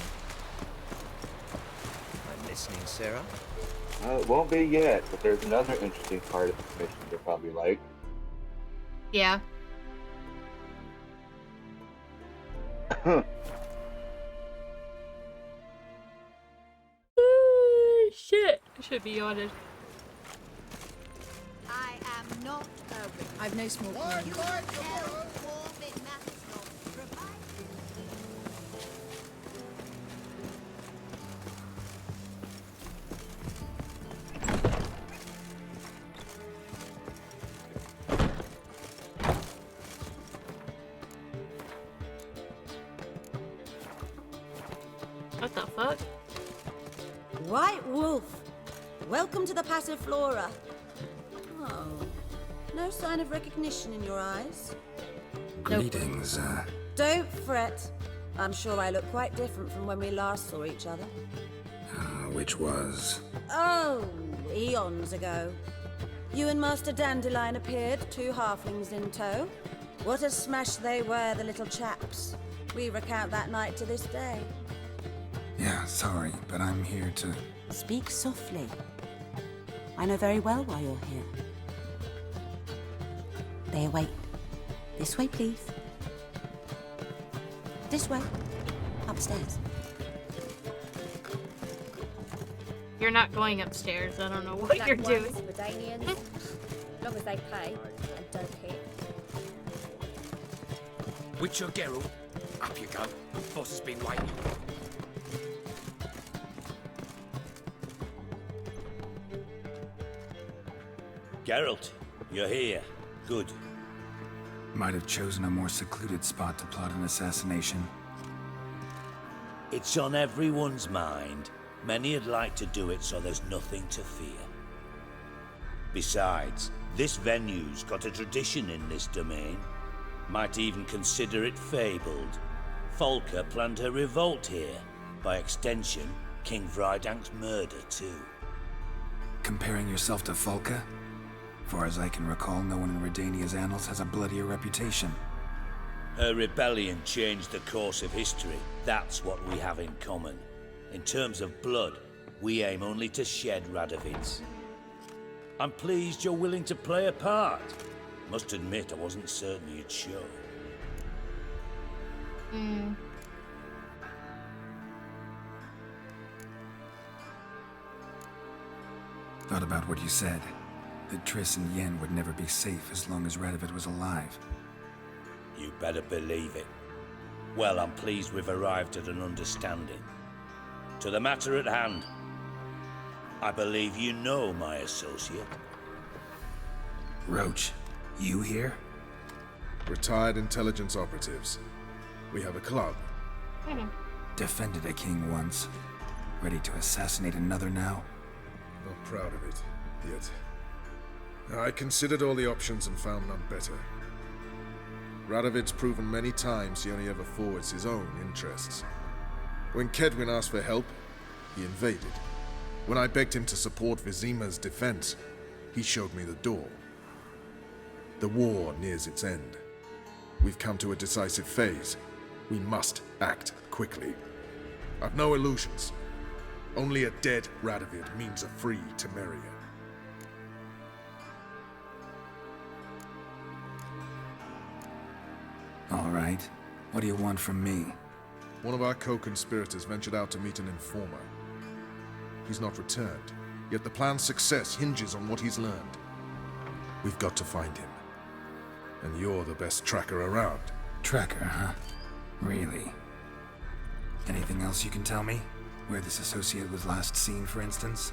I'm listening, Sarah. It won't be yet, but there's another interesting part of this mission you'll probably like. Yeah. Shit. I should be honest. I am not a witch. I've no small plans. What the fuck? White Wolf, welcome to the Passiflora. Oh, no sign of recognition in your eyes? Greetings, Don't fret. I'm sure I look quite different from when we last saw each other. which was... Oh, eons ago. You and Master Dandelion appeared, 2 halflings in tow. What a smash they were, the little chaps. We recount that night to this day. Yeah, sorry, but I'm here to... Speak softly. I know very well why you're here. They await. This way, please. This way. Upstairs. You're not going upstairs. I don't know what you're doing. Redanians, as long as they pay and don't hit. Witcher Geralt, up you go. Boss has been waiting. Geralt, you're here. Good. Might have chosen a more secluded spot to plot an assassination. It's on everyone's mind. Many would like to do it so there's nothing to fear. Besides, this venue's got a tradition in this domain. Might even consider it fabled. Folker planned her revolt here. By extension, King Vrydank's murder too. Comparing yourself to Folka? Far as I can recall, no one in Redania's annals has a bloodier reputation. Her rebellion changed the course of history. That's what we have in common. In terms of blood, we aim only to shed Radovid's. I'm pleased you're willing to play a part. Must admit, I wasn't certain you'd show. Thought about what you said. That Triss and Yen would never be safe as long as Radovid was alive. You better believe it. Well, I'm pleased we've arrived at an understanding. To the matter at hand, I believe you know my associate. Roach, you here? Retired intelligence operatives. We have a club. Defended a king once. Ready to assassinate another now? Not proud of it, yet. I considered all the options and found none better. Radovid's proven many times he only ever forwards his own interests. When Kedwin asked for help, he invaded. When I begged him to support Vizima's defense, he showed me the door. The war nears its end. We've come to a decisive phase. We must act quickly. I've no illusions. Only a dead Radovid means a free Temeria. All right. What do you want from me? One of our co-conspirators ventured out to meet an informer. He's not returned, yet the plan's success hinges on what he's learned. We've got to find him. And you're the best tracker around. Tracker, huh? Really? Anything else you can tell me? Where this associate was last seen, for instance?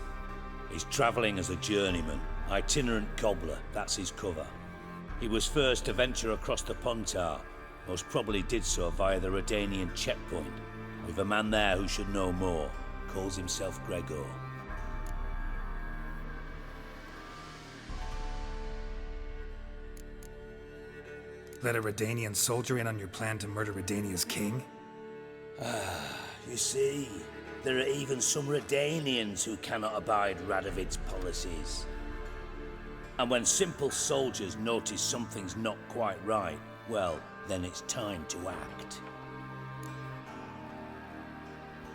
He's travelling as a journeyman, itinerant cobbler, that's his cover. He was first to venture across the Pontar, most probably did so via the Redanian checkpoint. We've a man there who should know more, calls himself Gregor. Let a Redanian soldier in on your plan to murder Redania's king? You see, there are even some Redanians who cannot abide Radovid's policies. And when simple soldiers notice something's not quite right, well, then it's time to act.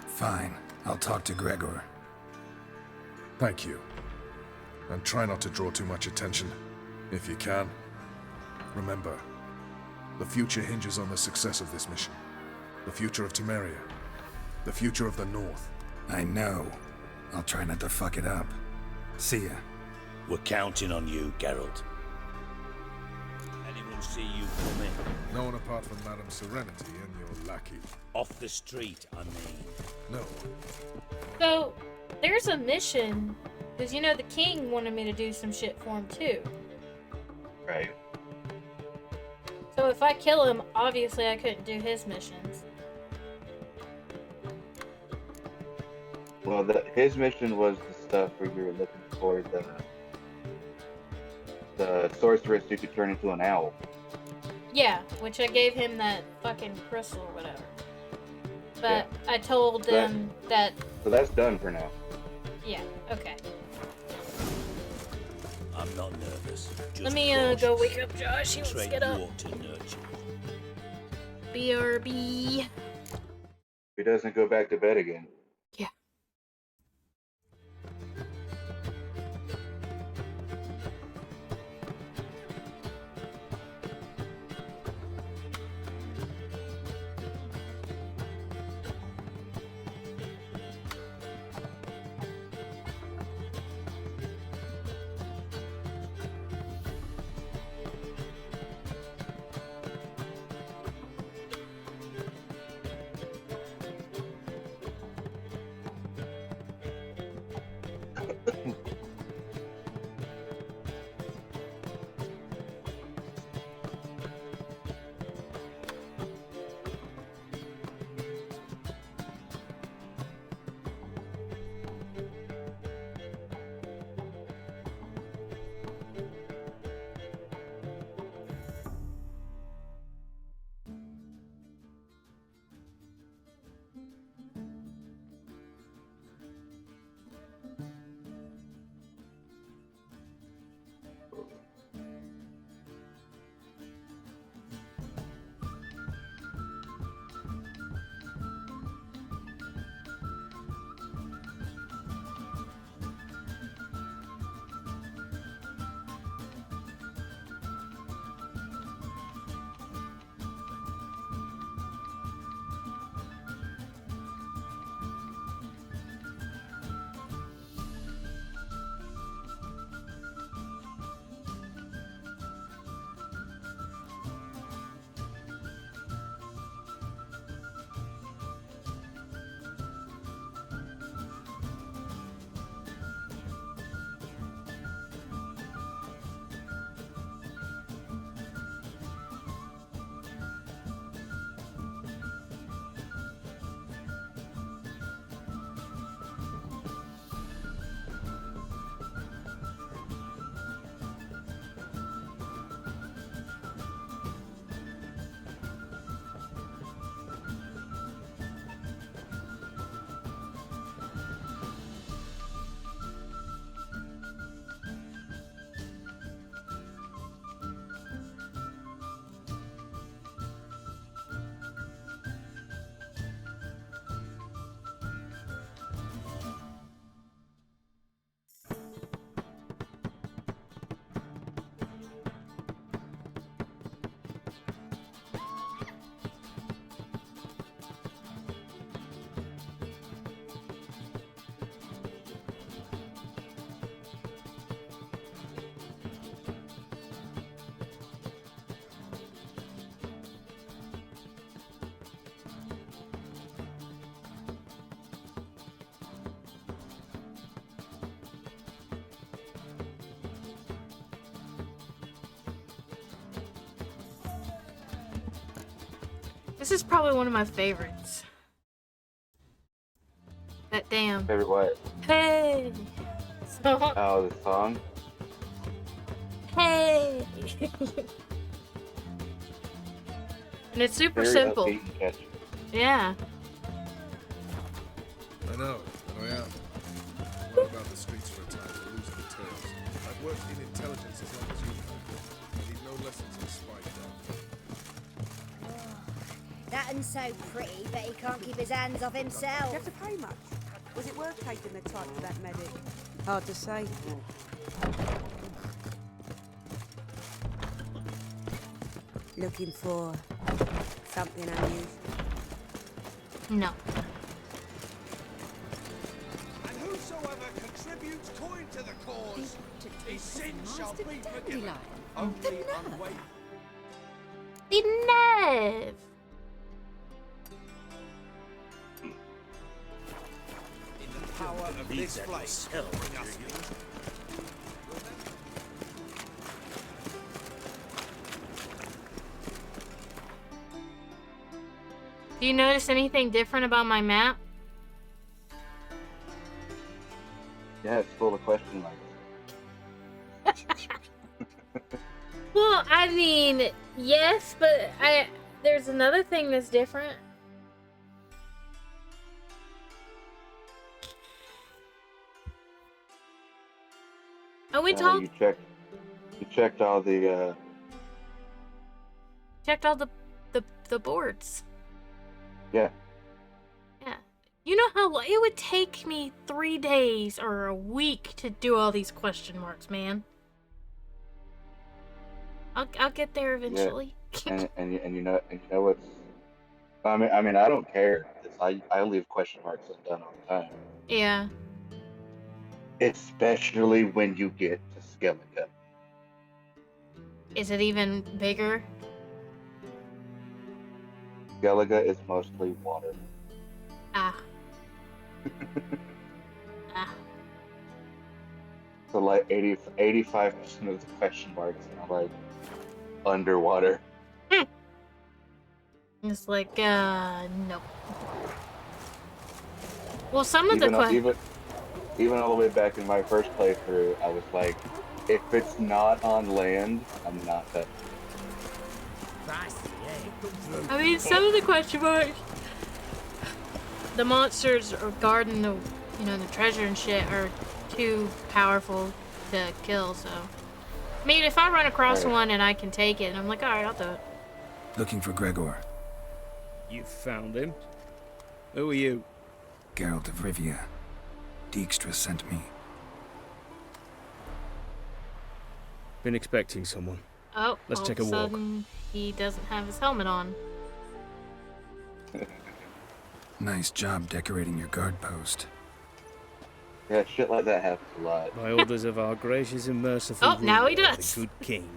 Fine. I'll talk to Gregor. Thank you. And try not to draw too much attention, if you can. Remember, the future hinges on the success of this mission. The future of Temeria. The future of the North. I know. I'll try not to fuck it up. See ya. We're counting on you, Geralt. Anyone see you coming? No one apart from Madame Serenity and your lackey. Off the street, I mean. No. So, there's a mission. Because, you know, the king wanted me to do some shit for him, too. Right. So if I kill him, obviously I couldn't do his missions. Well, his mission was the stuff where you were looking for the sorceress who could turn into an owl. Yeah, which I gave him that fucking crystal or whatever. But Yeah. I told them that... So that's done for now. Yeah, okay. I'm not nervous. Just Let me go wake up Josh. He wants to get up. BRB. If he doesn't go back to bed again. Yeah. This is probably one of my favorites. That damn. Favorite what? Hey. Song. Oh, the song? Hey. And it's super Very simple. upbeat and catchy. Yeah. I know, I am. Run about the streets for a time to losing the tales. I've worked in intelligence as long as you have. I need no lessons in spy craft. That one's so pretty, but he can't keep his hands off himself. Did you have to pay much? Was it worth taking the time for that medic? Hard to say. Looking for something unusual? No. And whosoever contributes coin to the cause, his sin shall be forgiven. Only unwavering. The nerve. In the power of this place, bring us peace. Do you notice anything different about my map? Yeah, it's full of question marks. Well, I mean, yes, but there's another thing that's different. Oh, we talked. You checked all the. Checked all the boards. Yeah. Yeah. You know how it would take me 3 days or a week to do all these question marks, man. I'll get there eventually. Yeah. and you know what's. I mean I don't care. I leave question marks undone all the time. Yeah. Especially when you get to Skellige. Is it even bigger? Skellige is mostly water. Ah. Ah. So like 85% of the question marks are like underwater. It's like, no. Well, some of the questions. Even all the way back in my first playthrough, I was like, if it's not on land, I'm not touching it. I mean, some of the question marks, the monsters are guarding the, the treasure and shit are too powerful to kill. So, I mean, if I run across one and I can take it, I'm like, all right, I'll do it. Looking for Gregor. You found him? Who are you? Geralt of Rivia. Dijkstra sent me. Been expecting someone. Oh, let's take a walk. All of a sudden, he doesn't have his helmet on. Nice job decorating your guard post. Yeah, shit like that happens a lot. By orders of our gracious and merciful Oh, now he ruler, does. the good king.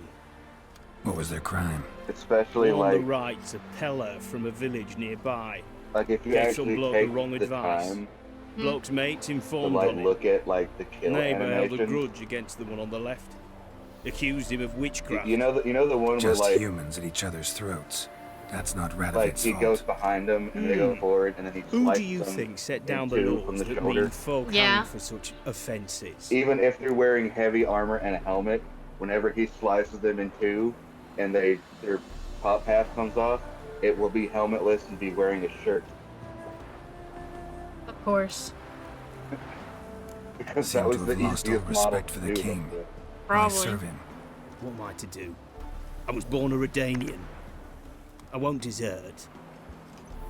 What was their crime? Especially Won like the right to Pella from a village nearby. Like if you Gave some actually bloke take the wrong advice. time Bloke's mates to informed like on it. look at like the kill Neighbour held a animation. grudge against the one on the left. Accused him of witchcraft. You know the one Just where like humans at each other's throats. That's not Radovid's like he fault. goes behind them and they go forward and then he Who do slices you them think set down in the two laws from the that shoulder. mean folk Yeah. hang for such offences? Even if they're wearing heavy armor and a helmet, whenever he slices them in two and their top half comes off, it will be helmetless and be wearing a shirt. Of course. Because Seem that was to the have lost all easiest model respect for to the do king. with. Why serve him? What am I to do? I was born a Redanian. I won't desert.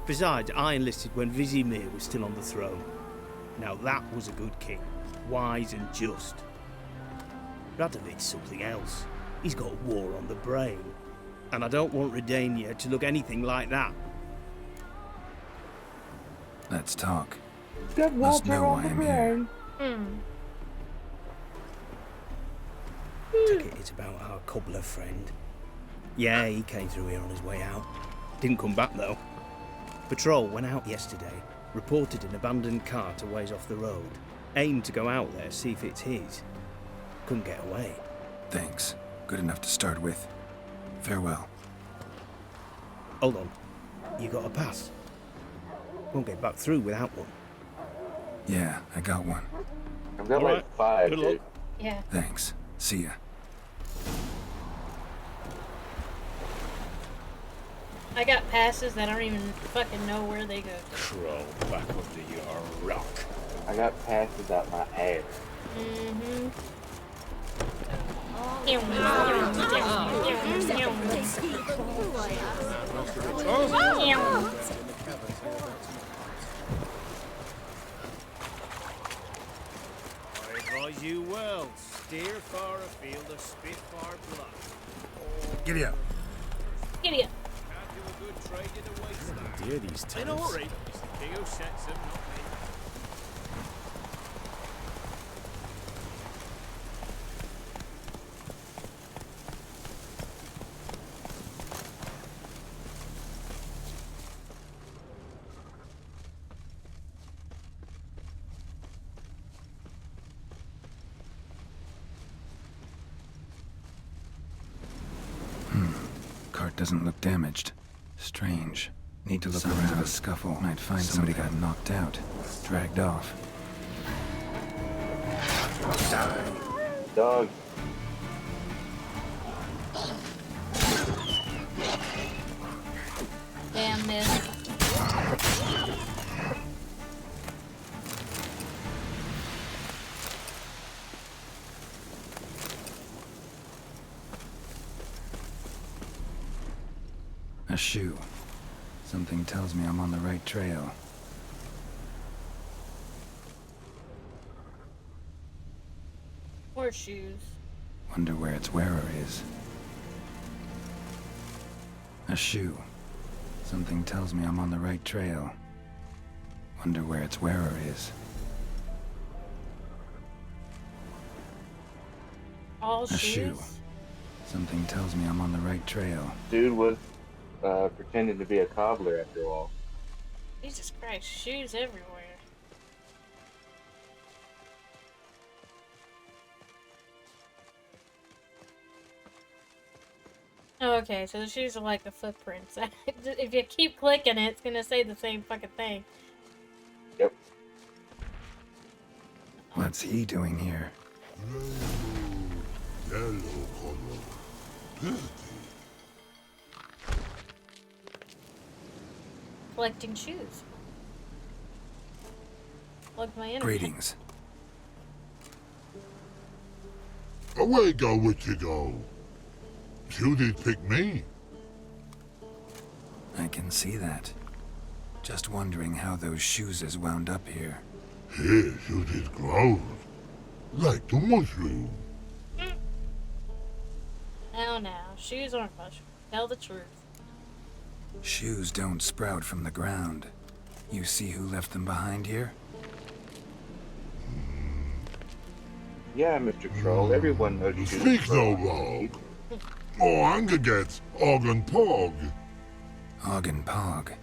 Besides, I enlisted when Vizimir was still on the throne. Now that was a good king, wise and just. Radovid's something else. He's got war on the brain. And I don't want Redania to look anything like that. Let's talk. Got Must know why I'm here. Take it it's about our cobbler friend. Yeah, he came through here on his way out. Didn't come back though. Patrol went out yesterday, reported an abandoned cart a ways off the road. Aimed to go out there, see if it's his. Couldn't get away. Thanks. Good enough to start with. Farewell. Hold on. You got a pass? Won't get back through without one. Yeah, I got one. I've got All like right. 5, Good dude. luck. Yeah. Thanks. See ya. I got passes that I don't even fucking know where they go to. Crawl back under your rock. I got passes out my ass. Mm-hmm. I advise you well. Steer far afield of Spitfire Bluff. Giddy up. Giddy up. Can't do a good trade in a wasteland. Dear these In a times. hurry. It's the king who sets them, not me. Cart doesn't look damaged. Strange. Need to look around. Of a scuffle. Might find somebody got knocked out. Dragged off. Dog. Damn this. A shoe. Something tells me I'm on the right trail. Horseshoes. Wonder where its wearer is. A shoe. Something tells me I'm on the right trail. Wonder where its wearer is. All A shoes? shoe. Something tells me I'm on the right trail. Dude was pretending to be a cobbler after all. Jesus Christ, shoes everywhere. Oh, okay, so the shoes are like the footprints. If you keep clicking it, it's gonna say the same fucking thing. Yep. What's he doing here? Collecting shoes. Plug my internet. Greetings. Away go, witchy go. You did pick me. I can see that. Just wondering how those shoes is wound up here. Here you did grow. Like the mushroom. Hell no, shoes aren't much. Tell the truth. Shoes don't sprout from the ground. You see who left them behind here? Yeah, Mr. Troll, everyone knows you. Speak no wrong. Oh, anger gets Og and Pog. Og and Pog.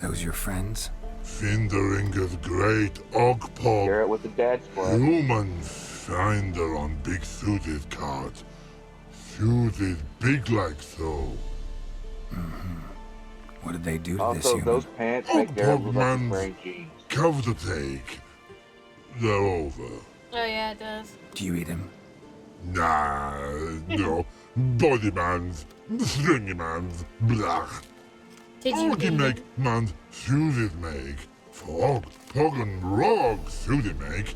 Those your friends? Finderinger's great Og Pog. Garrett with the dad squad. Human finder on big suited cart. Suited big like so. What did they do to this Also, human? those pants make Garrett look like he's Pogman's wearing jeans. cover to take. They're over. Oh yeah, it does. Do you eat him? Nah, no. Body man's, stringy man's, blah. Did you Orgy eat make him? man's suited make. Frog, pog and rog suited make.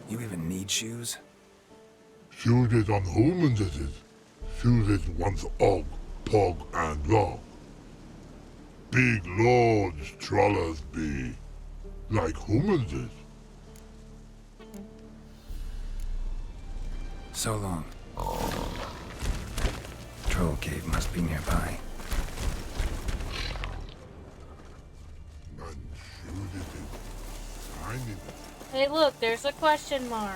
You even need shoes? Suited on humans it is. Suited once Og, Pog and Log. Big lords trollers be. Like humans is. So long. Troll cave must be nearby. Man suited it. Finding it. Hey look, there's a question mark.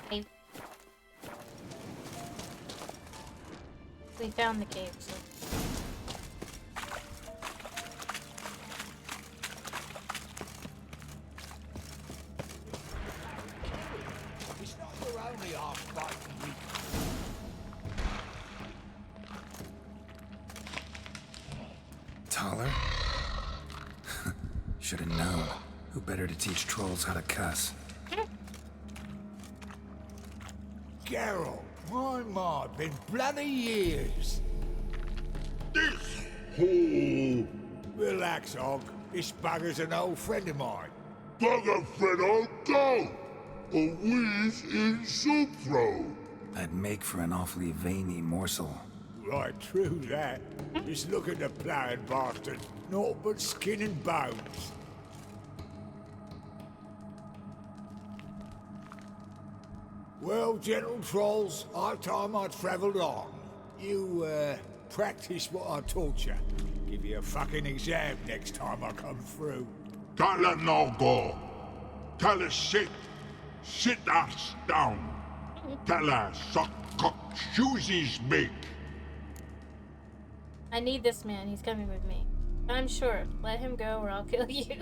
Hey. We found the cave, so. Should have known. Who better to teach trolls how to cuss? Geralt, my, been bloody years. This hole. Relax, Og. This bugger's an old friend of mine. Bugger friend I'll go. A wheeze in soup throw. I'd make for an awfully veiny morsel. Right, true that. Just look at the ploughing bastard. Naught but skin and bones. Well, gentle trolls, high time I travelled on. You, practice what I taught you. Give you a fucking exam next time I come through. Can't let no go. Tell her sit. Sit ass down. Tell her suck cock shoesies make. I need this man. He's coming with me. I'm sure. Let him go or I'll kill you.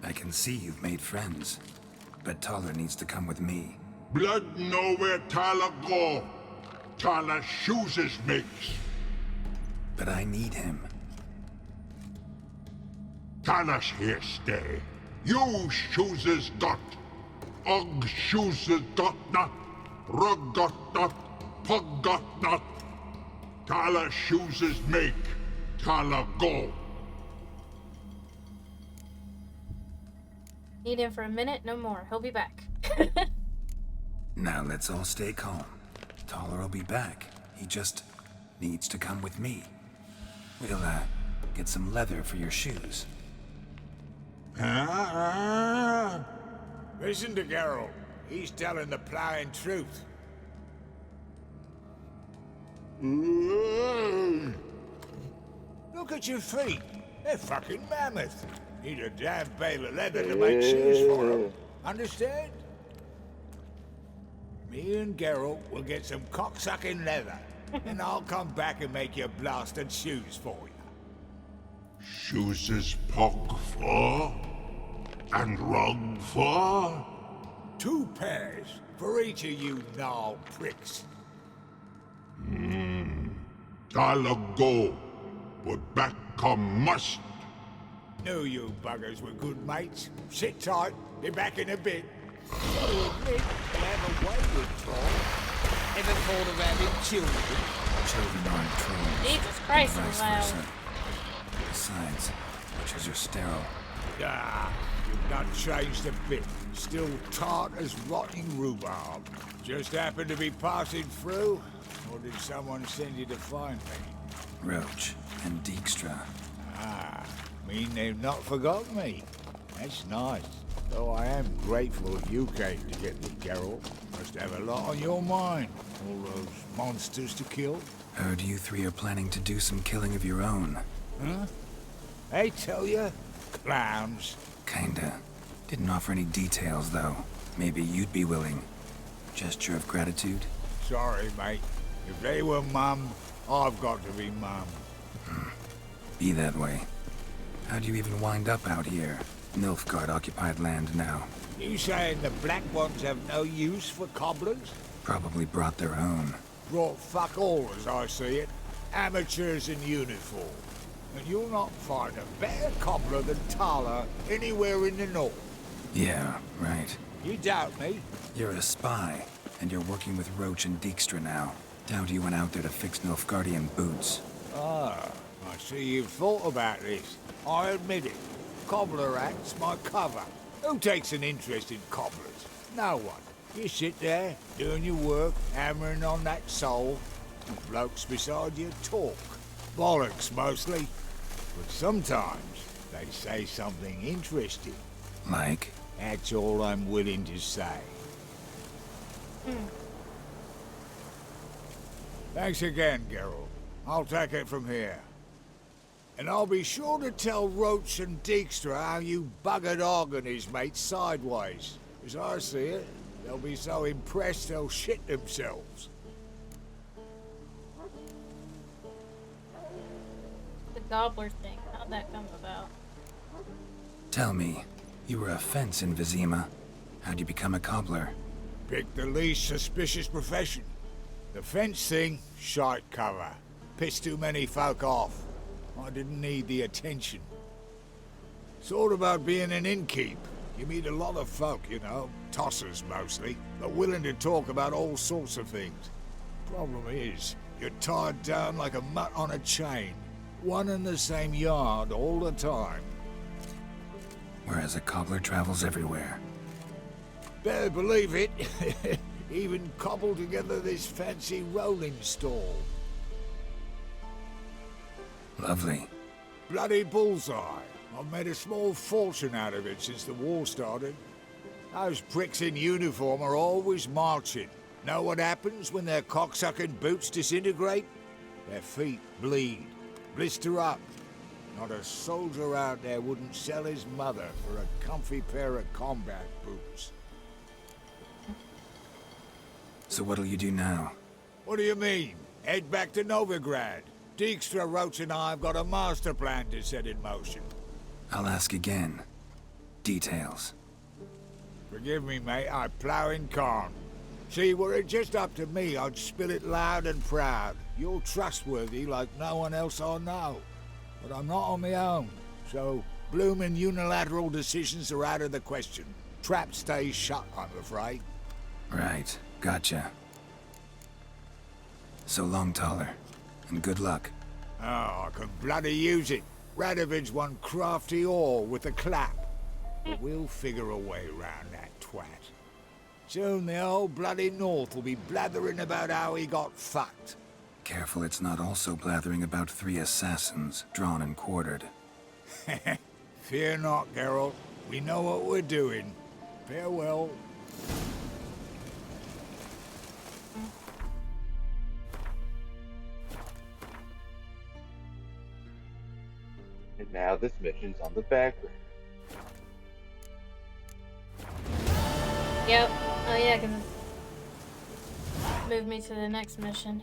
I can see you've made friends, but Taller needs to come with me. Blood know where Tyler go. Tyler shoeses makes. But I need him. Tyler's here stay. You shoeses got. Og shoeses got not. Rug got not. Pug got not. Tyler shoeses make. Tyler go. Need him for a minute, no more. He'll be back. Now let's all stay calm. Taller will be back. He just needs to come with me. We'll, get some leather for your shoes. Listen to Geralt. He's telling the ploughing truth. Look at your feet. They're fucking mammoth. Need a damn bale of leather to make shoes for them. Understand? Me and Geralt will get some cocksucking leather. And I'll come back and make your blasted shoes for you. Shoeses pug for? And rug for? 2 pairs for each of you gnarled pricks. Tyler go. But back come must. Knew you buggers were good mates. Sit tight, be back in a bit. Got to admit, you have a way with Troll. Ever thought of having children? Children aren't trolls. Jesus Christ, Vice I'm loud. versa. Besides, witches are sterile. You've not changed a bit. Still tart as rotting rhubarb. Just happened to be passing through? Or did someone send you to find me? Roach and Dijkstra. Mean they've not forgotten me. That's nice. Though I am grateful you came to get me, Geralt. Must have a lot on your mind. All those monsters to kill. Heard you 3 are planning to do some killing of your own. Huh? I tell you, clowns. Kinda. Didn't offer any details, though. Maybe you'd be willing. Gesture of gratitude? Sorry, mate. If they were mum, I've got to be mum. Be that way. How'd you even wind up out here? Nilfgaard-occupied land now. You saying the Black Ones have no use for cobblers? Probably brought their own. Brought fuck all, as I see it. Amateurs in uniform. And you'll not find a better cobbler than Tala anywhere in the north. Yeah, right. You doubt me? You're a spy, and you're working with Roach and Dijkstra now. Doubt you went out there to fix Nilfgaardian boots. I see you've thought about this. I admit it. Cobbler act's my cover. Who takes an interest in cobblers? No one. You sit there, doing your work, hammering on that sole, and blokes beside you talk. Bollocks, mostly. But sometimes they say something interesting. Like? That's all I'm willing to say. Thanks again, Geralt. I'll take it from here. And I'll be sure to tell Roach and Dijkstra how you buggered Og and his mates sideways. As I see it, they'll be so impressed they'll shit themselves. The gobbler thing, how'd that come about? Tell me, you were a fence in Vizima. How'd you become a cobbler? Pick the least suspicious profession. The fence thing, shite cover. Piss too many folk off. I didn't need the attention. Sort about being an innkeep. You meet a lot of folk, you know, tossers mostly, but willing to talk about all sorts of things. Problem is, you're tied down like a mutt on a chain. One and the same yard all the time. Whereas a cobbler travels everywhere. Better believe it. Even cobbled together this fancy rolling stall. Lovely. Bloody bullseye. I've made a small fortune out of it since the war started. Those pricks in uniform are always marching. Know what happens when their cocksucking boots disintegrate? Their feet bleed, blister up. Not a soldier out there wouldn't sell his mother for a comfy pair of combat boots. So what'll you do now? What do you mean? Head back to Novigrad. Dijkstra Roach and I have got a master plan to set in motion. I'll ask again. Details. Forgive me, mate, I plough in corn. See, were it just up to me, I'd spill it loud and proud. You're trustworthy like no one else I know. But I'm not on my own, so bloomin' unilateral decisions are out of the question. Trap stays shut, I'm afraid. Right, gotcha. So long, Taller, and good luck. Oh, I can bloody use it. Radovid's one crafty ore with a clap. But we'll figure a way round that twat. Soon the whole bloody North will be blathering about how he got fucked. Careful it's not also blathering about 3 assassins, drawn and quartered. Fear not, Geralt. We know what we're doing. Farewell. And now this mission's on the back burner. Yep. Oh yeah, I can move me to the next mission.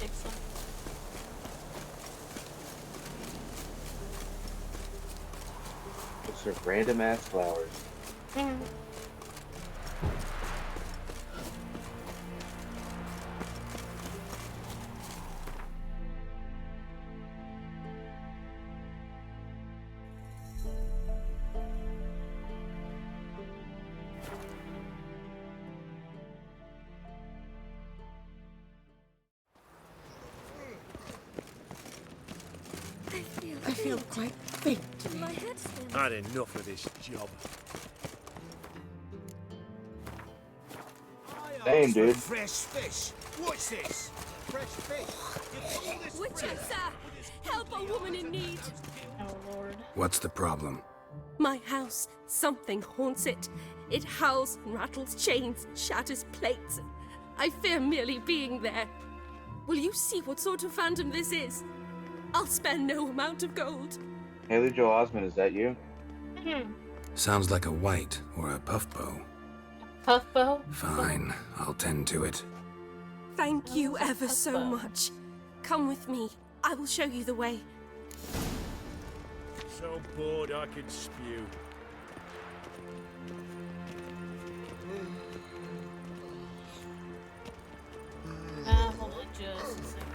Excellent. Just some random ass flowers. I feel quite faint today. My head's still. Had enough of this job. Same, dude. Fresh fish. What's this? Fresh fish. Witcher, sir! Help a woman in need! Oh lord. What's the problem? My house. Something haunts it. It howls, rattles chains, shatters plates. I fear merely being there. Will you see what sort of phantom this is? I'll spare no amount of gold. Haley Joel Osment, is that you? Sounds like a white or a puffbow. Puffbow? Fine, I'll tend to it. Thank you ever so much. Come with me. I will show you the way. So bored I could spew. Hold on just a second.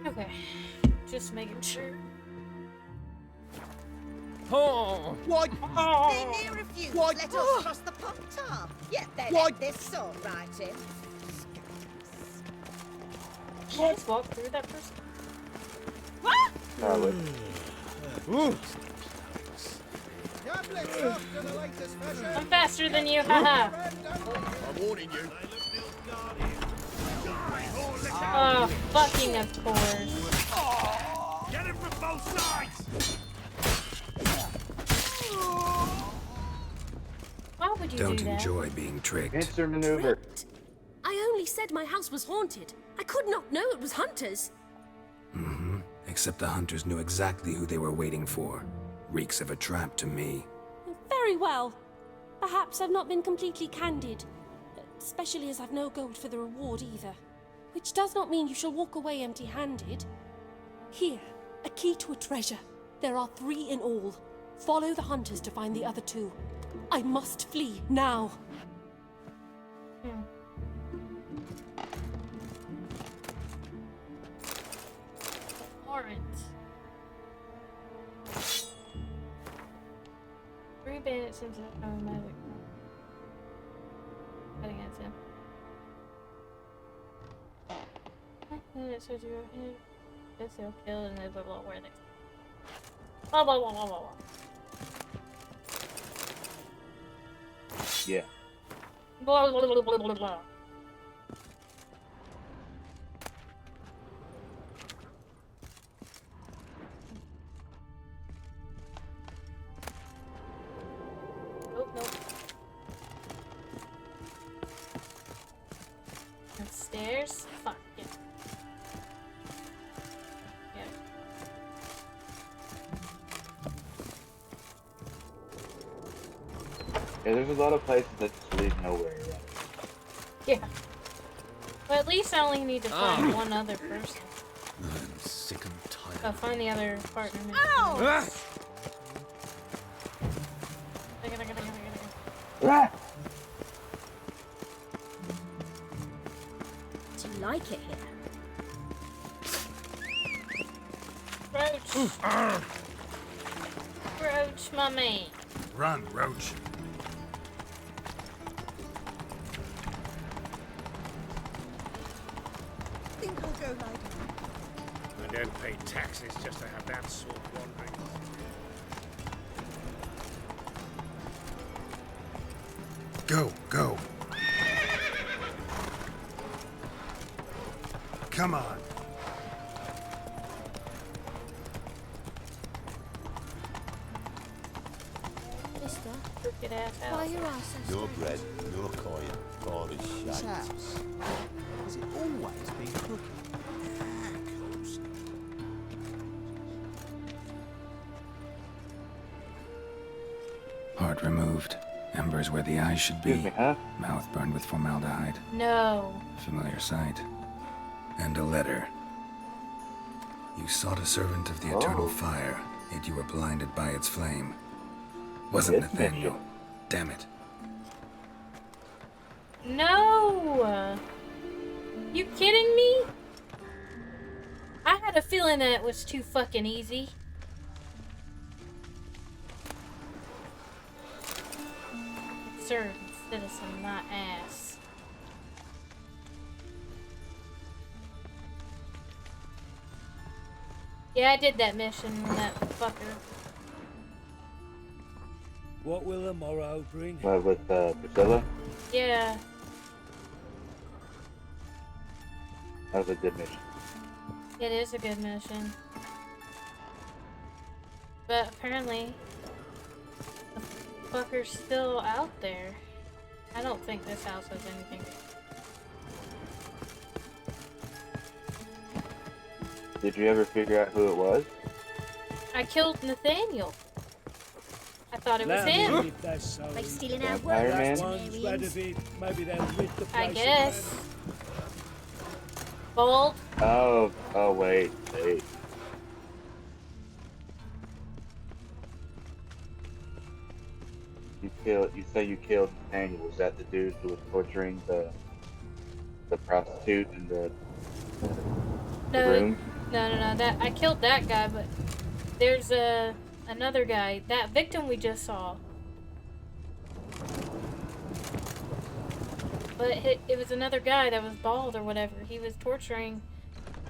Okay, just making sure. Oh! Why? Then they refuse. Let us cross the pop top. Yeah, they Why? let this sort right in. Can I just walk through that person? Probably. I'm faster than you, haha. I'm warning you. Oh, fucking of course. Get him from both sides! Why would you Don't do that? enjoy being tricked. Instant maneuver. I only said my house was haunted. I could not know it was hunters. Mm-hmm. Except the hunters knew exactly who they were waiting for. Reeks of a trap to me. Very well. Perhaps I've not been completely candid. Especially as I've no gold for the reward either. Which does not mean you shall walk away empty-handed. Here, a key to a treasure. There are 3 in all. Follow the hunters to find the other 2. I must flee now. Warrant. 3 bandits into automatic. Cutting at him. And it says you're hit. Guess he'll kill and then blah blah where next. Blah blah blah blah blah. Yeah. Blah blah blah blah blah blah. Nope, nope. And stairs? Fuck, yeah. Yeah. Yeah, there's a lot of places that just lead nowhere. Right? Yeah. But at least I only need to find one other person. I'm sick and tired. So find the other partner. Oh! Do you like it here? Roach! Roach, mummy! Run, Roach. I think I'll go lie down. I don't pay taxes just to have that sort wandering. Go, go. Come on. Mister, Crooked ass why house. are your eyes so No strange? bread, no coin, all is shite. Chaps, has it always been crooked? Heart removed. Embers where the eyes should be. Excuse me, huh? Mouth burned with formaldehyde. No. Familiar sight. And a letter. You sought a servant of the eternal fire, yet you were blinded by its flame. Wasn't Yes, Nathaniel. Damn it. No! You kidding me? I had a feeling that it was too fucking easy. Serve citizen, not ass. Yeah, I did that mission with that fucker. What will the morrow bring? What, with Priscilla? Yeah. That was a good mission. It is a good mission. But apparently, the fucker's still out there. I don't think this house has anything. Did you ever figure out who it was? I killed Nathaniel. I thought it was him. Like stealing our Vampire work, Man? Sumerians. Maybe they'll rid the I place guess. Bold. Oh, wait. You say you killed Nathaniel. Was that the dude who was torturing the prostitute in the room? No. That I killed that guy, but there's another guy. That victim we just saw. But it was another guy that was bald or whatever. He was torturing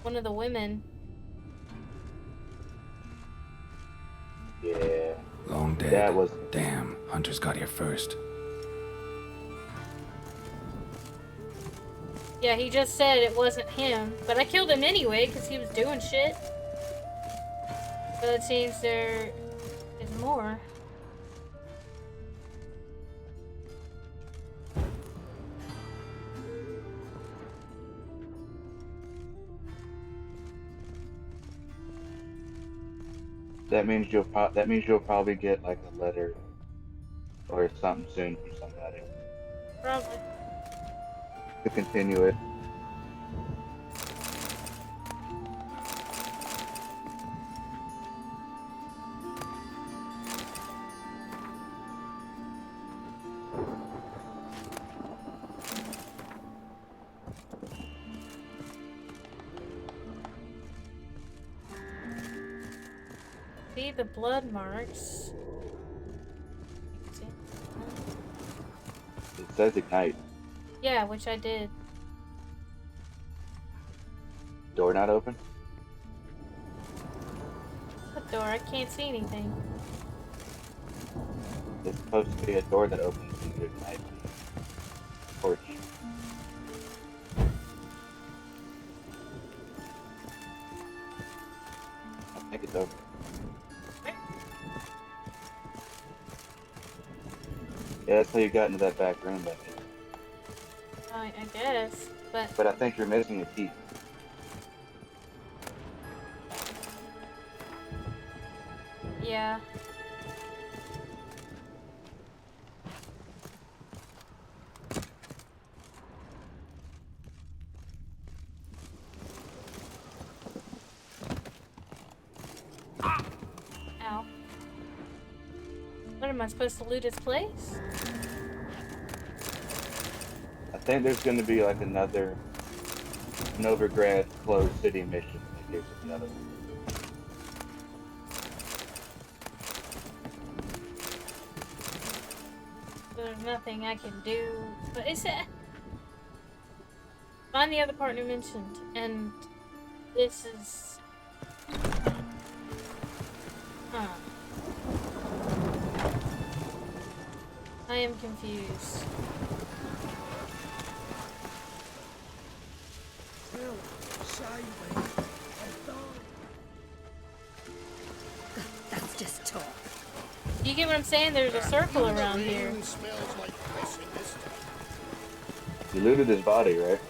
one of the women. Yeah. Long dead. That was... Damn, Hunters got here first. Yeah, he just said it wasn't him. But I killed him anyway because he was doing shit. So it seems there is more. That means you'll probably get like a letter or something soon from somebody. Probably. To continue it. See the blood marks. It says ignite. Yeah, which I did. Door not open? What door? I can't see anything. There's supposed to be a door that opens when you ignite the torch. I think it's open. Yeah, that's how you got into that back room, baby. I guess, but... But I think you're missing a key. Yeah. Ow. What, am I supposed to loot his place? I think there's going to be like another Novigrad closed city mission that gives it the other one. There's nothing I can do, but it's a... Find the other partner mentioned, and this is... Huh. I am confused. That's just talk. Do you get what I'm saying? There's a circle around here. You looted his body, right?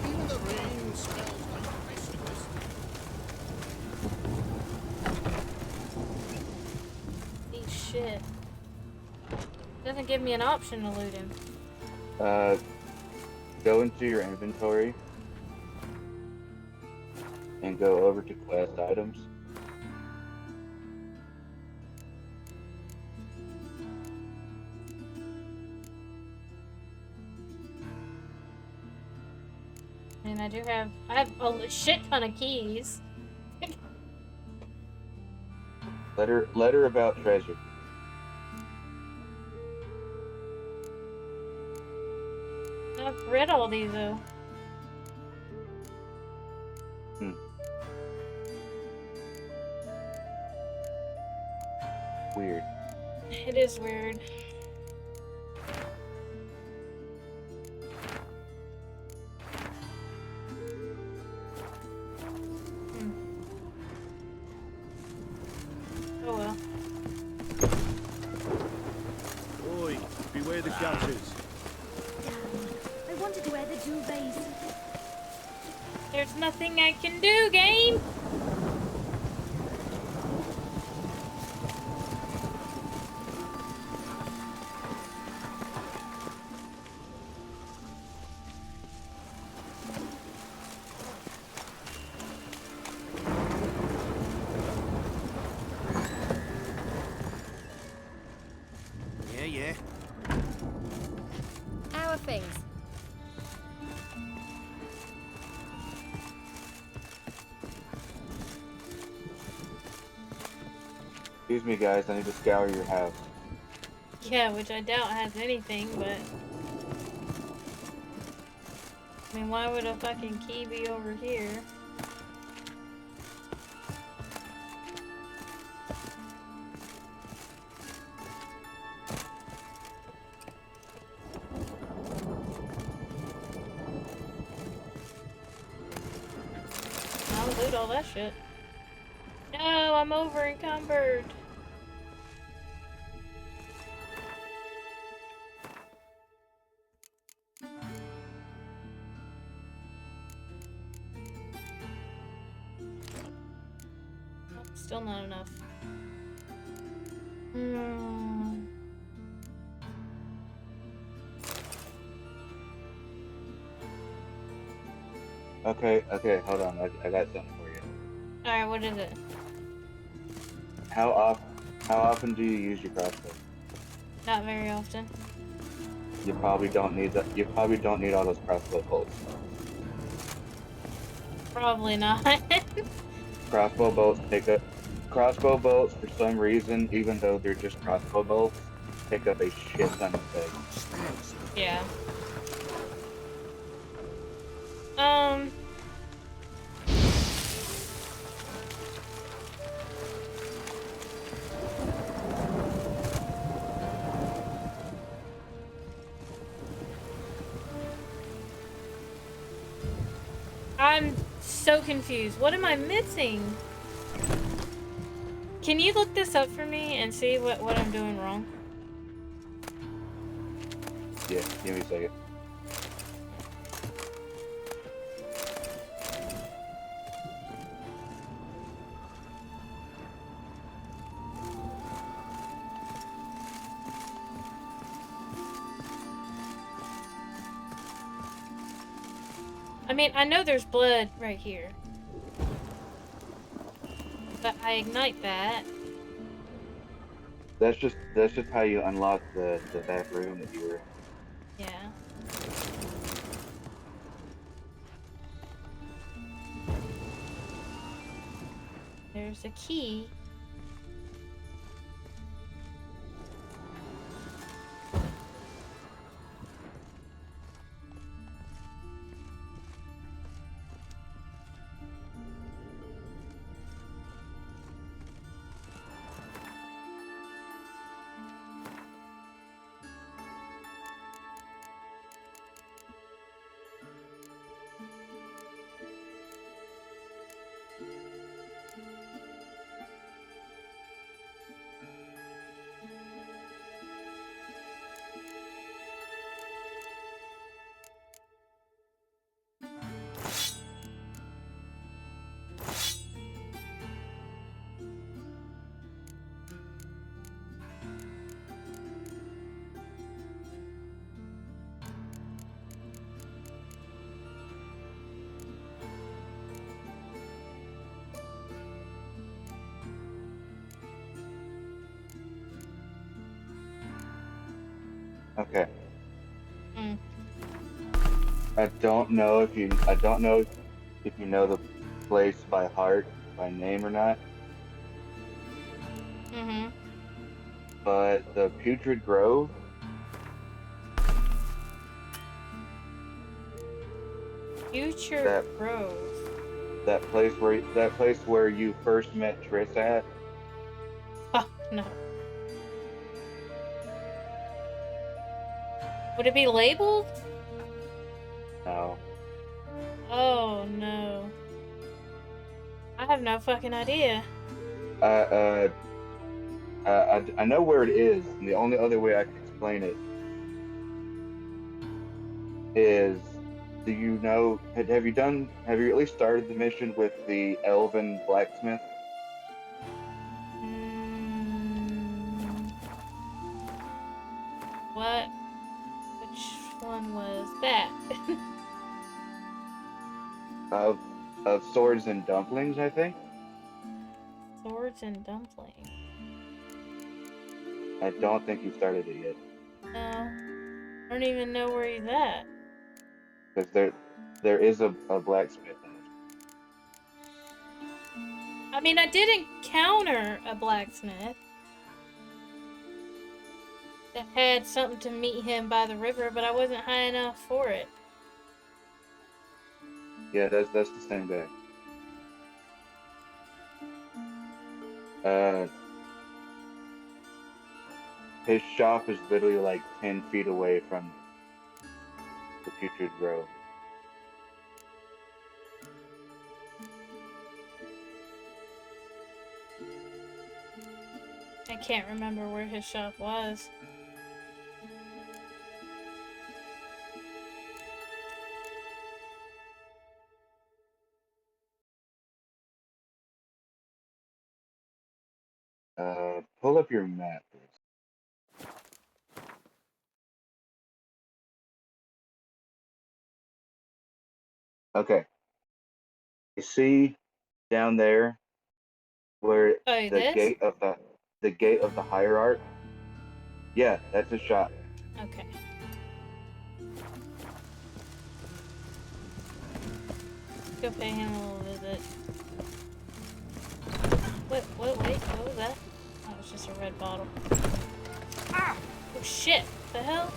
Even the rain smells like Christmas. Eat shit. Doesn't give me an option to loot him. Go into your inventory and go over to quest items. And I have a shit ton of keys. Letter about treasure. I've read all these though. Weird. It is weird. Oh well. Oi, beware the gutters. I wanted to wear the duvets. There's nothing I can do, game. Excuse me, guys. I need to scour your house. Yeah, which I doubt has anything, but... I mean, why would a fucking key be over here? I'll loot all that shit. No, I'm over encumbered. Still not enough. Okay, hold on. I got something for you. Alright, what is it? How often do you use your crossbow? Not very often. You probably don't need that. You probably don't need all those crossbow bolts. Probably not. Crossbow bolts take up. Crossbow bolts, for some reason, even though they're just crossbow bolts, take up a shit ton of space. Yeah. I'm so confused. What am I missing? Can you look this up for me and see what I'm doing wrong? Yeah, give me a second. I mean, I know there's blood right here. But I ignite that. That's just how you unlock the back room that you were in. Yeah. There's a key. Okay. I don't know if you know the place by heart, by name or not. But the Putrid Grove. Putrid Grove. That place where you first met Triss at. Oh no. Would it be labeled? No. Oh no. I have no fucking idea. I know where it is, and the only other way I can explain it is, have you at least started the mission with the elven blacksmith? What? Which one was that? Of Swords and Dumplings, I think. Swords and Dumplings. I don't think you started it yet. No. I don't even know where he's at. Because there is a blacksmith in it. I mean, I did encounter a blacksmith that had something to meet him by the river, but I wasn't high enough for it. Yeah, that's the same guy. His shop is literally like 10 feet away from the Putrid Grove. I can't remember where his shop was. Pull up your map, please. Okay. You see down there where the gate of the hierarch? Yeah, that's his shop. Okay. Go pay him a little visit. Wait, what was that? Oh, it was just a red bottle. Ah! Oh shit! The hell?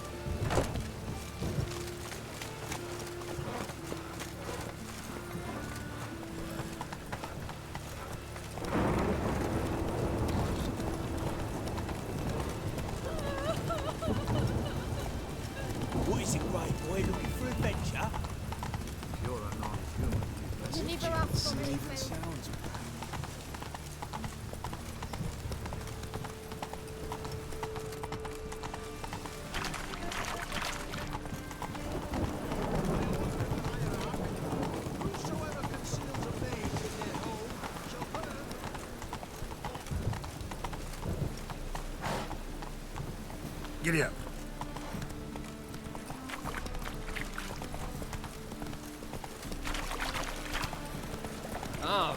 What is it, Grey Boy? Looking for adventure? You're a non-human. Deliver us from It even Mayfield. sounds bad. Giddy up. Oh?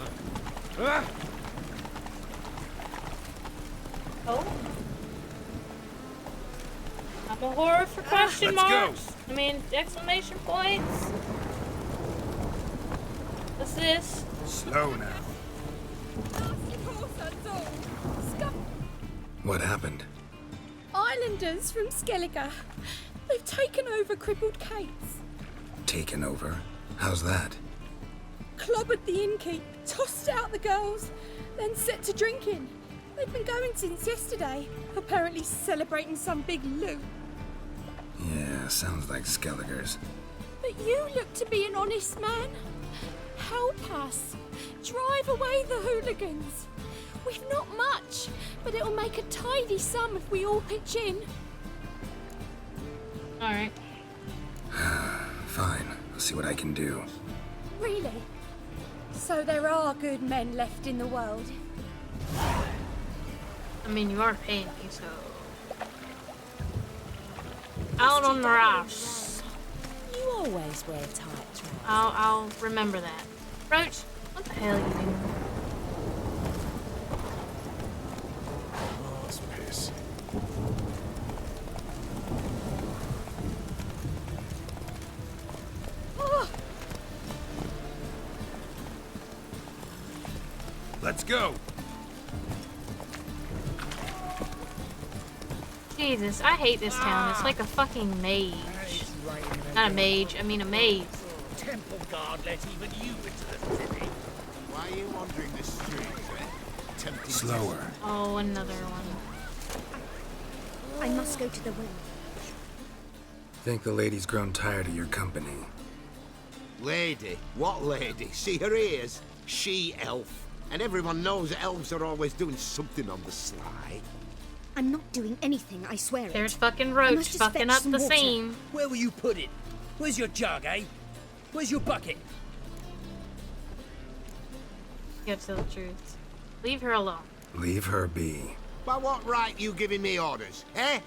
I'm a whore for question Let's go. marks. I mean, exclamation points. What's this? Slow now. What happened? Islanders from Skellige. They've taken over crippled Kate's. Taken over? How's that? Clobbered the innkeep, tossed out the girls, then set to drinking. They've been going since yesterday, apparently celebrating some big loot. Yeah, sounds like Skelligers. But you look to be an honest man. Help us. Drive away the hooligans. We've not much, but it'll make a tidy sum if we all pitch in. Alright. Fine, I'll see what I can do. Really? So there are good men left in the world? I mean, you are paying me, so... Out on the rocks. You always wear tight trousers. I'll remember that. Roach, what the hell are you doing? Oh, it's piss. Oh, Let's go. Jesus, I hate this town. It's like a fucking mage. Not a mage, I mean a maze. Temple guard let even you into the city. Why are you wandering the streets, eh? Tempting Slower. Oh, another one. I must go to the well. Think the lady's grown tired of your company. Lady? What lady? See her ears? She-elf. And everyone knows that elves are always doing something on the sly. I'm not doing anything, I swear it. There's fucking I Roach must just fucking fetch up some the water. scene. Where will you put it? Where's your jug, eh? Where's your bucket? You have to tell the truth. Leave her alone. Leave her be. By what right you giving me orders, eh?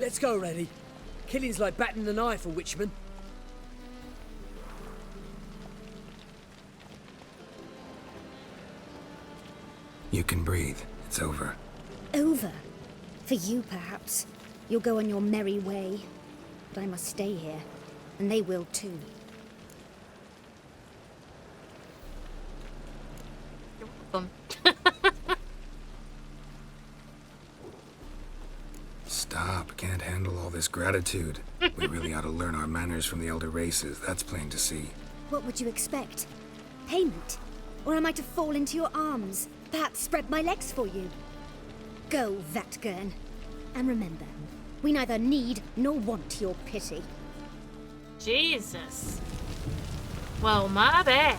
Let's go, Reddy. Killing's like batting an eye for witchmen. You can breathe. It's over. Over. For you, perhaps. You'll go on your merry way. But I must stay here. And they will too. this gratitude. We really ought to learn our manners from the elder races, that's plain to see. What would you expect? Payment? Or am I to fall into your arms? Perhaps spread my legs for you? Go, Vatgern. And remember, we neither need nor want your pity. Jesus. Well, my bad.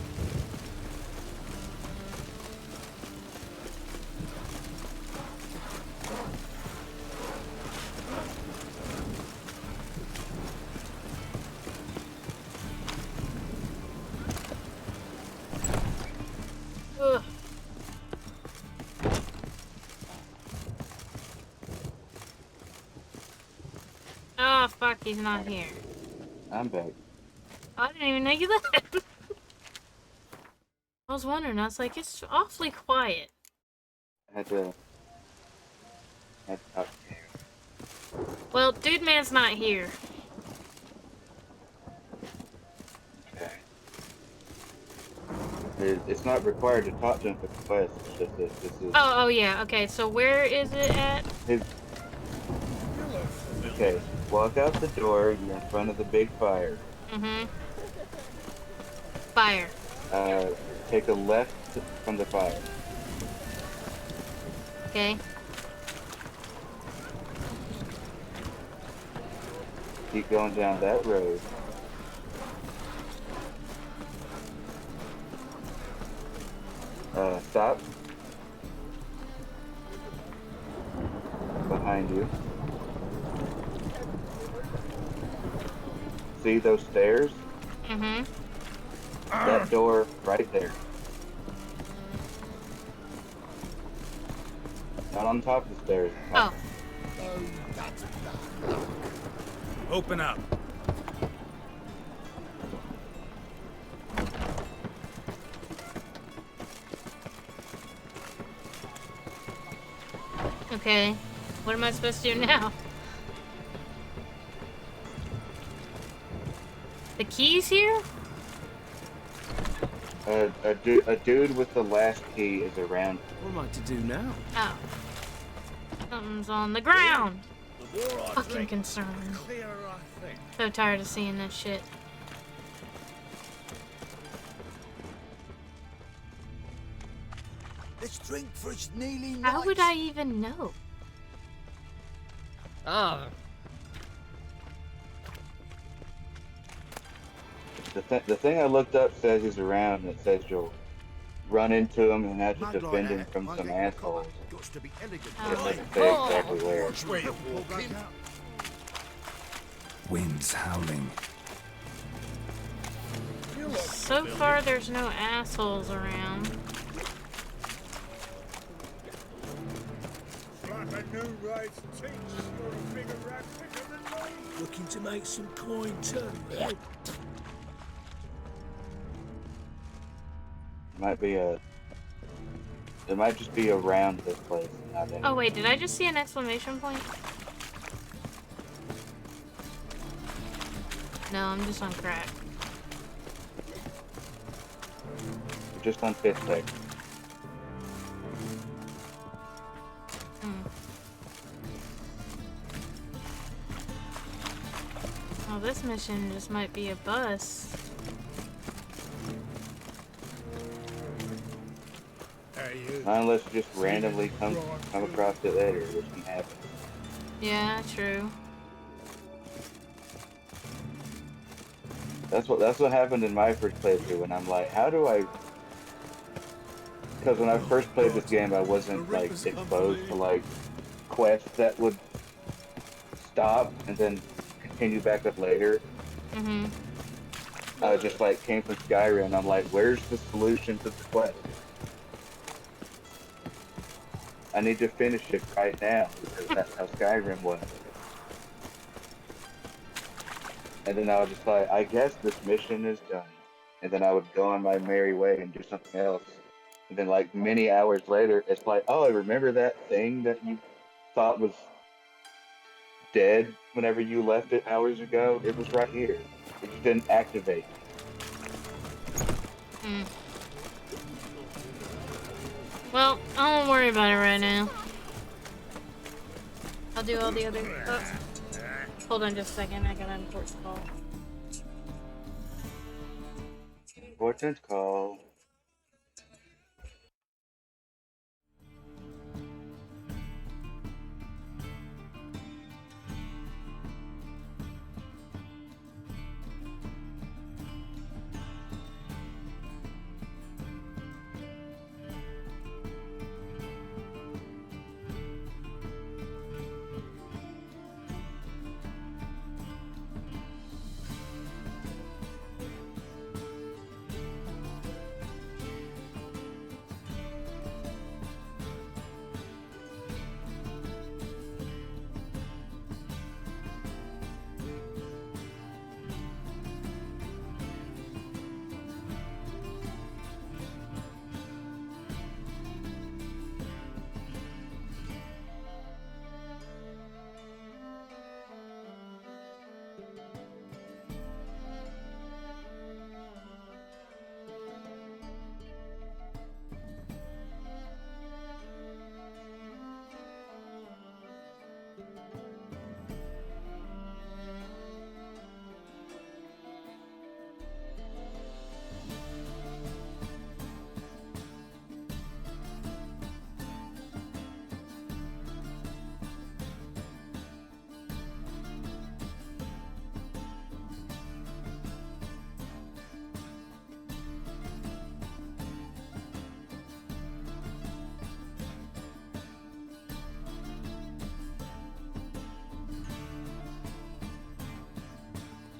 Ugh. Oh, fuck, he's not here. I'm back. I didn't even know you left. I was wondering, I was like, it's awfully quiet. I had to talk to you. Well, Dude Man's not here. Okay. It's not required to talk to him for the quest. It's just that this is... Oh, yeah, okay, so where is it at? Okay, walk out the door, you're in front of the big fire. Mm-hmm. Fire. Take a left from the fire. Okay. Keep going down that road. Stop. Behind you. See those stairs? Mm-hmm. That door right there. Not on top of the stairs. Oh. Open up. Okay. What am I supposed to do now? The keys here? A dude with the last key is around. What am I to do now? Oh. Something's on the ground. Fucking concerned. So tired of seeing that shit. Let's drink for its nearly night. How would I even know? Ah. The thing I looked up says he's around, and it says you'll run into him and have to defend him from some assholes. It doesn't say exactly where. Winds howling. So far, there's no assholes around. Looking to make some coin too. It might just be around this place. Not Oh wait, did I just see an exclamation point? No, I'm just on crack. Just on fifth deck. Well, this mission just might be a bust. Unless you just randomly come across it later, which can happen. Yeah, true. That's what happened in my first playthrough, and I'm like, how do I? Because when I first played this game, I wasn't like exposed to like quests that would stop and then continue back up later. Mm-hmm. I just like came from Skyrim. I'm like, where's the solution to the quest? I need to finish it right now because that's how Skyrim was. And then I was just like, I guess this mission is done. And then I would go on my merry way and do something else. And then like many hours later, it's like, oh, I remember that thing that you thought was dead whenever you left it hours ago? It was right here. It just didn't activate. Hmm. Well, I won't worry about it right now. I'll do all the other stuff. Hold on just a second, I got an important call. Important call.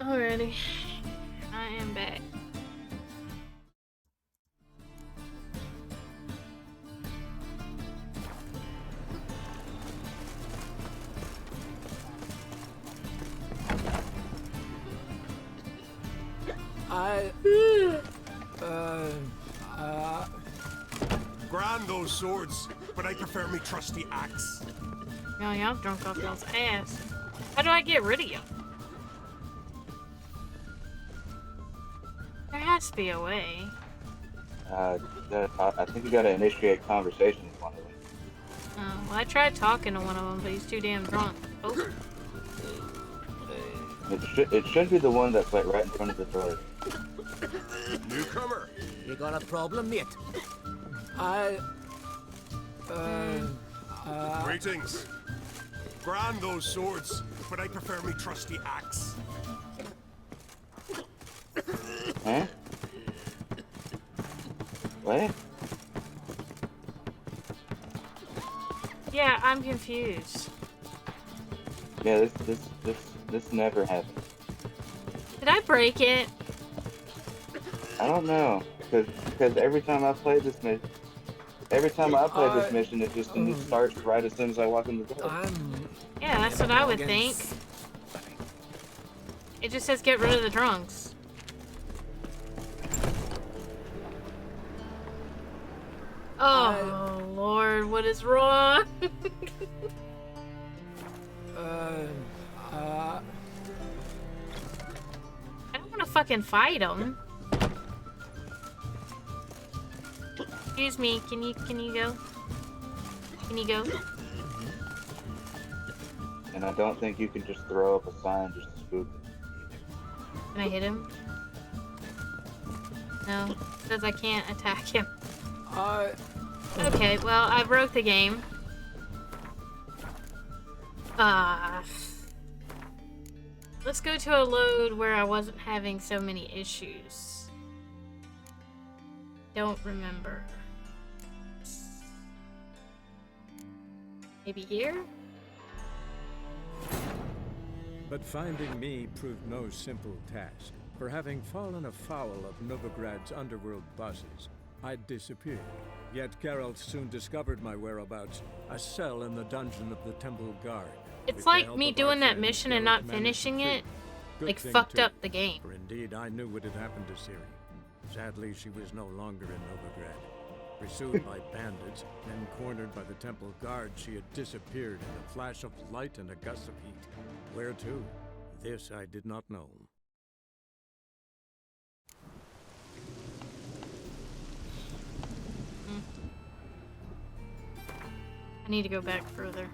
Alrighty, I am back. Grand those swords, but I prefer me trusty axe. Yo, y'all drunk off y'all's ass. How do I get rid of you? There has to be a way. I think you gotta initiate conversation with one of them. Oh, well, I tried talking to one of them, but he's too damn drunk. Oh. It should be the one that's like right in front of the door. Newcomer. You got a problem, mate? Greetings. Grand those swords, but I prefer me trusty axe. Huh? What? Yeah, I'm confused. Yeah, this never happened. Did I break it? I don't know, because every time I play this mission, it just starts right as soon as I walk in the door. Yeah, that's what I would think. It just says get rid of the drunks. Oh, Lord, what is wrong? I don't want to fucking fight him. Excuse me, can you go? Can you go? And I don't think you can just throw up a sign just to spook it. Can I hit him? No, it says I can't attack him. Okay, well, I broke the game. Let's go to a load where I wasn't having so many issues. Don't remember. Maybe here? But finding me proved no simple task. For having fallen afoul of Novigrad's underworld bosses, I'd disappeared. Yet Geralt soon discovered my whereabouts, a cell in the dungeon of the Temple Guard. It's like me doing that mission and not finishing it, like fucked up the game. For indeed, I knew what had happened to Ciri. Sadly, she was no longer in Novigrad. Pursued by bandits, then cornered by the Temple Guard, she had disappeared in a flash of light and a gust of heat. Where to? This I did not know. I need to go back further.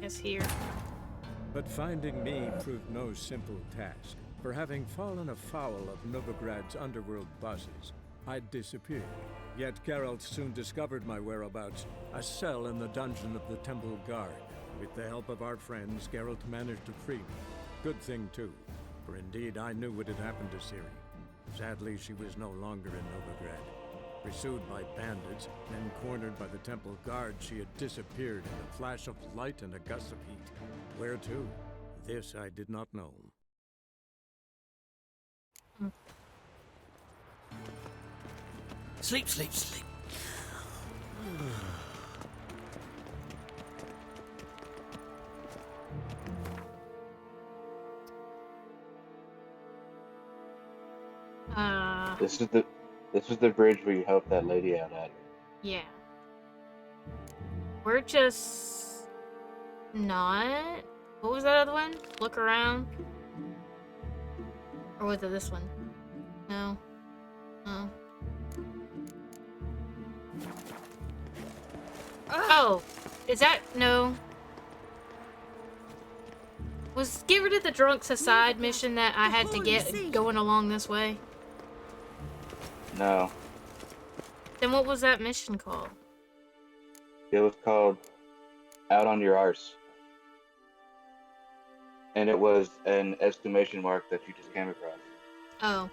guess here. But finding me proved no simple task. For having fallen afoul of Novigrad's underworld bosses, I'd disappeared. Yet Geralt soon discovered my whereabouts, a cell in the dungeon of the Temple Guard. With the help of our friends, Geralt managed to free me. Good thing, too, for indeed I knew what had happened to Ciri. Sadly, she was no longer in Novigrad. Pursued by bandits, then cornered by the Temple Guard, she had disappeared in a flash of light and a gust of heat. Where to? This I did not know. Sleep, sleep, sleep. This is the bridge where you helped that lady out at. Yeah. We're just not. What was that other one? Look around. Or was it this one? No. No. Oh, is that no? Was get rid of the drunks aside mission that I had to get going along this way? No. Then what was that mission called? It was called Out on Your Arse. And it was an exclamation mark that you just came across. Oh.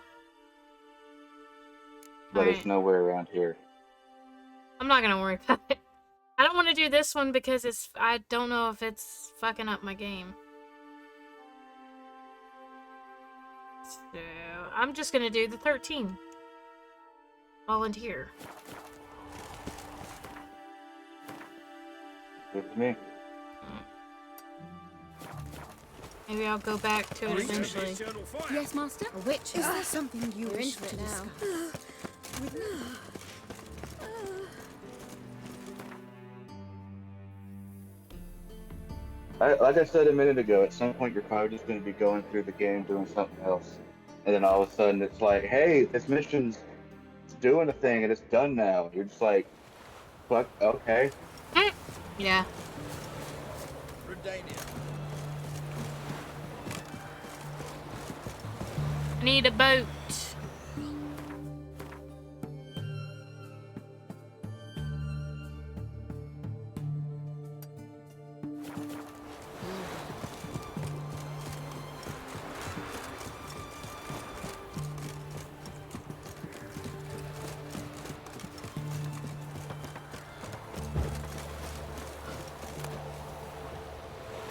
But it's nowhere around here. I'm not gonna worry about it. I don't want to do this one because I don't know if it's fucking up my game. So, I'm just gonna do the 13. Volunteer. Good to me. Maybe I'll go back to it eventually. Yes, Master? A witch. Is there something you You're wish into to it now. discuss? Like I said a minute ago, at some point you're probably just going to be going through the game doing something else. And then all of a sudden it's like, hey, this mission's doing a thing and it's done now. You're just like, fuck, okay. Yeah. I need a boat.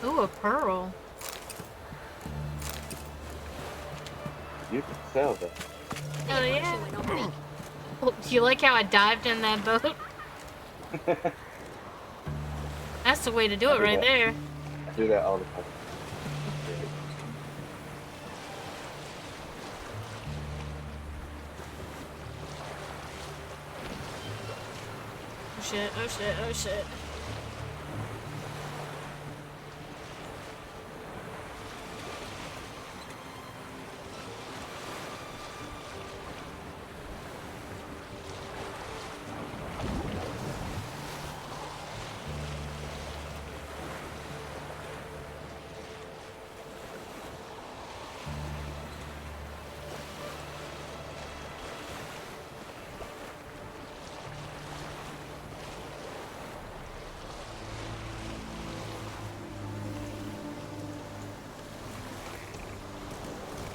Ooh, a pearl. You can sell that. Oh, yeah. Well, do you like how I dived in that boat? That's the way to do it right there. I do that all the time. Oh shit, oh shit, oh shit.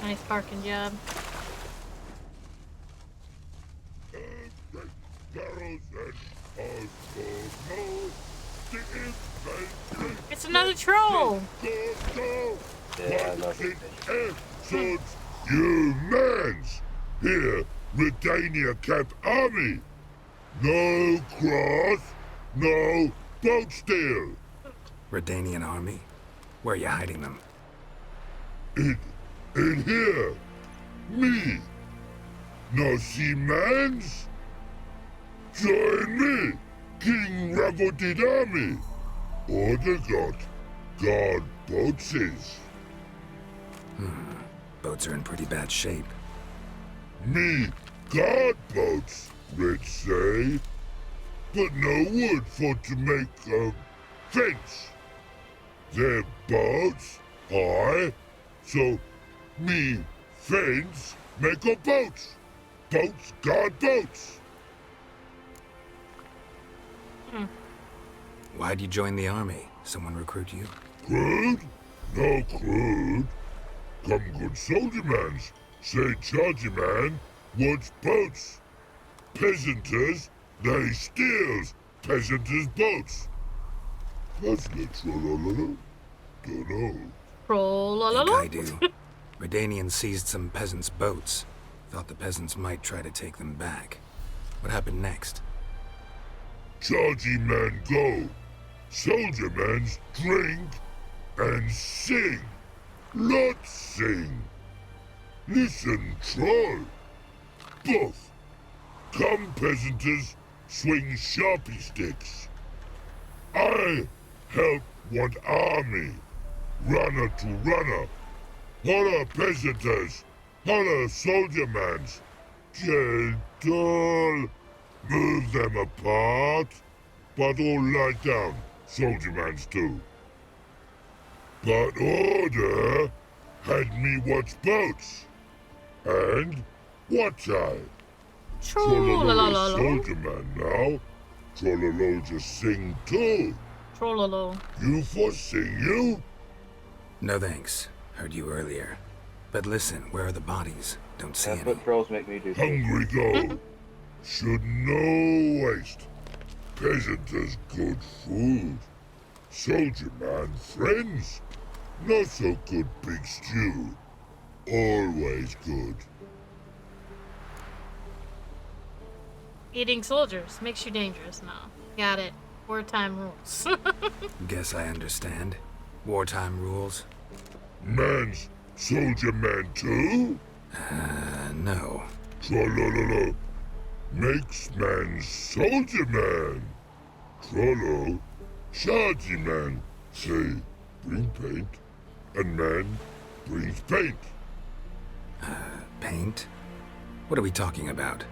Nice parking job. It's another troll! Yeah, I love it. Humans! Here, Redania Camp Army! No cross, no boat steal! Redanian army? Where are you hiding them? In here! Me! No see mans? Join me, King Ravodid army! Order got guard boatses. Boats are in pretty bad shape. Me guard boats, let's say. But no wood for to make a fence. They're boats, aye. So, me friends make a boats. Boats guard boats. Why'd you join the army? Someone recruit you? Crude? No crude. Come good soldier mans. Say chargy man wants boats. Peasanters, they steals peasanters' boats. That's the trollololo. Dunno. Trollololo? I do. Redanian seized some peasants' boats. Thought the peasants might try to take them back. What happened next? Chargy man go. Soldier mans drink and sing. Not sing. Listen, troll. Both. Come, peasanters, swing sharpie sticks. I help one army. Runner to runner. Holla, peasanters. Holla, soldier mans. Gentle. Move them apart. But all lie down, soldier mans do. But order had me watch boats. And watch I. Trollolo soldier man now. Trollolo just sing too. Trollolo. You for sing you? No thanks. Heard you earlier. But listen, where are the bodies? Don't see That's any. what trolls make me do. Hungry go. Should no waste. Peasanters good food. Soldier man friends. Not so good big stew. Always good. Eating soldiers makes you dangerous now. Got it. Wartime rules. Guess I understand. Wartime rules? Man's soldier man too? No. Trollololo. Makes man soldier man. Trollo. Shardy man. Say, bring paint. And man brings paint. Paint? What are we talking about?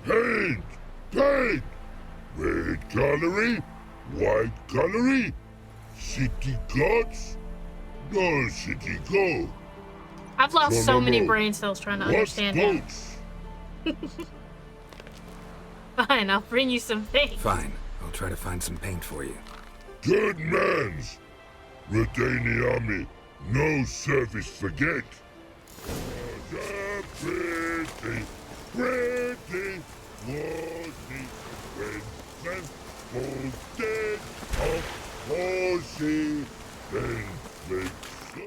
Paint! Paint! Red colory, white colory, city gods, no city go. I've lost so many brain cells trying to understand him. Fine, I'll bring you some paint. Fine, I'll try to find some paint for you. Good mans. Redani army, no service forget. Pretty, pretty, was me when all dead of horsey, then make so.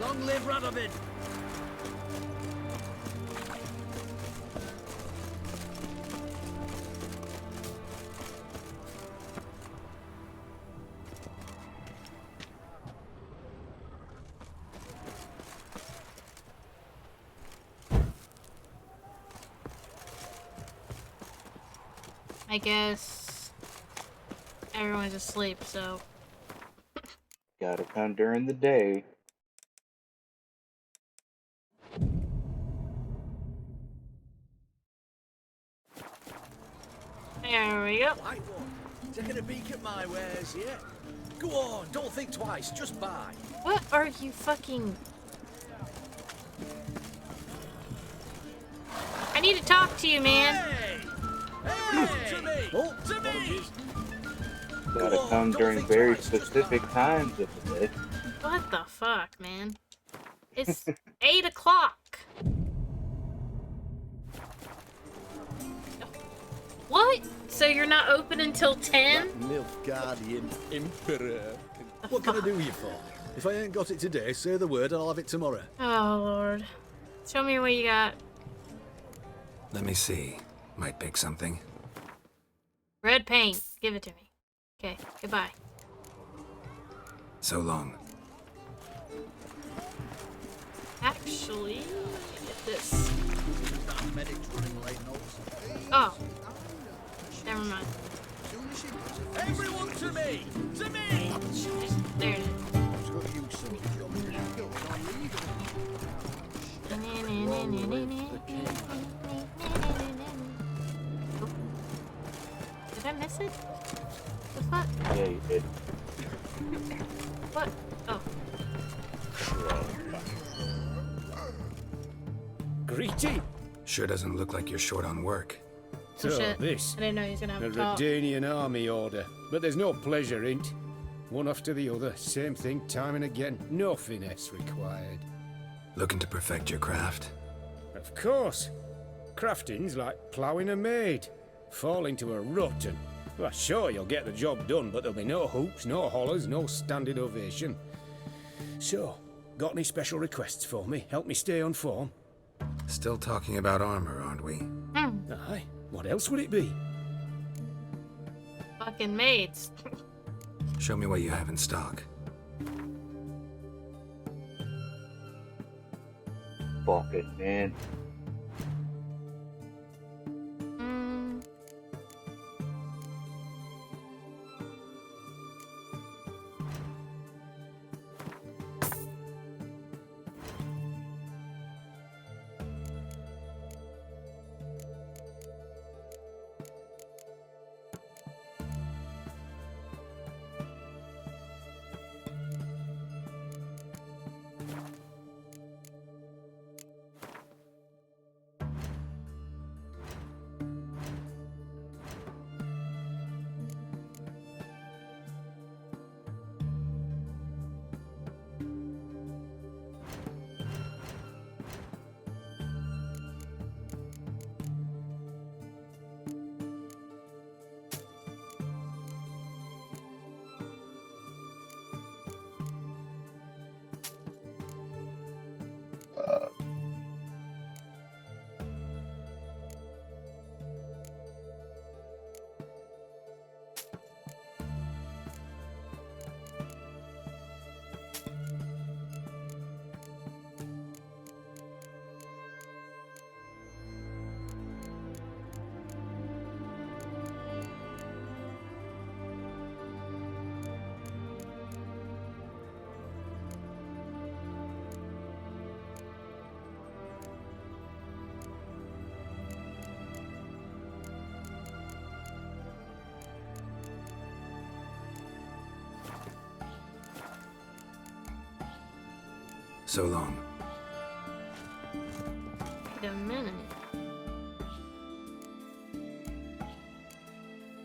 Long live Radovid! I guess everyone's asleep, so. Gotta come during the day. There we go. White one, taking a peek at my wares, yeah? Go on, don't think twice, just buy. What are you fucking... I need to talk to you, man. To me! Oh, to me! Gotta come during very specific times of the day. What the fuck, man? It's 8 o'clock. What? So you're not open until 10? Nilfgaardian Emperor. What can I do you for? If I ain't got it today, say the word and I'll have it tomorrow. Oh, Lord. Show me what you got. Let me see. Might pick something. Red paint. Give it to me. Okay, goodbye. So long. Actually, let me get this. Oh. Never mind. Everyone to me! To me! There it is. Did I miss it? The fuck? Yeah, you did. What? Oh. Greedy? Sure doesn't look like you're short on work. So shit. This. I didn't know he was gonna have A a talk. Redanian army order. But there's no pleasure in't. One after the other, same thing time and again. No finesse required. Looking to perfect your craft? Of course. Crafting's like ploughing a maid. Fall into a rut and... Well, sure, you'll get the job done, but there'll be no hoops, no hollers, no standing ovation. So, got any special requests for me? Help me stay on form? Still talking about armor, aren't we? Aye. What else would it be? Fucking maids. Show me what you have in stock. Fucking man. So long. Wait a minute.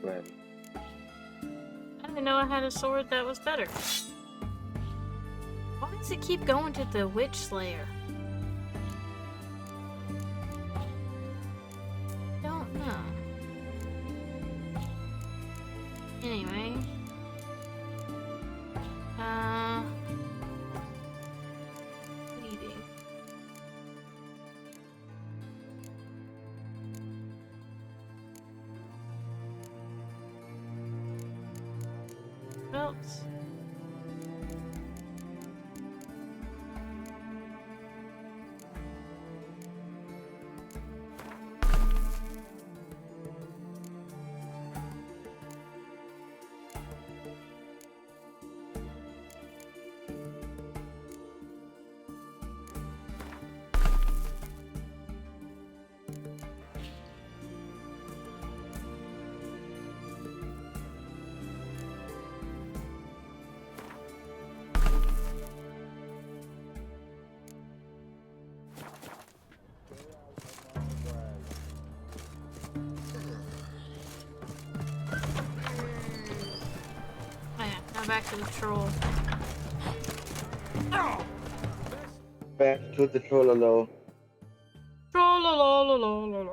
Right. I didn't know I had a sword that was better. Why does it keep going to the Witch Slayer? Don't know. Anyway. Reading. Belts. Now back to the troll. Back to the trollolo. Trollolololololol.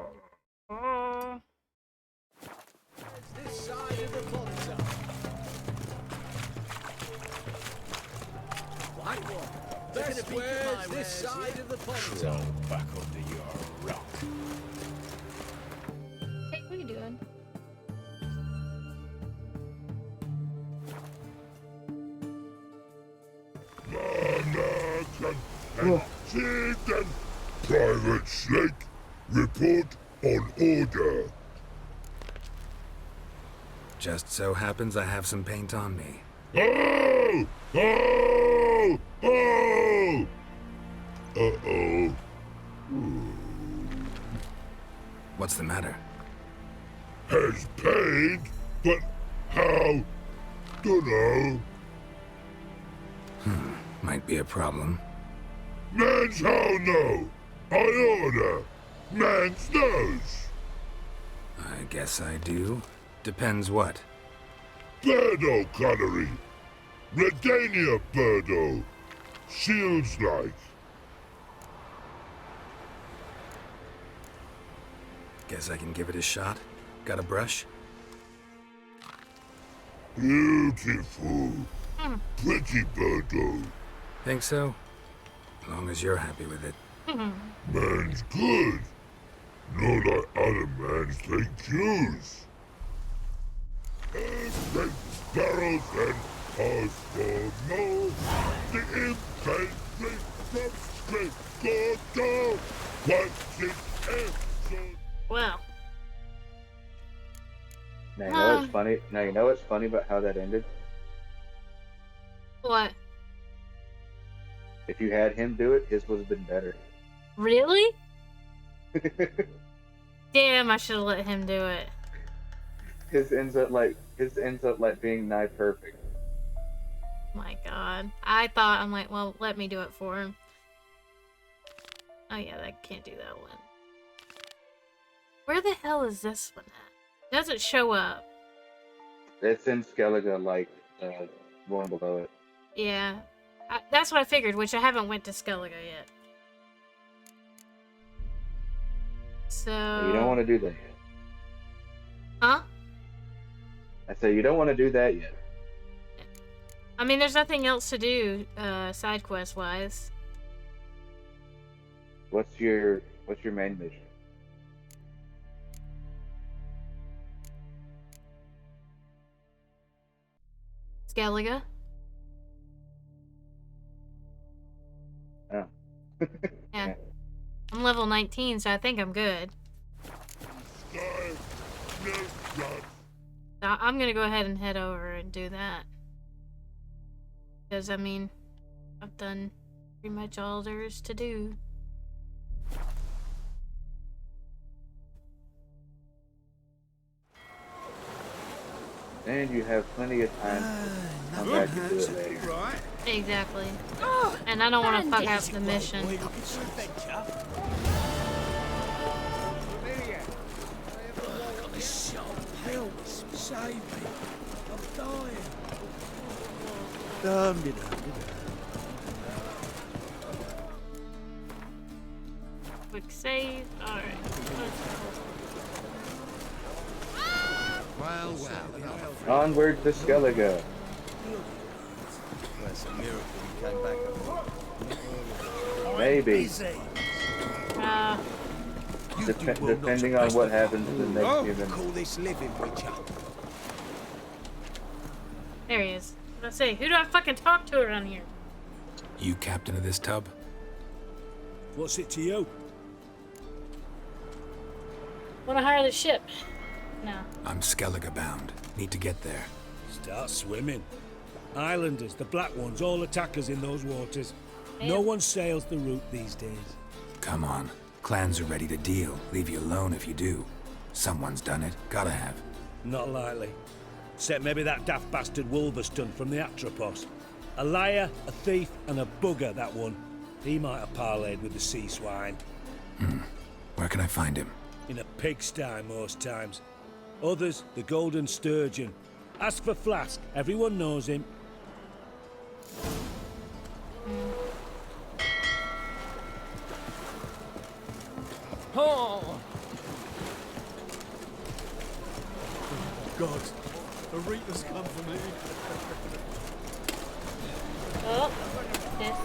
This side of the plaza. What? Best where's this side of the plaza? Back under your rock. Hey, what are you doing? Seaton, Private Slate, report on order. Just so happens I have some paint on me. Oh! Oh! Oh! Uh-oh. What's the matter? Has paint But how? Dunno. Might be a problem. Man's how no. I order. Man's knows. I guess I do. Depends what. Birdo Connery. Redania Birdo. Shields like. Guess I can give it a shot. Got a brush? Beautiful. Pretty Birdo. Think so? As long as you're happy with it. Man's good. No like other mans take cues. Take barrels and cause for no. The infantry from straight Gordo. What's its answer? Well. Now you know what's funny? Now you know what's funny about how that ended? What? If you had him do it, his would have been better. Really? Damn, I should have let him do it. His ends up like being nigh perfect. My God. I'm like, well, let me do it for him. Oh yeah, I can't do that one. Where the hell is this one at? It doesn't show up. It's in Skellige, like, one below it. Yeah. That's what I figured, which I haven't went to Skellige yet. So... You don't want to do that yet. Huh? I say you don't want to do that yet. I mean, there's nothing else to do, side quest wise. What's your main mission? Skellige. Oh. Yeah. I'm level 19, so I think I'm good. So I'm gonna go ahead and head over and do that. Because, I mean, I've done pretty much all there is to do. And you have plenty of time to come back and do it later. Exactly. And I don't want to fuck up the mission. Help! Save me! I'm dying! Quick save. Alright. Well. Onward to Skellige. Maybe. Depending on what happens in the next few minutes. There he is. What did I say? Who do I fucking talk to around here? You captain of this tub? What's it to you? Want to hire the ship? No. I'm Skellige bound. Need to get there. Start swimming. Islanders, the black ones, all attackers in those waters. Damn. No one sails the route these days. Come on. Clans are ready to deal. Leave you alone if you do. Someone's done it. Gotta have. Not likely. Except maybe that daft bastard Wolverston from the Atropos. A liar, a thief, and a bugger, that one. He might have parlayed with the sea swine. Where can I find him? In a pigsty most times. Others, the Golden Sturgeon. Ask for Flask. Everyone knows him. Oh! God, Aretha's come for me. Oh, this.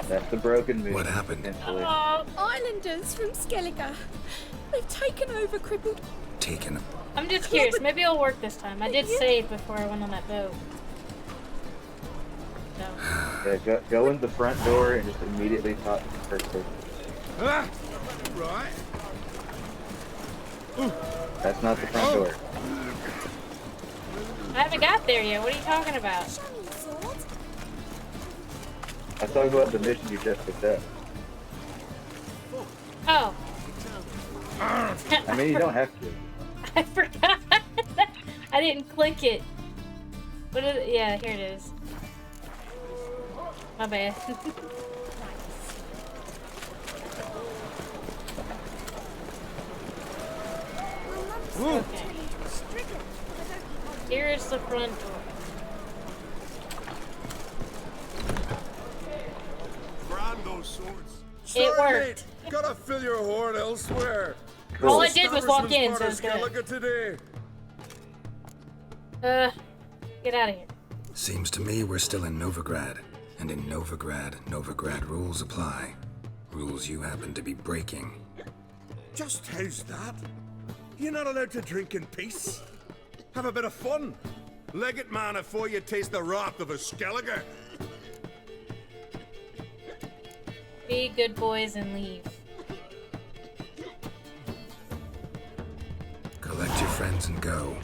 That's the broken move. What happened? Islanders from Skellige. They've taken over crippled. Taken him. I'm just curious. Maybe it'll work this time. I did save before I went on that boat. So. Yeah, go in the front door and just immediately talk to the first person. Right. That's not the front door. I haven't got there yet. What are you talking about? I was talking about the mission you just picked up. Oh. I mean, you don't have to. I forgot. I didn't click it. What is it? Yeah, here it is. My bad. Okay. Here's the front door. Brand those swords. It worked. Gotta fill your horn elsewhere. All I did was walk in, so it's good. Skellige today. Get out of here. Seems to me we're still in Novigrad. And in Novigrad, Novigrad rules apply. Rules you happen to be breaking. Just how's that? You're not allowed to drink in peace. Have a bit of fun. Leg it, man, before you taste the wrath of a Skellige. Be good boys and leave. Collect your friends and go.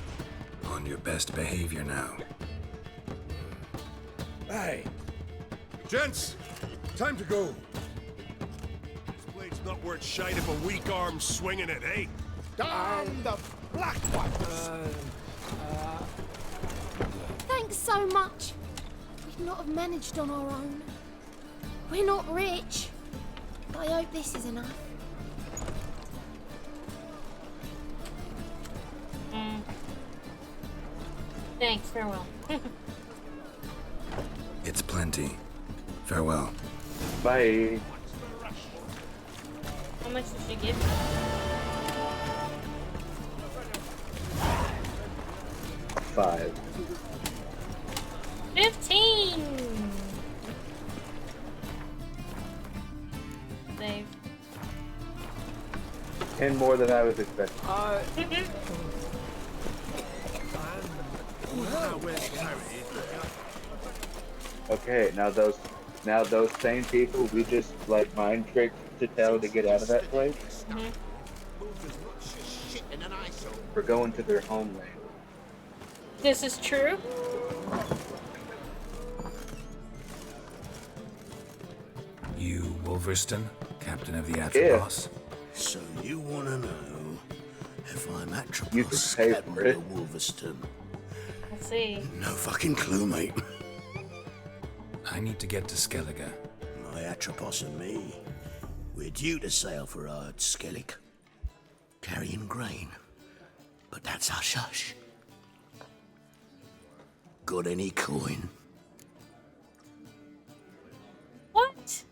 On your best behavior now. Hey. Gents, time to go. This blade's not worth shite if a weak arm's swinging it, eh? Damn the black ones! Thanks so much. We'd not have managed on our own. We're not rich. But I hope this is enough. Thanks, farewell. It's plenty. Farewell. Bye. How much did she give me? $5. 15! Save. 10 more than I was expecting. Okay, now those same people we just like mind tricked to tell to get out of that place. We're going to their homeland. This is true? You, Wolverston, captain of the Atropos? So you want to know if I'm You can Atropos, pay captain for of it. the Wolverston? Let's see. No fucking clue, mate. I need to get to Skellige. My Atropos and me, we're due to sail for Ard Skellig, carrying grain. But that's hush-hush. Got any coin? What?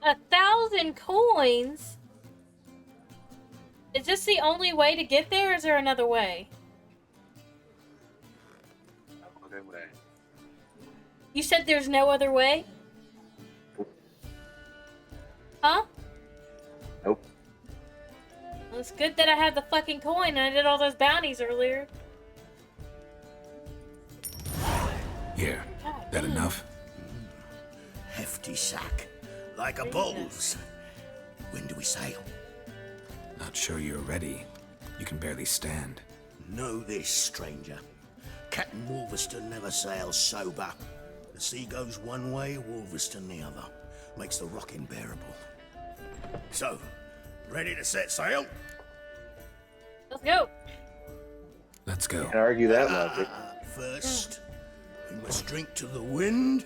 1,000 coins? Is this the only way to get there, or is there another way? Other way. You said there's no other way? Huh? Nope. Well, it's good that I had the fucking coin and I did all those bounties earlier. Here. That enough? Hefty sack, like a bull's. When do we sail? Not sure you're ready. You can barely stand. Know this, stranger. Captain Wolverston never sails sober. The sea goes one way, Wolverston the other. Makes the rocking bearable. So, ready to set sail? Let's go. Let's go. Can't argue that logic. First, we must drink to the wind,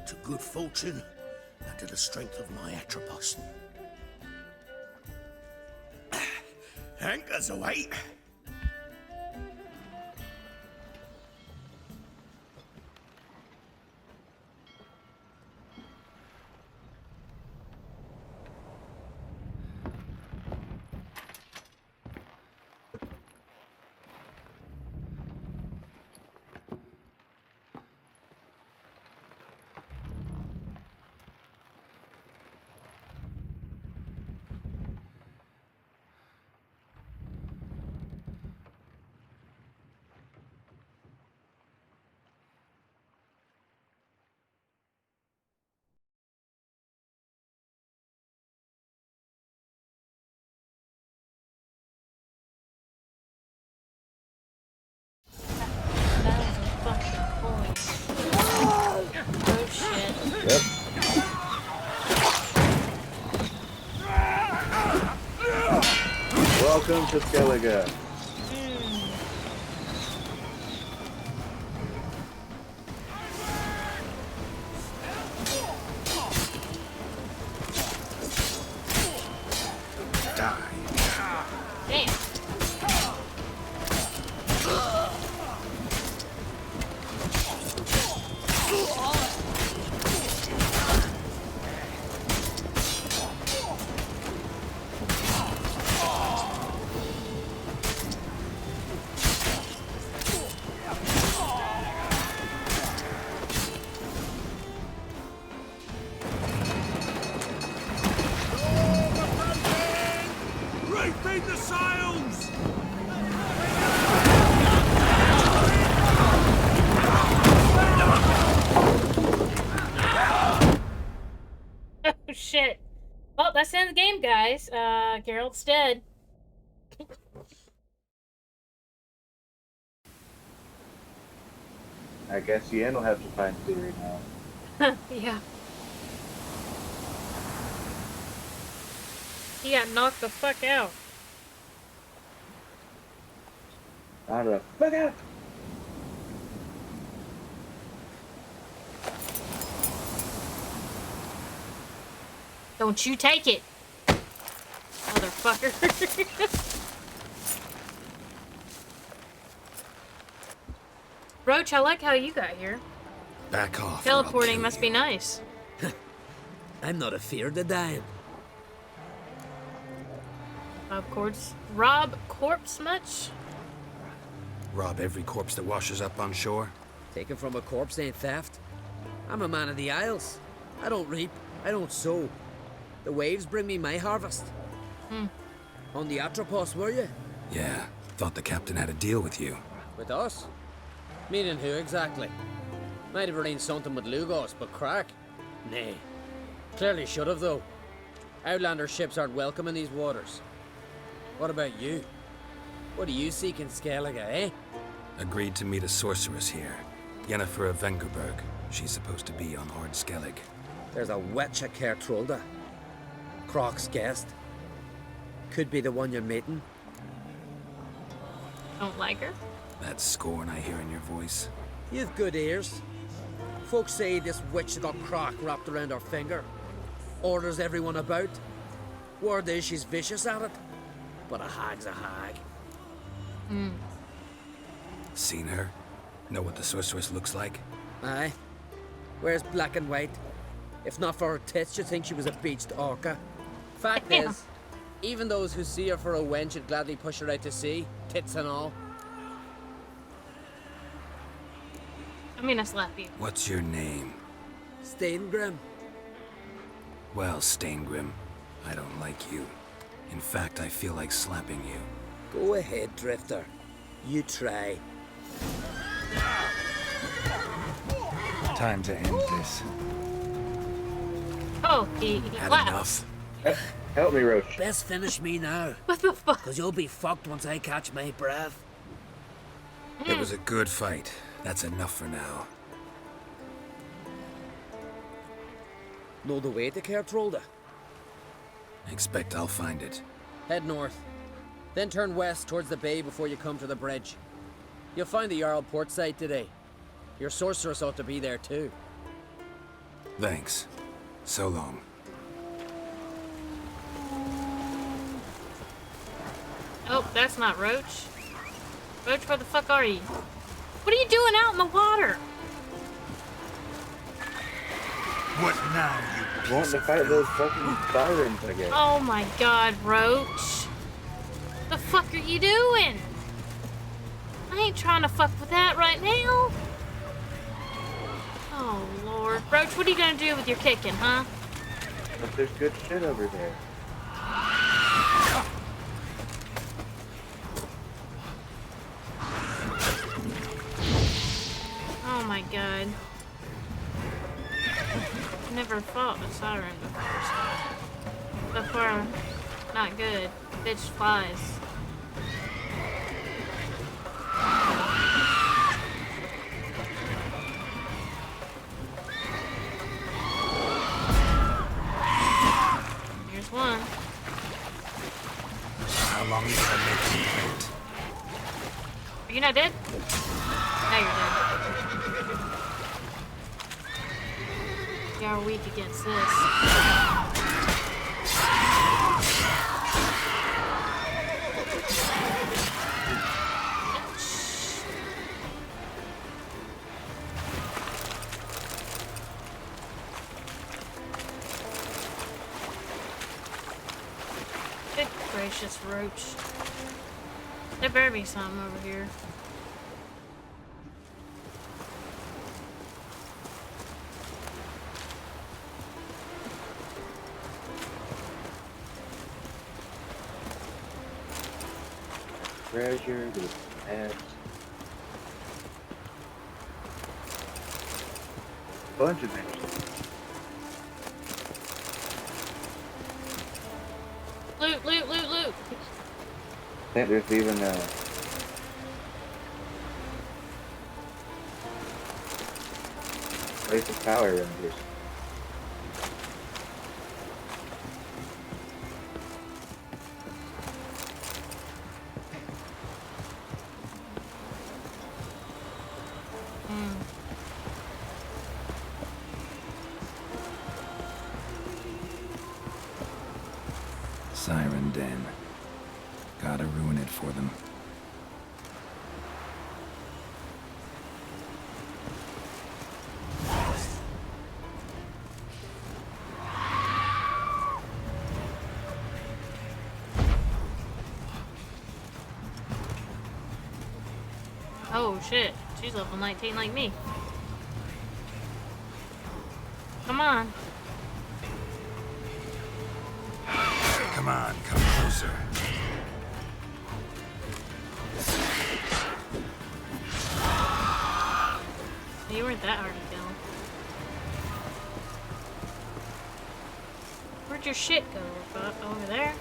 to good fortune, and to the strength of my Atropos. Anchors away. Welcome to Skellige. Damn. Refeed the sails! Oh shit. Well, that's the end of the game, guys. Geralt's dead. I guess Yen will have to find Ciri now. Yeah. He got knocked the fuck out. Not the fuck out! Don't you take it, motherfucker. Roach, I like how you got here. Back off. Teleporting must be nice. I'm not afeard of dying. Rob corpse much? Rob every corpse that washes up on shore? Taken from a corpse ain't theft. I'm a man of the Isles. I don't reap, I don't sow. The waves bring me my harvest. On the Atropos, were you? Yeah, thought the captain had a deal with you. With us? Meaning who exactly? Might have arranged something with Lugos, but crack? Nay. Clearly should have, though. Outlander ships aren't welcome in these waters. What about you? What do you seek in Skellige, eh? Agreed to meet a sorceress here. Yennefer of Vengerberg. She's supposed to be on Ord Skellig. There's a witch at Kertrolda. Croc's guest. Could be the one you're meeting. Don't like her? That scorn I hear in your voice. You've good ears. Folks say this witch got Croc wrapped around her finger. Orders everyone about. Word is she's vicious at it. But a hag's a hag. Seen her? Know what the sorceress looks like? Aye. Wears black and white. If not for her tits, you'd think she was a beached orca. Fact is, even those who see her for a wench would gladly push her out to sea, tits and all. I'm gonna slap you. What's your name? Steingrim. Well, Steingrim, I don't like you. In fact, I feel like slapping you. Go ahead, Drifter. You try. Time to end this. Oh, he Had claps. enough. Help me, Roach. Best finish me now. What the fuck? Because you'll be fucked once I catch my breath. It was a good fight. That's enough for now. Know the way to Kertrolda? Expect I'll find it. Head north. Then turn west towards the bay before you come to the bridge. You'll find the Jarl port site today. Your sorceress ought to be there too. Thanks. So long. Oh, that's not Roach. Roach, where the fuck are you? What are you doing out in the water? What now, you Want to fight those fucking sirens again. Oh my god, Roach. The fuck are you doing? I ain't trying to fuck with that right now. Oh lord. Roach, what are you gonna do with your kicking, huh? But there's good shit over there. Oh my god. Never fought a siren before, so far, not good. Bitch flies. Here's one. How How long are you gonna make me wait? Are you not dead? Now you're dead. You are weak against this. Good gracious, roach. There better be something over here. Treasure, the past. Bunch of things. Loot, loot, loot, loot! I think there's even place of power around here. Siren Den. Gotta ruin it for them. Oh shit, she's level 19 like me. Come on. Come on, come closer. You weren't that hard to kill. Where'd your shit go? Over there?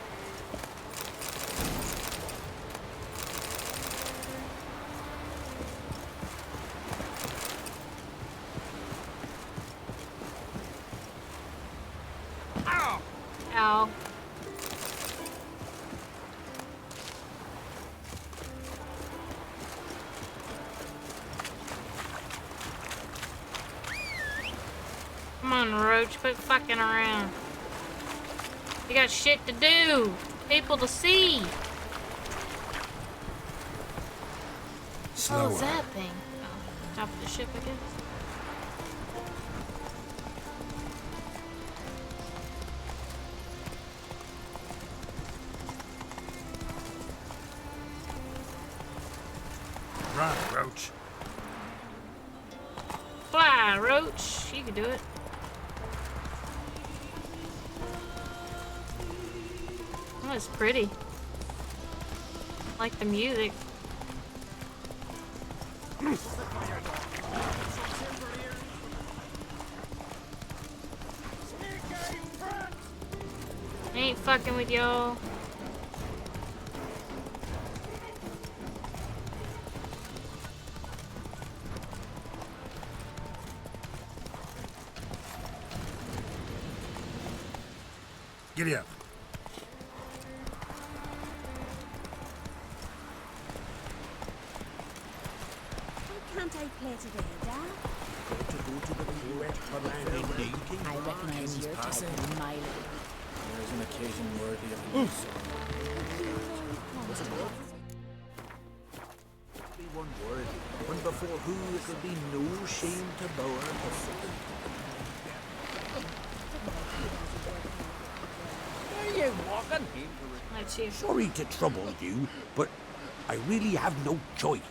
Ow! Ow. Come on, Roach, quit fucking around. You got shit to do. People to see. Slower. What was that thing? Oh, top of the ship, I guess. Run, Roach. Fly, Roach. You can do it. Oh, it's pretty. I like the music. I ain't fucking with y'all. Giddy up. Why can't I play today, Dad? I recognize your type in my league. There's an occasion worthy of a Be one worthy, one before who it will be no shame to bow our heads. Where are you walking? Let's see. Sorry to trouble you, but I really have no choice.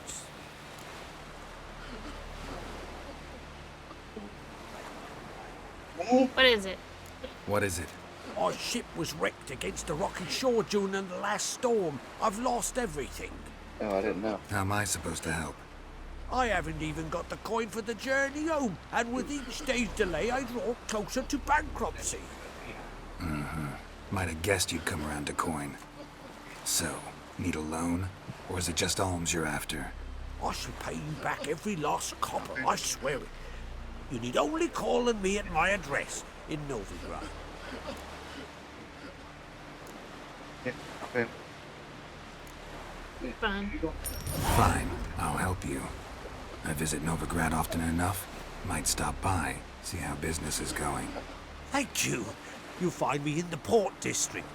What is it? What is it? Our ship was wrecked against the rocky shore during the last storm. I've lost everything. Oh, I didn't know. How am I supposed to help? I haven't even got the coin for the journey home, and with each day's delay, I draw closer to bankruptcy. Might have guessed you'd come around to coin. So, need a loan? Or is it just alms you're after? I shall pay you back every last copper, I swear it. You need only call on me at my address in Novigrad. Yeah, okay. Fine. Fine, I'll help you. I visit Novigrad often enough. Might stop by, see how business is going. Thank you. You'll find me in the Port District.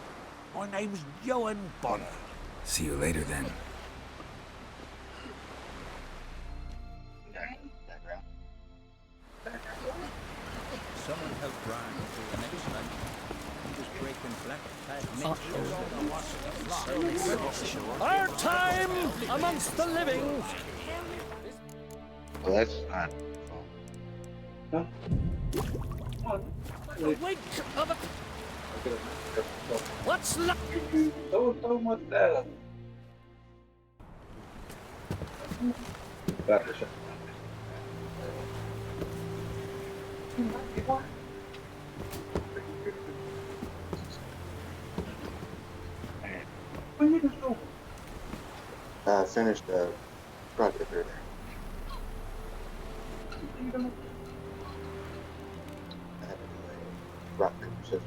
My name's Johan Bonner. See you later then. Someone help Brian through the next night. He was breaking black tide. Our time amongst the living. Well, that's not. The wake of a... What's left? So much better. Finished the project earlier. Rock, paper, scissors.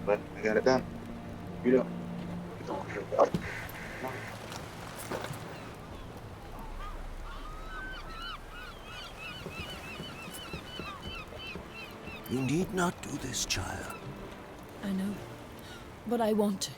But I got it done. You don't. You need not do this, child. I know, but I want to.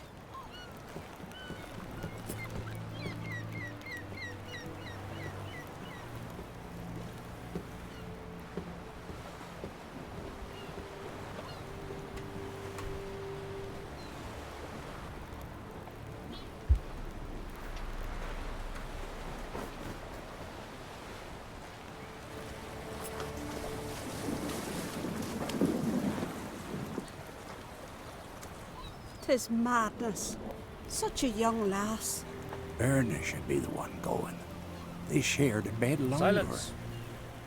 Tis madness. Such a young lass. Erna should be the one going. They shared a bed longer. Silence.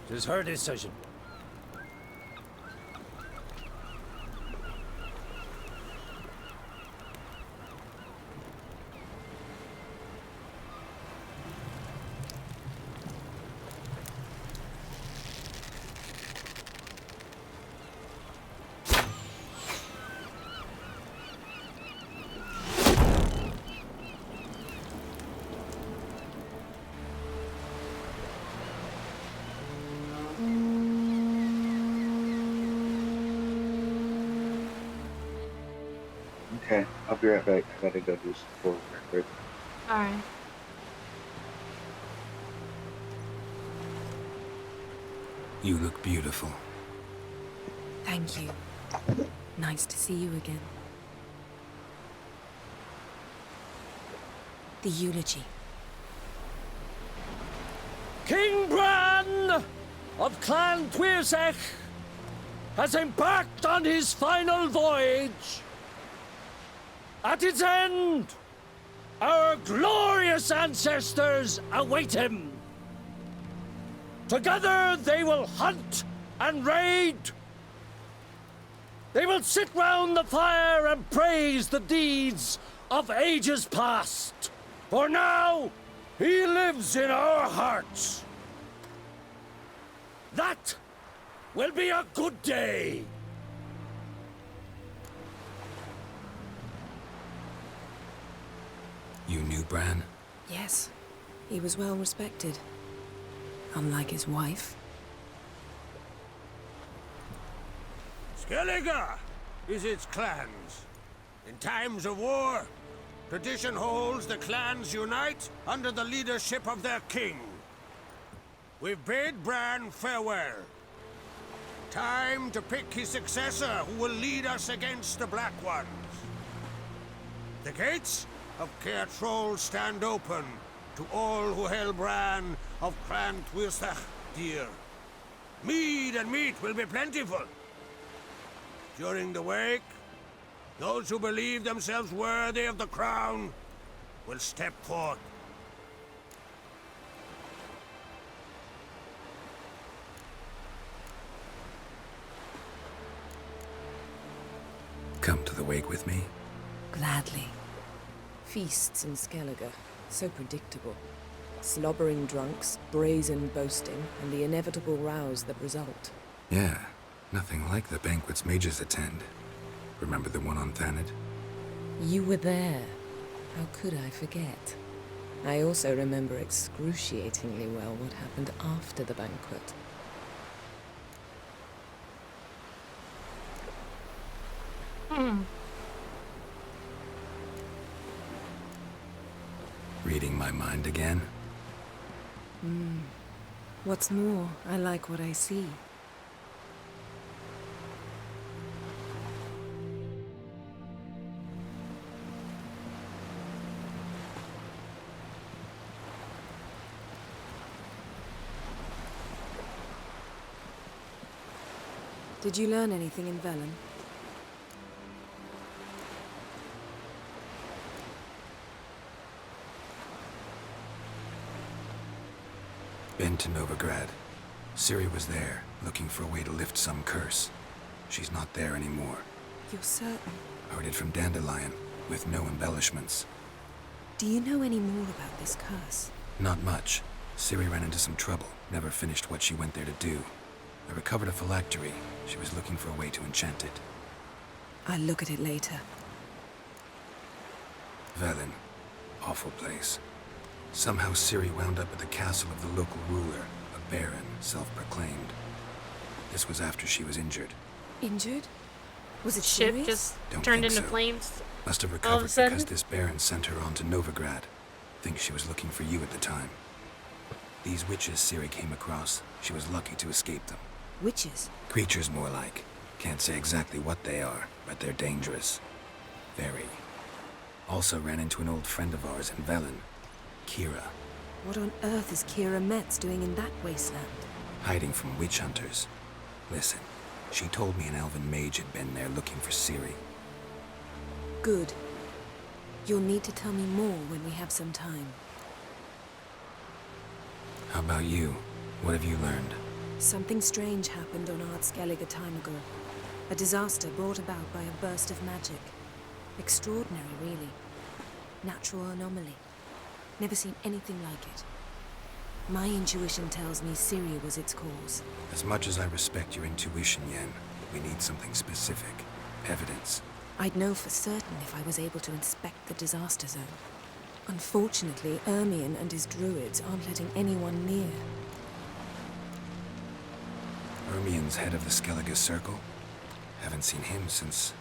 It is her decision. Okay, I'll be right back. I gotta go do some forward record. Alright. You look beautiful. Thank you. Nice to see you again. The eulogy. King Bran of Clan Tuirsech has embarked on his final voyage. At its end, our glorious ancestors await him. Together they will hunt and raid. They will sit round the fire and praise the deeds of ages past. For now, he lives in our hearts. That will be a good day. You knew Bran? Yes, he was well respected. Unlike his wife. Skellige is its clans. In times of war, tradition holds the clans unite under the leadership of their king. We've bid Bran farewell. Time to pick his successor who will lead us against the Black Ones. The gates of Caer Troll stand open to all who hail Bran of Clan Tuirsech dear. Mead and meat will be plentiful. During the wake, those who believe themselves worthy of the crown will step forth. Come to the wake with me? Gladly. Feasts in Skellige, so predictable. Slobbering drunks, brazen boasting, and the inevitable rows that result. Yeah, nothing like the banquets mages attend. Remember the one on Thanedd? You were there. How could I forget? I also remember excruciatingly well what happened after the banquet. Reading my mind again? What's more, I like what I see. Did you learn anything in Velen? Been to Novigrad. Ciri was there, looking for a way to lift some curse. She's not there anymore. You're certain? Heard it from Dandelion, with no embellishments. Do you know any more about this curse? Not much. Ciri ran into some trouble, never finished what she went there to do. I recovered a phylactery. She was looking for a way to enchant it. I'll look at it later. Velen. Awful place. Somehow Ciri wound up at the castle of the local ruler, a baron, self-proclaimed. This was after she was injured. Injured? Was it Ship serious? just Don't turned think into so. flames. Must have all of recovered a sudden? because this baron sent her on to Novigrad. Think she was looking for you at the time. These witches Ciri came across, she was lucky to escape them. Witches? Creatures more like. Can't say exactly what they are, but they're dangerous. Very. Also ran into an old friend of ours in Velen, Kira, What on earth is Kira Metz doing in that wasteland? hiding from witch hunters. Listen, she told me an elven mage had been there looking for Ciri. Good. You'll need to tell me more when we have some time. How about you? What have you learned? Something strange happened on Ardskellig a time ago. A disaster brought about by a burst of magic. Extraordinary, really. Natural anomaly. Never seen anything like it. My intuition tells me Ciri was its cause. As much as I respect your intuition, Yen, we need something specific. Evidence. I'd know for certain if I was able to inspect the disaster zone. Unfortunately, Ermion and his druids aren't letting anyone near. Ermion's head of the Skellige Circle? Haven't seen him since...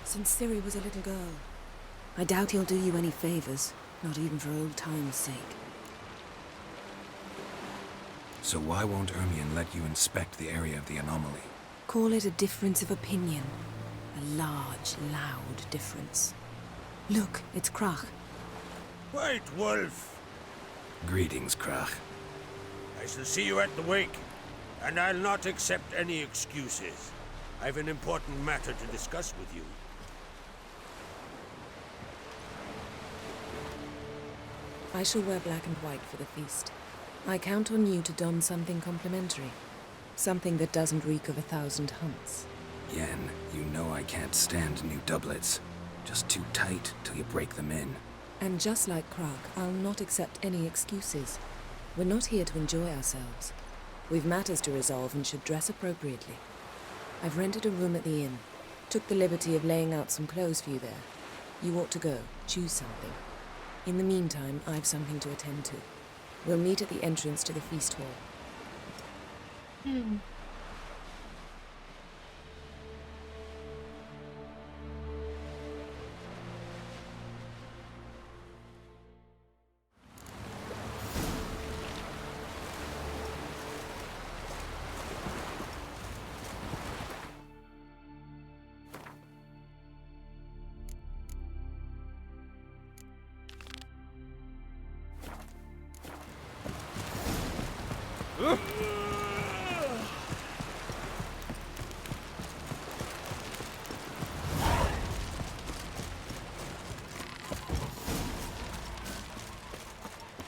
Since Ciri was a little girl. I doubt he'll do you any favors, not even for old time's sake. So why won't Ermion let you inspect the area of the anomaly? Call it a difference of opinion. A large, loud difference. Look, it's Krach. White Wolf! Greetings, Krach. I shall see you at the wake, and I'll not accept any excuses. I've an important matter to discuss with you. I shall wear black and white for the feast. I count on you to don something complimentary. Something that doesn't reek of 1,000 hunts. Yen, you know I can't stand new doublets. Just too tight till you break them in. And just like Krach, I'll not accept any excuses. We're not here to enjoy ourselves. We've matters to resolve and should dress appropriately. I've rented a room at the inn. Took the liberty of laying out some clothes for you there. You ought to go. Choose something. In the meantime, I've something to attend to. We'll meet at the entrance to the feast hall.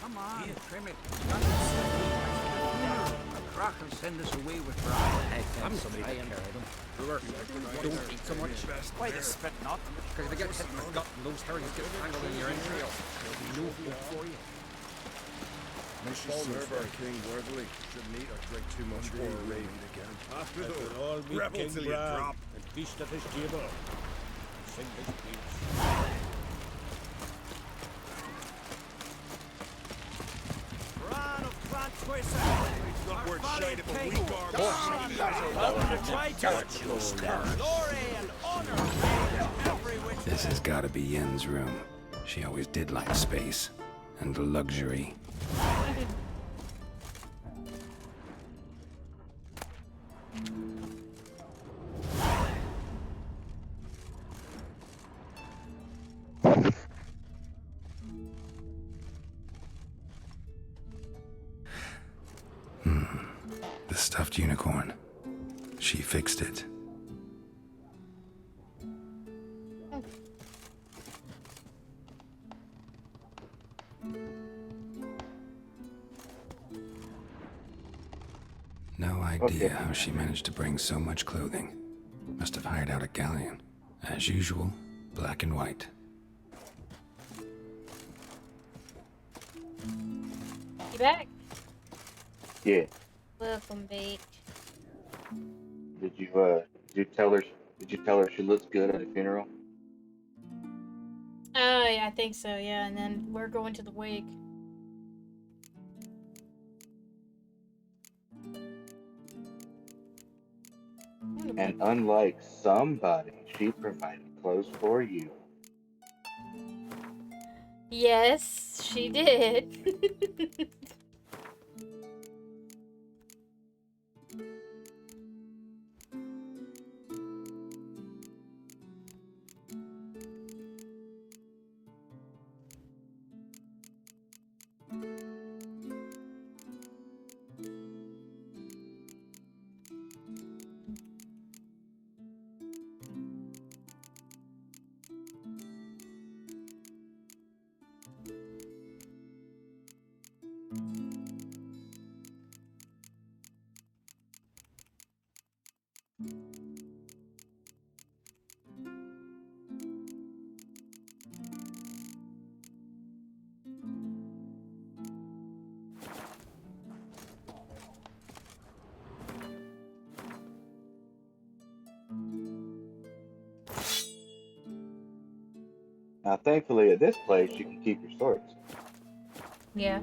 Come on, trim it. Krach will send us away with I'm somebody to carry them. Don't eat so much. Why the spit not? Because if you get hit in the gut and those herrings get tangled in your entrails, there'll be no hope for you. Mrs. serve our king worthily. Shouldn't eat or drink too much for a raid again. After the all meet rebel King till you Bran drop. and feast at his table. Sing his peace. Bran of Clantwisa! It's not worth shite if a king. weak arm. Glory and honor reign every which This has got to be Yen's room. She always did like space and luxury. The stuffed unicorn. She fixed it. No idea how she managed to bring so much clothing. Must have hired out a galleon. As usual, black and white. You back? Yeah. Welcome back. Did you tell her she looks good at a funeral? Oh, yeah, I think so, yeah. And then we're going to the wake. And unlike somebody, she provided clothes for you. Yes, she did. Now, thankfully, at this place, you can keep your swords. Yeah.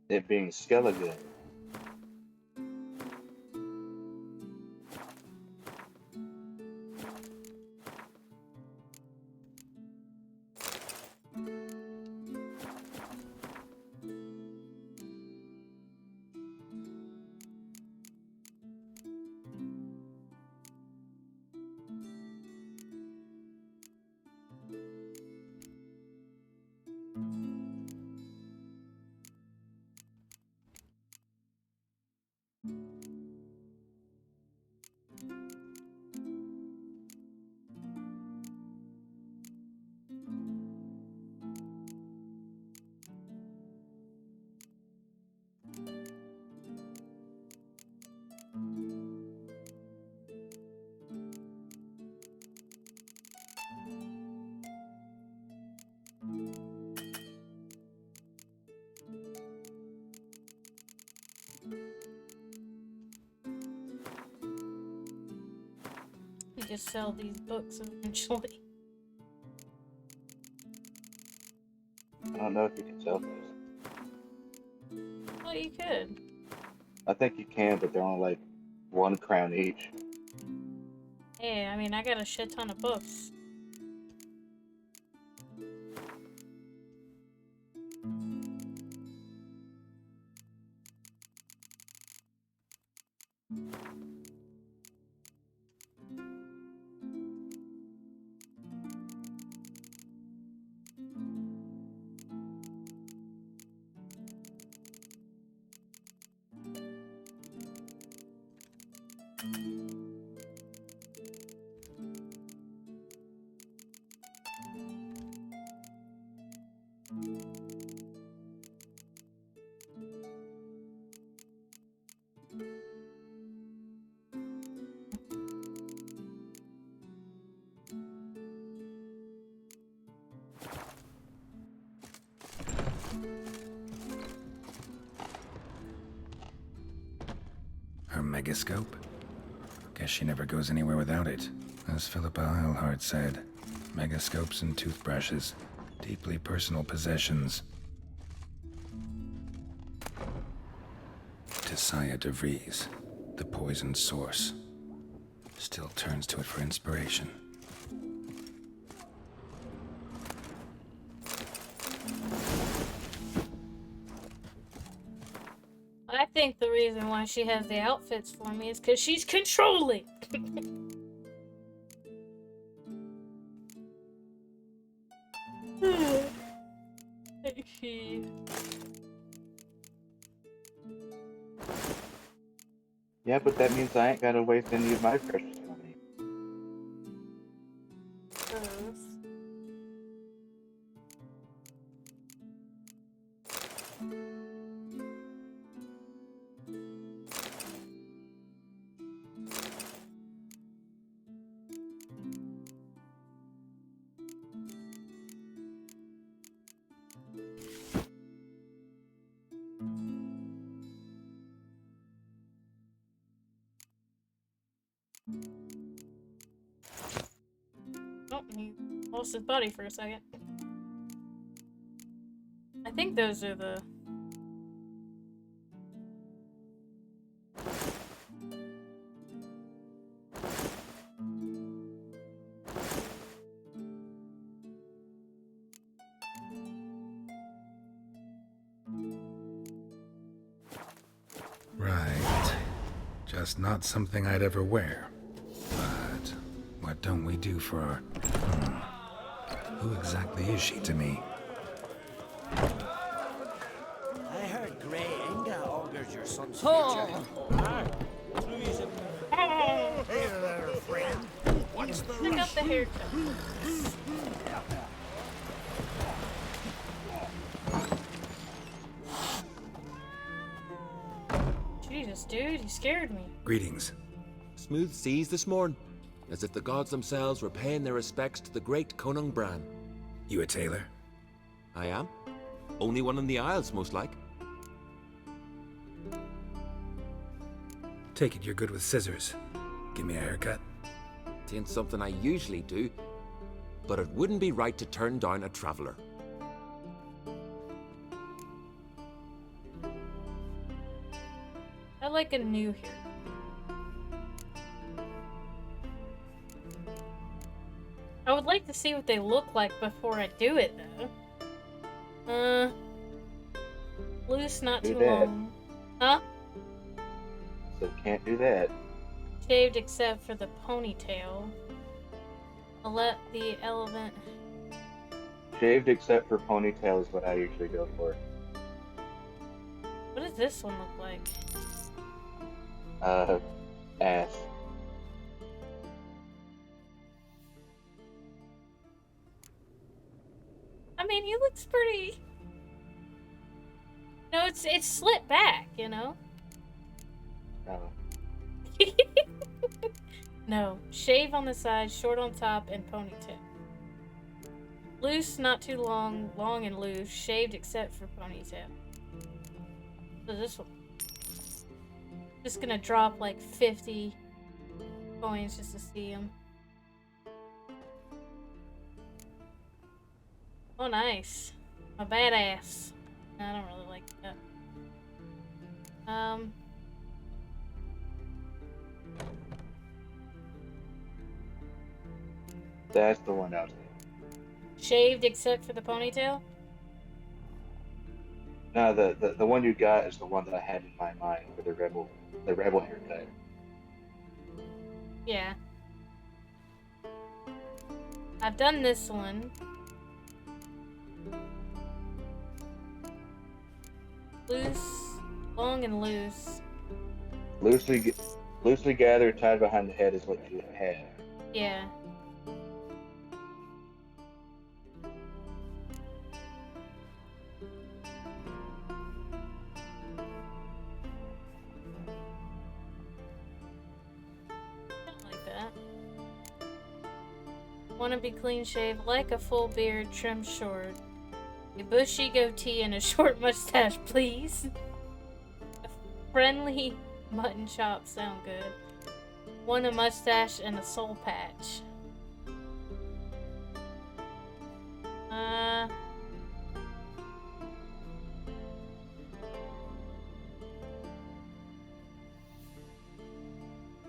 It being Skellige. We just sell these books eventually. I don't know if you can sell those. Well, you could. I think you can, but they're only like 1 crown each. Hey, I mean, I got a shit ton of books. Her megascope? Guess she never goes anywhere without it. As Philippa Eilhart said, megascopes and toothbrushes, deeply personal possessions. Tisaya DeVries, the poisoned source, still turns to it for inspiration. I think the reason why she has the outfits for me is because she's controlling. Yeah, but that means I ain't gotta waste any of my precious money. Oh, he lost his body for a second. I think those are the... Right. Just not something I'd ever wear. But what don't we do for our... Who exactly is she to me? I heard Grey Inga augurs your son's Oh. future. Hey there, friend. What's the Pick up the haircut. Jesus, dude, you scared me. Greetings. Smooth seas this morn, as if the gods themselves were paying their respects to the great Conung Bran. You a tailor? I am. Only one in the Isles, most like. Take it you're good with scissors. Give me a haircut. Tain't something I usually do, but it wouldn't be right to turn down a traveller. I like a new hair. I would like to see what they look like before I do it, though. Loose, not Do too that. long. Huh? So can't do that. Shaved except for the ponytail. I'll let the element... Shaved except for ponytail is what I usually go for. What does this one look like? Ass. I mean, he looks pretty... No, it's slit back, you know? Oh. No, shave on the side, short on top, and ponytail. Loose, not too long, long and loose, shaved except for ponytail. So this one. Just gonna drop like 50 coins just to see him. Oh, nice. A badass. I don't really like that. That's the one out there. Shaved except for the ponytail? No, the one you got is the one that I had in my mind for the rebel haircut. Yeah. I've done this one. Loose, long and loose. Loosely gathered, tied behind the head is what you had. Yeah. Want to be clean shaved, like a full beard, trimmed short. A bushy goatee and a short mustache, please. A friendly Mutton chops sound good. One a mustache and a soul patch.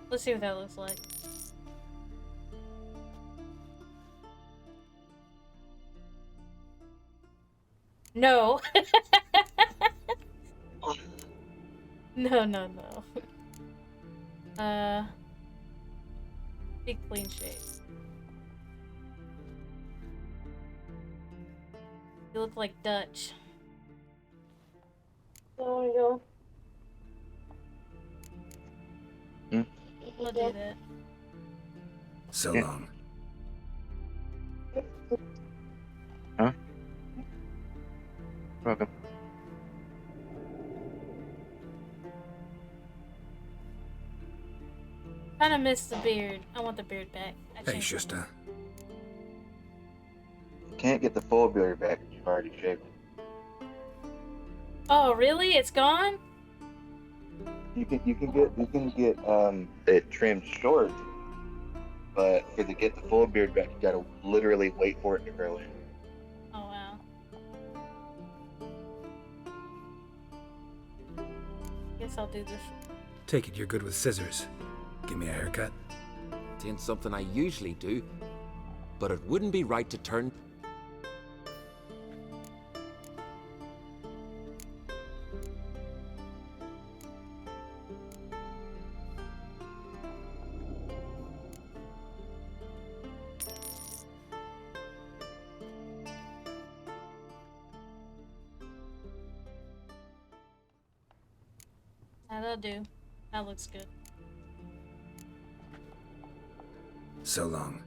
Let's see what that looks like. No. No. Big clean shave. You look like Dutch. There we go. I'll do that. So long. Huh? Welcome. Kinda miss the beard. I want the beard back. Hey, Shusta. You can't get the full beard back if you've already shaved it. Oh, really? It's gone? You can get it trimmed short, but to get the full beard back, you gotta literally wait for it to grow in. Oh wow. Guess I'll do this. Take it you're good with scissors. Give me a haircut. It ain't something I usually do, but it wouldn't be right to turn. That'll do. That looks good. So long.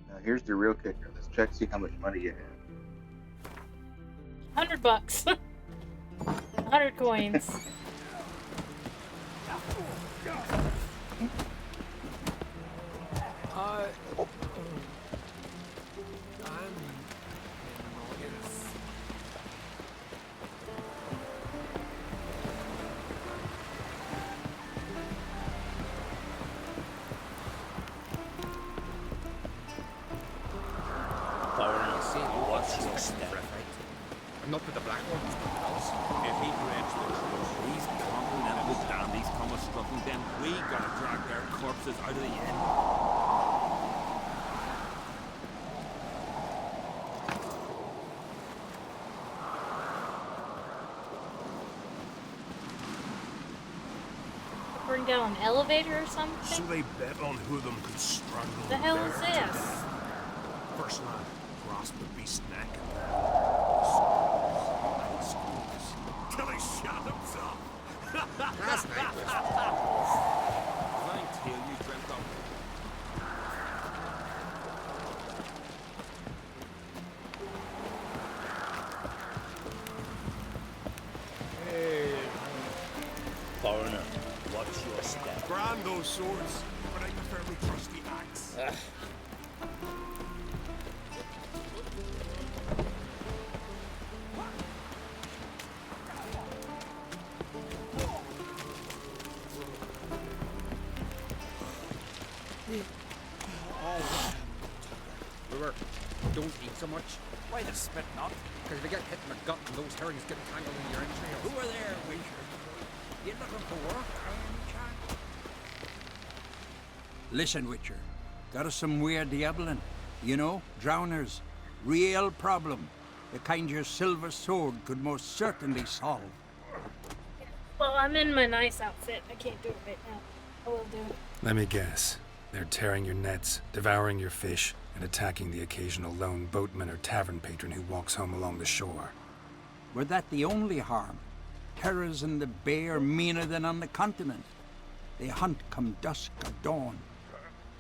Now here's the real kicker. Let's check see how much money you have. $100. 100 coins. Not with the black ones, but else. If he dreads the truth, these continental dandies come a strutting, then we gotta drag their corpses out of the inn. Bring down an elevator or something? So they bet on who of them could strangle The hell is bear to this? death. First lad, grasp the beast's neck and till he shot himself. Last night was flying tail you dreamt of. Hey, Foreigner, watch your step. brand those swords, but I prefer my trusty axe. Brewer, don't eat so much. Why the spit not? Because if you get hit in the gut and those herrings get tangled in your entrails. Who are there, Witcher? You looking for work, by any chance? Listen, Witcher. Got us some weird diabling. You know, drowners. Real problem. The kind your silver sword could most certainly solve. Well, I'm in my nice outfit. I can't do it right now. I will do it. Let me guess. They're tearing your nets, devouring your fish, and attacking the occasional lone boatman or tavern patron who walks home along the shore. Were that the only harm? Terrors in the bay are meaner than on the continent. They hunt come dusk or dawn.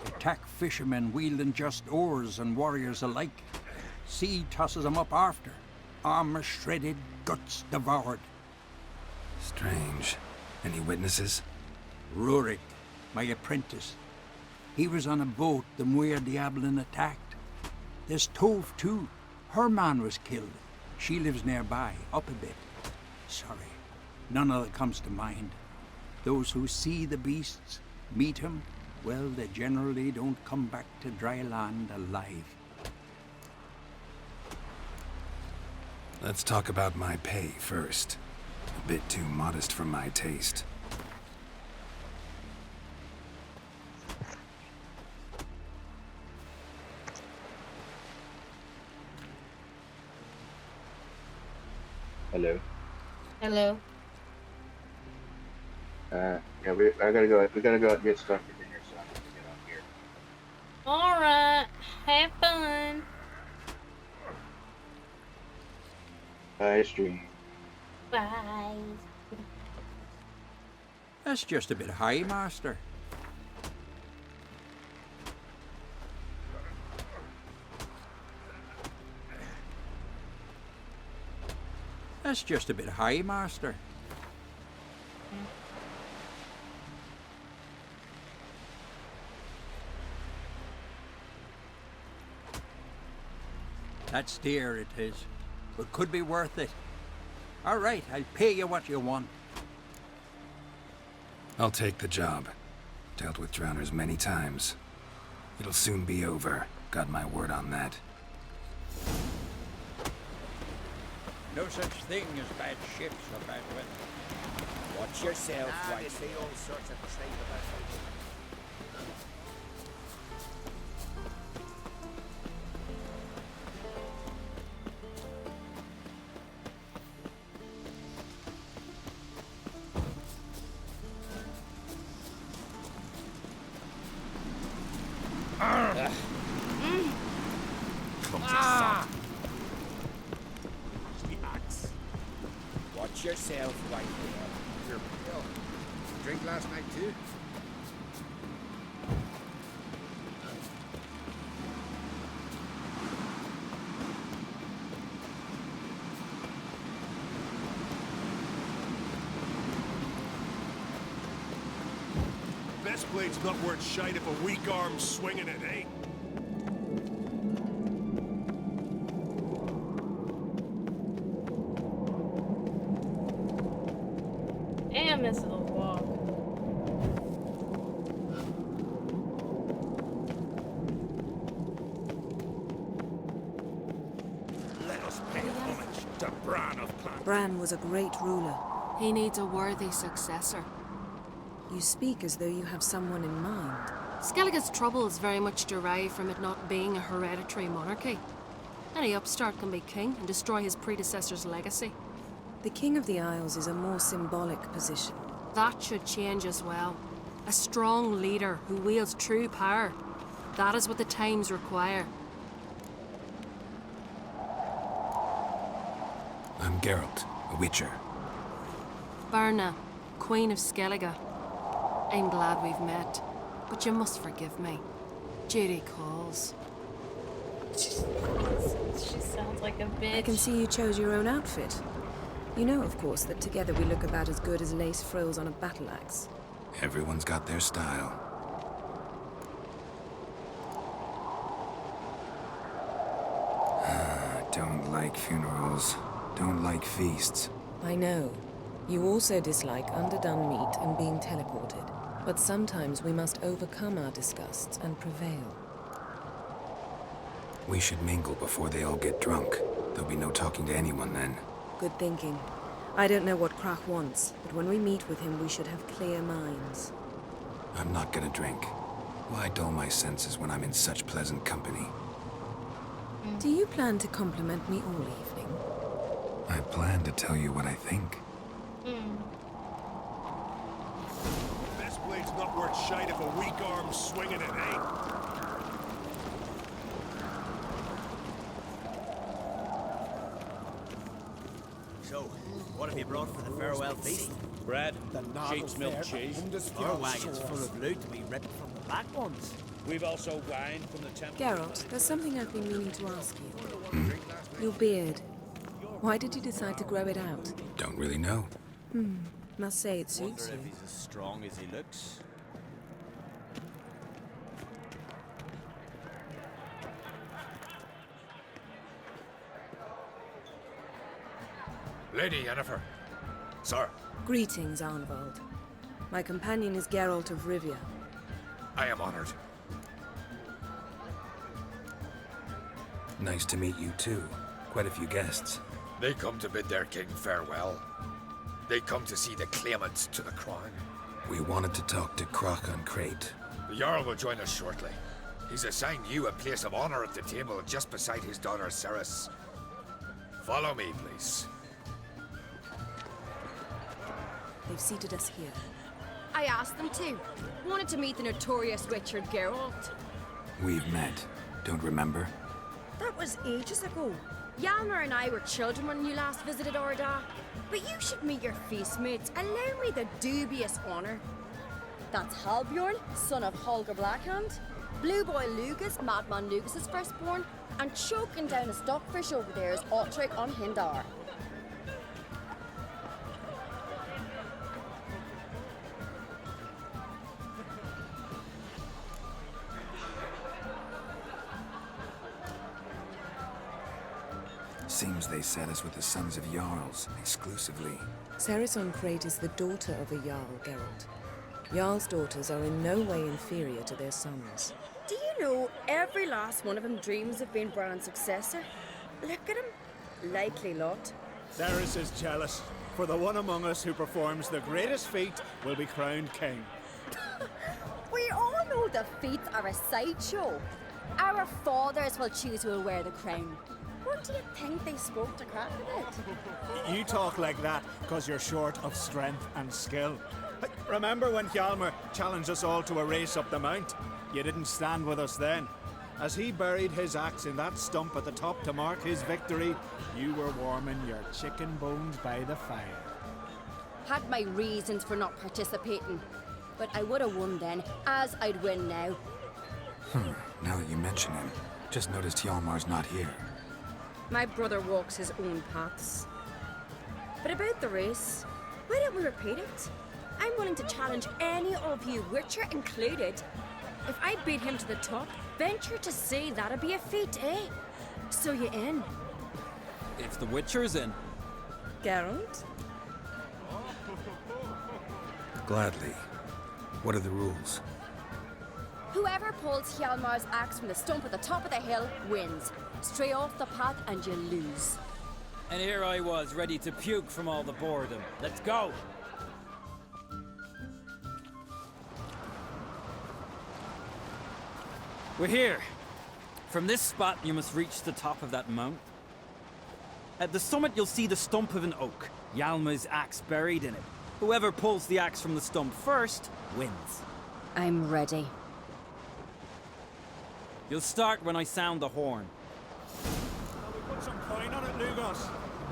Attack fishermen wielding just oars and warriors alike. Sea tosses them up after. Armor shredded, guts devoured. Strange. Any witnesses? Rurik, my apprentice. He was on a boat the Muir Diablin attacked. There's Tove, too. Her man was killed. She lives nearby, up a bit. Sorry, none of that comes to mind. Those who see the beasts, meet him, well, they generally don't come back to dry land alive. Let's talk about my pay first. A bit too modest for my taste. Hello. Hello. Yeah, I gotta go. We gotta go out and get stuff for dinner, so I'm gonna get out here. Alright. Have fun. Bye, stream. Bye. That's just a bit high, Master. That's just a bit high, Master. That's dear, it is, but could be worth it. All right, I'll pay you what you want. I'll take the job. Dealt with drowners many times. It'll soon be over. Got my word on that. No such thing as bad ships or bad weather. Watch yourself, They White. say all sorts of trade about it. Watch yourself, White Whale. Your Bill. Drink last night too? Best blade's not worth shite if a weak arm's swinging it, eh? Damn, this little walk. Let us pay homage to Bran of Clan. Bran was a great ruler. He needs a worthy successor. You speak as though you have someone in mind. Skellige's troubles very much derive from it not being a hereditary monarchy. Any upstart can be king and destroy his predecessor's legacy. The King of the Isles is a more symbolic position. That should change as well. A strong leader who wields true power. That is what the times require. I'm Geralt, a Witcher. Berna, Queen of Skellige. I'm glad we've met, but you must forgive me. Duty calls. She sounds like a bitch. I can see you chose your own outfit. You know, of course, that together we look about as good as lace frills on a battle axe. Everyone's got their style. Don't like funerals. Don't like feasts. I know. You also dislike underdone meat and being teleported. But sometimes we must overcome our disgusts and prevail. We should mingle before they all get drunk. There'll be no talking to anyone then. Good thinking. I don't know what Krach wants, but when we meet with him, we should have clear minds. I'm not gonna drink. Why dull my senses when I'm in such pleasant company? Do you plan to compliment me all evening? I plan to tell you what I think. Best blade's not worth shite if a weak arm's swinging it, eh? So, what have you brought for the farewell feast? Bread, sheep's milk cheese. Our wagon's full of loot to be ripped from the black ones. We've also wine from the temple. Geralt, there's something I've been meaning to ask you. Your beard. Why did you decide to grow it out? Don't really know. Must say it suits Wonder you. if he's as strong as he looks. Lady Yennefer. Sir. Greetings, Arnvald. My companion is Geralt of Rivia. I am honored. Nice to meet you too. Quite a few guests. They come to bid their king farewell. They come to see the claimants to the crown. We wanted to talk to Croc on Crate. The Jarl will join us shortly. He's assigned you a place of honor at the table just beside his daughter Ceres. Follow me, please. They've seated us here. I asked them to. Wanted to meet the notorious Richard Geralt. We've met. Don't remember? That was ages ago. Hjalmar and I were children when you last visited Orda. But you should meet your feast mates. Allow me the dubious honor. That's Halbjorn, son of Holger Blackhand. Blue Boy Lugas, Madman Lugas' firstborn. And choking down a stockfish over there is Otric on Hindar. Seems they set us with the sons of Jarls, exclusively. Ceres on Crate is the daughter of a Jarl, Geralt. Jarl's daughters are in no way inferior to their sons. Do you know every last one of them dreams of being Bran's successor? Look at him. Likely lot. Ceres is jealous, for the one among us who performs the greatest feat will be crowned king. We all know the feats are a sideshow. Our fathers will choose who will wear the crown. What do you think they spoke to Crack about? You talk like that because you're short of strength and skill. Remember when Hjalmar challenged us all to a race up the mount? You didn't stand with us then. As he buried his axe in that stump at the top to mark his victory, you were warming your chicken bones by the fire. Had my reasons for not participating. But I would have won then, as I'd win now. Now that you mention him, just noticed Hjalmar's not here. My brother walks his own paths. But about the race, why don't we repeat it? I'm willing to challenge any of you, Witcher included. If I beat him to the top, venture to say that'd be a feat, eh? So you in? If the Witcher's in. Geralt? Gladly. What are the rules? Whoever pulls Hjalmar's axe from the stump at the top of the hill wins. Stray off the path and you lose. And here I was, ready to puke from all the boredom. Let's go! We're here. From this spot, you must reach the top of that mount. At the summit, you'll see the stump of an oak. Hjalmar's axe buried in it. Whoever pulls the axe from the stump first, wins. I'm ready. You'll start when I sound the horn. We put some coin on it, Lugos.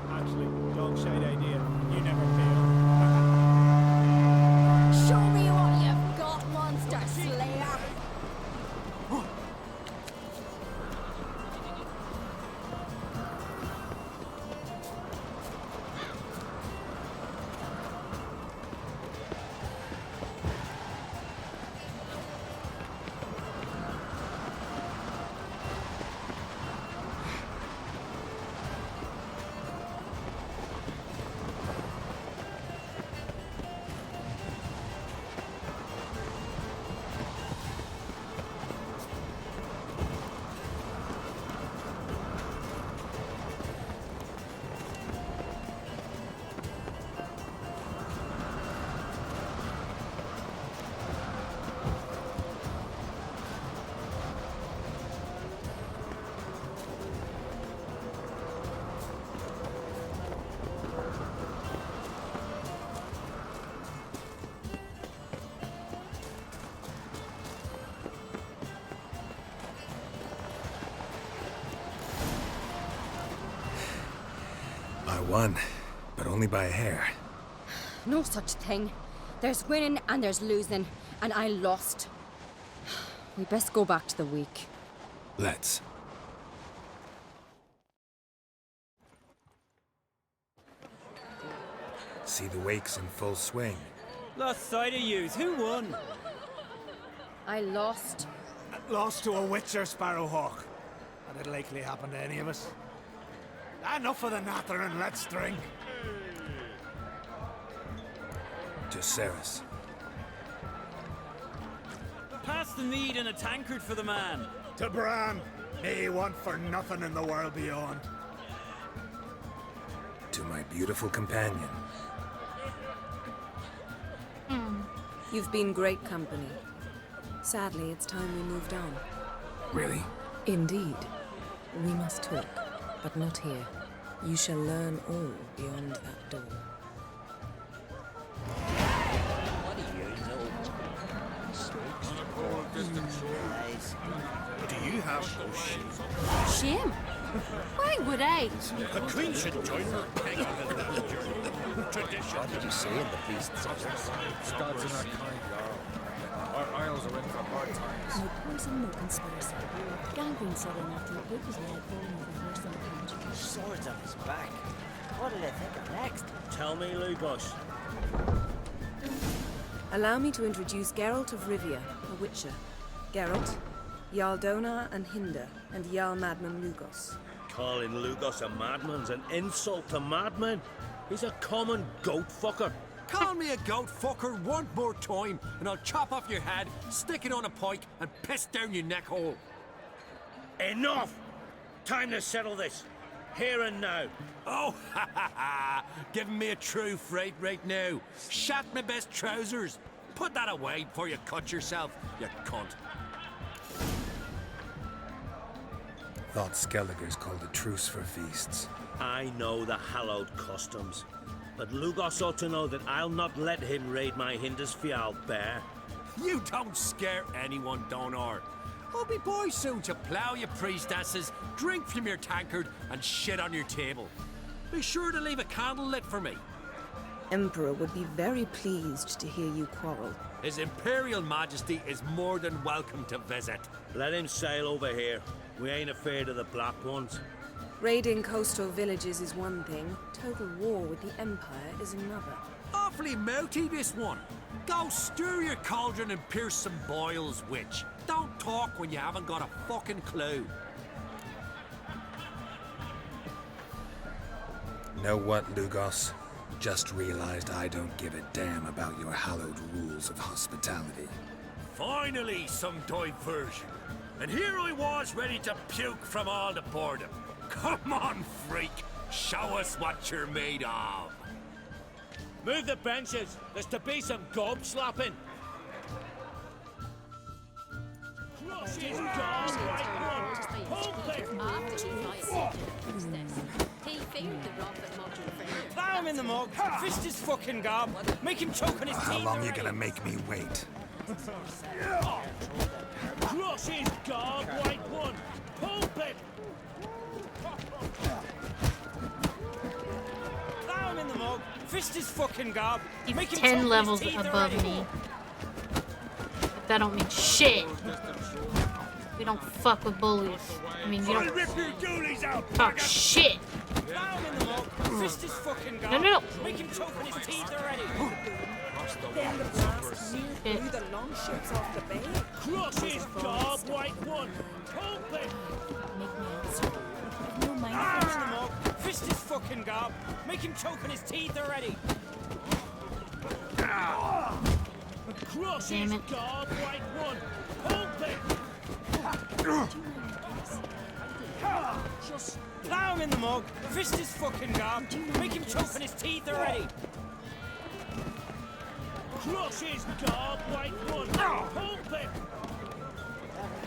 Actually, dog shite idea. You never fail. Show me what you've got, monster slayer! I won, but only by a hair. No such thing. There's winning and there's losing, and I lost. We best go back to the week. Let's. See the wakes in full swing. Lost sight of yous. Who won? I lost. Lost to a Witcher, Sparrowhawk. That'd likely happen to any of us. Enough of the natter and let's drink. To Ceres. Pass the mead in a tankard for the man. To Bran, may he want for nothing in the world beyond. To my beautiful companion. You've been great company. Sadly, it's time we moved on. Really? Indeed. We must talk, but not here. You shall learn all beyond that door. Do you have those sheep? Shim? Why would I? The Queen should join her king on his little journey. Tradition. What did you say in the feasts? Gods in our kind, Jarl. Our isles are in for hard times. No poison, no conspiracy. Gangrene set in after a book was laid falling over worse than a punch. Swords on his back. What did I think of next? Tell me, Lugos. Allow me to introduce Geralt of Rivia, a witcher. Geralt, Jarl Dona and Hinder, and Jarl Madman Lugos. Calling Lugos a madman's an insult to madmen. He's a common goat fucker. Call me a goat fucker one more time, and I'll chop off your head, stick it on a pike, and piss down your neck hole. Enough! Time to settle this. Here and now. Oh, ha ha ha! Giving me a true fright right now. Shat my best trousers. Put that away before you cut yourself, you cunt. Thought Skelliger's called a truce for feasts. I know the hallowed customs, but Lugos ought to know that I'll not let him raid my Hindisfial bear. You don't scare anyone, Donar. I'll be boy soon to plough you priestesses, drink from your tankard, and shit on your table. Be sure to leave a candle lit for me. Emperor would be very pleased to hear you quarrel. His Imperial Majesty is more than welcome to visit. Let him sail over here. We ain't afraid of the Black Ones. Raiding coastal villages is one thing. Total war with the Empire is another. Awfully melty, this one. Go stir your cauldron and pierce some boils, witch. Don't talk when you haven't got a fucking clue. Know what, Lugos? Just realized I don't give a damn about your hallowed rules of hospitality. Finally, some diversion. And here I was ready to puke from all the boredom. Come on, freak. Show us what you're made of. Move the benches. There's to be some gob slapping. Plow him in the mug. Fist his fucking gob. Make him choke on his teeth. How long you gonna make me wait? Crush his gob, white one. Pulp it. Plow him in the mug. Fist his fucking gob. He's Make him 10 choke levels his teeth above already. me. But that don't mean shit. We don't fuck with bullies. I mean, you don't rip your doolies out. talk shit. Plow him in the mug. Fist his fucking gob. No. Make him choke on his teeth already. Then the blast near blew the longships off the bay. Crush his gob, white one. Pulp it. Make me answer. No mind. Plow him in the mug. Fist his fucking gob. Make him choke on his teeth already. Crush his gob, white one. Pulp it. Just plow him in the mug. Fist his fucking gob. Make him choke on his teeth already. Crush his gob, white one. Pulp it.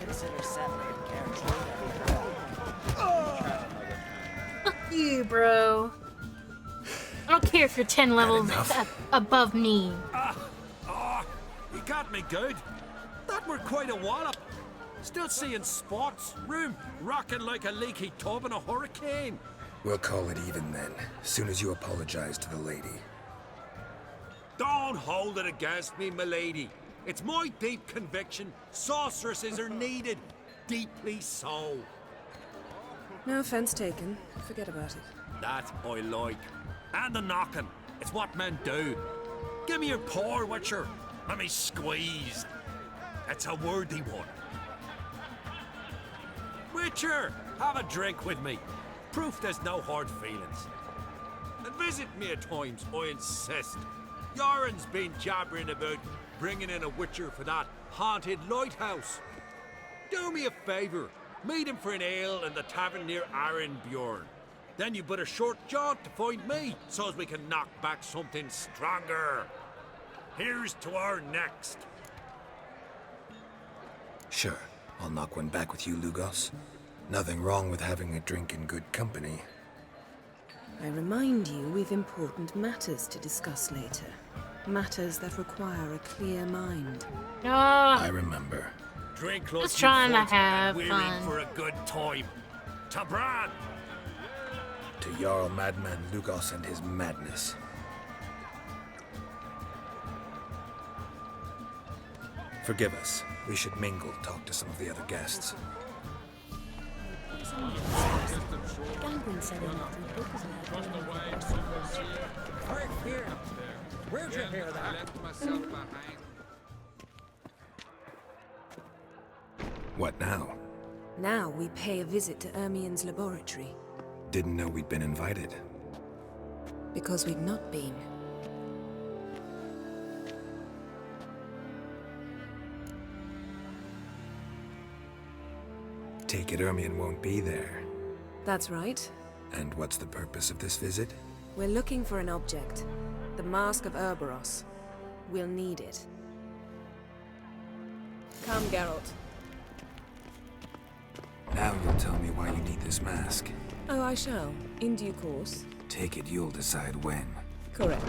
Consider settling Fuck you, bro. I don't care if you're 10 levels above me. You got me good. That were quite a wallop. Still seeing spots. Room rocking like a leaky tub in a hurricane. We'll call it even then, soon as you apologize to the lady. Don't hold it against me, milady. It's my deep conviction sorceresses are needed. Deeply so. No offense taken. Forget about it. That I like. And the knocking. It's what men do. Give me your paw, Witcher. Let me squeeze. It's a worthy one. Witcher, have a drink with me. Proof there's no hard feelings. And visit me at times, I insist. Yoren's been jabbering about bringing in a witcher for that haunted lighthouse. Do me a favour. Meet him for an ale in the tavern near Arenbjorn. Then you but a short jaunt to find me, so as we can knock back something stronger. Here's to our next. Sure, I'll knock one back with you, Lugos. Nothing wrong with having a drink in good company. I remind you we've important matters to discuss later. Matters that require a clear mind. I remember. Drink like Just trying to have we're fun. in for a good time. To Bran! To Jarl Madman Lugos and his madness. Forgive us. We should mingle, talk to some of the other guests. Gangrene said in after the book was allowed. Quick, here! Where'd you hear that? I left myself behind. What now? Now we pay a visit to Ermien's laboratory. Didn't know we'd been invited. Because we've not been. Take it Ermien won't be there. That's right. And what's the purpose of this visit? We're looking for an object. The Mask of Urboros. We'll need it. Come, Geralt. Now you'll tell me why you need this mask. Oh, I shall. In due course. Take it you'll decide when. Correct.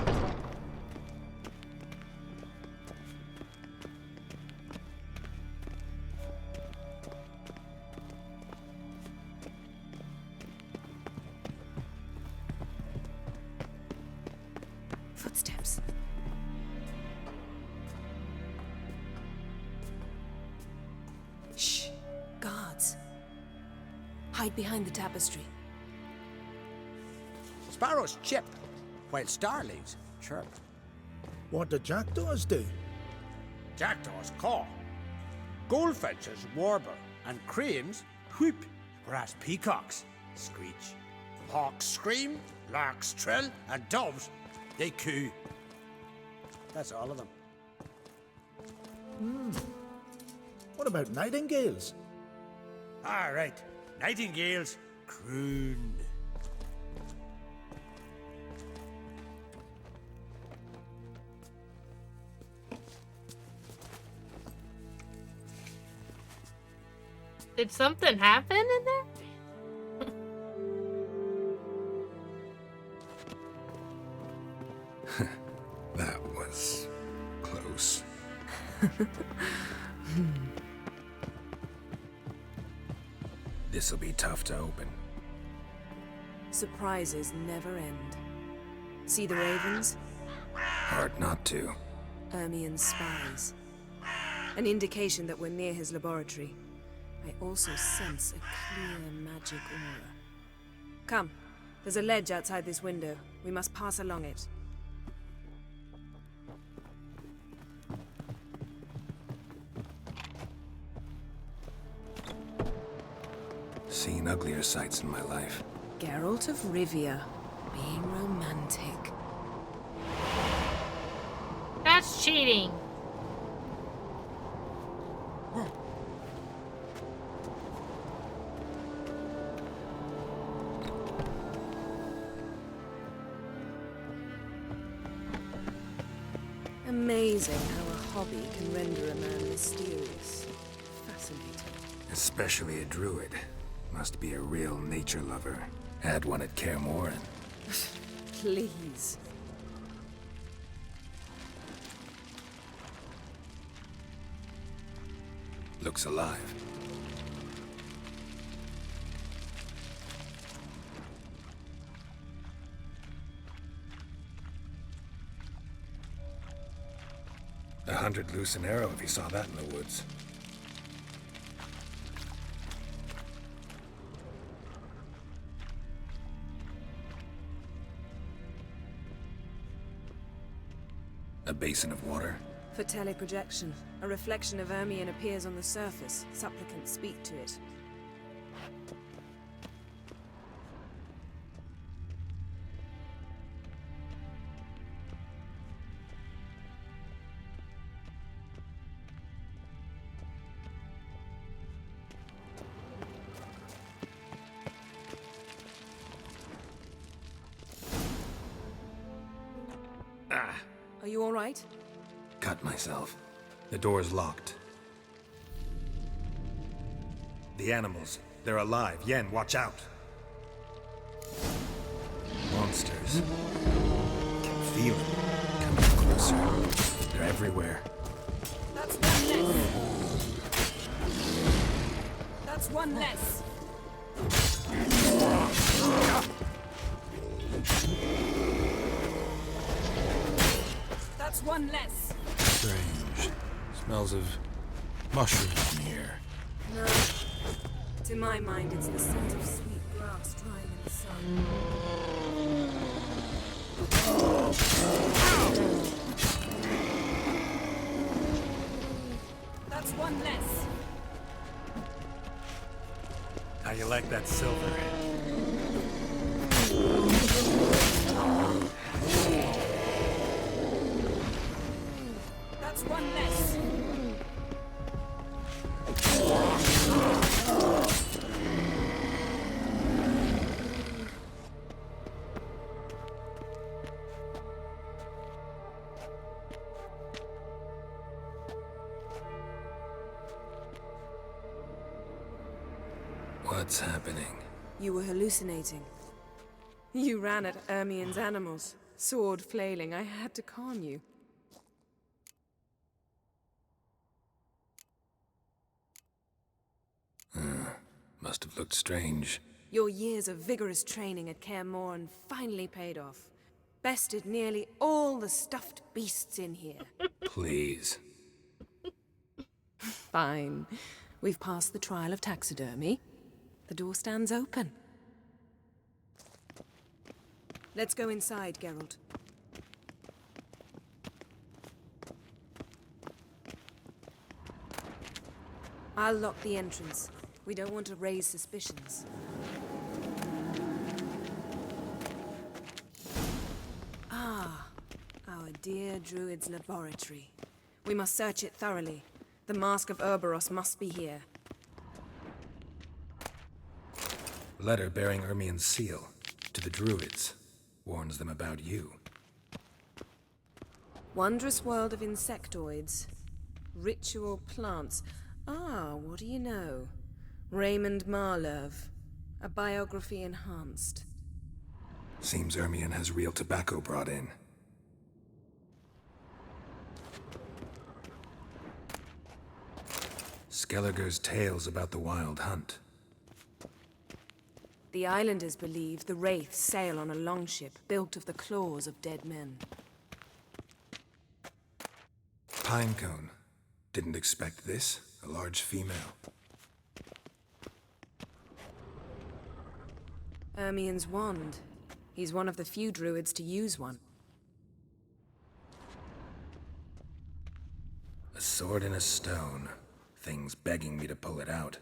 Footsteps. Shh. Guards. Hide behind the tapestry. Sparrows chip, while starlings chirp. What do jackdaws do? Jackdaws caw. Goldfinches warble, and cranes whoop, whereas peacocks screech. Hawks scream, larks trill, and doves, they coo. That's all of them. What about nightingales? All right, nightingales croon. Did something happen in there? That was close. This'll be tough to open. Surprises never end. See the ravens? Hard not to. Ermien's spies. An indication that we're near his laboratory. I also sense a clear magic aura. Come, there's a ledge outside this window. We must pass along it. Seen uglier sights in my life. Geralt of Rivia, being romantic. That's cheating. Amazing how a hobby can render a man mysterious. Fascinating. Especially a druid. Must be a real nature lover. Had one at Kaer Morhen. Please. Looks alive. $100 loose an arrow if you saw that in the woods. A basin of water. For teleprojection, a reflection of Ermien appears on the surface. Supplicants speak to it. Are you all right? Cut myself. The door's locked. The animals. They're alive. Yen, watch out. Monsters. Can feel them. Coming closer. They're everywhere. That's one less. That's one less. That's one less. Strange. Smells of mushrooms in here. No. To my mind, it's the scent of sweet grass drying in the sun. That's one less. How you like that silver? That's one less. What's happening? You were hallucinating. You ran at Ermien's animals, sword flailing. I had to calm you. Must have looked strange. Your years of vigorous training at Kaer Morhen finally paid off. Bested nearly all the stuffed beasts in here. Please. Fine. We've passed the trial of taxidermy. The door stands open. Let's go inside, Geralt. I'll lock the entrance. We don't want to raise suspicions. Ah, our dear Druid's laboratory. We must search it thoroughly. The Mask of Urboros must be here. Letter bearing Ermien's seal to the Druids. Warns them about you. Wondrous world of insectoids. Ritual plants. Ah, what do you know? Raymond Marlev. A biography enhanced. Seems Ermien has real tobacco brought in. Skelliger's tales about the Wild Hunt. The islanders believe the wraiths sail on a longship built of the claws of dead men. Pinecone. Didn't expect this. A large female. Ermien's wand. He's one of the few druids to use one. A sword in a stone. Thing's begging me to pull it out.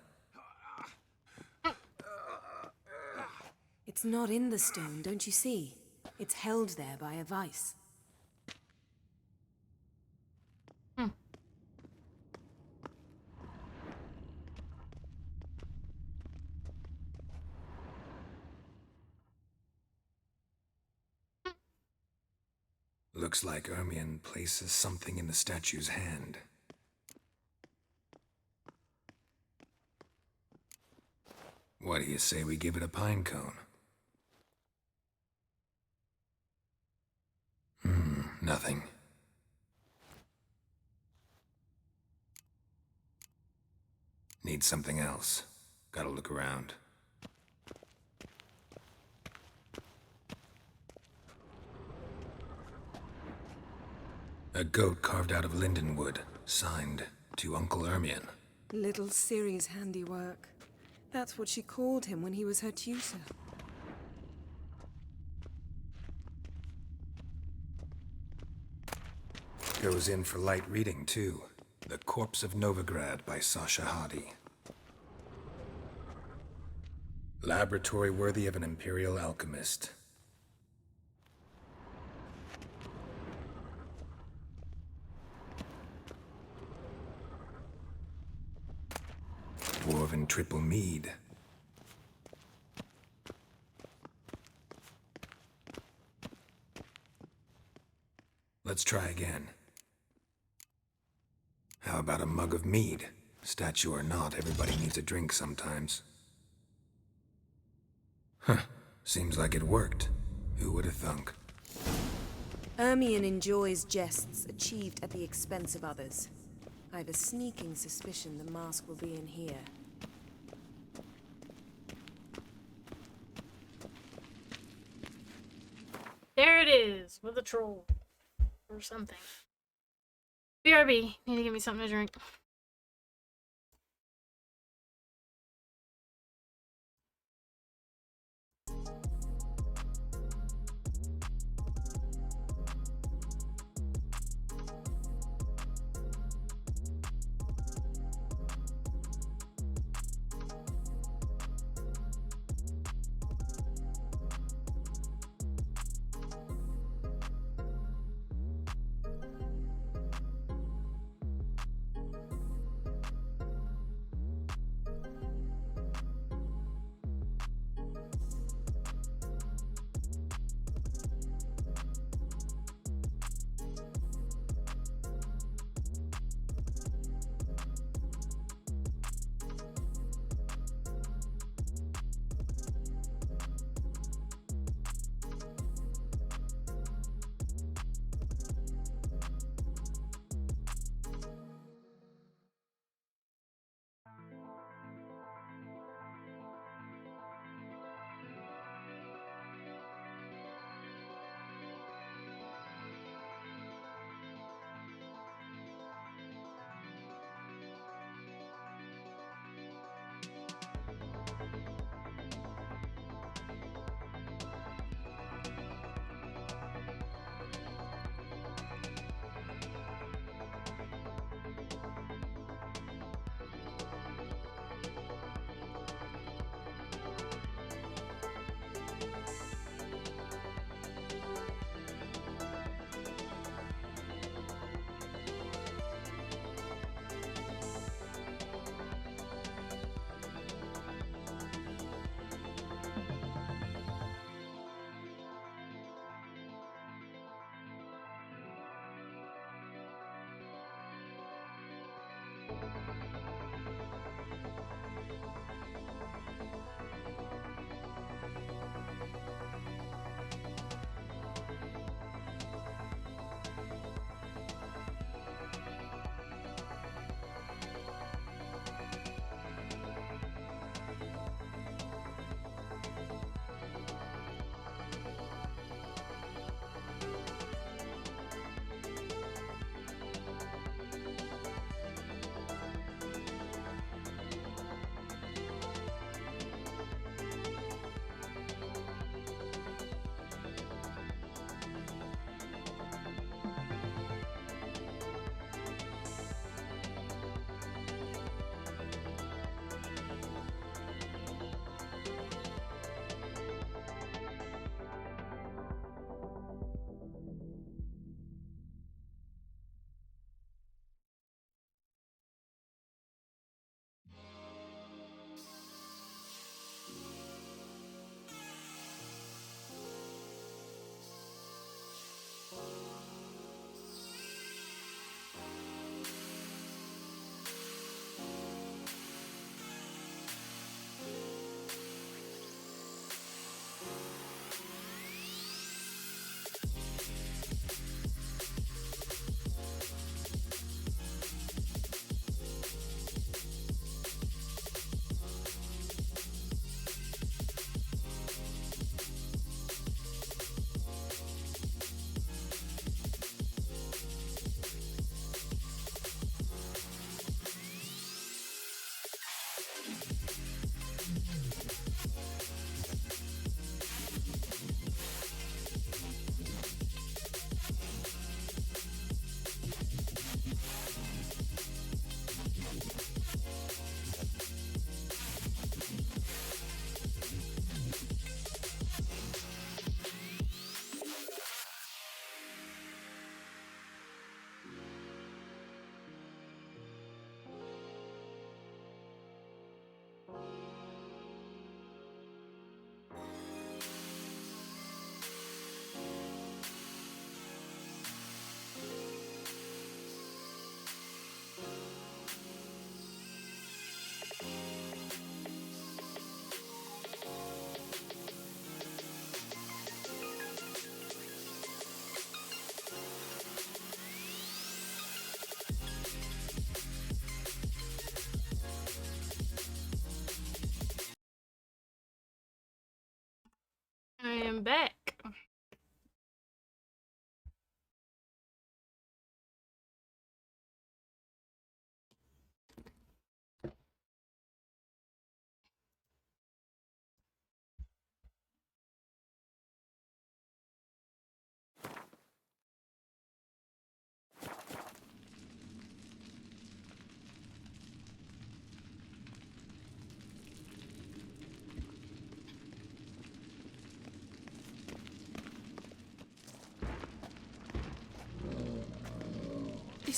It's not in the stone, don't you see? It's held there by a vice. Looks like Ermien places something in the statue's hand. What do you say we give it a pine cone? Nothing. Need something else. Gotta look around. A goat carved out of lindenwood, signed to Uncle Ermien. Little Ciri's handiwork. That's what she called him when he was her tutor. Goes in for light reading, too. The Corpse of Novigrad by Sasha Hadi. Laboratory worthy of an imperial alchemist. Dwarven triple mead. Let's try again. How about a mug of mead? Statue or not, everybody needs a drink sometimes. Huh. Seems like it worked. Who would have thunk? Ermion enjoys jests achieved at the expense of others. I have a sneaking suspicion the mask will be in here. There it is, with a troll. Or something. BRB, need to give me something to drink.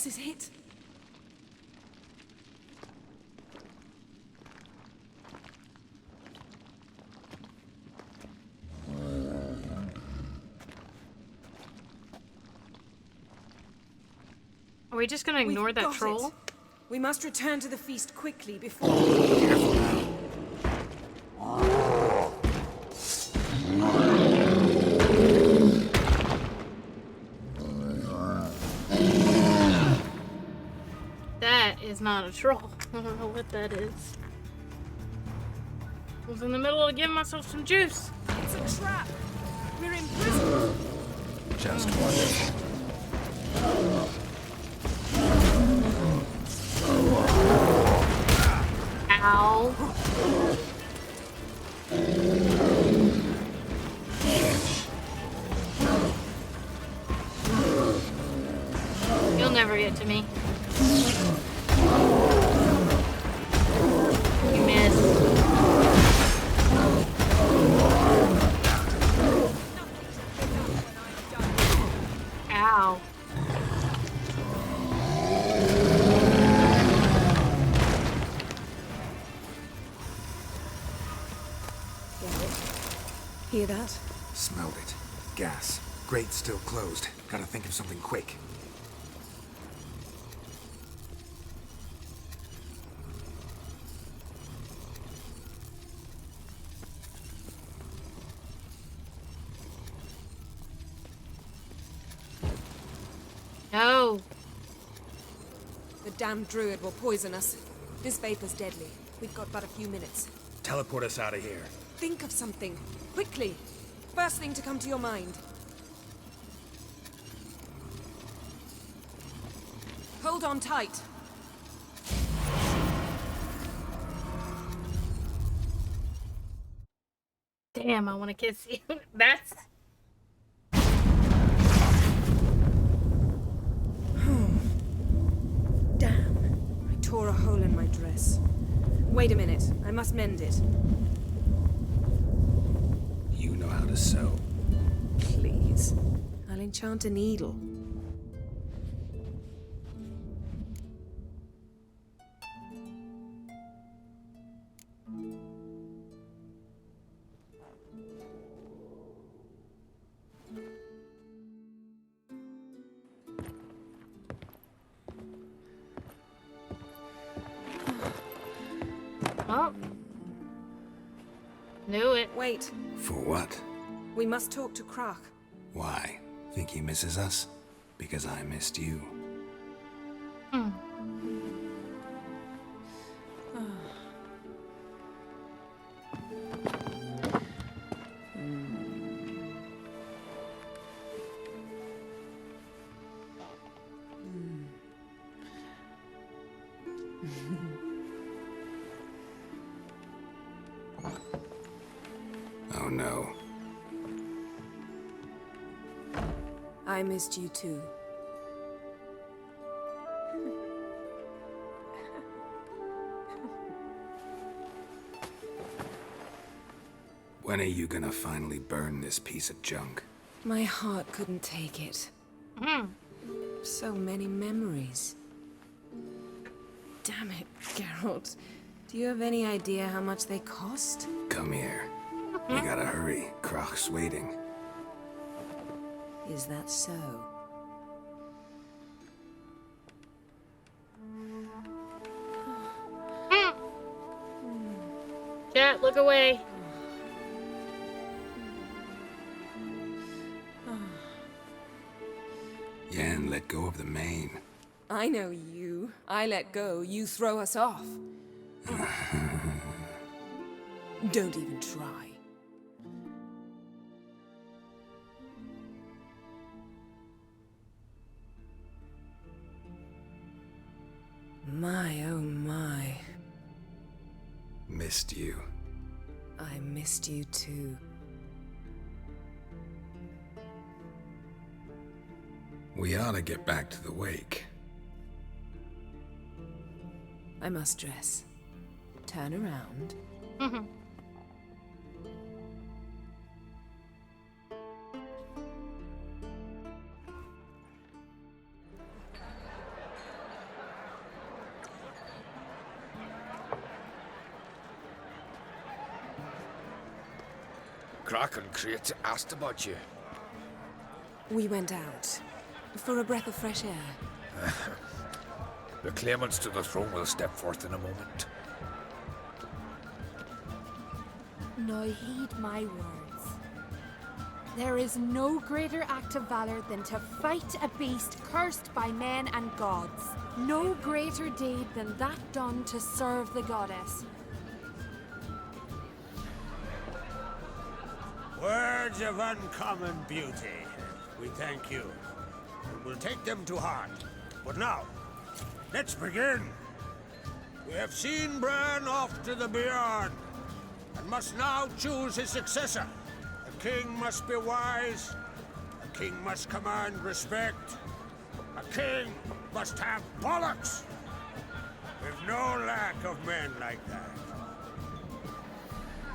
This is it. Are we just gonna ignore that troll? It. We must return to the feast quickly before... Careful now. That is not a troll. I don't know what that is. I was in the middle of giving myself some juice. It's a trap. We're in prison. Just wonderful. Ow. You'll never get to me. You missed. Ow. Hear that? Smelled it. Gas. Grate still closed. Gotta think of something quick. No. The damned druid will poison us. This vapor's deadly. We've got but a few minutes. Teleport us out of here. Think of something. Quickly. First thing to come to your mind. Hold on tight. Damn, I want to kiss you. That's... Damn. I tore a hole in my dress. Wait a minute. I must mend it. You know how to sew. Please. I'll enchant a needle. Oh. Knew it. Wait. For what? We must talk to Krak. Why? Think he misses us? Because I missed you. Hmm. Oh no. I missed you too. When are you gonna finally burn this piece of junk? My heart couldn't take it. So many memories. Damn it, Geralt. Do you have any idea how much they cost? Come here. We gotta hurry. Krach's waiting. Is that so? Chat, look away. Yen, let go of the mane. I know you. I let go, you throw us off. Don't even try. My, oh my. Missed you. I missed you too. We ought to get back to the wake. I must dress. Turn around. Crach and Crate asked about you. We went out for a breath of fresh air. The claimants to the throne will step forth in a moment. Now heed my words. There is no greater act of valor than to fight a beast cursed by men and gods. No greater deed than that done to serve the goddess. Words of uncommon beauty. We thank you. And we'll take them to heart. But now, let's begin. We have seen Bran off to the Beyond, and must now choose his successor. A king must be wise. A king must command respect. A king must have bollocks. We've no lack of men like that.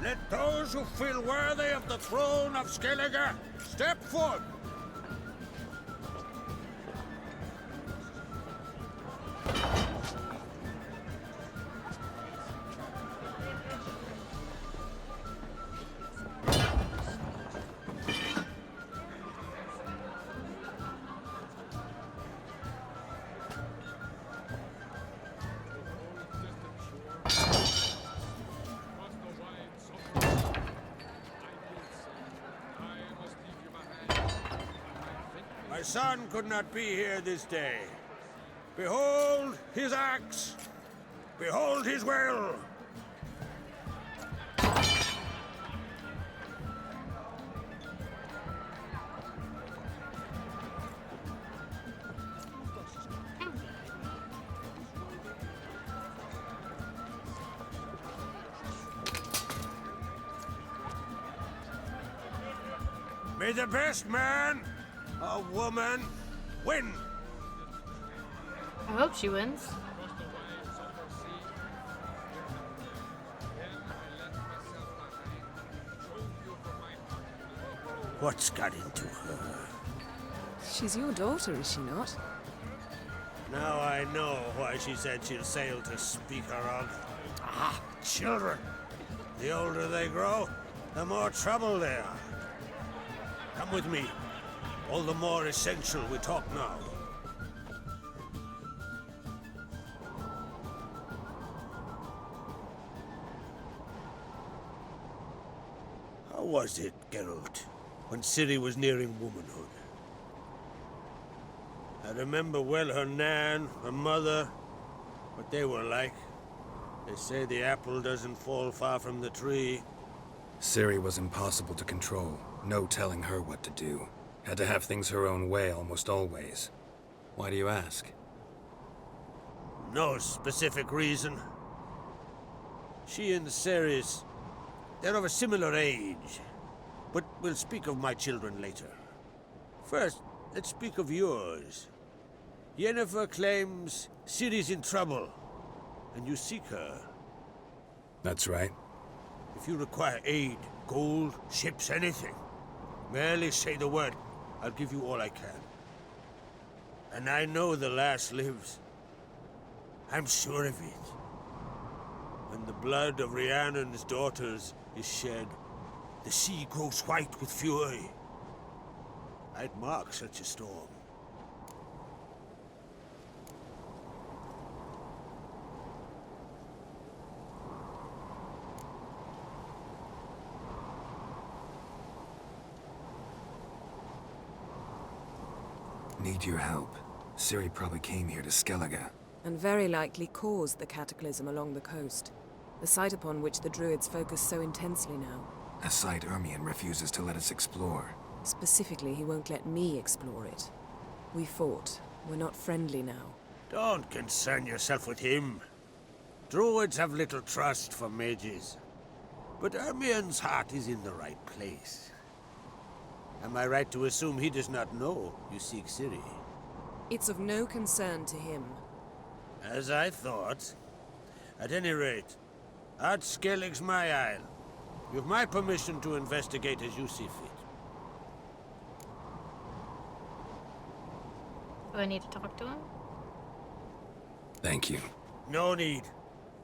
Let those who feel worthy of the throne of Skellige step forth. My son could not be here this day. Behold his axe. Behold his will. May the best man or woman win. I hope she wins. What's got into her? She's your daughter, is she not? Now I know why she said she'll sail to speak her of. Ah, children. The older they grow, the more trouble they are. Come with me. All the more essential we talk now. How was it, Geralt, when Ciri was nearing womanhood? I remember well her nan, her mother, what they were like. They say the apple doesn't fall far from the tree. Ciri was impossible to control. No telling her what to do. Had to have things her own way almost always. Why do you ask? No specific reason. She and Ceres, they're of a similar age. But we'll speak of my children later. First, let's speak of yours. Yennefer claims Ciri's in trouble, and you seek her. That's right. If you require aid, gold, ships, anything, merely say the word. I'll give you all I can. And I know the lass lives. I'm sure of it. When the blood of Rhiannon's daughters is shed, the sea grows white with fury. I'd mark such a storm. Need your help. Ciri probably came here to Skellige. And very likely caused the cataclysm along the coast. The site upon which the Druids focus so intensely now. A site Ermion refuses to let us explore. Specifically, he won't let me explore it. We fought. We're not friendly now. Don't concern yourself with him. Druids have little trust for mages. But Ermion's heart is in the right place. Am I right to assume he does not know you seek Ciri? It's of no concern to him. As I thought. At any rate, Ard Skellig's my isle. You have my permission to investigate as you see fit. Do I need to talk to him? Thank you. No need.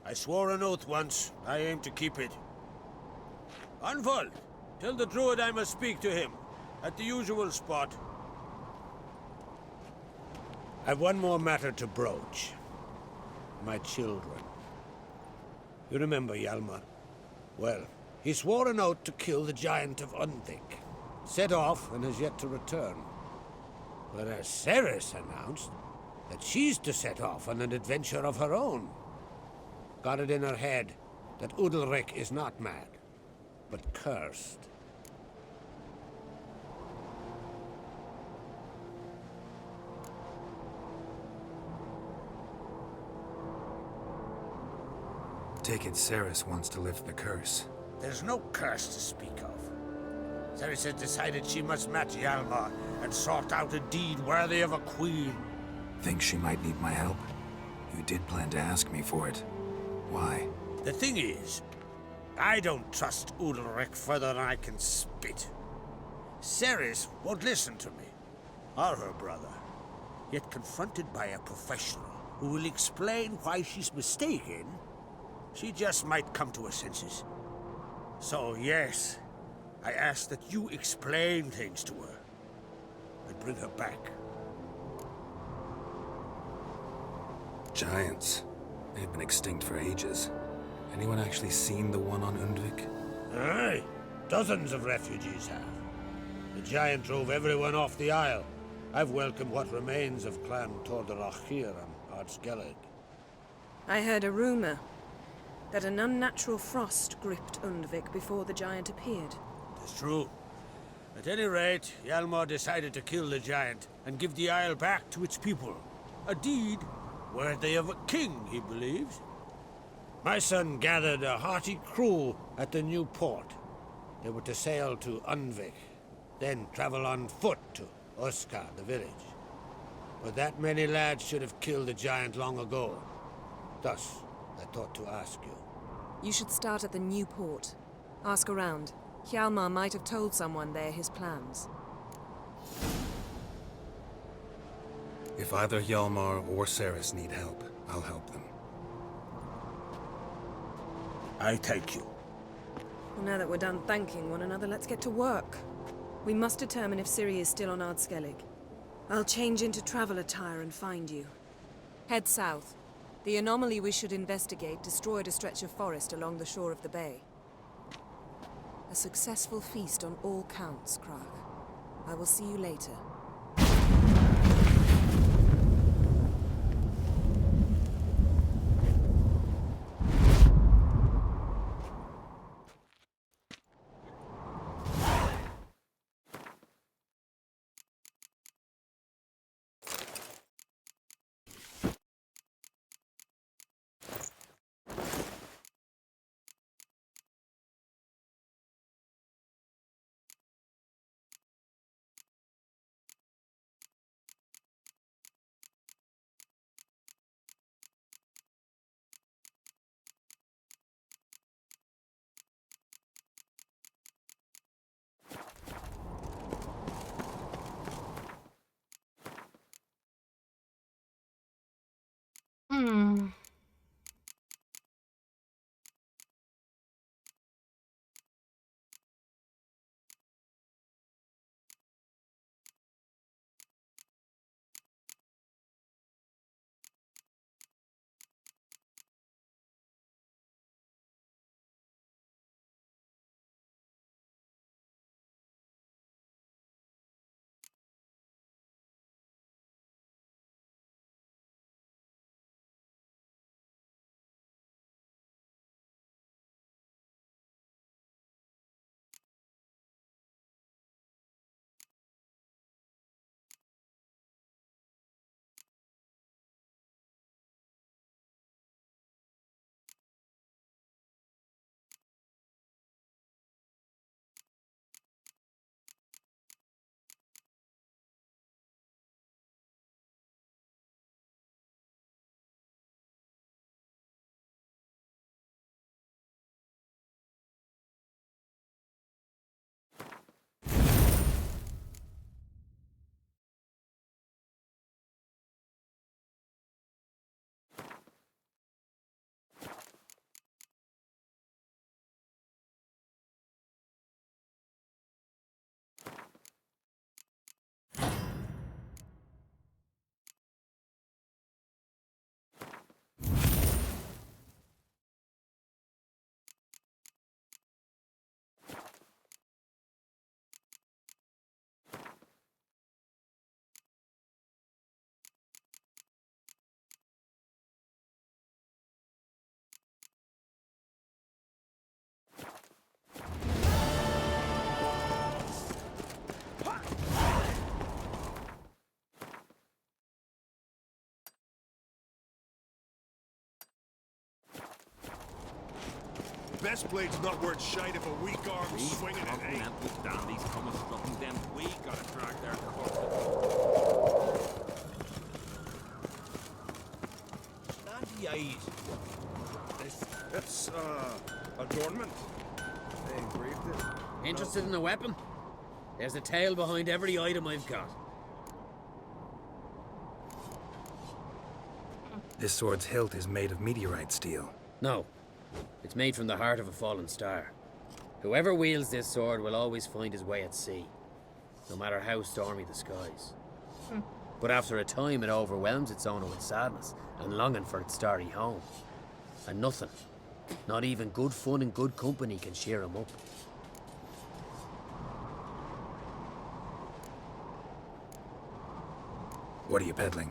I swore an oath once. I aim to keep it. Unfold. Tell the druid I must speak to him. At the usual spot. I've one more matter to broach. My children. You remember Hjalmar? Well, he swore an oath to kill the Giant of Undvik. Set off and has yet to return. Whereas Ceres announced that she's to set off on an adventure of her own. Got it in her head that Udalryk is not mad, but cursed. Take it Ceres wants to lift the curse. There's no curse to speak of. Ceres has decided she must match Hjalmar and sort out a deed worthy of a queen. Think she might need my help? You did plan to ask me for it. Why? The thing is, I don't trust Udalryk further than I can spit. Ceres won't listen to me, or her brother. Yet confronted by a professional who will explain why she's mistaken, she just might come to her senses. So yes, I ask that you explain things to her and bring her back. Giants. They've been extinct for ages. Anyone actually seen the one on Undvik? Aye, dozens of refugees have. The giant drove everyone off the Isle. I've welcomed what remains of Clan Tordarachir and Ardskellig. I heard a rumor that an unnatural frost gripped Undvik before the giant appeared. It's true. At any rate, Hjalmar decided to kill the giant and give the Isle back to its people. A deed worthy of a king, he believes. My son gathered a hearty crew at the new port. They were to sail to Undvik, then travel on foot to Oskar, the village. But that many lads should have killed the giant long ago. Thus, I thought to ask you. You should start at the new port. Ask around. Hjalmar might have told someone there his plans. If either Hjalmar or Ceres need help, I'll help them. I thank you. Well, now that we're done thanking one another, let's get to work. We must determine if Ciri is still on Ardskellig. I'll change into travel attire and find you. Head south. The anomaly we should investigate destroyed a stretch of forest along the shore of the bay. A successful feast on all counts, Crach. I will see you later. best blade's not worth shite if a weak arm's These swinging it, eh? continental dandies come a strutting, then we gotta drag their corpses. Dandy eyes. It's, adornment. They engraved it. Interested in a weapon? There's a tale behind every item I've got. This sword's hilt is made of meteorite steel. No. It's made from the heart of a fallen star. Whoever wields this sword will always find his way at sea, no matter how stormy the skies. But after a time, it overwhelms its owner with sadness and longing for its starry home. And nothing, not even good fun and good company, can cheer him up. What are you peddling?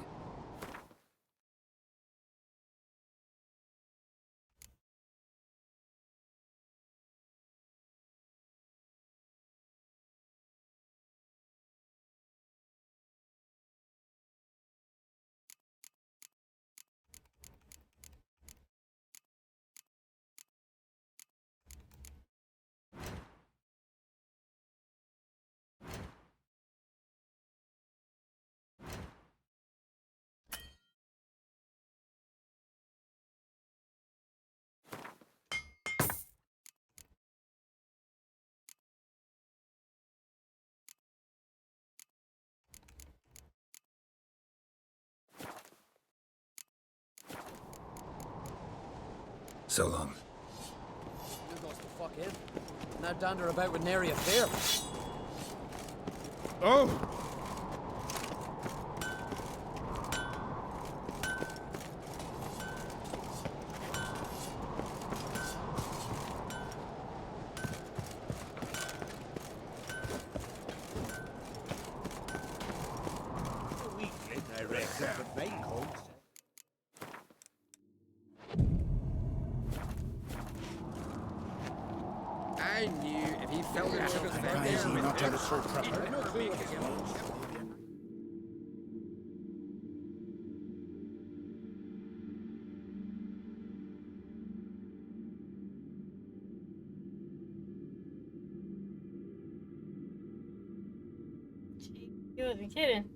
So long. You goes to fuck in. Now dander about with nary a fear. Oh! I reckon, but very cold. I knew if he fell into the Crazy not to have so proper. You wasn't kidding.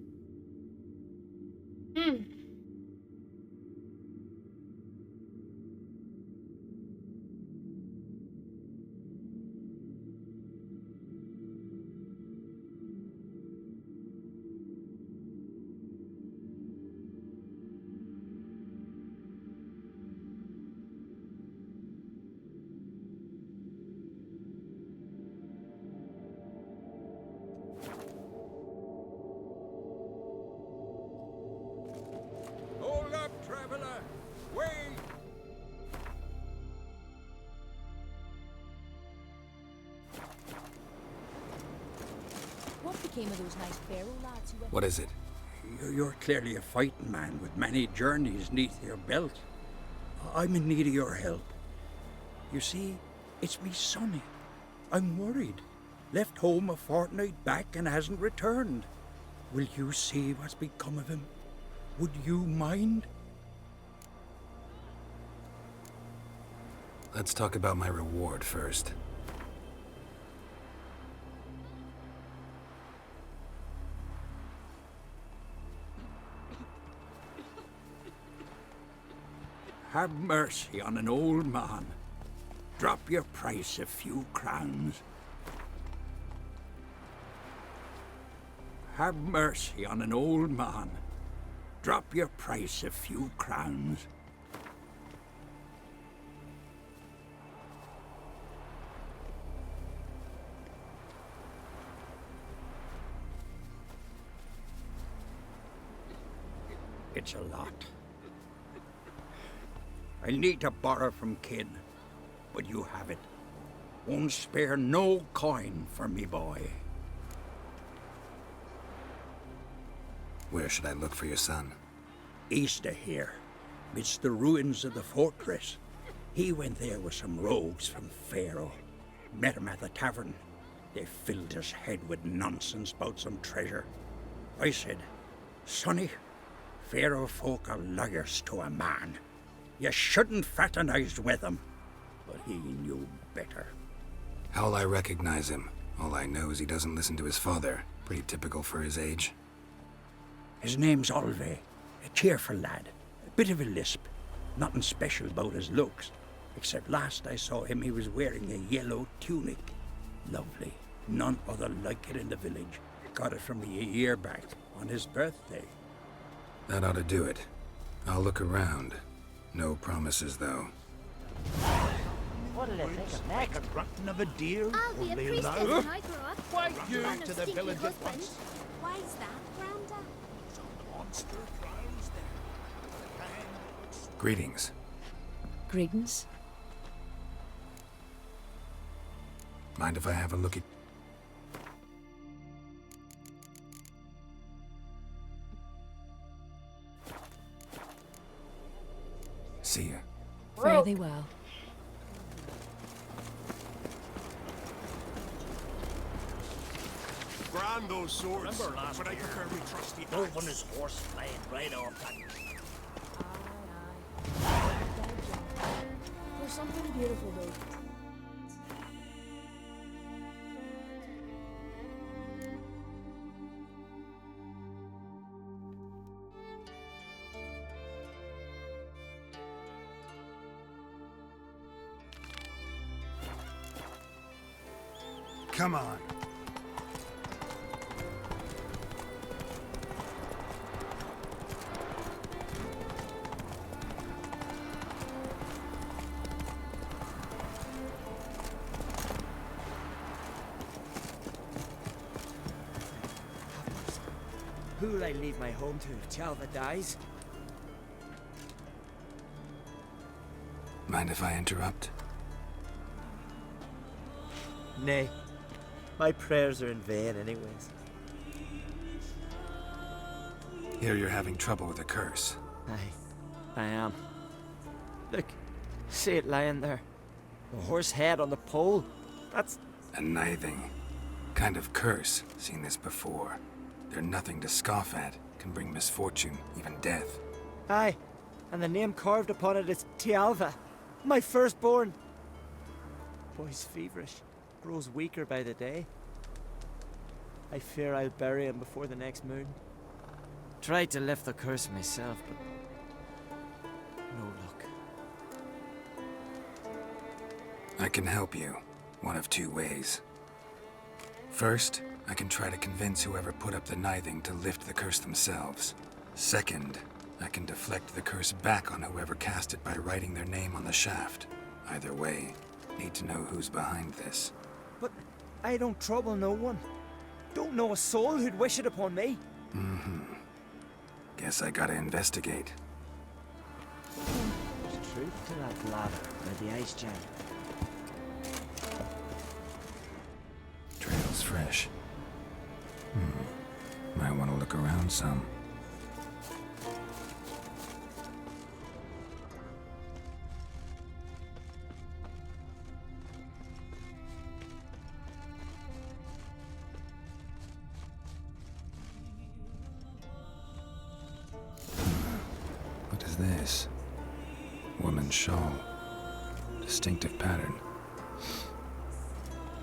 Hold up, traveler! Wait! What became of those nice Pharaoh lads who went... What is it? You're clearly a fighting man with many journeys neath your belt. I'm in need of your help. You see, it's me Sonny. I'm worried. Left home a fortnight back and hasn't returned. Will you see what's become of him? Would you mind? Let's talk about my reward first. Have mercy on an old man. Drop your price a few crowns. Have mercy on an old man. Drop your price a few crowns. It's a lot. I'll need to borrow from Kid, but you have it. Won't spare no coin for me boy. Where should I look for your son? East of here, midst the ruins of the fortress. He went there with some rogues from Pharaoh. Met him at the tavern. They filled his head with nonsense about some treasure. I said, Sonny, Pharaoh folk are liars to a man. You shouldn't fraternize with them. but he knew better. How'll I recognize him? All I know is he doesn't listen to his father. Pretty typical for his age. His name's Olve, a cheerful lad. A bit of a lisp. Nothing special about his looks. Except last I saw him, he was wearing a yellow tunic. Lovely. None other like it in the village. Got it from me a year back, on his birthday. That ought to do it. I'll look around. No promises, though. What'll it think of next? Like a grunting of a deer, I'll be a only priestess louder. when I grow up. Why you Man to of the stinky village at husband. once? Why's that, Granda? Some monster prowls there. Greetings. Greetings. Mind if I have a look at... See ya. Fare thee well. Grand those swords. Remember last but I year? prefer me trusty Drove on his horse flying right off that. There's something beautiful though. Come on. Who'll I leave my home to? Talva dies? Mind if I interrupt? Nay. My prayers are in vain anyways. Hear you're having trouble with a curse. I am. Look, see it lying there. A horse head on the pole. That's... A nithing. Kind of curse. Seen this before. They're nothing to scoff at. Can bring misfortune, even death. Aye, and the name carved upon it is Tialva, my firstborn. Boy's feverish, grows weaker by the day. I fear I'll bury him before the next moon. Tried to lift the curse myself, but no luck. I can help you. One of two ways. First, I can try to convince whoever put up the nithing to lift the curse themselves. Second, I can deflect the curse back on whoever cast it by writing their name on the shaft. Either way, need to know who's behind this. But I don't trouble no one. Don't know a soul who'd wish it upon me. Guess I gotta investigate. There's truth to that ladder by the ice giant. Trail's fresh. Might want to look around some. What is this? Woman's shawl. Distinctive pattern.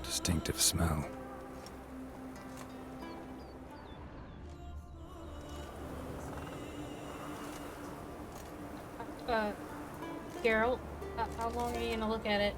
Distinctive smell. Geralt, how long are you gonna look at it?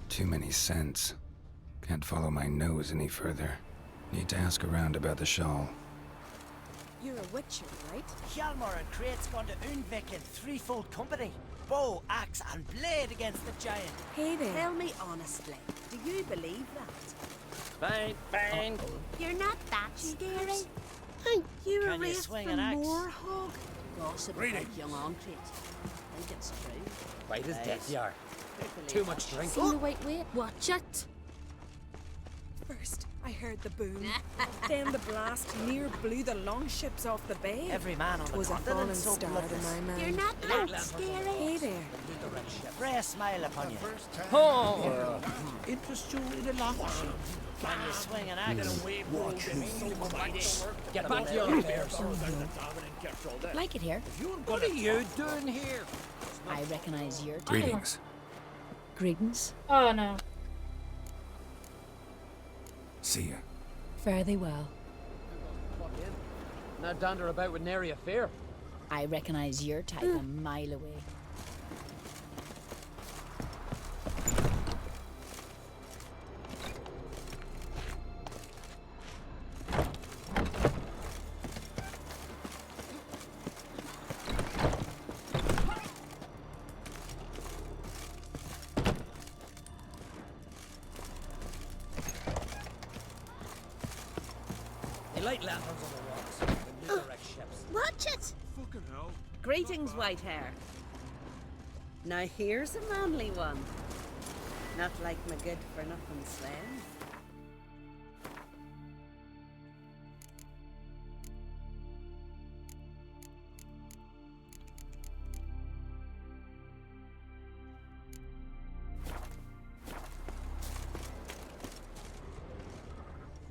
Too many scents. Can't follow my nose any further. Need to ask around about the shawl. You're a witcher, right? Hjalmar and Krait's gone to Unvik in threefold company. Bow, axe, and blade against the giant. Hey there. Tell me honestly, do you believe that? Fine, fine. You're not that scary. Aren't you a Can you race swing for an axe? more hog? Gossip about young Ancret. I think it's true. White as death, you are. Too much drink. Seen the white way? Watch it. First, I heard the boom. Then the blast near blew the longships off the bay. Every man on the Was a continent fallen so star bloodless. to my man. You're not that scary. Hey there. Rare smile upon you. Oh! Interest you in a longshoot? Can you swing an axe? Get back to your affairs. Like it here. What are you doing here? I recognize your type. Greetings. Greetings. Oh no. See ya. Fare thee well. Now dander about with nary a fear. I recognize your type a mile away. They light lanterns on the rocks. They do direct ships. Watch it! Fucking hell. Greetings, Whitehair. Now here's a manly one. Not like my good for nothing Sven.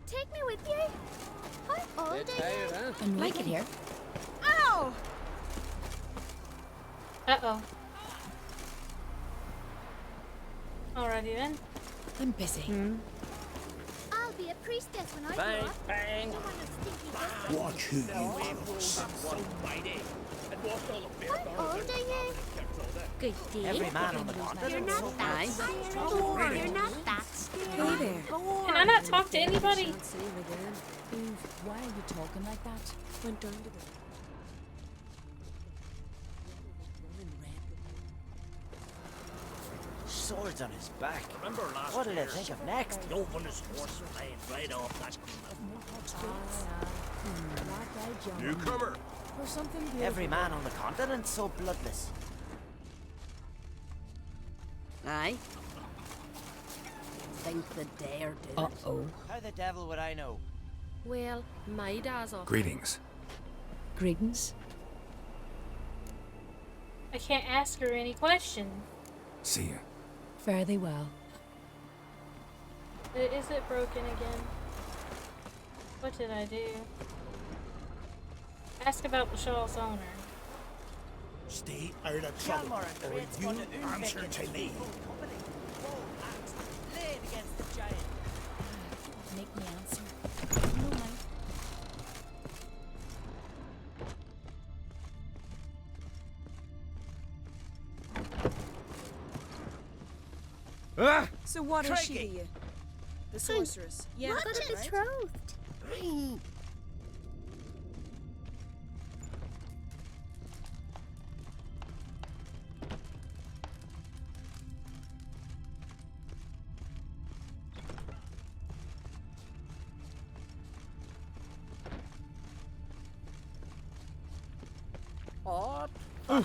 Take me with you. How old are you? And like it here. Ow! Uh-oh. Alrighty then. I'm busy. I'll be a priestess when I Bang, grow up. bang. Don't want a stinky Watch who you How old are you? Good day. Every man on the continent. You're not that scary. You're not that scary. Hey there. Can I not talk to anybody? Shan't see him again. Eve, why are you talking like that? Went down to the... Swords on his back. Remember last What did I year? think of next? He opened his horse flying right off that newcomer. Or something beautiful. Every man on the continent so bloodless. Aye. Think the dare do it. Uh-oh. How the devil would I know? Well, my dad's off. Greetings. Greetings. I can't ask her any questions. See ya. Fare thee well. Is it broken again? What did I do? Ask about the shawl's owner. Stay out of trouble, Hjalmar and or Fritz you want to answer infect to his me. people company. Whoa, axe, laid against the giant. Make me answer. No mind. So what is she to Craigie. you? The sorceress. Yeah, Watch it, right? betrothed. Odd.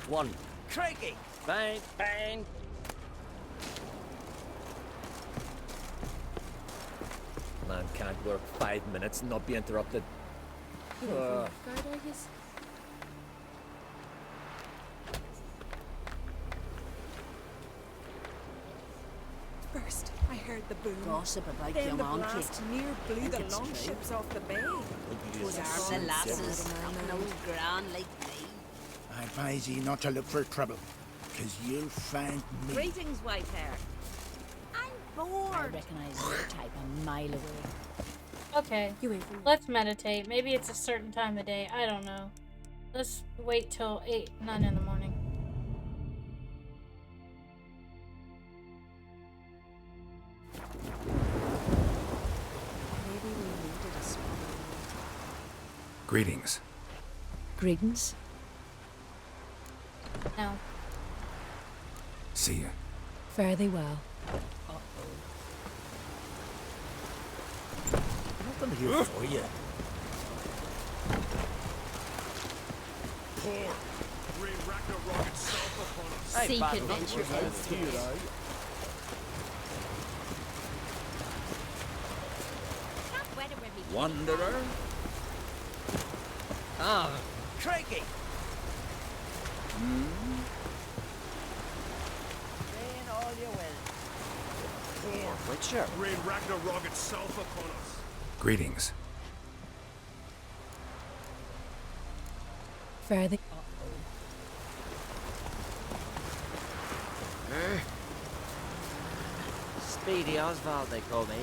One. Craigie! Bang, bang. Man can't work 5 minutes and not be interrupted. Guard, I guess. First, I heard the boom. Gossip about Then young the Ancret. blast near blew Think the it's true. longships off the bay. Was our the lasses up no ground like me? I advise ye not to look for trouble, because you'll find me. Greetings, Whitehair. I'm I bored. recognize your type a mile away. Okay, let's meditate. Maybe it's a certain time of day. I don't know. Let's wait till 8, 9 in the morning. Maybe we needed a small... Greetings. Greetings. No. See ya. Fare thee well. Nothing here for you. Bring Ragnarok itself upon us. Seek adventure elsewhere. Wanderer? Ah, crikey! Rain all you will. Here, Witcher. Bring Ragnarok itself upon us. Greetings. Fare thee. Speedy Oswald, they call me.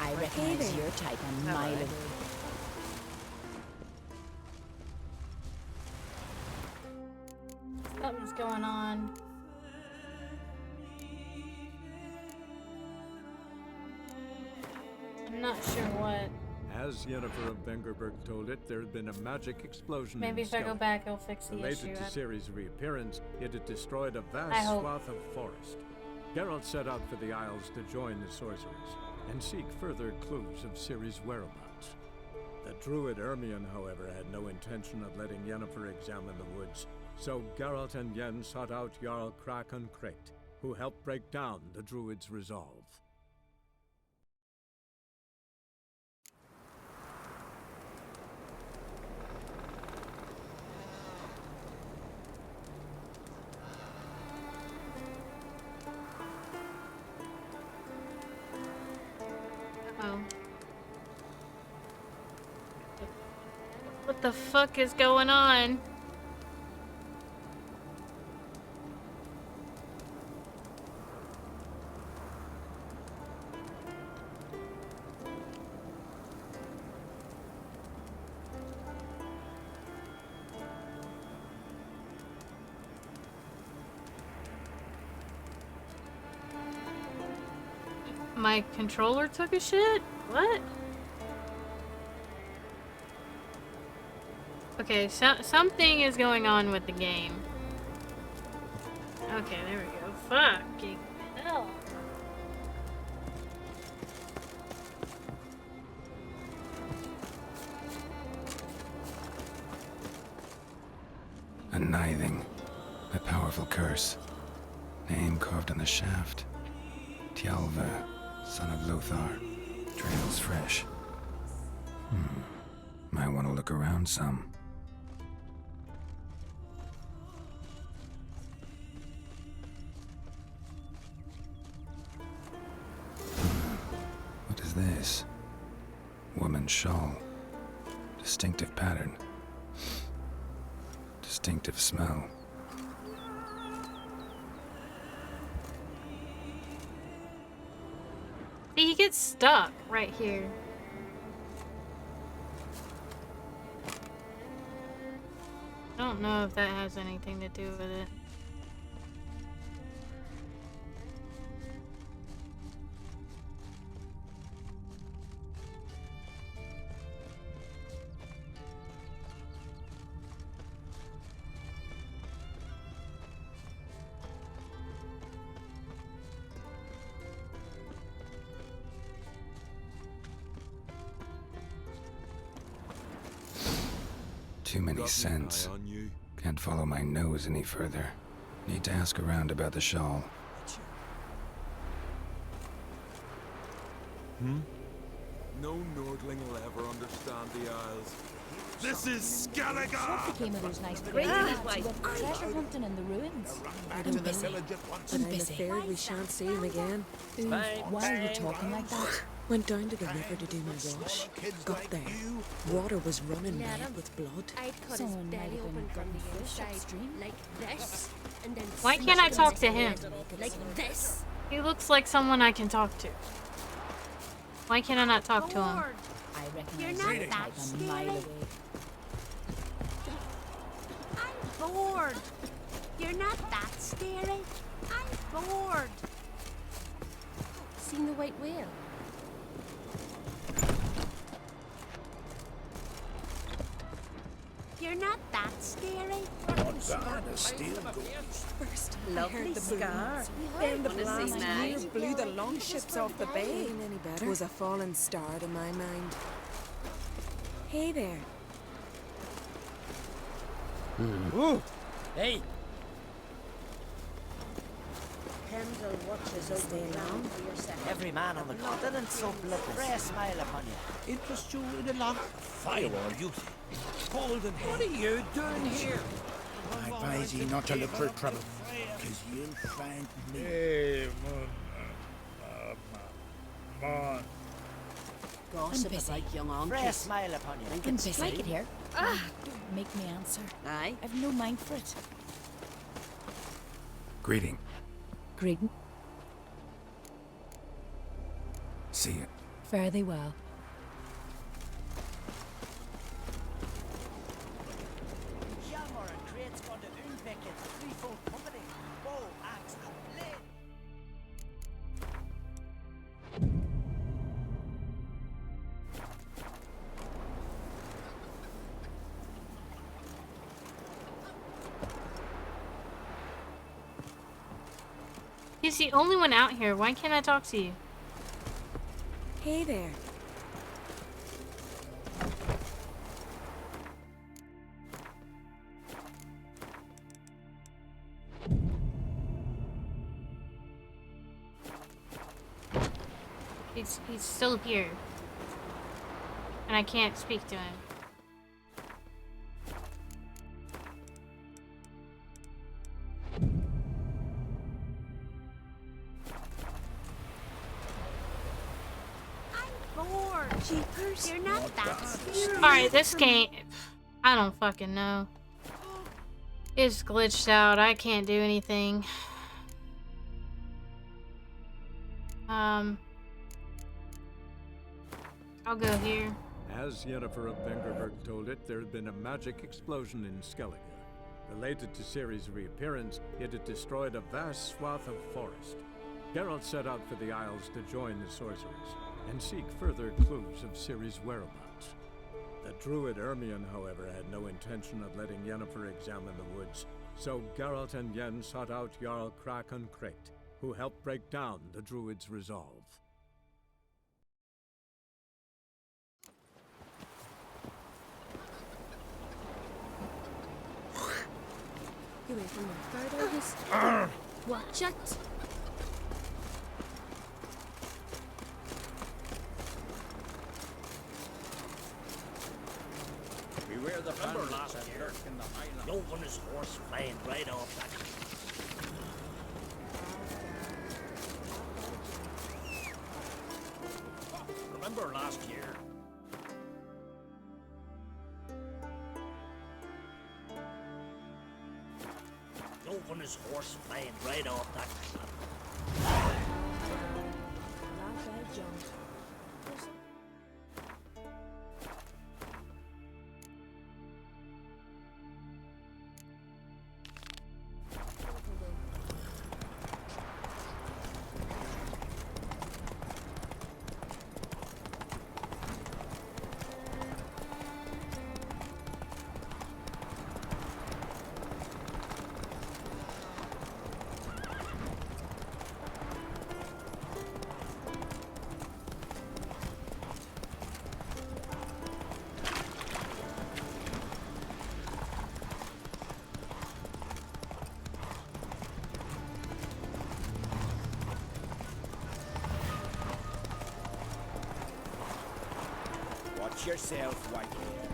I recognize your type a mile away. Something's going on. I'm not sure what. As Yennefer of Vengerberg told it, there had been a magic explosion Maybe in if I go Skellige. back, it'll fix the Related issue. to Ciri's reappearance, it had destroyed a I vast hope. swath of forest. Geralt set out for the Isles to join the sorcerers and seek further clues of Ciri's whereabouts. The druid Ermion, however, had no intention of letting Yennefer examine the woods, so Geralt and Yen sought out Jarl Krakon Krayt, who helped break down the druid's resolve. Oh. What the fuck is going on? My controller took a shit? What? Okay, something is going on with the game. Okay, there we go. Fucking hell. A Nithing. A powerful curse. Name carved on the shaft. Tjalve, son of Lothar. Trails fresh. Might want to look around some. What is this? Woman's shawl. Distinctive pattern. Distinctive smell. See, he gets stuck right here. I don't know if that has anything to do with it. Too many scents. Can't follow my nose any further. Need to ask around about the shawl. No Nordling will ever understand the Isles. This is Skellige! What became of those nice Great ladies white who went treasure hunting in the ruins? Back to the village at once. But I'm afraid we shan't see him again. Ooh, why are you talking like that? Went down to the river to do my wash. Got there. Water was running red with blood. I'd cut Someone his might belly have been open from getting the fish inside, upstream. like this, and then Why can't I talk to him? like this. He looks like someone I can talk to. Why can I not talk to him? Lord, I reckon You're I not see that like a mile scary. away. I'm bored. You're not that scary. I'm bored. Seen the white whale? You're not that scary. First, I Lovely heard the scar. booms. Then the Wanna see blast mine? near blew the longships off the bay. Ain't any better. Was a fallen star to my mind. Hey there. Ooh! Hey! Pendle watches over long for your second. Every man on the continent so bloodless. Rare smile upon you. Interest you in a lot? Firewall beauty. Cold and What are you doing here? I advise ye not to look for trouble, because you'll find me. Hey, man. Gossip busy. about young Rare uncles. smile upon you. Think I'm it's busy. like Like it here. Don't make me answer. Aye. I've no mind for it. Greeting. Greeting. See ya. Fare thee well. Hjalmar and Crate's gone to Uhnbecken. Threefold company. Bow, axe, and blade. He's the only one out here. Why can't I talk to you? Hey there. He's still here. And I can't speak to him. Bored. Jeepers. You're not that serious. Alright, this game... I don't fucking know. It's glitched out. I can't do anything. I'll go here. As Yennefer of Vengerberg told it, there had been a magic explosion in Skellige. Related to Ciri's reappearance, it had destroyed a vast swath of forest. Geralt set out for the Isles to join the sorcerers and seek further clues of Ciri's whereabouts. The druid Ermion, however, had no intention of letting Yennefer examine the woods, so Geralt and Yen sought out Jarl Krakon Krate, who helped break down the druid's resolve. You away from the bird, August. Watch it. Beware the Remember last year, no one is horse flying right off that. Remember last year. No one is horse flying right off that. Laugh Jones. Watch yourself, Whitehair.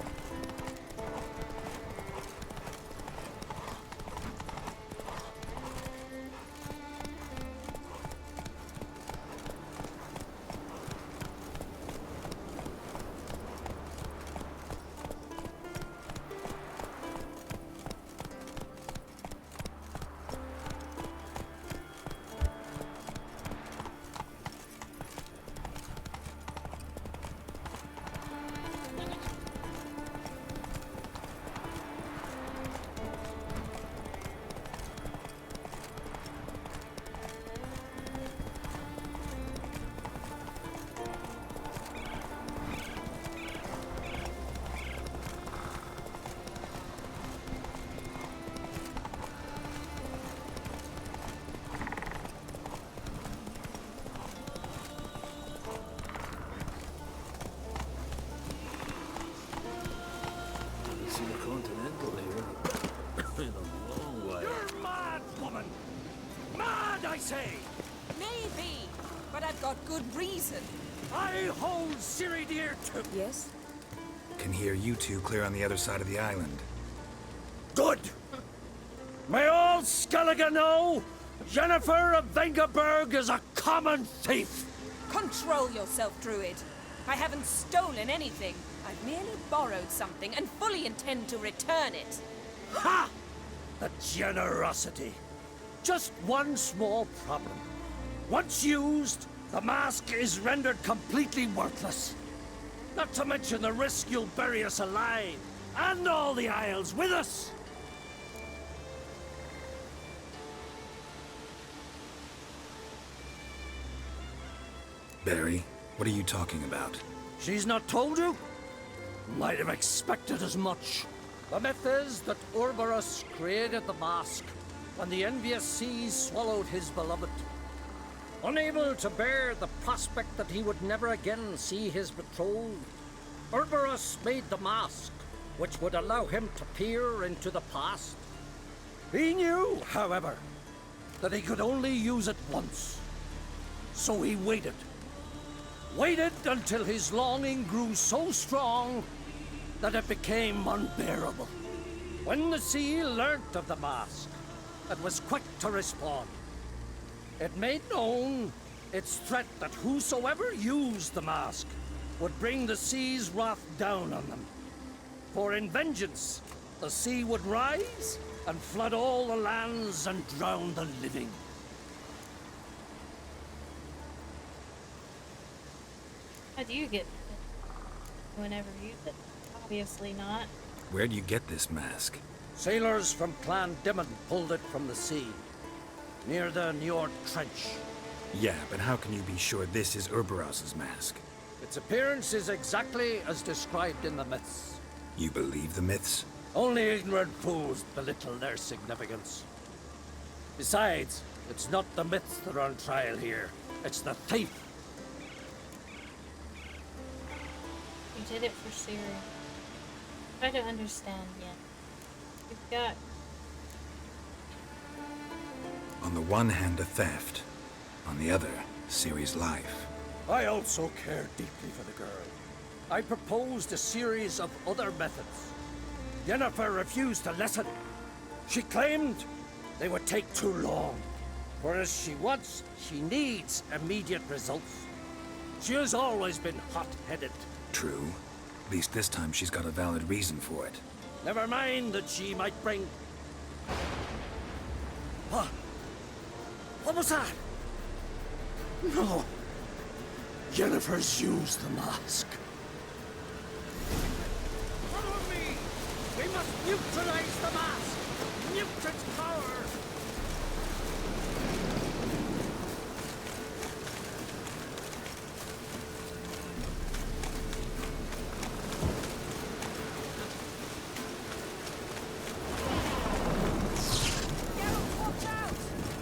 good reason. I hold Ciri dear to... Yes? Can hear you two clear on the other side of the island. Good! May all Skellige know Jennifer of Vengerberg is a common thief! Control yourself, Druid. I haven't stolen anything. I've merely borrowed something and fully intend to return it. Ha! The generosity. Just one small problem. Once used, the mask is rendered completely worthless. Not to mention the risk you'll bury us alive, and all the Isles with us. Barry, what are you talking about? She's not told you? Might have expected as much. The myth is that Urberus created the mask when the envious seas swallowed his beloved. Unable to bear the prospect that he would never again see his betrothed, Urberus made the mask, which would allow him to peer into the past. He knew, however, that he could only use it once. So he waited. Waited until his longing grew so strong that it became unbearable. When the sea learnt of the mask, it was quick to respond. It made known its threat that whosoever used the mask would bring the sea's wrath down on them. For in vengeance, the sea would rise and flood all the lands and drown the living. How do you get whenever you use it? Obviously not. Where'd you get this mask? Sailors from Clan Dimon pulled it from the sea, near the Njord Trench. Yeah, but how can you be sure this is Urberos's mask? Its appearance is exactly as described in the myths. You believe the myths? Only ignorant fools belittle their significance. Besides, it's not the myths that are on trial here. It's the thief. You did it for Ciri. Try to understand yet. You've got... On the one hand, a theft. On the other, Ciri's life. I also care deeply for the girl. I proposed a series of other methods. Yennefer refused to listen. She claimed they would take too long. Whereas she needs immediate results. She has always been hot-headed. True. At least this time she's got a valid reason for it. Never mind that she might bring... What? What was that? No. Yennefer's used the mask. Follow me! We must neutralize the mask! Mute its power!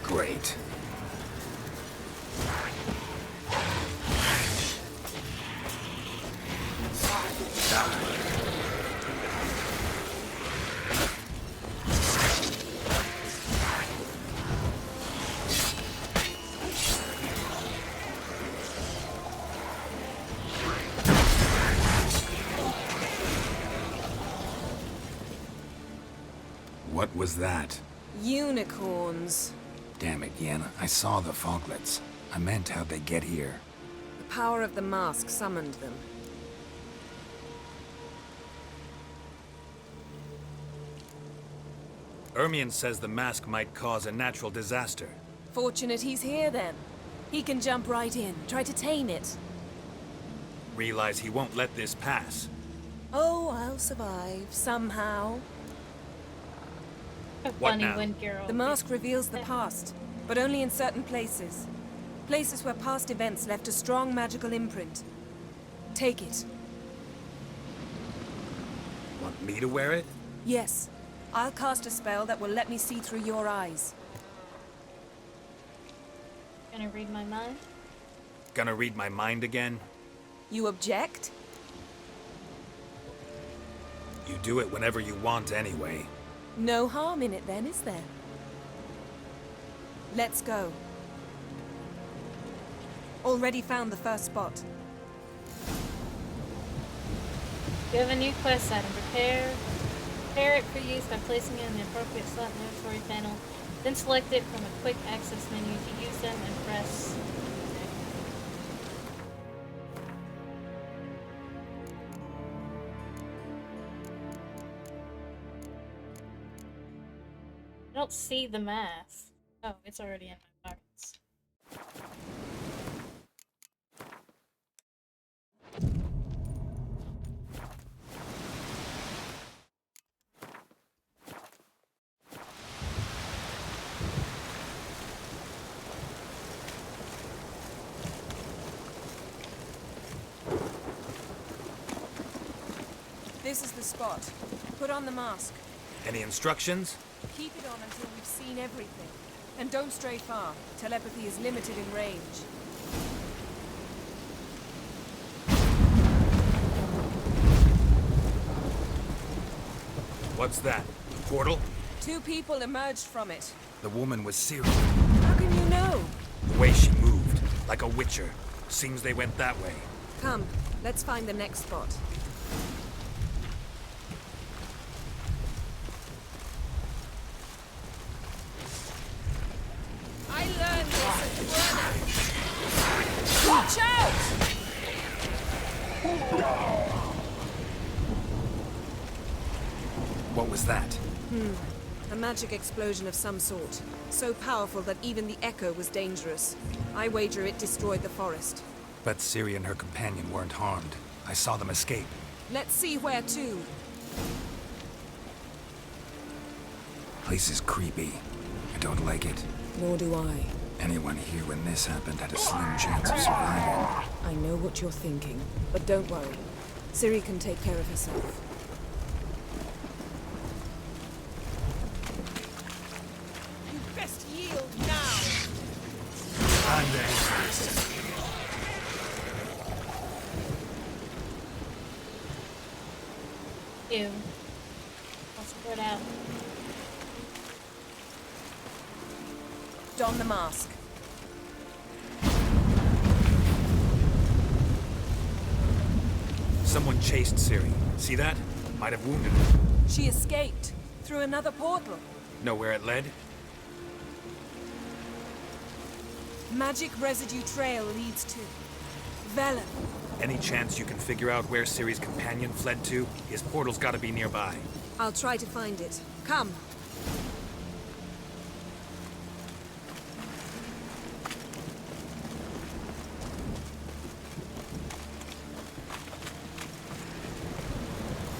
Great. What was that? Unicorns. Damn it, Yen. I saw the foglets. I meant how'd they get here. The power of the mask summoned them. Ermion says the mask might cause a natural disaster. Fortunate he's here then. He can jump right in, try to tame it. Realize he won't let this pass. Oh, I'll survive, somehow. Funny when Geralt... The mask reveals the past, but only in certain places. Places where past events left a strong magical imprint. Take it. Want me to wear it? Yes. I'll cast a spell that will let me see through your eyes. Gonna read my mind? Gonna read my mind again? You object? You do it whenever you want anyway. No harm in it then, is there? Let's go. Already found the first spot. You have a new quest item. Prepare it for use by placing it in the appropriate slot in the inventory panel. Then select it from a quick access menu to use them and press. I don't see the math. Oh, it's already in my pockets. This is the spot. Put on the mask. Any instructions? Keep it on until we've seen everything. And don't stray far. Telepathy is limited in range. What's that? Portal? 2 people emerged from it. The woman was Ciri. How can you know? The way she moved, like a witcher. Seems they went that way. Come, let's find the next spot. I learned this at Brennan. Watch out! What was that? A magic explosion of some sort. So powerful that even the echo was dangerous. I wager it destroyed the forest. But Ciri and her companion weren't harmed. I saw them escape. Let's see where to. Place is creepy. I don't like it. Nor do I. Anyone here when this happened had a slim chance of surviving. I know what you're thinking, but don't worry. Ciri can take care of herself. You best yield now! I'm the Antichrist. Ew. I'll spread out. Don the mask. Someone chased Ciri. See that? Might have wounded her. She escaped through another portal. Know where it led? Magic residue trail leads to Velen. Any chance you can figure out where Ciri's companion fled to? His portal's gotta be nearby. I'll try to find it. Come.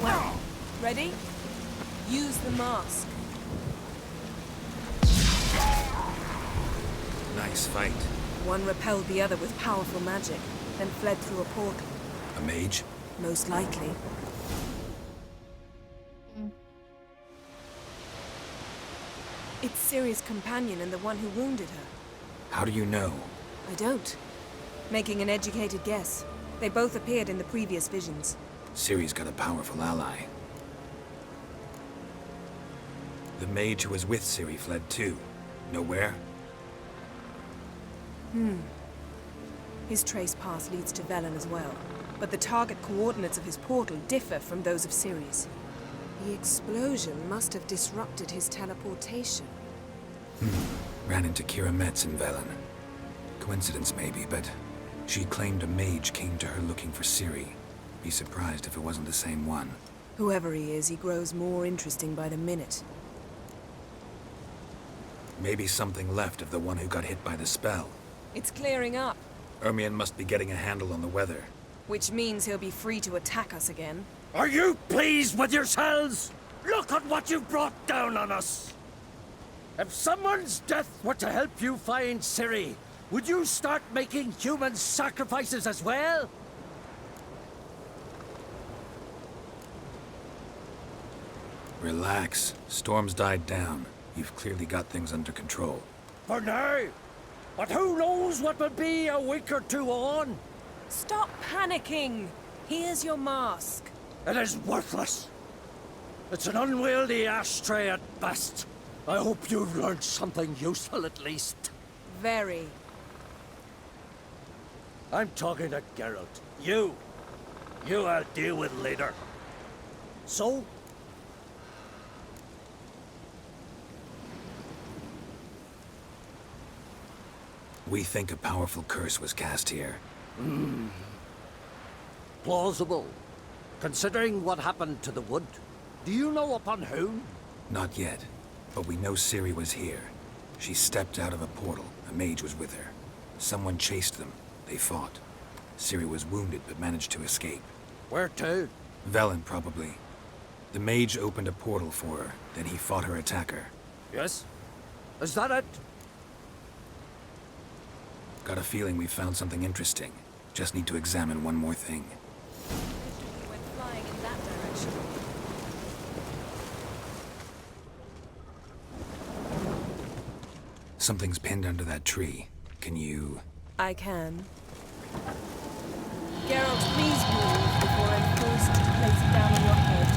Well, ready? Use the mask. Nice fight. One repelled the other with powerful magic, then fled through a portal. A mage? Most likely. It's Ciri's companion and the one who wounded her. How do you know? I don't. Making an educated guess. They both appeared in the previous visions. Ciri's got a powerful ally. The mage who was with Ciri fled too. Know where? His trace path leads to Velen as well. But the target coordinates of his portal differ from those of Ciri's. The explosion must have disrupted his teleportation. Ran into Kira Metz in Velen. Coincidence maybe, but she claimed a mage came to her looking for Ciri. Be surprised if it wasn't the same one. Whoever he is, he grows more interesting by the minute. Maybe something left of the one who got hit by the spell. It's clearing up, Ermion must be getting a handle on the weather. which means he'll be free to attack us again. Are you pleased with yourselves? Look at what you've brought down on us! If someone's death were to help you find Ciri, would you start making human sacrifices as well? Relax. Storm's died down. You've clearly got things under control. For now. But who knows what will be a week or two on? Stop panicking! Here's your mask. It is worthless. It's an unwieldy ashtray at best. I hope you've learned something useful at least. Very. I'm talking to Geralt. You I'll deal with later. So? We think a powerful curse was cast here. Plausible. Considering what happened to the wood. Do you know upon whom? Not yet, but we know Ciri was here. She stepped out of a portal. A mage was with her. Someone chased them. They fought. Ciri was wounded, but managed to escape. Where to? Velen, probably. The mage opened a portal for her, then he fought her attacker. Yes? Is that it? Got a feeling we found something interesting. Just need to examine one more thing. Went flying in that direction. Something's pinned under that tree. Can you... I can. Geralt, please move before I'm forced to place it down on your head.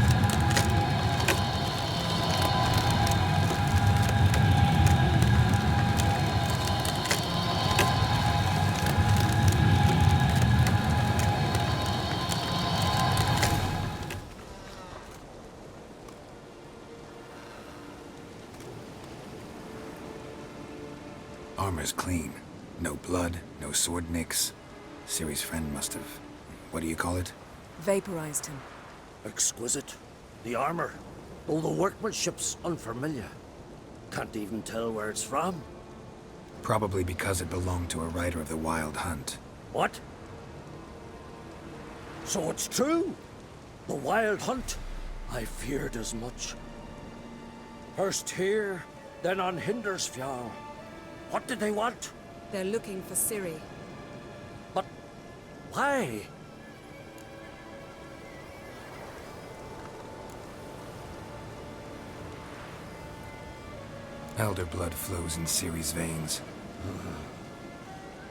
Armor's clean. No blood, no sword nicks. Ciri's friend must have... what do you call it? Vaporized him. Exquisite. The armor. Though the workmanship's unfamiliar. Can't even tell where it's from. Probably because it belonged to a rider of the Wild Hunt. What? So it's true? The Wild Hunt? I feared as much. First here, then on Hindersfjall. What did they want? They're looking for Ciri. But why? Elder blood flows in Ciri's veins.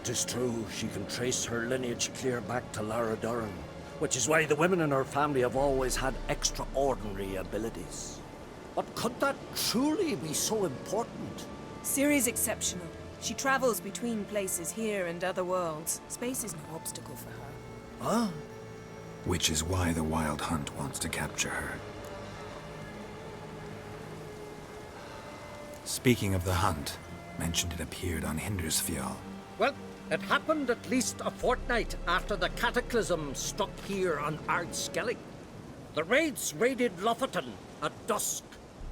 'Tis true, she can trace her lineage clear back to Lara Duran, which is why the women in her family have always had extraordinary abilities. But could that truly be so important? Ciri's exceptional. She travels between places here and other worlds. Space is no obstacle for her. Huh? Which is why the Wild Hunt wants to capture her. Speaking of the hunt, mentioned it appeared on Hindersfjall. Well, it happened at least a fortnight after the cataclysm struck here on Ardskellig. The raids raided Lofoten at dusk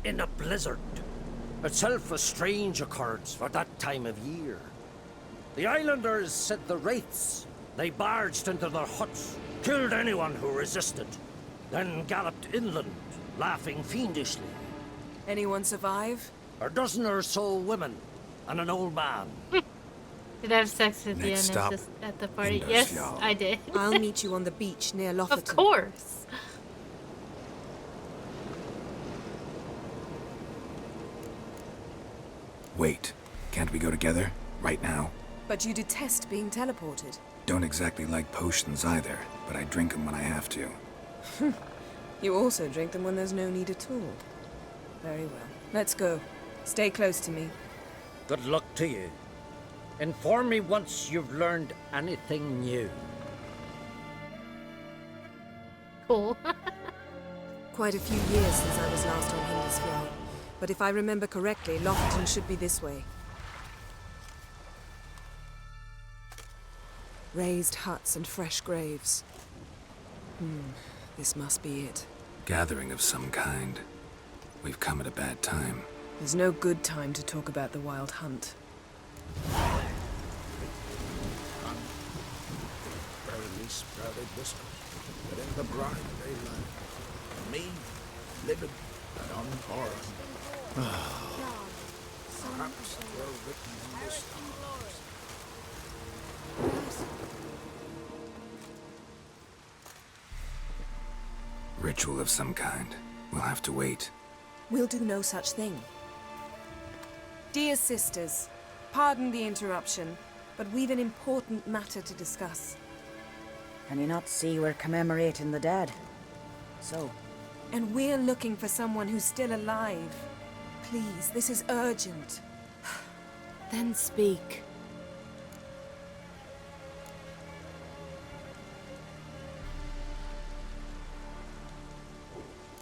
in a blizzard. Itself a strange occurrence for that time of year. The islanders said the wraiths. They barged into their huts, killed anyone who resisted, then galloped inland, laughing fiendishly. Anyone survive? A dozen or so women, and an old man. Did I have sex with the Next stop, at the party? Yes, I did. I'll meet you on the beach near Lofoten. Of course. Wait, can't we go together? Right now? But you detest being teleported. Don't exactly like potions either, but I drink them when I have to. You also drink them when there's no need at all. Very well. Let's go. Stay close to me. Good luck to you. Inform me once you've learned anything new. Cool. Quite a few years since I was last on Hindersfjall. But if I remember correctly, Lofoten should be this way. Raised huts and fresh graves. This must be it. Gathering of some kind. We've come at a bad time. There's no good time to talk about the Wild Hunt. Barely sprouted whiskers, but in the brine they lie. Me, living and unborn. Perhaps they're written in the stars. Ritual of some kind. We'll have to wait. We'll do no such thing. Dear sisters, pardon the interruption, but we've an important matter to discuss. Can you not see we're commemorating the dead? So? And we're looking for someone who's still alive. Please, this is urgent. Then speak.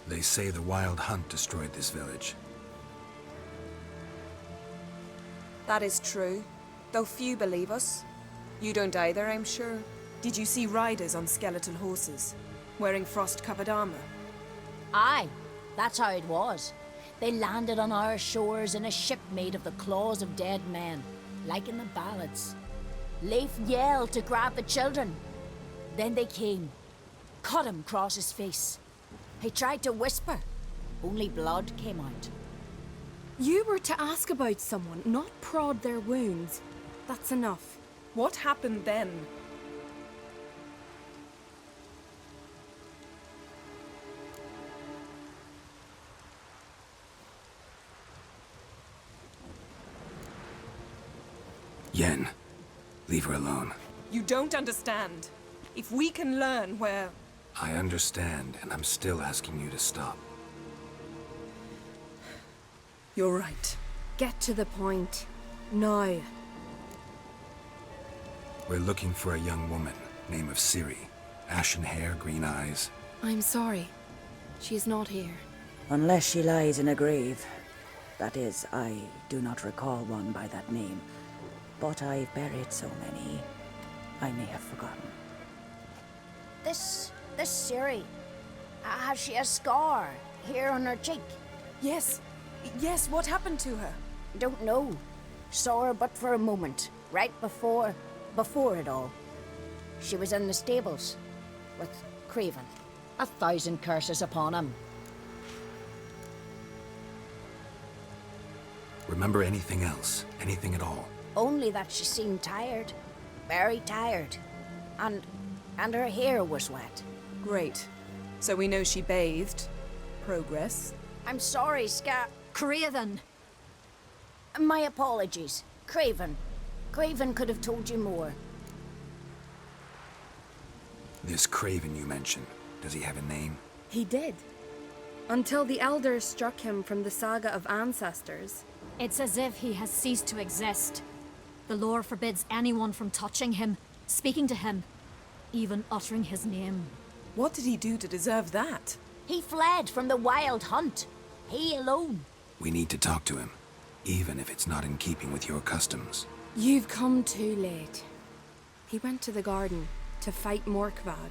They say the Wild Hunt destroyed this village. That is true, though few believe us. You don't either, I'm sure. Did you see riders on skeletal horses, wearing frost-covered armor? Aye, that's how it was. They landed on our shores in a ship made of the claws of dead men, like in the ballads. Leif yelled to grab the children. Then they came, cut him across his face. He tried to whisper, only blood came out. You were to ask about someone, not prod their wounds. That's enough. What happened then? Yen, leave her alone. You don't understand. If we can learn where... I understand, and I'm still asking you to stop. You're right. Get to the point. Now. We're looking for a young woman, name of Ciri. Ashen hair, green eyes. I'm sorry. She is not here. Unless she lies in a grave. That is, I do not recall one by that name. But I've buried so many, I may have forgotten. This Ciri, has she a scar here on her cheek? Yes. Yes, what happened to her? Don't know. Saw her but for a moment, right before it all. She was in the stables with Craven. 1,000 curses upon him. Remember anything else? Anything at all? Only that she seemed tired. Very tired. And her hair was wet. Great. So we know she bathed. Progress. I'm sorry, Craven. My apologies. Craven. Craven could have told you more. This Craven you mentioned, does he have a name? He did. Until the elders struck him from the saga of ancestors. It's as if he has ceased to exist. The lore forbids anyone from touching him, speaking to him, even uttering his name. What did he do to deserve that? He fled from the Wild Hunt. He alone. We need to talk to him, even if it's not in keeping with your customs. You've come too late. He went to the garden to fight Morkvag.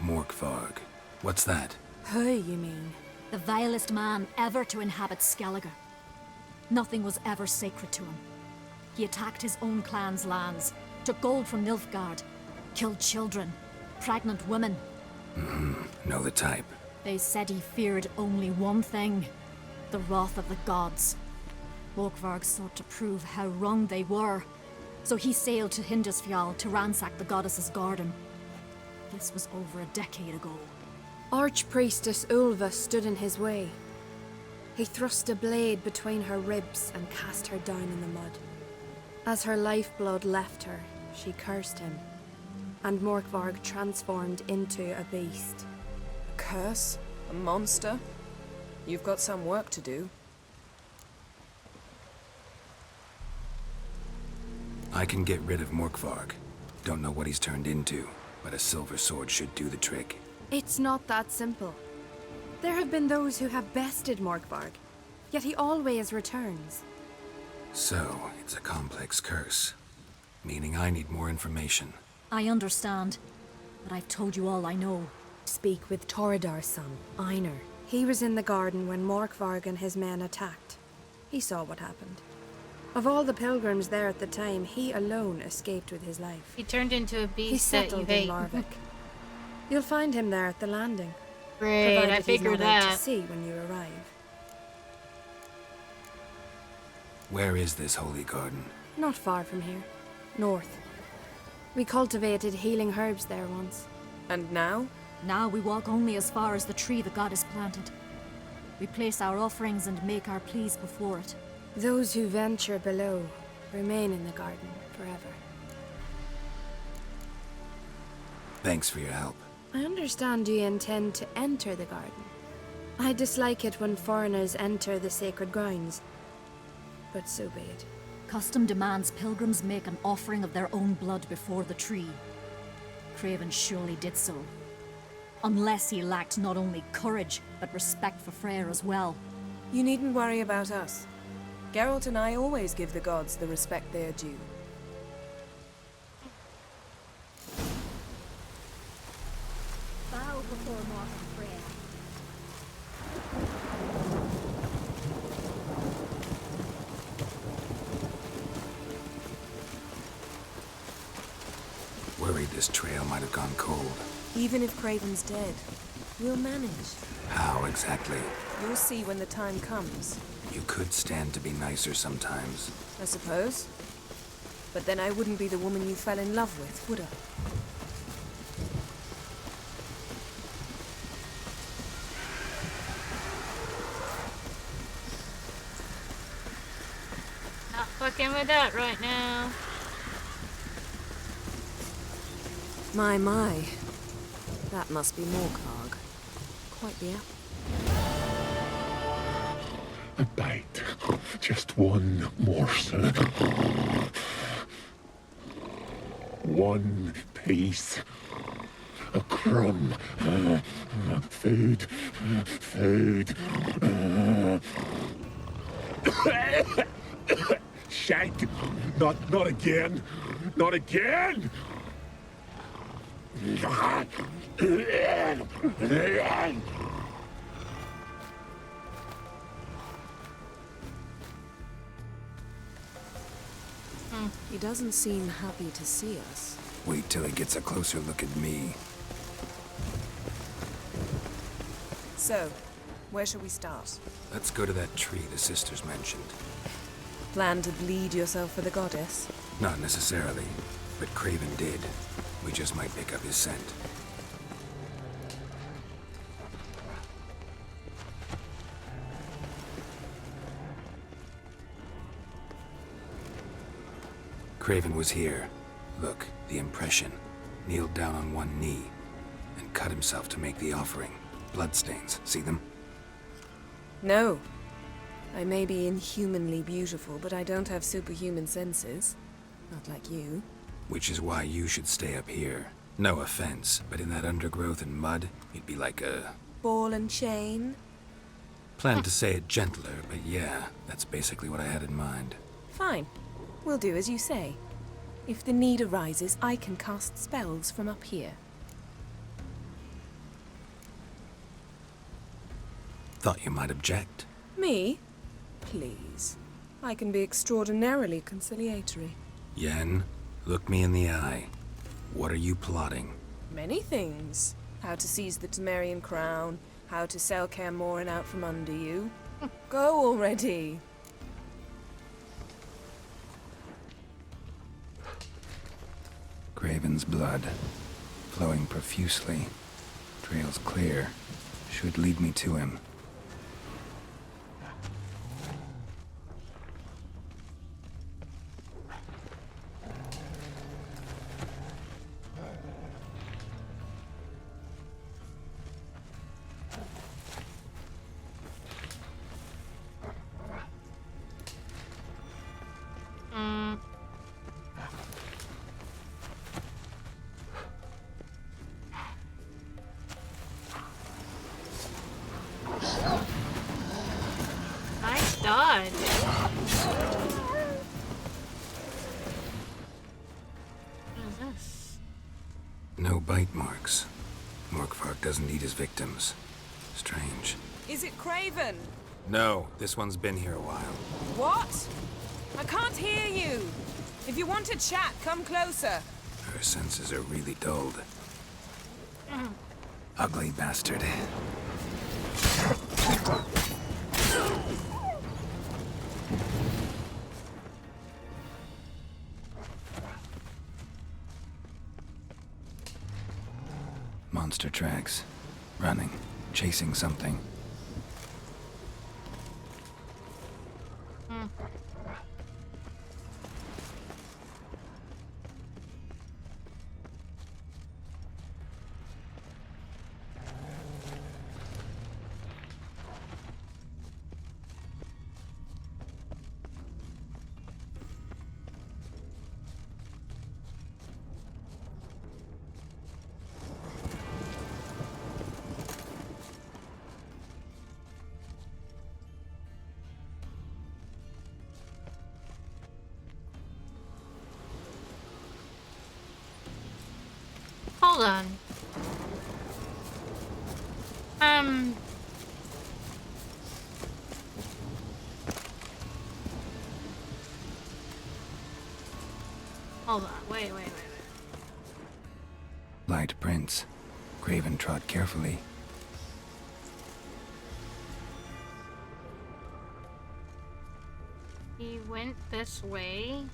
Morkvarg. What's that? Who, you mean? The vilest man ever to inhabit Skellige. Nothing was ever sacred to him. He attacked his own clan's lands, took gold from Nilfgaard, killed children, pregnant women. Know the type. They said he feared only one thing, the wrath of the gods. Morkvarg sought to prove how wrong they were, so he sailed to Hindisfjall to ransack the goddess's garden. This was over a decade ago. Archpriestess Ulva stood in his way. He thrust a blade between her ribs and cast her down in the mud. As her lifeblood left her, she cursed him, and Morkvarg transformed into a beast. A curse? A monster? You've got some work to do. I can get rid of Morkvarg. Don't know what he's turned into, but a silver sword should do the trick. It's not that simple. There have been those who have bested Morkvarg, yet he always returns. So, it's a complex curse, meaning I need more information. I understand, but I've told you all I know. Speak with Toredar's son, Einar. He was in the garden when Morkvarg and his men attacked. He saw what happened. Of all the pilgrims there at the time, he alone escaped with his life. He turned into a He beast that you settled hate. in Larvik. You'll find him there at the landing. Great, provided I he's figured not out that. to sea when you arrive. Where is this holy garden? Not far from here. North. We cultivated healing herbs there once. And now? Now we walk only as far as the tree the goddess planted. We place our offerings and make our pleas before it. Those who venture below remain in the garden forever. Thanks for your help. I understand you intend to enter the garden. I dislike it when foreigners enter the sacred grounds. But so be it. Custom demands pilgrims make an offering of their own blood before the tree. Craven surely did so. Unless he lacked not only courage, but respect for Freyr as well. You needn't worry about us. Geralt and I always give the gods the respect they are due. Bow before mortal Freyr. Worried this trail might have gone cold. Even if Craven's dead, we'll manage. How exactly? You'll see when the time comes. You could stand to be nicer sometimes. I suppose. But then I wouldn't be the woman you fell in love with, would I? Not fucking with that right now. My. That must be Morkarg. Quite the apple. A bite. Just one morsel. One piece. A crumb. Food. Food. Shank. Not again. Not again. He doesn't seem happy to see us. Wait till he gets a closer look at me. So, where shall we start? Let's go to that tree the sisters mentioned. Plan to bleed yourself for the goddess? Not necessarily, but Craven did. We just might pick up his scent. Craven was here. Look, the impression. Kneeled down on one knee and cut himself to make the offering. Bloodstains, see them? No. I may be inhumanly beautiful, but I don't have superhuman senses. Not like you. Which is why you should stay up here. No offense, but in that undergrowth and mud, you'd be like a... Ball and chain? Planned to say it gentler, but yeah, that's basically what I had in mind. Fine. We'll do as you say. If the need arises, I can cast spells from up here. Thought you might object. Me? Please. I can be extraordinarily conciliatory. Yen, look me in the eye. What are you plotting? Many things. How to seize the Temerian crown, how to sell Kaer Morhen out from under you. Go already. Craven's blood, flowing profusely. Trail's clear. Should lead me to him. Nice dodge. What is this? No bite marks. Morkvark doesn't eat his victims. Strange. Is it Craven? No, this one's been here a while. What? I can't hear you. If you want to chat, come closer. Her senses are really dulled. Ugly bastard. Monster tracks. Running. Chasing something. Hold on. Hold on. Wait. Light prints. Craven trod carefully. He went this way.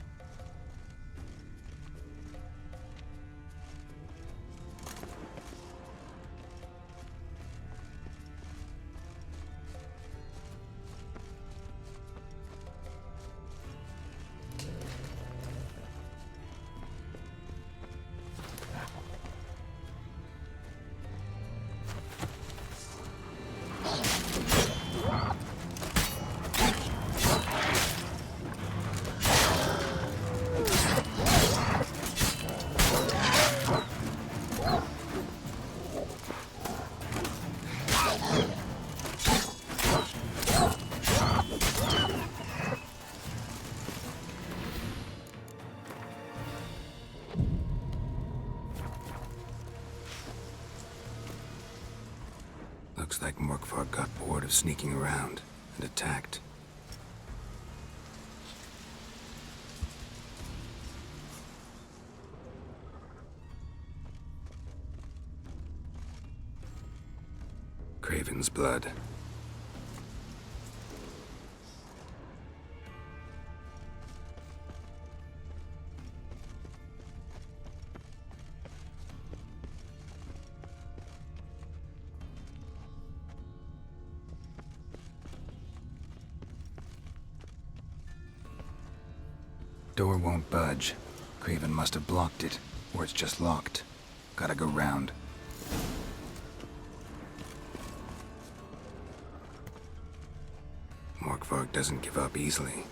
Looks like Morkvarg got bored of sneaking around and attacked. Craven's blood. Door won't budge. Craven must have blocked it, or it's just locked. Gotta go round. Morkvarg doesn't give up easily.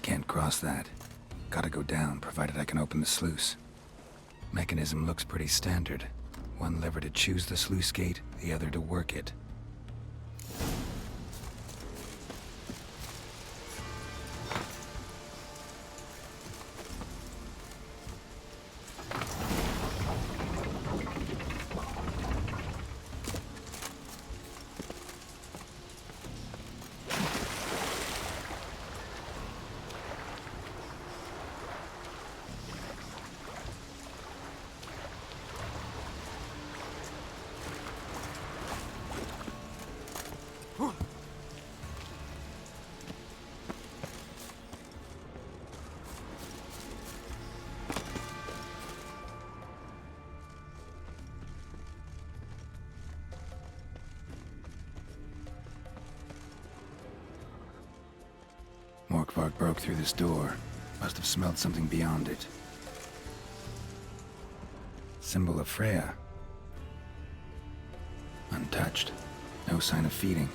Can't cross that. Gotta go down, provided I can open the sluice. Mechanism looks pretty standard. One lever to choose the sluice gate, the other to work it. Morkvarg broke through this door. Must have smelled something beyond it. Symbol of Freya. Untouched. No sign of feeding.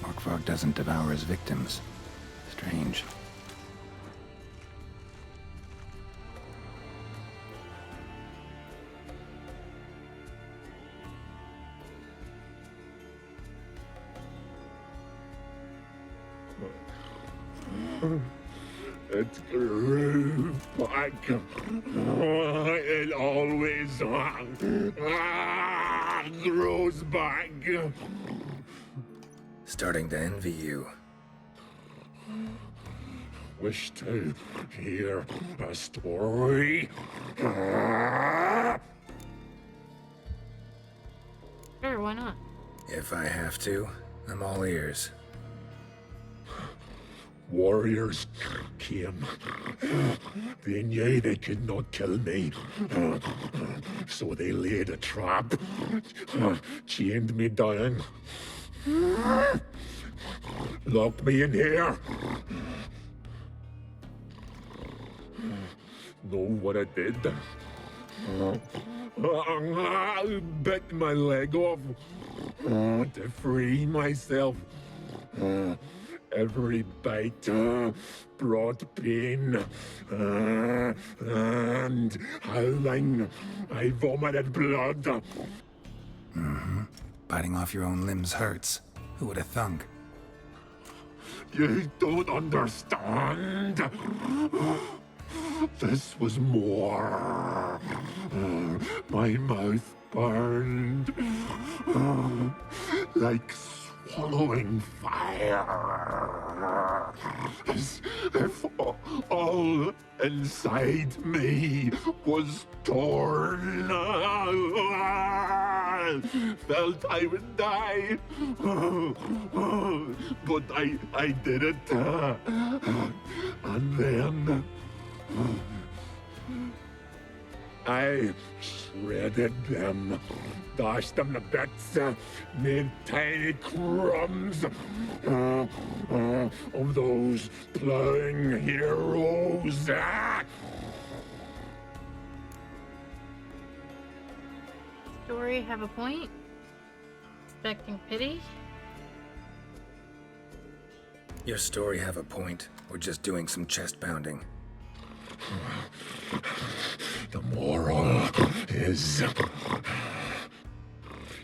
Morkvarg doesn't devour his victims. Strange. It grew back. It always grows back. Starting to envy you. Wish to hear a story? Sure, why not? If I have to, I'm all ears. Warriors came. They knew they could not kill me. So they laid a trap. Chained me down. Locked me in here. Know what I did? I bit my leg off to free myself. Every bite brought pain, and howling, I vomited blood. Mm-hmm. Biting off your own limbs hurts. Who would have thunk? You don't understand. This was more. My mouth burned like swallowing fire. As if all inside me was torn. Felt I would die. But I did it. And then I shredded them, dashed them to bits, made tiny crumbs of those plowing heroes. Story have a point? Expecting pity? Your story have a point, or just doing some chest pounding? The moral is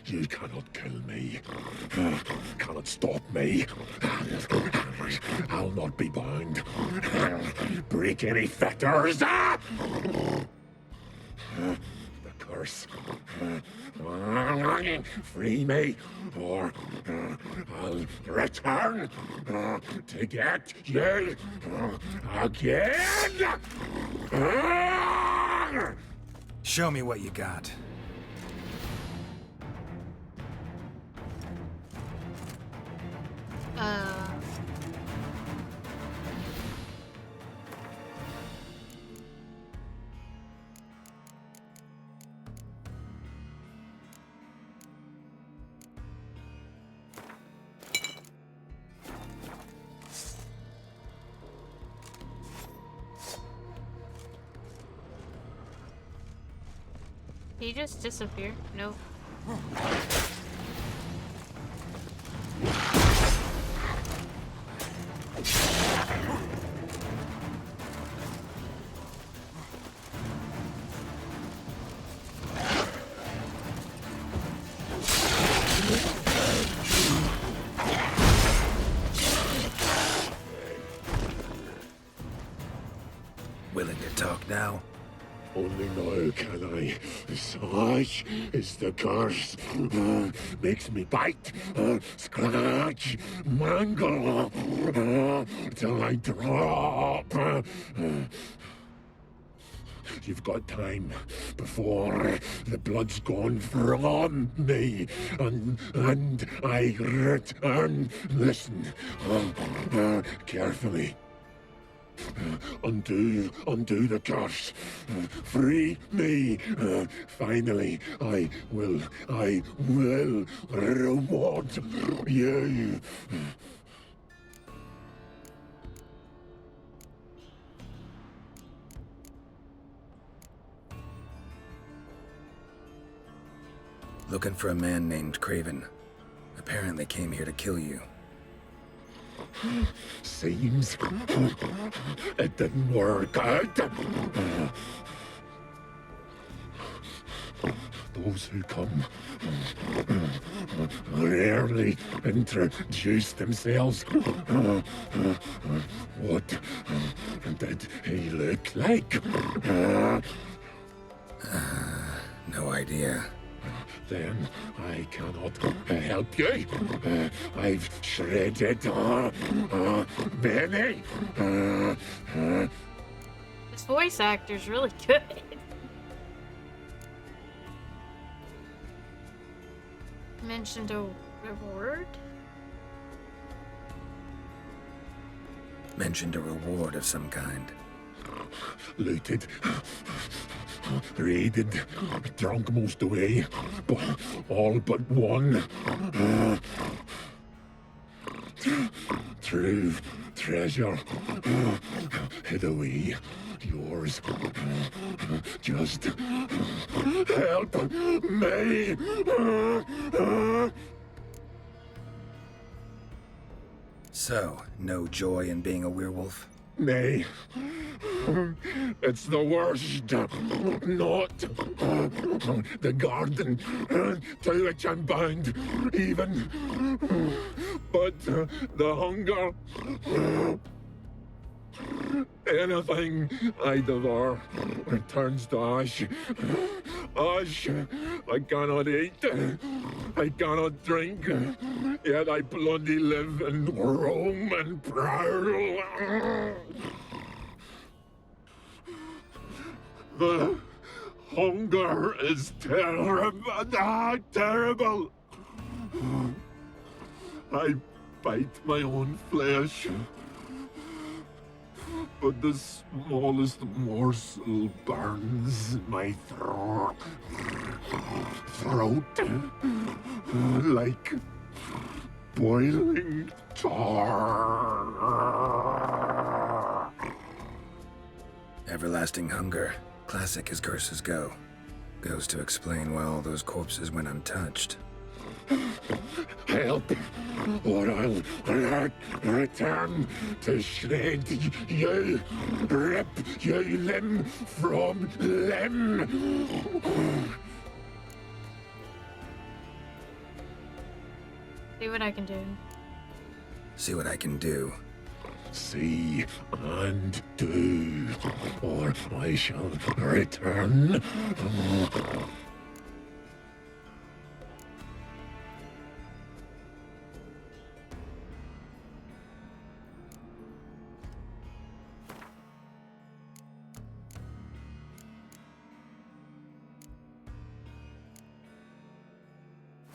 you cannot kill me, cannot stop me. I'll not be bound. Break any fetters. The curse. Free me, or I'll return to get you again. Show me what you got. Did he just disappear? Nope. Willing to talk now? Only now can I. Such is the curse. Makes me bite, scratch, mangle, till I drop. You've got time before the blood's gone from me, and I return. Listen, carefully. Undo the curse. Free me. Finally, I will reward you. Looking for a man named Craven. Apparently came here to kill you. Seems it didn't work out. The those who come rarely introduce themselves. What did he look like? No idea. Then I cannot help you. I've shredded many. This voice actor's really good. Mentioned a reward? Mentioned a reward of some kind. Looted, raided, drunk most away, all but one. True treasure hid away. Yours. Just help me. So, no joy in being a werewolf? Nay. It's the worst. Not the garden to which I'm bound, even. But the hunger. Anything I devour turns to ash. Ash I cannot eat. I cannot drink. Yet I bloody live and roam and prowl. The hunger is terrible. Terrible. I bite my own flesh. But the smallest morsel burns my throat like boiling tar. Everlasting hunger, classic as curses go. Goes to explain why all those corpses went untouched. Help, or I'll return to shred you, rip you limb from limb. See what I can do. See what I can do. See and do, or I shall return.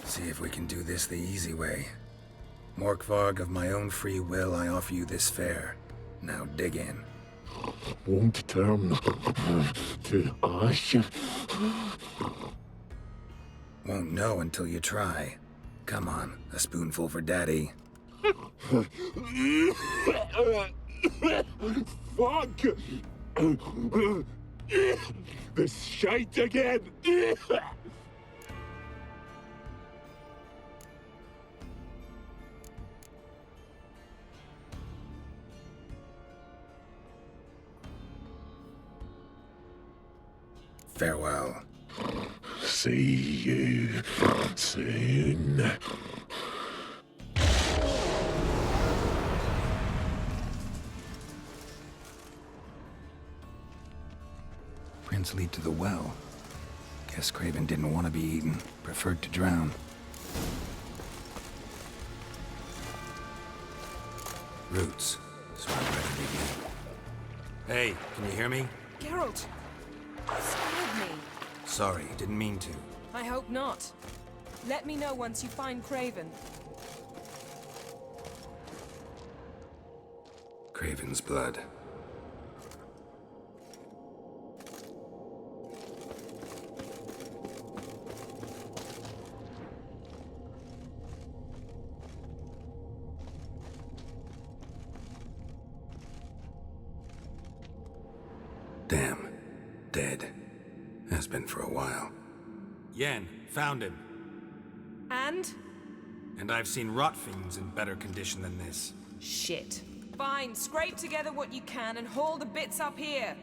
See if we can do this the easy way. Morkvarg, of my own free will, I offer you this fare. Now dig in. Won't turn to ash. Won't know until you try. Come on, a spoonful for Daddy. Fuck! This shite again! Farewell. See you soon. Prince lead to the well. Guess Craven didn't want to be eaten, preferred to drown. Roots, so I'm ready to begin. Hey, can you hear me? Geralt! You scared me. Sorry, didn't mean to. I hope not. Let me know once you find Craven. Craven's blood. Damn. Dead. Has been for a while. Yen, found him. And? And I've seen rot fiends in better condition than this. Shit. Fine, scrape together what you can and haul the bits up here.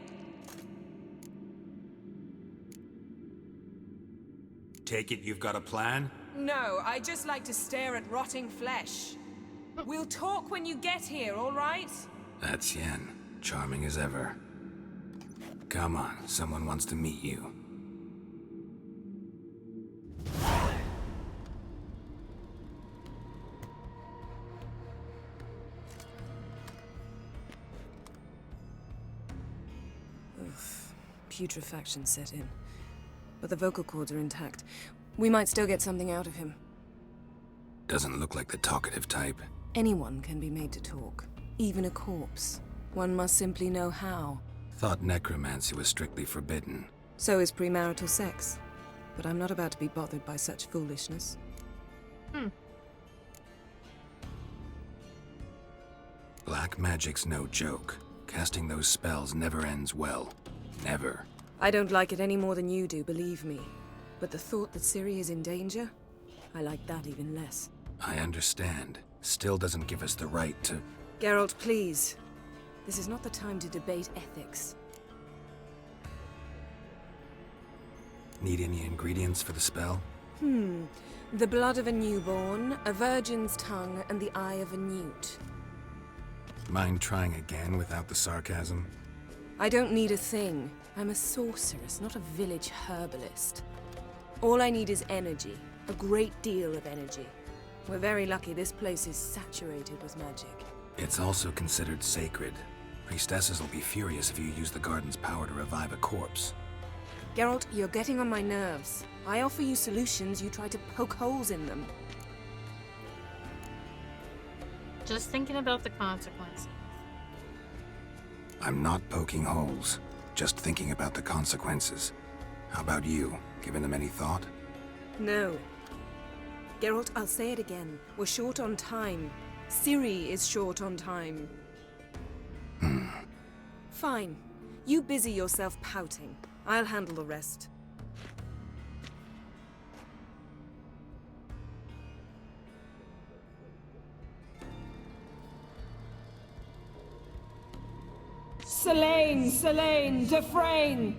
Take it you've got a plan? No, I just like to stare at rotting flesh. We'll talk when you get here, all right? That's Yen, charming as ever. Come on, someone wants to meet you. Oof. Putrefaction set in. But the vocal cords are intact. We might still get something out of him. Doesn't look like the talkative type. Anyone can be made to talk. Even a corpse. One must simply know how. Thought necromancy was strictly forbidden. So is premarital sex. But I'm not about to be bothered by such foolishness. Black magic's no joke. Casting those spells never ends well. Never. I don't like it any more than you do, believe me. But the thought that Ciri is in danger? I like that even less. I understand. Still doesn't give us the right to... Geralt, please. This is not the time to debate ethics. Need any ingredients for the spell? The blood of a newborn, a virgin's tongue, and the eye of a newt. Mind trying again without the sarcasm? I don't need a thing. I'm a sorceress, not a village herbalist. All I need is energy. A great deal of energy. We're very lucky this place is saturated with magic. It's also considered sacred. Priestesses will be furious if you use the garden's power to revive a corpse. Geralt, you're getting on my nerves. I offer you solutions, you try to poke holes in them. Just thinking about the consequences. I'm not poking holes. Just thinking about the consequences. How about you? Given them any thought? No. Geralt, I'll say it again. We're short on time. Ciri is short on time. Fine. You busy yourself pouting. I'll handle the rest. Selene, Selene, Dufresne!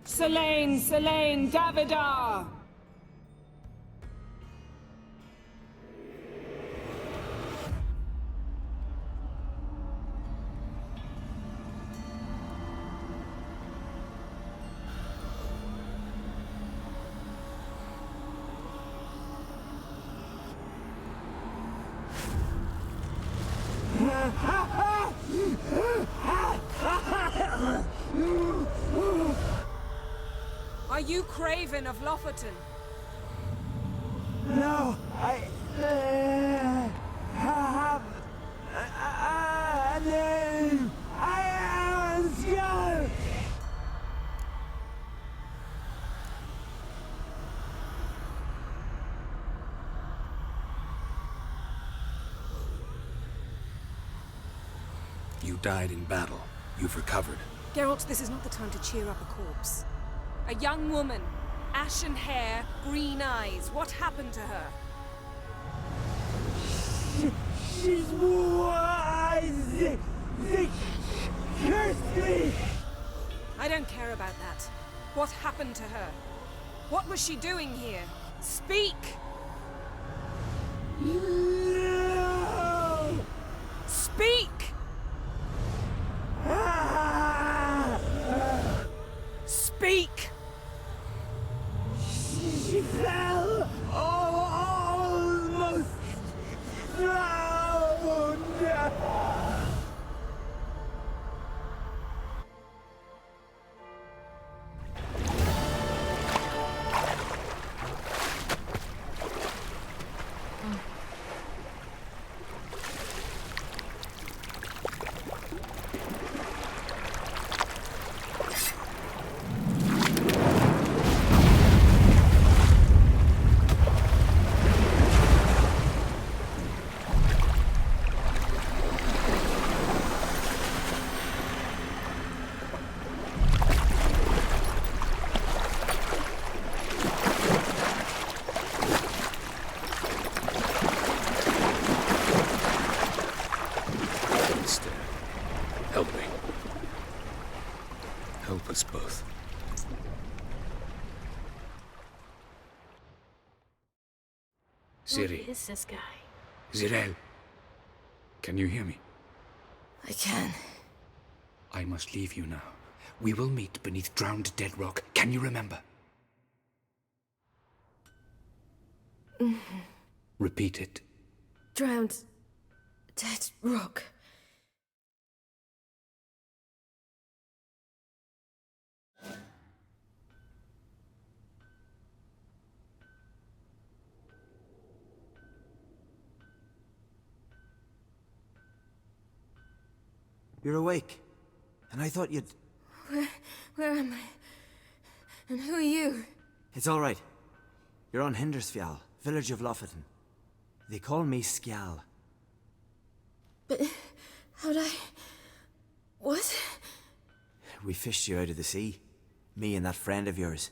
Selene, Selene, Davidar! Are you Craven of Lofoten? No, I have a name. I am a Skull. You died in battle. You've recovered. Geralt, this is not the time to cheer up a corpse. A young woman. Ashen hair, green eyes. What happened to her? She's wise. They cursed me. I don't care about that. What happened to her? What was she doing here? Speak! No! Speak! Speak! She fell almost drowned. Help me. Help us both. Ciri. Who is this guy? Zirael. Can you hear me? I can. I must leave you now. We will meet beneath drowned dead rock. Can you remember? Repeat it. Drowned. Dead rock. You're awake. And I thought you'd... Where am I? And who are you? It's all right. You're on Hindersfjall, village of Lofoten. They call me Skjal. But how'd I... What? We fished you out of the sea. Me and that friend of yours.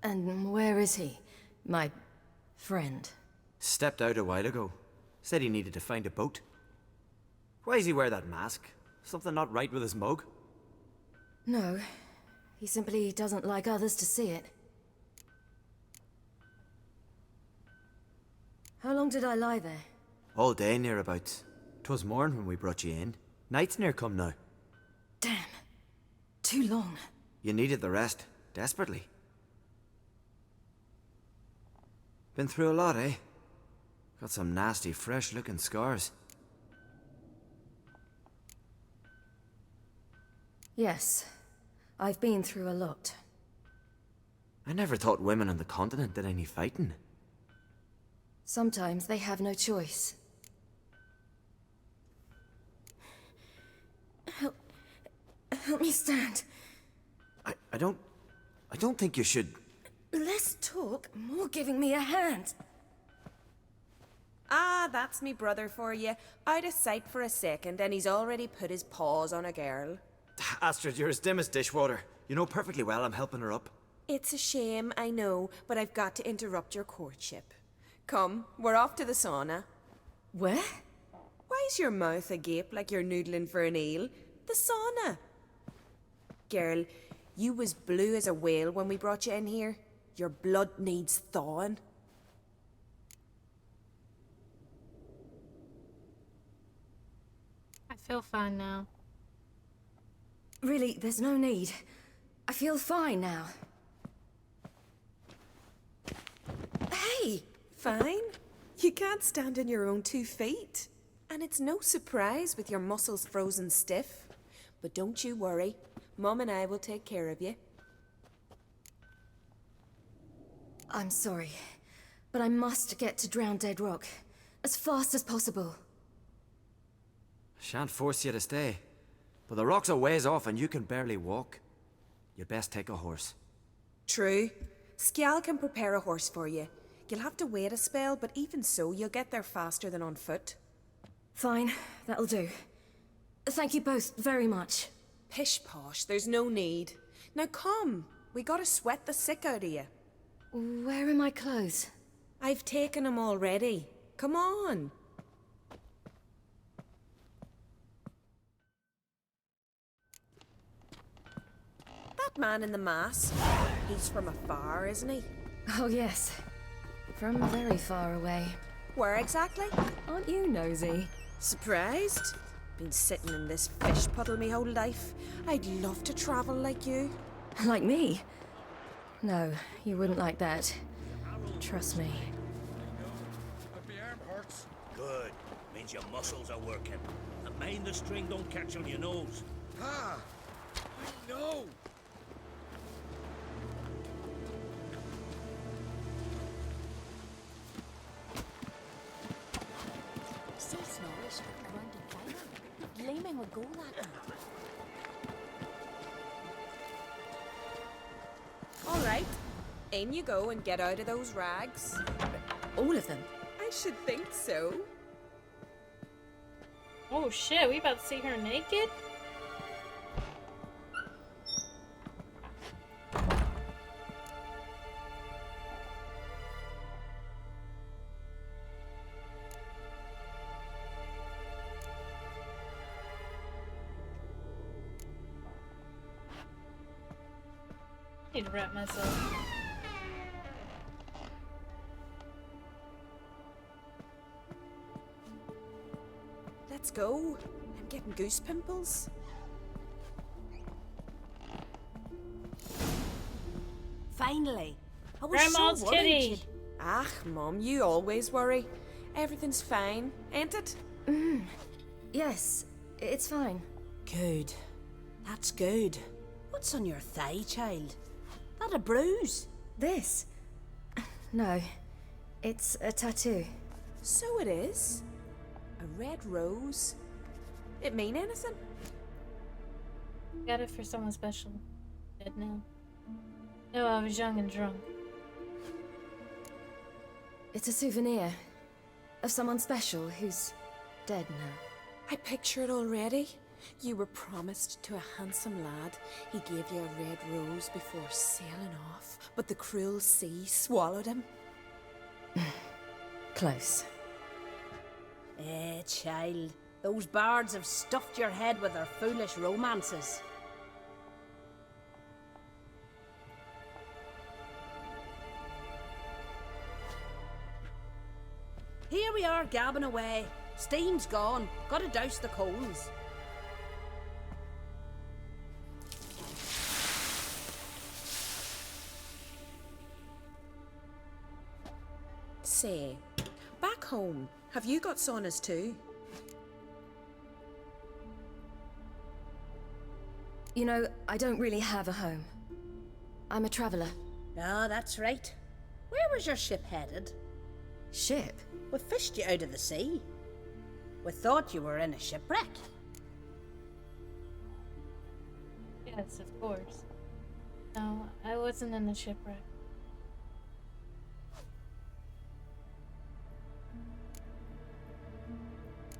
And where is he? My friend. Stepped out a while ago. Said he needed to find a boat. Why does he wear that mask? Something not right with his mug? No. He simply doesn't like others to see it. How long did I lie there? All day nearabouts. 'Twas morn when we brought you in. Night's near come now. Damn. Too long. You needed the rest. Desperately. Been through a lot, eh? Got some nasty, fresh-looking scars. Yes. I've been through a lot. I never thought women on the continent did any fighting. Sometimes they have no choice. Help me stand. I don't think you should... Less talk, more giving me a hand. Ah, that's me brother for you. Out of sight for a second, and he's already put his paws on a girl. Astrid, you're as dim as dishwater. You know perfectly well I'm helping her up. It's a shame, I know, but I've got to interrupt your courtship. Come, we're off to the sauna. Where? Why's your mouth agape like you're noodling for an eel? The sauna. Girl, you was blue as a whale when we brought you in here. Your blood needs thawing. I feel fine now. Really, there's no need. I feel fine now. Hey, fine? You can't stand on your own 2 feet. And it's no surprise with your muscles frozen stiff. But don't you worry. Mum and I will take care of you. I'm sorry, but I must get to Drowned Dead Rock as fast as possible. Shan't force you to stay. But the rock's a ways off and you can barely walk. You'd best take a horse. True. Skjal can prepare a horse for you. You'll have to wait a spell, but even so, you'll get there faster than on foot. Fine, that'll do. Thank you both very much. Pish posh, there's no need. Now come, we gotta sweat the sick out of you. Where are my clothes? I've taken them already. Come on. That man in the mask, he's from afar, isn't he? Oh yes, from very far away. Where exactly? Aren't you nosy? Surprised? Been sitting in this fish puddle me whole life. I'd love to travel like you. Like me? No, you wouldn't like that. Trust me. My arm hurts. Good. Means your muscles are working. And mind the string don't catch on your nose. Ah! I know! See Snorri's grunting fire. Gleaming with gold at him. All right. In you go and get out of those rags. All of them? I should think so. Oh shit, we about to see her naked? I need to wrap myself. Let's go. I'm getting goose pimples. Finally. I was Grandma's so worried. kitty. Ah, Mum, you always worry. Everything's fine, ain't it? Yes, it's fine. Good. That's good. What's on your thigh, child? That a bruise? This? No. It's a tattoo. So it is. A red rose. It mean anything? Got it for someone special. Dead now. No, I was young and drunk. It's a souvenir of someone special who's dead now. I picture it already. You were promised to a handsome lad. He gave you a red rose before sailing off, but the cruel sea swallowed him. Close. Child. Those bards have stuffed your head with their foolish romances. Here we are, gabbing away. Steam's gone. Gotta douse the coals. Say, back home, have you got saunas too? You know, I don't really have a home. I'm a traveler. Oh, that's right. Where was your ship headed? Ship? We fished you out of the sea. We thought you were in a shipwreck. Yes, of course. No, I wasn't in the shipwreck.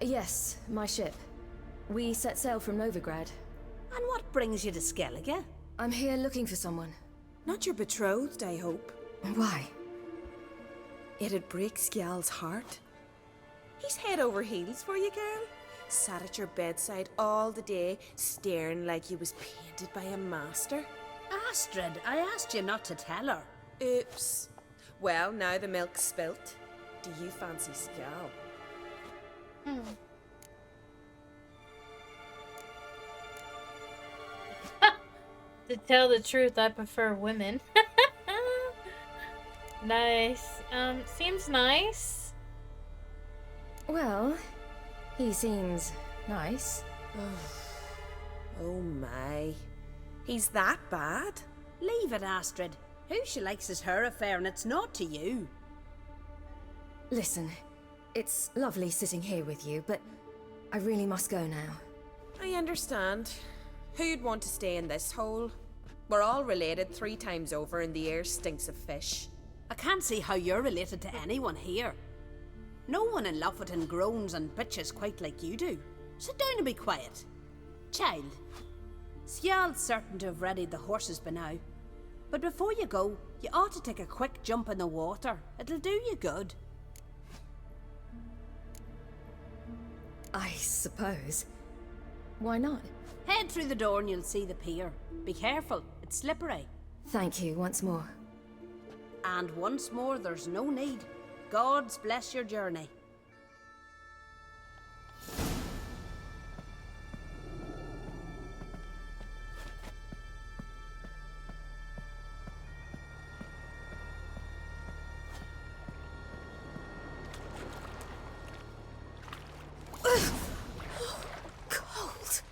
Yes, my ship. We set sail from Novigrad. And what brings you to Skellige? I'm here looking for someone. Not your betrothed, I hope. Why? It'd break Skjal's heart. He's head over heels for you, girl. Sat at your bedside all the day, staring like you was painted by a master. Astrid, I asked you not to tell her. Oops. Well, now the milk's spilt. Do you fancy Skjal? To tell the truth, I prefer women. Nice. Seems nice. Well, he seems nice. Oh my. He's that bad? Leave it, Astrid. Who she likes is her affair, and it's not to you. Listen, it's lovely sitting here with you, but I really must go now. I understand. Who'd want to stay in this hole? We're all related 3 times over, and the air stinks of fish. I can't see how you're related to anyone here. No one in Lofoten groans and bitches quite like you do. Sit down and be quiet. Child, Skjal's certain to have readied the horses by now. But before you go, you ought to take a quick jump in the water. It'll do you good. I suppose. Why not? Head through the door and you'll see the pier. Be careful, it's slippery. Thank you once more. And once more, there's no need. Gods bless your journey. Cold.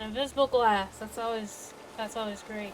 Invisible glass. That's always great.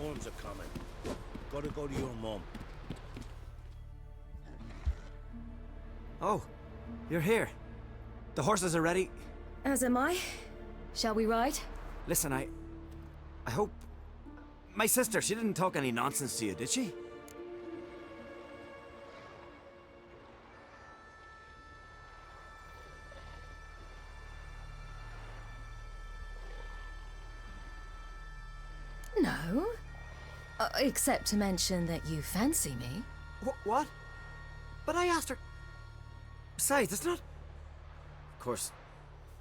storms are coming. Gotta go to your mum. Oh, you're here. The horses are ready. As am I. Shall we ride? Listen, I hope... My sister, she didn't talk any nonsense to you, did she? No. Except to mention that you fancy me. What? But I asked her... Besides, it's not... Of course,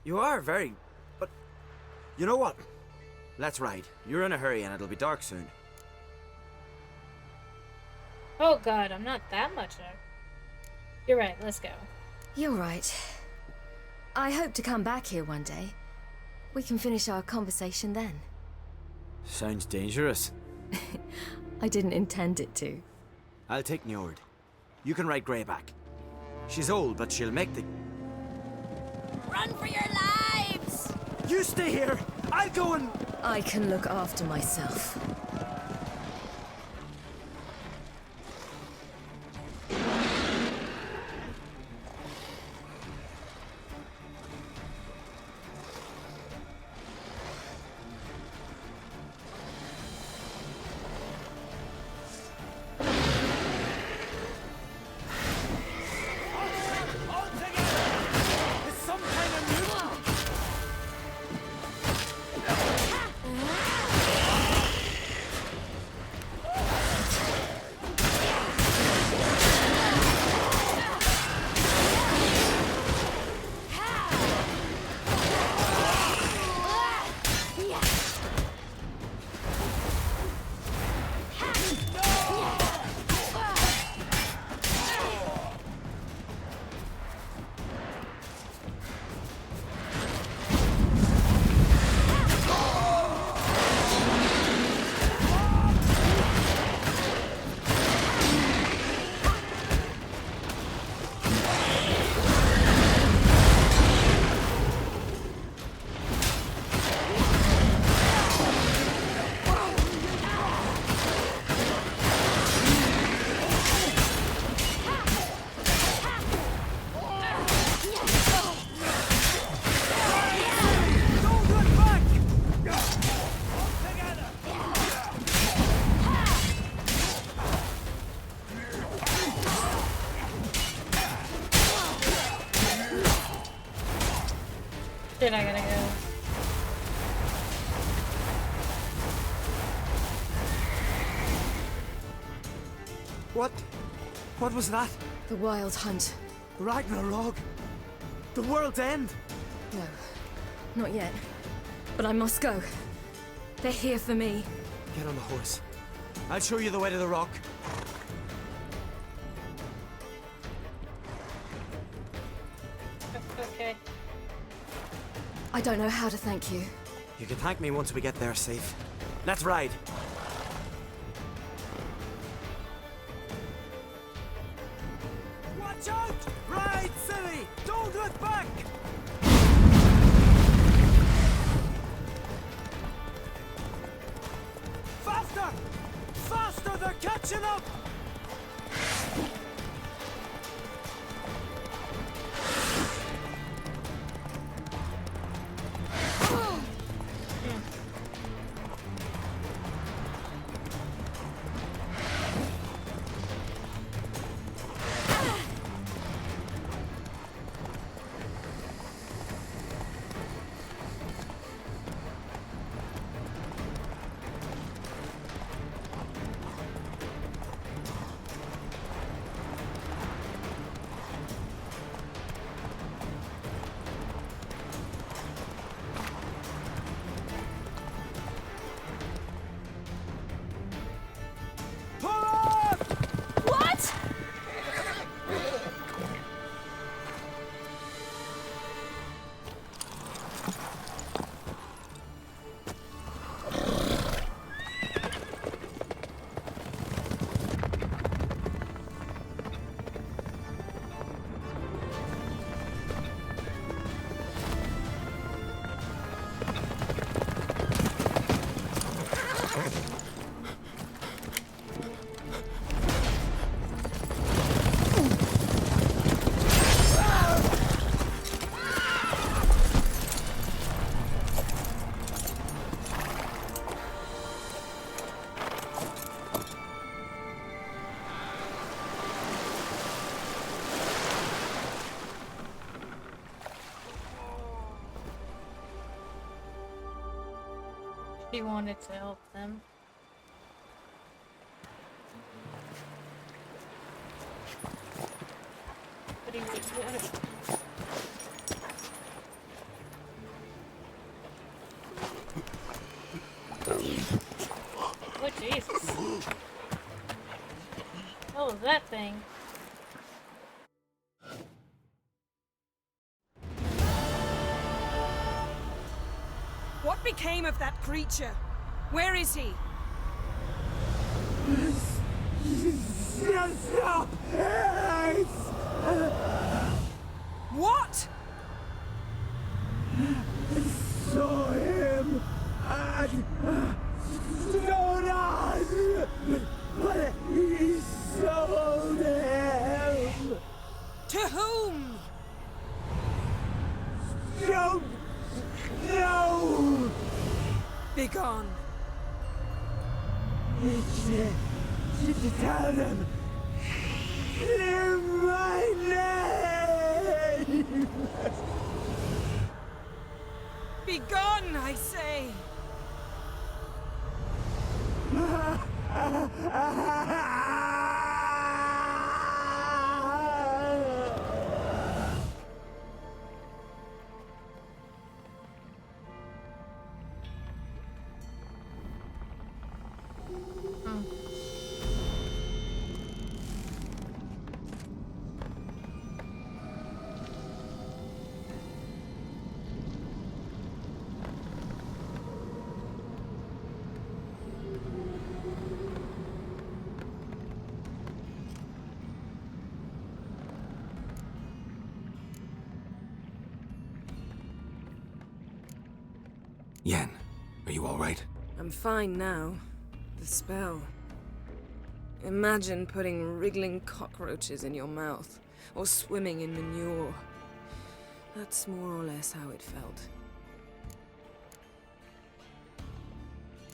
you are very... But... You know what? Let's ride. You're in a hurry and it'll be dark soon. Oh god, I'm not that much of. You're right, let's go. You're right. I hope to come back here one day. We can finish our conversation then. Sounds dangerous. I didn't intend it to. I'll take Njord. You can ride Greyback. She's old, but she'll make the... Run for your lives! You stay here! I'll go and... I can look after myself. Shit, I gotta go. What was that? The Wild Hunt. Ragnarok? The world's end? No, not yet. But I must go. They're here for me. Get on the horse. I'll show you the way to the rock. Okay. I don't know how to thank you. You can thank me once we get there safe. Let's ride. Watch out! Ride, silly! Don't look back! Faster! Faster! They're catching up! He wanted to help them. But he was oh, Jesus. What was that thing? What became of that creature? Where is he? Stop! What? I saw him at Stonas, but he sold him. To whom? Don't know. Begone. Tell them. Clear my name. Begone, I say. Yen, are you all right? I'm fine now. The spell. Imagine putting wriggling cockroaches in your mouth, or swimming in manure. That's more or less how it felt.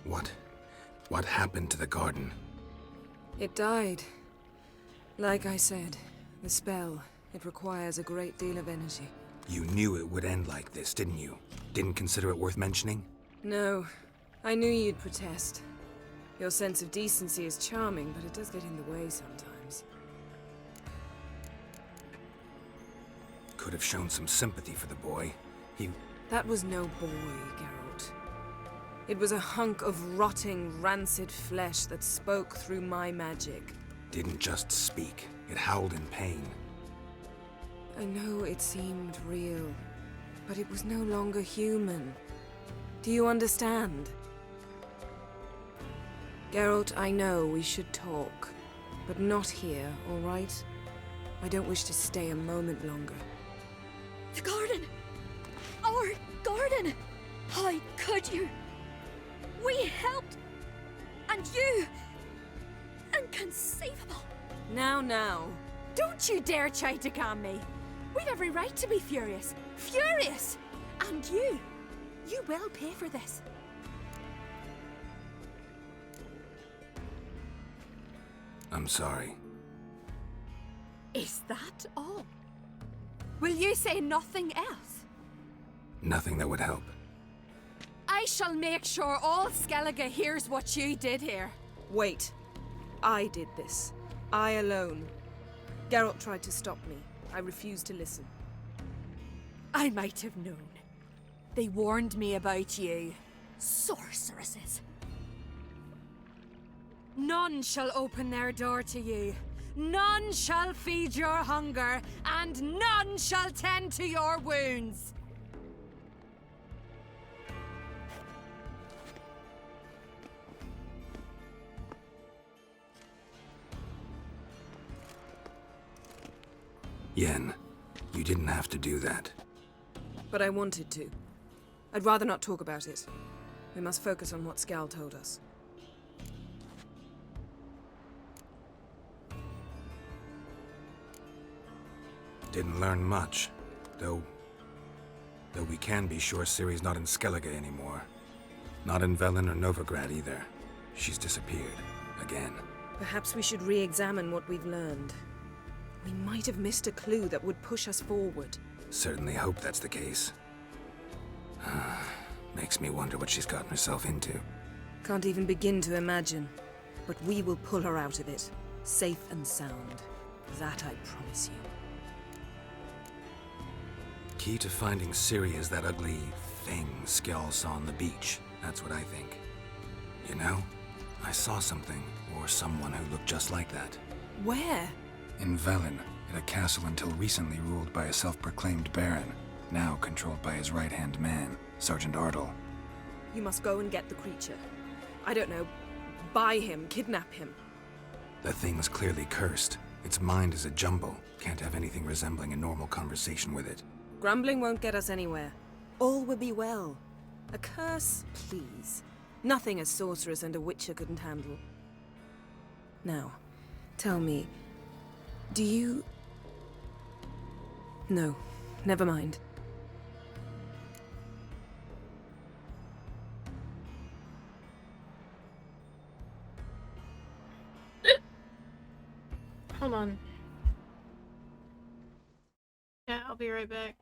What happened to the garden? It died. Like I said, the spell, it requires a great deal of energy. You knew it would end like this, didn't you? Didn't consider it worth mentioning? No. I knew you'd protest. Your sense of decency is charming, but it does get in the way sometimes. Could have shown some sympathy for the boy. That was no boy, Geralt. It was a hunk of rotting, rancid flesh that spoke through my magic. Didn't just speak. It howled in pain. I know it seemed real, but it was no longer human. Do you understand? Geralt, I know we should talk, but not here, all right? I don't wish to stay a moment longer. The garden! Our garden! How could you? We helped! And you! Inconceivable! Now. Don't you dare try to calm me! We've every right to be furious! Furious! And you will pay for this. I'm sorry. Is that all? Will you say nothing else? Nothing that would help. I shall make sure all Skellige hears what you did here. Wait. I did this. I alone. Geralt tried to stop me. I refused to listen. I might have known. They warned me about you. Sorceresses. None shall open their door to you. None shall feed your hunger, and none shall tend to your wounds. Yen, you didn't have to do that. But I wanted to. I'd rather not talk about it. We must focus on what Skal told us. Didn't learn much, though we can be sure Ciri's not in Skellige anymore. Not in Velen or Novigrad either. She's disappeared. Again. Perhaps we should re-examine what we've learned. We might have missed a clue that would push us forward. Certainly hope that's the case. Makes me wonder what she's gotten herself into. Can't even begin to imagine. But we will pull her out of it, safe and sound. That I promise you. Key to finding Ciri is that ugly thing Skjall saw on the beach. That's what I think. You know, I saw something, or someone who looked just like that. Where? In Velen, at a castle until recently ruled by a self-proclaimed baron, now controlled by his right-hand man, Sergeant Ardle. You must go and get the creature. I don't know, buy him, kidnap him. The thing's clearly cursed. Its mind is a jumble. Can't have anything resembling a normal conversation with it. Grumbling won't get us anywhere. All will be well. A curse, please. Nothing a sorceress and a witcher couldn't handle. Now, tell me, do you... No, never mind. Hold on. Yeah, I'll be right back.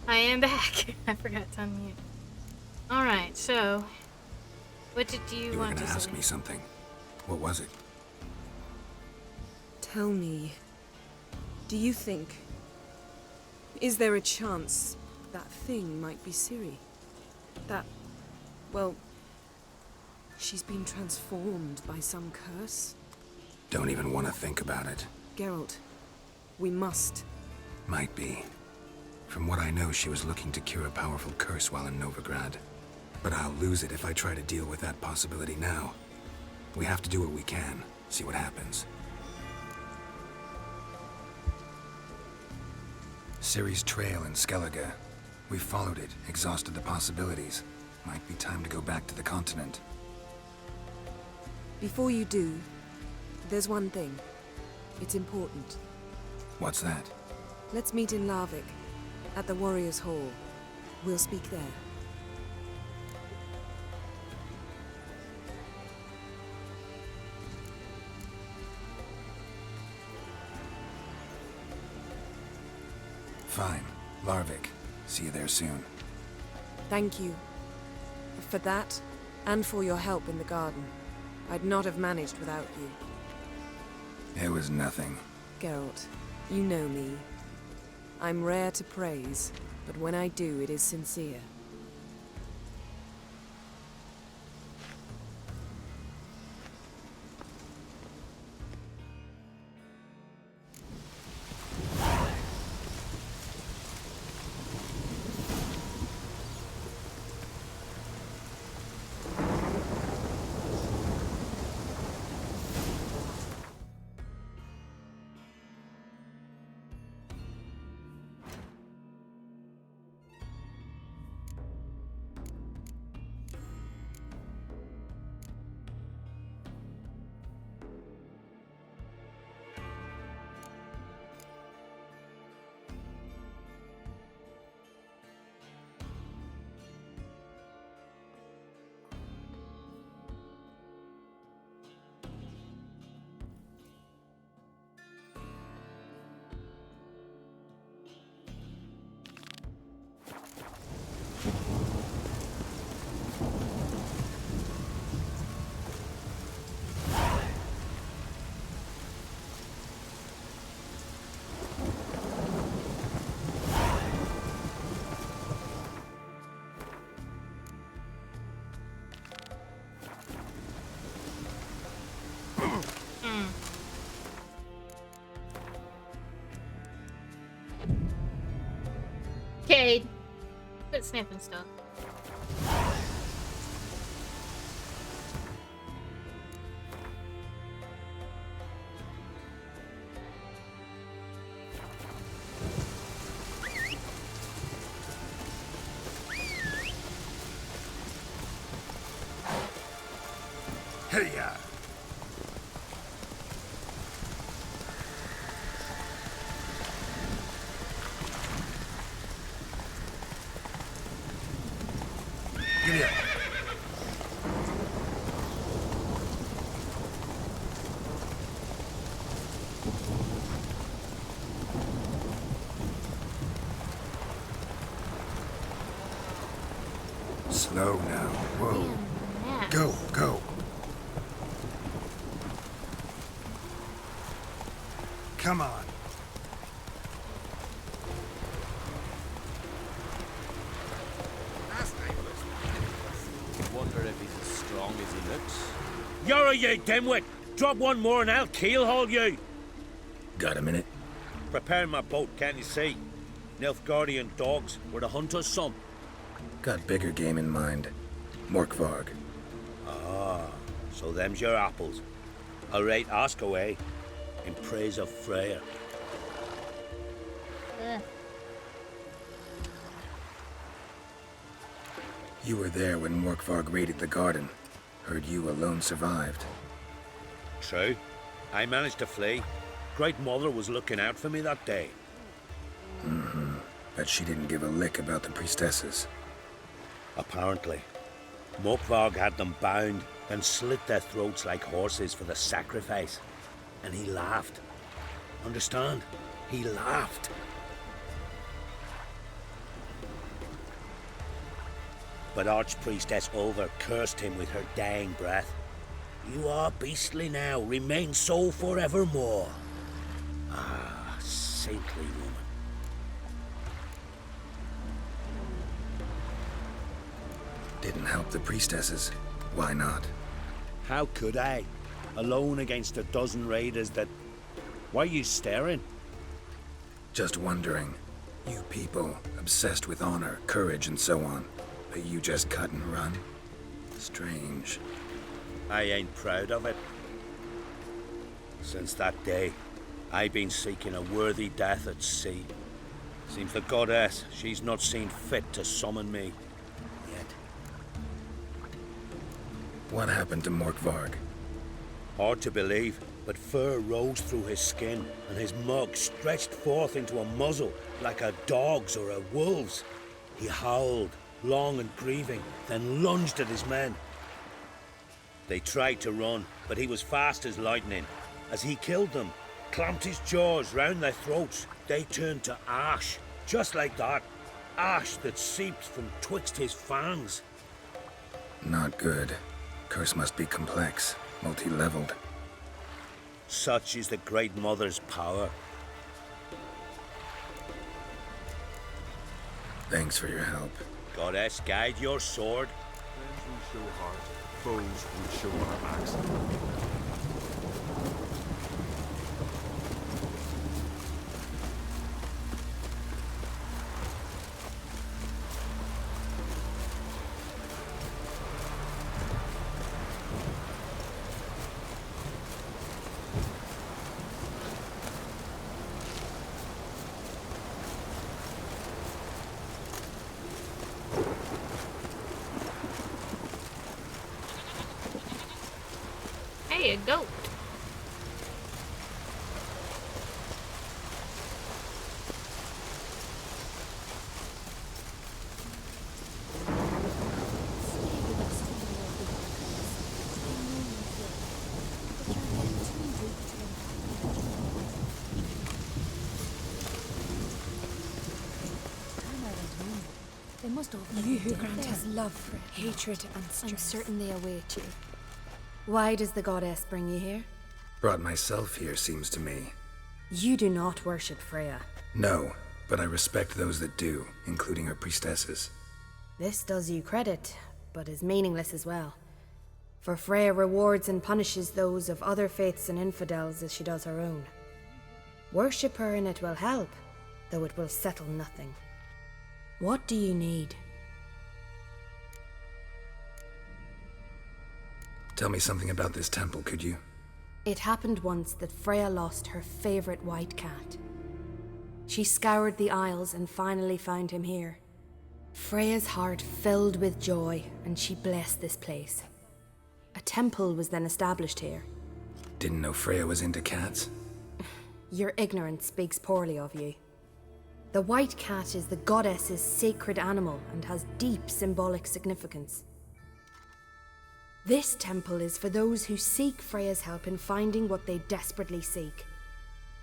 I am back. I forgot to unmute. Alright, so what did you You were want gonna to ask say? me something. What was it? Tell me, do you think... Is there a chance that thing might be Ciri? That... well... she's been transformed by some curse? Don't even want to think about it. Geralt, we must. Might be. From what I know, she was looking to cure a powerful curse while in Novigrad. But I'll lose it if I try to deal with that possibility now. We have to do what we can, see what happens. Ciri's trail in Skellige. We followed it, exhausted the possibilities. Might be time to go back to the continent. Before you do, there's one thing. It's important. What's that? Let's meet in Larvik, at the Warriors' Hall. We'll speak there. Fine. Larvik. See you there soon. Thank you. For that, and for your help in the garden. I'd not have managed without you. It was nothing. Geralt, you know me. I'm rare to praise, but when I do, it is sincere. Cade, quit sniffing stuff. Hey-ya! Give me that. Slow now. Whoa. Go, go. Come on. Wonder if he's as strong as he looks. You're a ye dimwit! Drop one more and I'll keelhaul you! Got a minute? Preparing my boat, can't you see? Nilfgaardian dogs were the hunter's son. Got bigger game in mind. Morkvarg. Ah, so them's your apples. All right, ask away. In praise of Freya. You were there when Morkvarg raided the garden. Heard you alone survived. True. I managed to flee. Great Mother was looking out for me that day. Mm-hmm. Bet she didn't give a lick about the priestesses. Apparently. Morkvarg had them bound, then slit their throats like horses for the sacrifice. And he laughed. Understand? He laughed. but Archpriestess Ulva cursed him with her dying breath. You are beastly now, remain so forevermore. Ah, saintly woman. Didn't help the priestesses. Why not? How could I? Alone against a dozen raiders that... Why are you staring? Just wondering. You people, obsessed with honor, courage, and so on. But you just cut and run? Strange. I ain't proud of it. Since that day, I've been seeking a worthy death at sea. Seems the goddess, she's not seen fit to summon me. Yet. What happened to Morkvarg? Hard to believe, but fur rose through his skin, and his mug stretched forth into a muzzle like a dog's or a wolf's. He howled, long and grieving, then lunged at his men. They tried to run, but he was fast as lightning. As he killed them, clamped his jaws round their throats, they turned to ash, just like that. Ash that seeped from twixt his fangs. Not good. Curse must be complex, multi-leveled. Such is the Great Mother's power. Thanks for your help. Goddess, guide your sword. Friends will show heart, foes will show our backs. Hey, a goat. They must all You who grant us love, hatred, and strength. I'm certain they await you. Why does the goddess bring you here? Brought myself here, seems to me. You do not worship Freya. No, but I respect those that do, including her priestesses. This does you credit, but is meaningless as well. For Freya rewards and punishes those of other faiths and infidels as she does her own. Worship her and it will help, though it will settle nothing. What do you need? Tell me something about this temple, could you? It happened once that Freya lost her favorite white cat. She scoured the Isles and finally found him here. Freya's heart filled with joy, and she blessed this place. A temple was then established here. Didn't know Freya was into cats. Your ignorance speaks poorly of you. The white cat is the goddess's sacred animal and has deep symbolic significance. This temple is for those who seek Freya's help in finding what they desperately seek.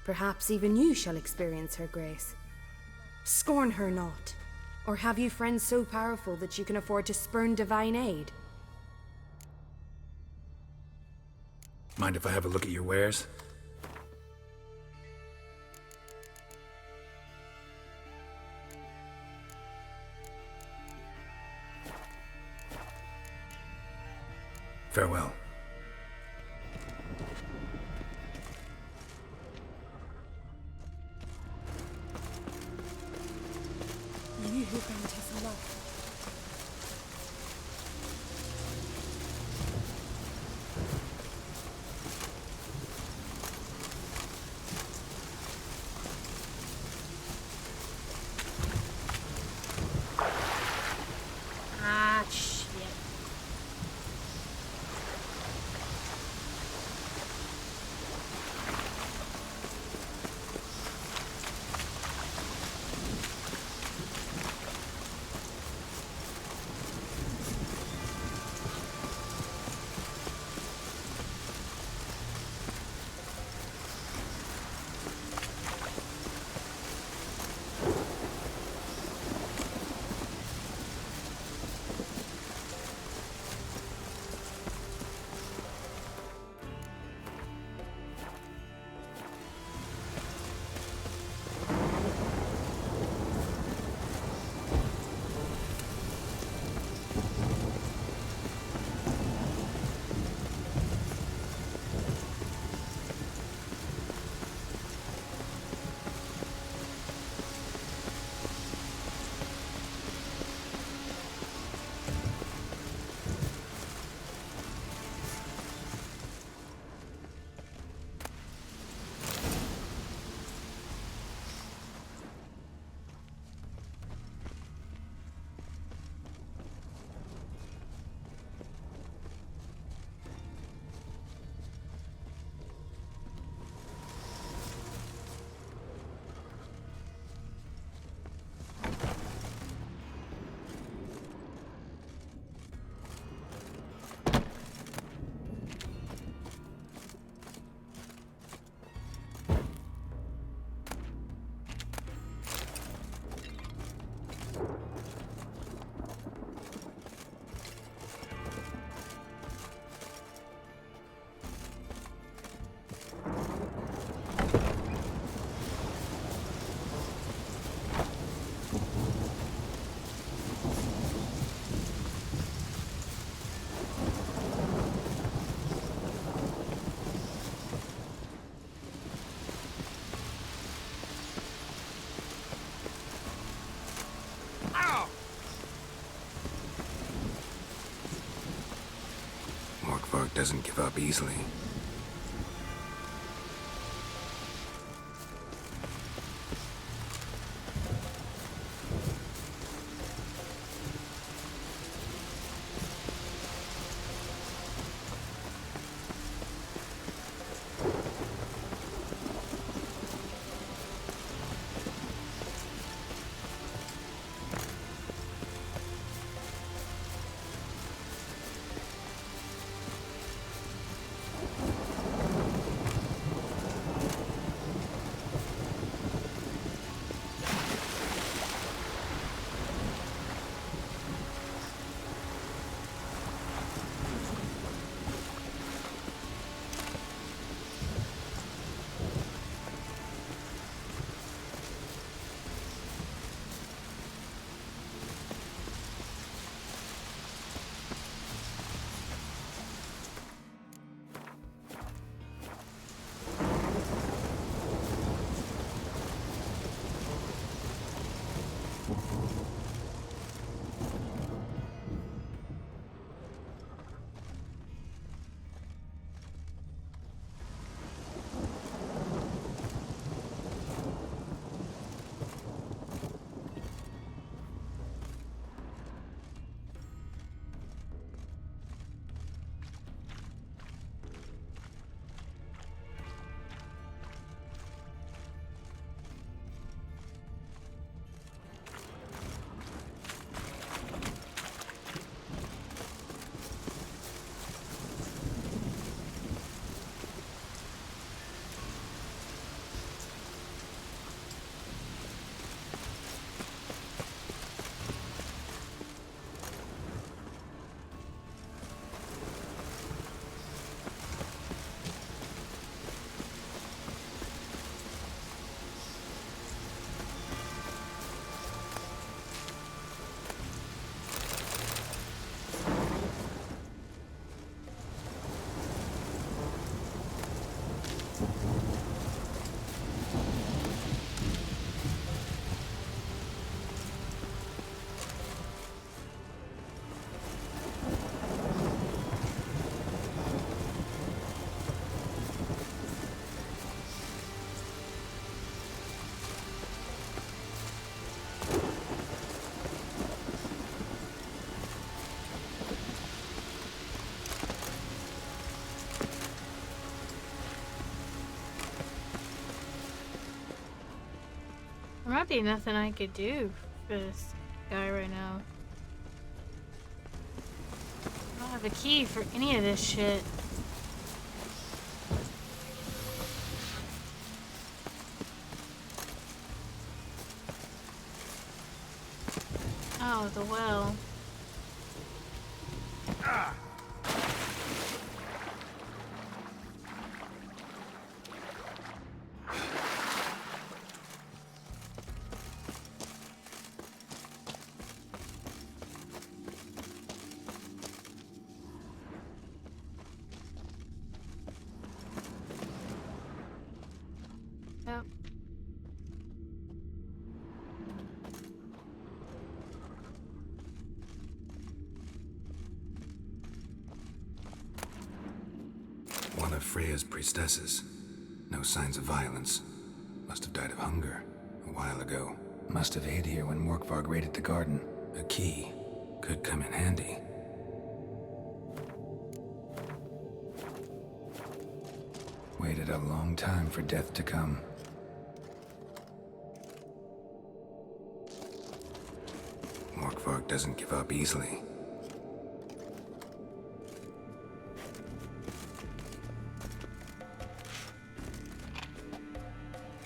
Perhaps even you shall experience her grace. Scorn her not. Or have you friends so powerful that you can afford to spurn divine aid? Mind if I have a look at your wares? Farewell. You who grant us love. Ah, shit. Morkvarg doesn't give up easily. There might be nothing I could do for this guy right now. I don't have a key for any of this shit. Oh, the well. Yep. One of Freya's priestesses. No signs of violence. Must have died of hunger a while ago. Must have hid here when Morkvarg raided the garden. A key could come in handy. Waited a long time for death to come. Morkvarg doesn't give up easily.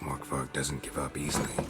Morkvarg doesn't give up easily.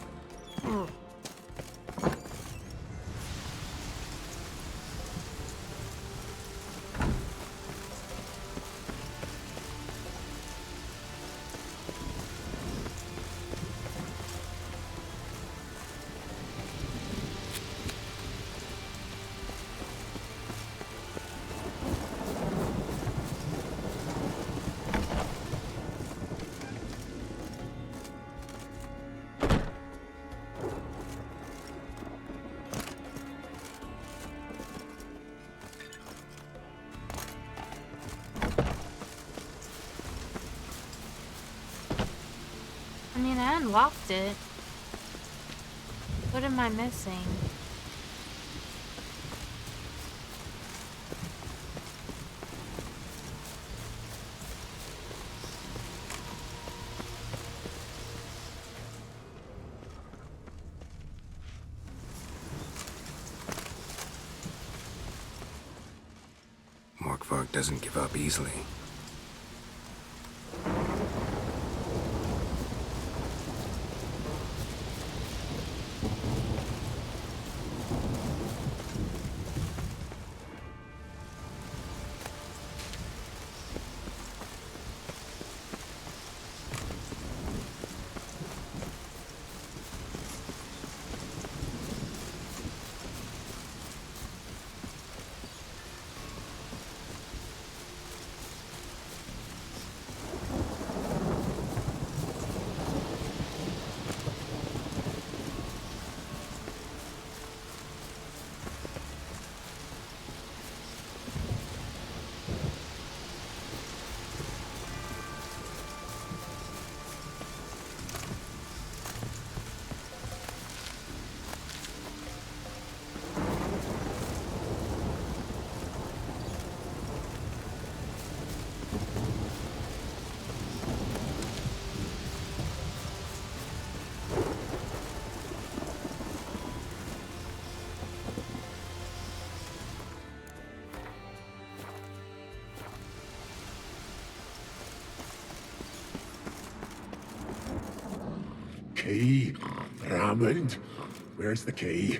mean, I unlocked it. What am I missing? Morkvarg doesn't give up easily. Key, Raymond. Where's the key?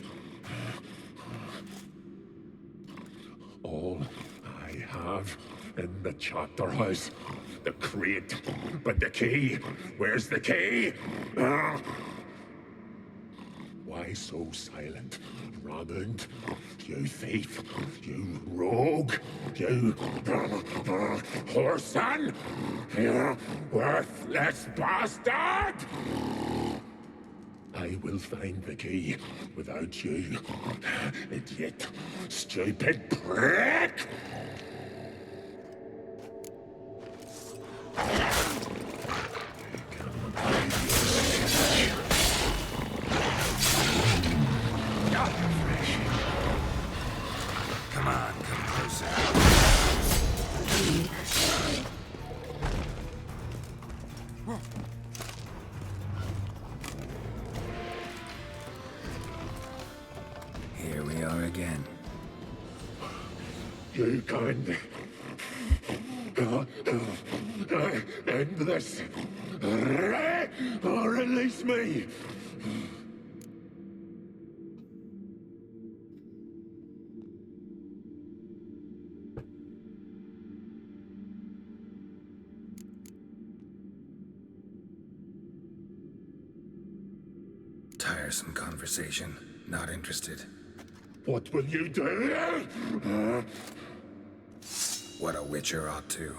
All I have in the chapter house, the crate, but the key. Where's the key? Why so silent, Raymond? You thief, you rogue, you whoreson, you worthless bastard! I will find the key without you, idiot, stupid prick! Come on, come closer. Here we are again. You can end this, or release me. Tiresome conversation. Not interested. What will you do? What a witcher ought to.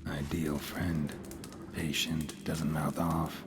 Ideal friend. Patient, doesn't mouth off.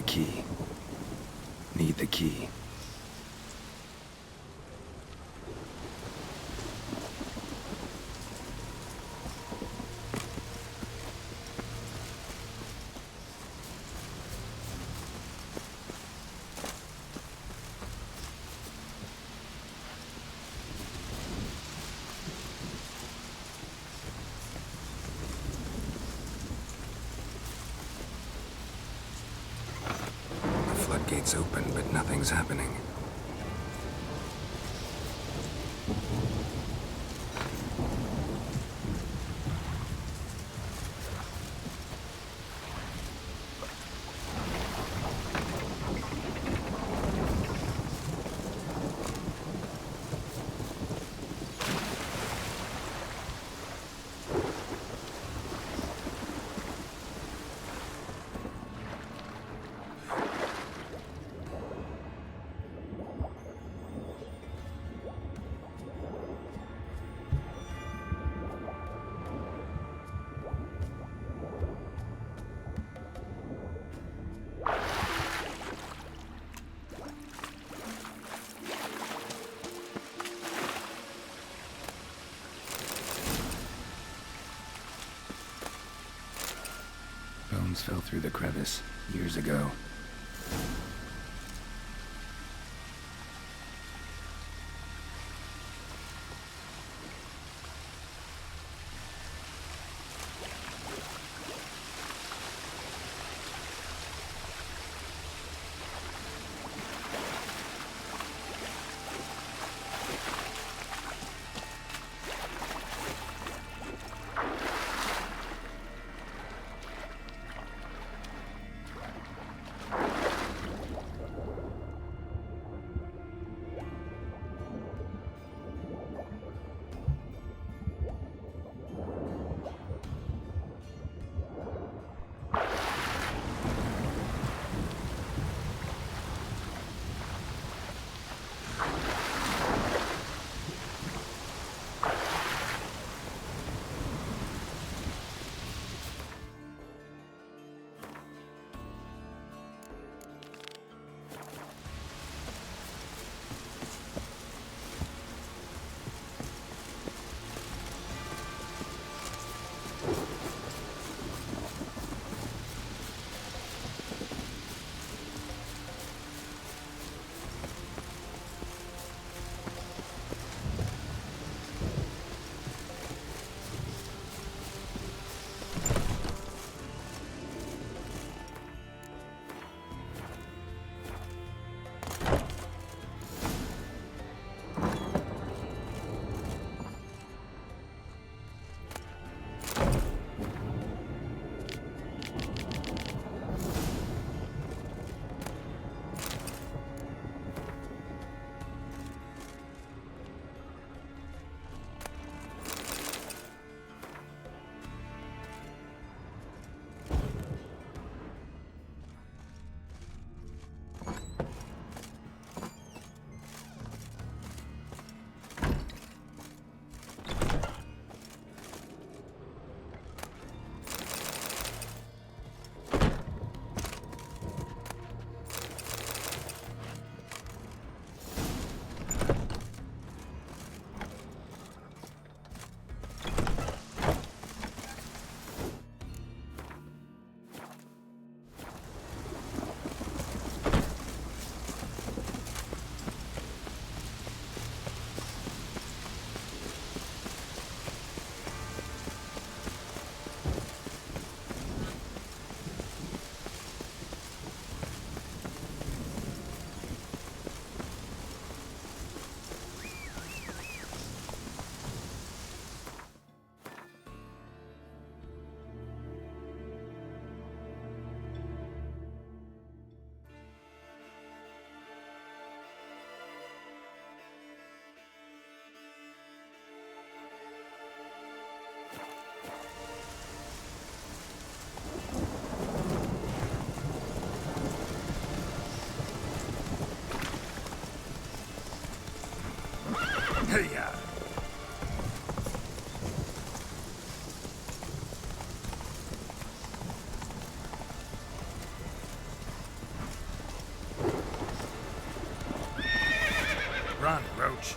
the key. Need the key. Floodgates open, but nothing's happening. Bones fell through the crevice years ago. Hey-ya! Run, Roach.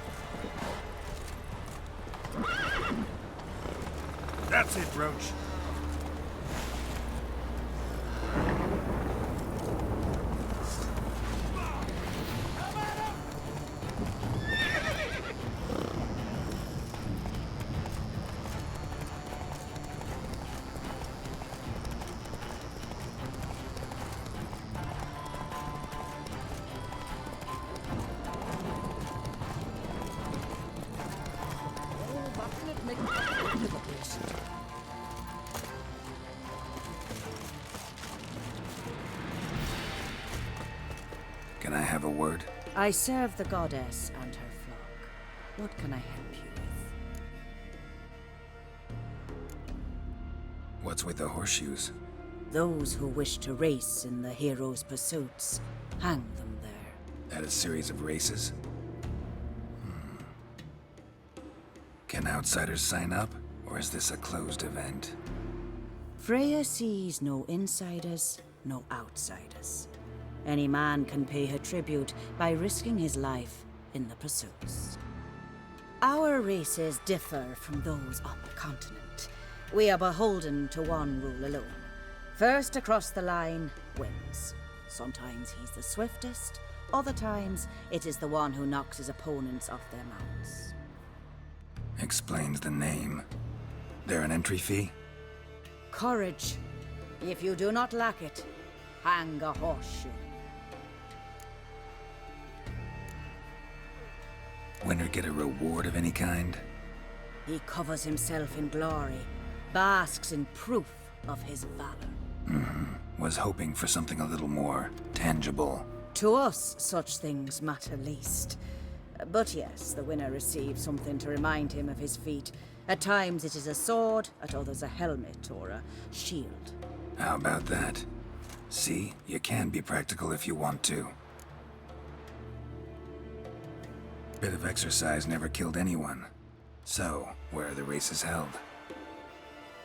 That's it, Roach. Can I have a word? I serve the goddess and her flock. What can I help you with? What's with the horseshoes? Those who wish to race in the hero's pursuits, hang them there. At a series of races? Can outsiders sign up, or is this a closed event? Freya sees no insiders, no outsiders. Any man can pay her tribute by risking his life in the pursuits. Our races differ from those on the continent. We are beholden to one rule alone. First across the line wins. Sometimes he's the swiftest, other times it is the one who knocks his opponents off their mounts. Explains the name. There an entry fee? Courage. If you do not lack it, hang a horseshoe. Winner get a reward of any kind? He covers himself in glory, basks in proof of his valor. Was hoping for something a little more tangible. To us, such things matter least. But yes, the winner receives something to remind him of his feat. At times it is a sword, at others a helmet or a shield. How about that? See, you can be practical if you want to. Bit of exercise never killed anyone. So, where are the races held?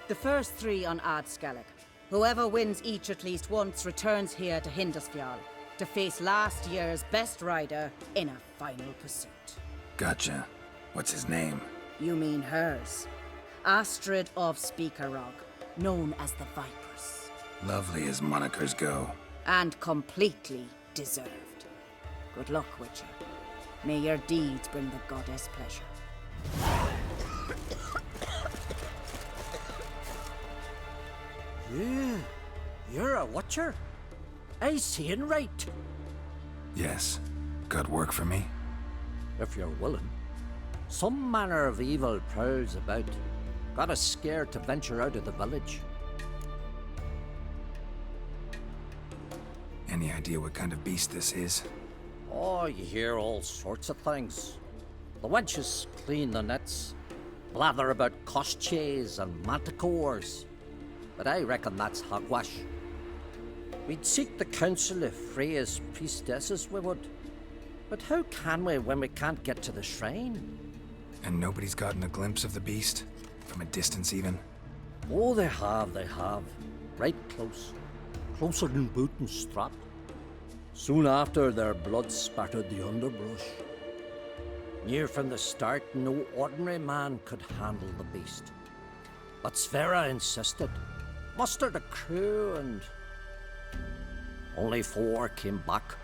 The first 3 on Ardskellig. Whoever wins each at least once returns here to Hindisfjall to face last year's best rider in a final pursuit. Gotcha. What's his name? You mean hers. Astrid of Speakerrog, known as the Vipress. Lovely as monikers go. And completely deserved. Good luck, Witcher. May your deeds bring the goddess pleasure. Yeah, you're a watcher. I seeing right. Yes. Got work for me? If you're willing. Some manner of evil prowls about. Got us scared to venture out of the village. Any idea what kind of beast this is? Oh, you hear all sorts of things. The wenches clean the nets, blather about koshchays and manticores. But I reckon that's hogwash. We'd seek the counsel of Freya's priestesses, we would. But how can we when we can't get to the shrine? And nobody's gotten a glimpse of the beast? From a distance, even? Oh, they have. Right close. Closer than boot and strap. Soon after, their blood spattered the underbrush. Near from the start, no ordinary man could handle the beast. But Sverre insisted. Mustered a crew and... Only 4 came back.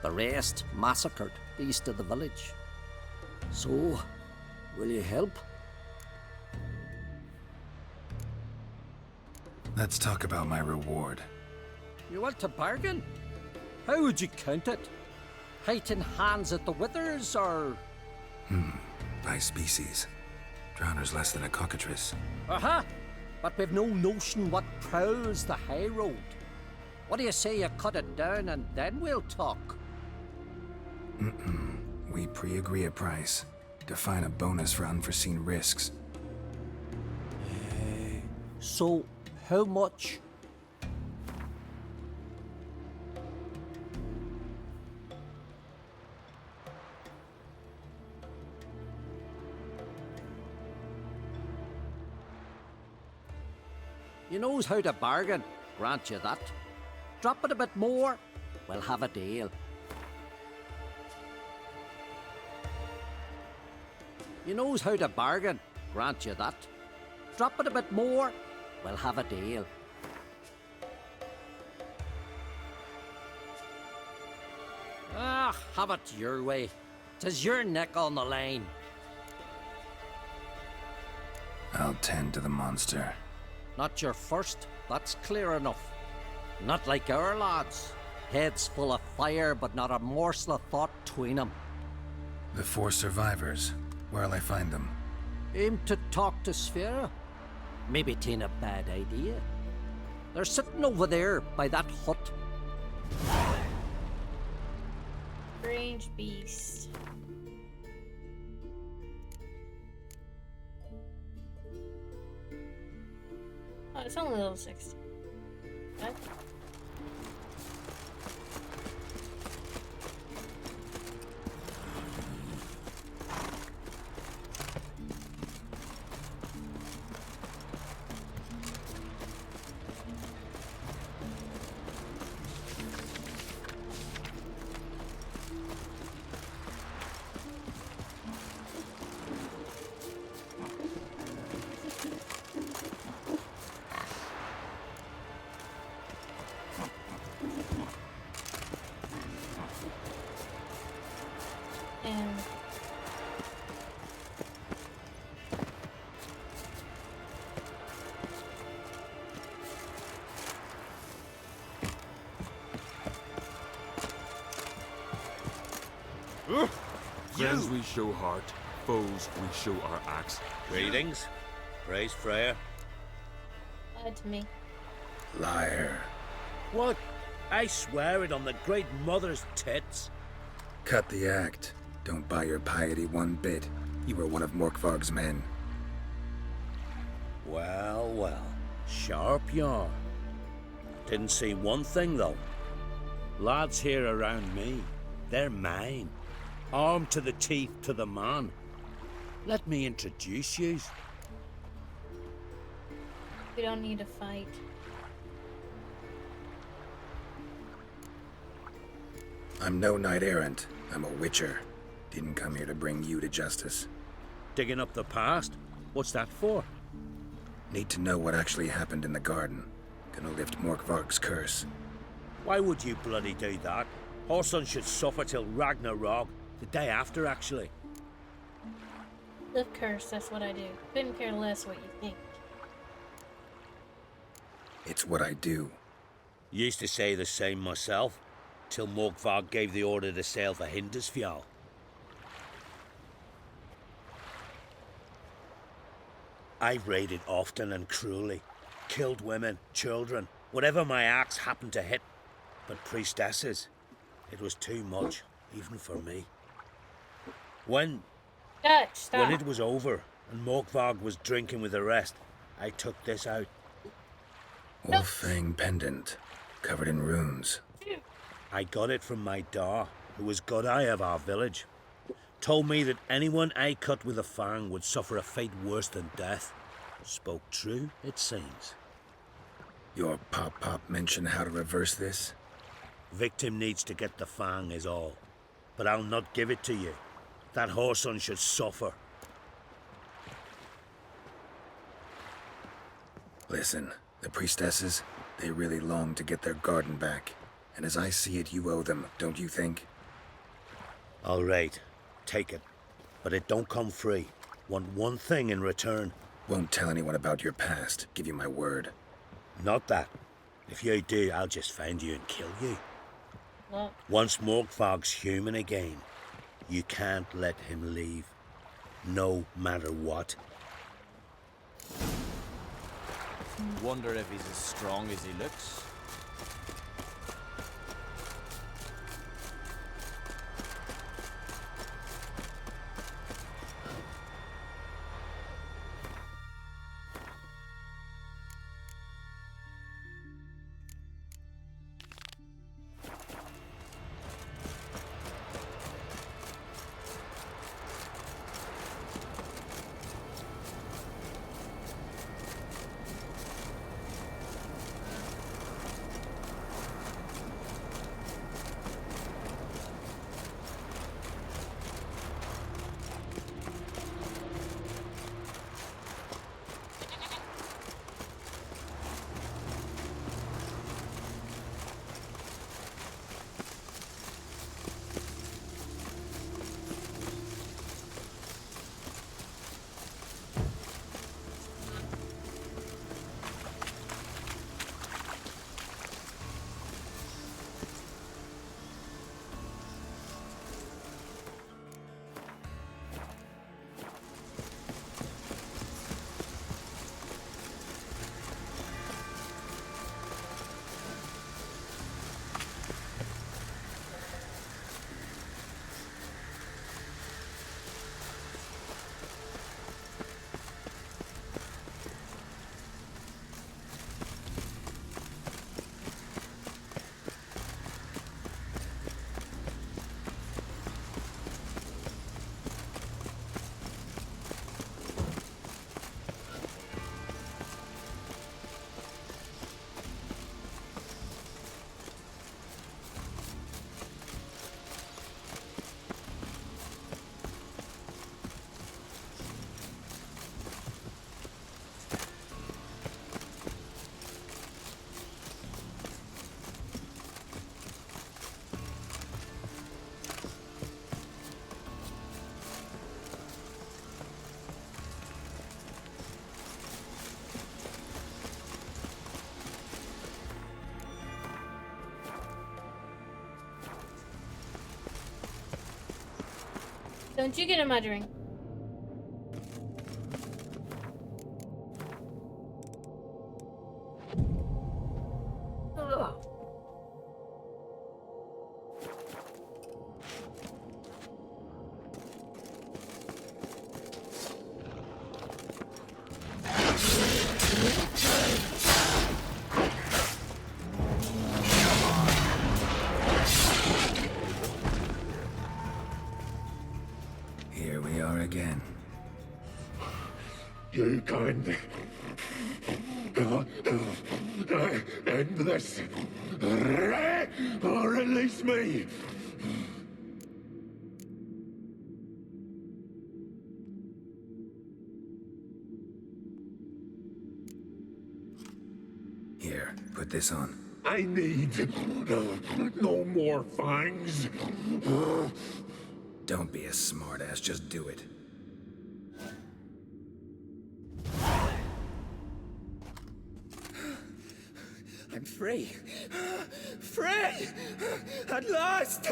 The rest massacred east of the village. So, will you help? Let's talk about my reward. You want to bargain? How would you count it? Height in hands at the withers, or...? By species. Drowner's less than a cockatrice. Aha! But we've no notion what prowls the high road. What do you say you cut it down and then we'll talk? We pre-agree a price. Define a bonus for unforeseen risks. So, how much? You knows how to bargain, grant you that. Drop it a bit more, we'll have a deal. He knows how to bargain, grant you that. Drop it a bit more, we'll have a deal. Ah, have it your way. 'Tis your neck on the line. I'll tend to the monster. Not your first, that's clear enough. Not like our lads. Heads full of fire, but not a morsel of thought between them. The 4 survivors. Where'll I find them? Aim to talk to Sphera? Maybe 'tain't a bad idea. They're sitting over there by that hut. Strange beast. Oh, it's only level 60. What? And Friends we show heart, foes we show our axe. Greetings. Praise Freya. lied to me. Liar. What? I swear it on the Great Mother's tits. Cut the act. Don't buy your piety one bit. You were one of Morkvarg's men. Well, well. Sharp yarn. Didn't see one thing, though. Lads here around me, they're mine. Armed to the teeth to the man. Let me introduce yous. We don't need to fight. I'm no knight errant. I'm a witcher. Didn't come here to bring you to justice. Digging up the past? What's that for? Need to know what actually happened in the garden. Gonna lift Morkvarg's curse. Why would you bloody do that? Horson should suffer till Ragnarok. The day after, actually. Live curse, that's what I do. Couldn't care less what you think. It's what I do. Used to say the same myself, till Morkvarg gave the order to sail for Hindisfjall. I've raided often and cruelly. Killed women, children, whatever my axe happened to hit. But priestesses, it was too much, even for me. When it was over and Morkvarg was drinking with the rest, I took this out. Wolffang pendant, covered in runes. I got it from my da, who was godeye of our village. Told me that anyone I cut with a fang would suffer a fate worse than death. Spoke true, it seems. Your pop mentioned how to reverse this? Victim needs to get the fang is all. But I'll not give it to you. That Horson should suffer. Listen, the priestesses, they really long to get their garden back. And as I see it, you owe them, don't you think? All right, take it. But it don't come free. Want one thing in return. Won't tell anyone about your past, give you my word. Not that. If you do, I'll just find you and kill you. What? Once Morkvarg's human again, you can't let him leave. No matter what. Wonder if he's as strong as he looks. Don't you get in my drink. Ugh. Here we are again. You can end this, or release me. Here, put this on. I need no more fangs. Don't be a smartass, just do it. I'm free. Free! At last!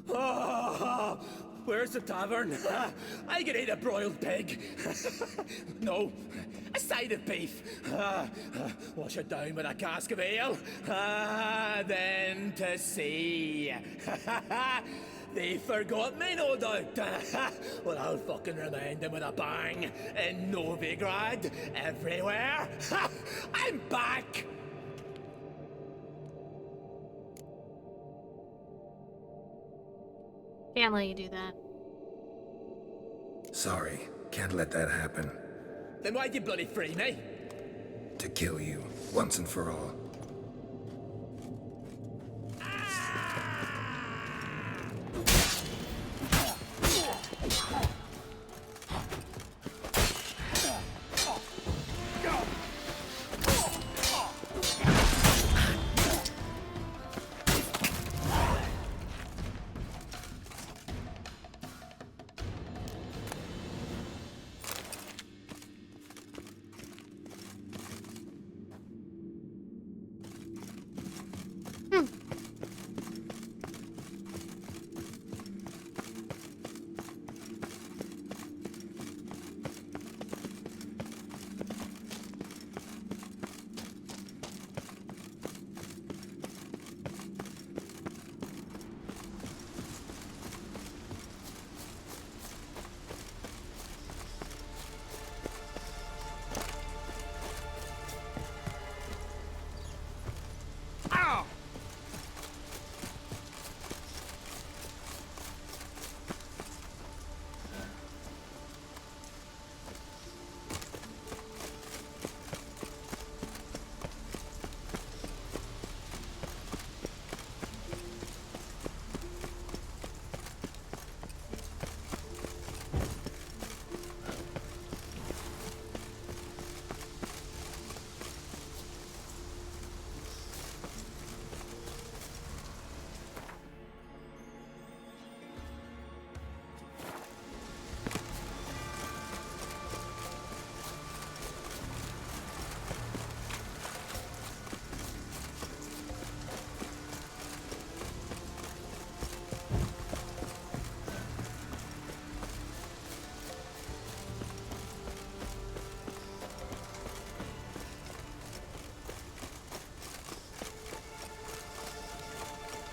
Oh, where's the tavern? I can eat a broiled pig. No, a side of beef. Wash it down with a cask of ale. Then to sea. They forgot me, no doubt. Well, I'll fucking remind them with a bang. In Novigrad, everywhere. I'm back! Can't let you do that. Sorry, can't let that happen. Then why'd you bloody free me? To kill you, once and for all.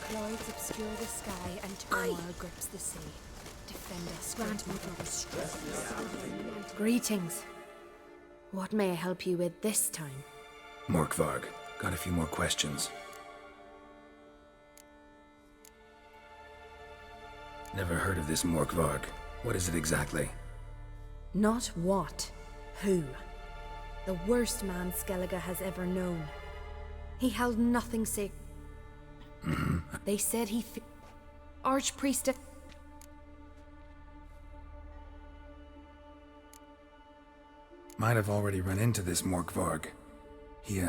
Clouds obscure the sky and turmoil grips the sea. Defend us, Grantmother. Greetings. What may I help you with this time? Morkvarg, got a few more questions. Never heard of this Morkvarg. What is it exactly? Not what, who. The worst man Skellige has ever known. He held nothing sacred. They said he Archpriest. Might have already run into this Morkvarg. He,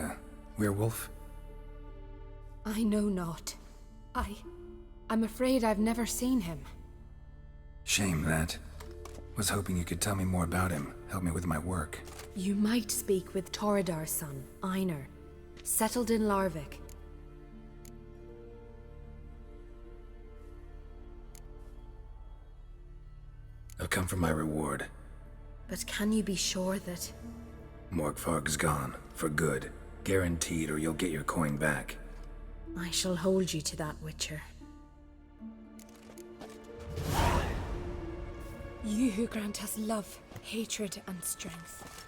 werewolf? I know not. I'm afraid I've never seen him. Shame that. Was hoping you could tell me more about him, help me with my work. You might speak with Torridar's son, Einar, settled in Larvik. I've come for my reward. But can you be sure that... Morgvarg's gone. For good. Guaranteed, or you'll get your coin back. I shall hold you to that, Witcher. You who grant us love, hatred, and strength.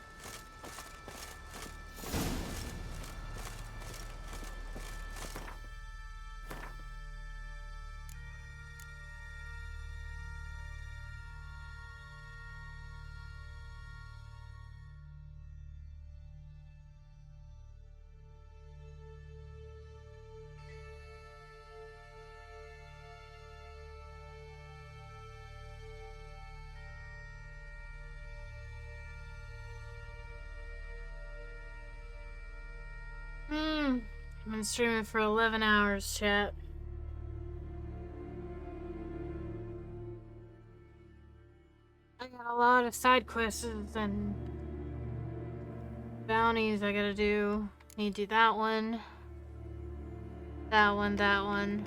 I've been streaming for 11 hours, chat. I got a lot of side quests and bounties I gotta do. Need to do that one. That one, that one.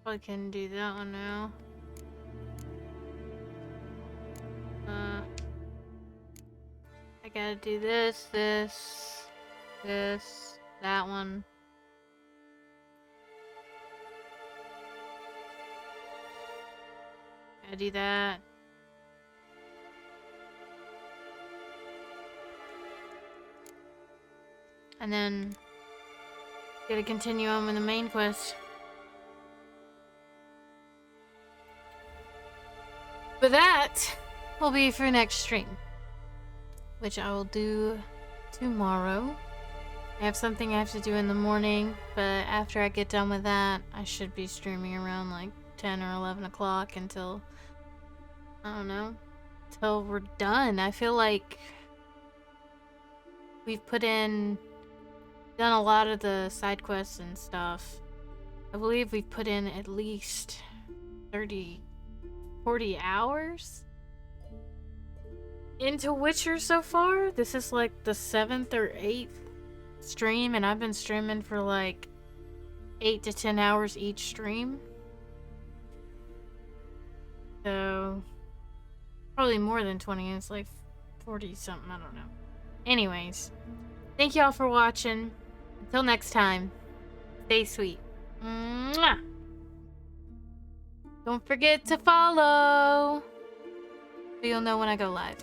Probably can do that one now. I gotta do this, that one. Gotta do that. And then gotta continue on with the main quest. But that will be for next stream, which I will do tomorrow. I have something I have to do in the morning, but after I get done with that, I should be streaming around like 10 or 11 o'clock until, I don't know, till we're done. I feel like we've done a lot of the side quests and stuff. I believe we've put in at least 40 hours into Witcher so far. This is like the 7th or 8th stream, and I've been streaming for like 8 to 10 hours each stream. So probably more than 20. It's like 40 something, I don't know. Anyways, thank y'all for watching. Until next time, stay sweet. Mwah! Don't forget to follow, so you'll know when I go live.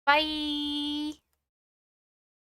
Bye!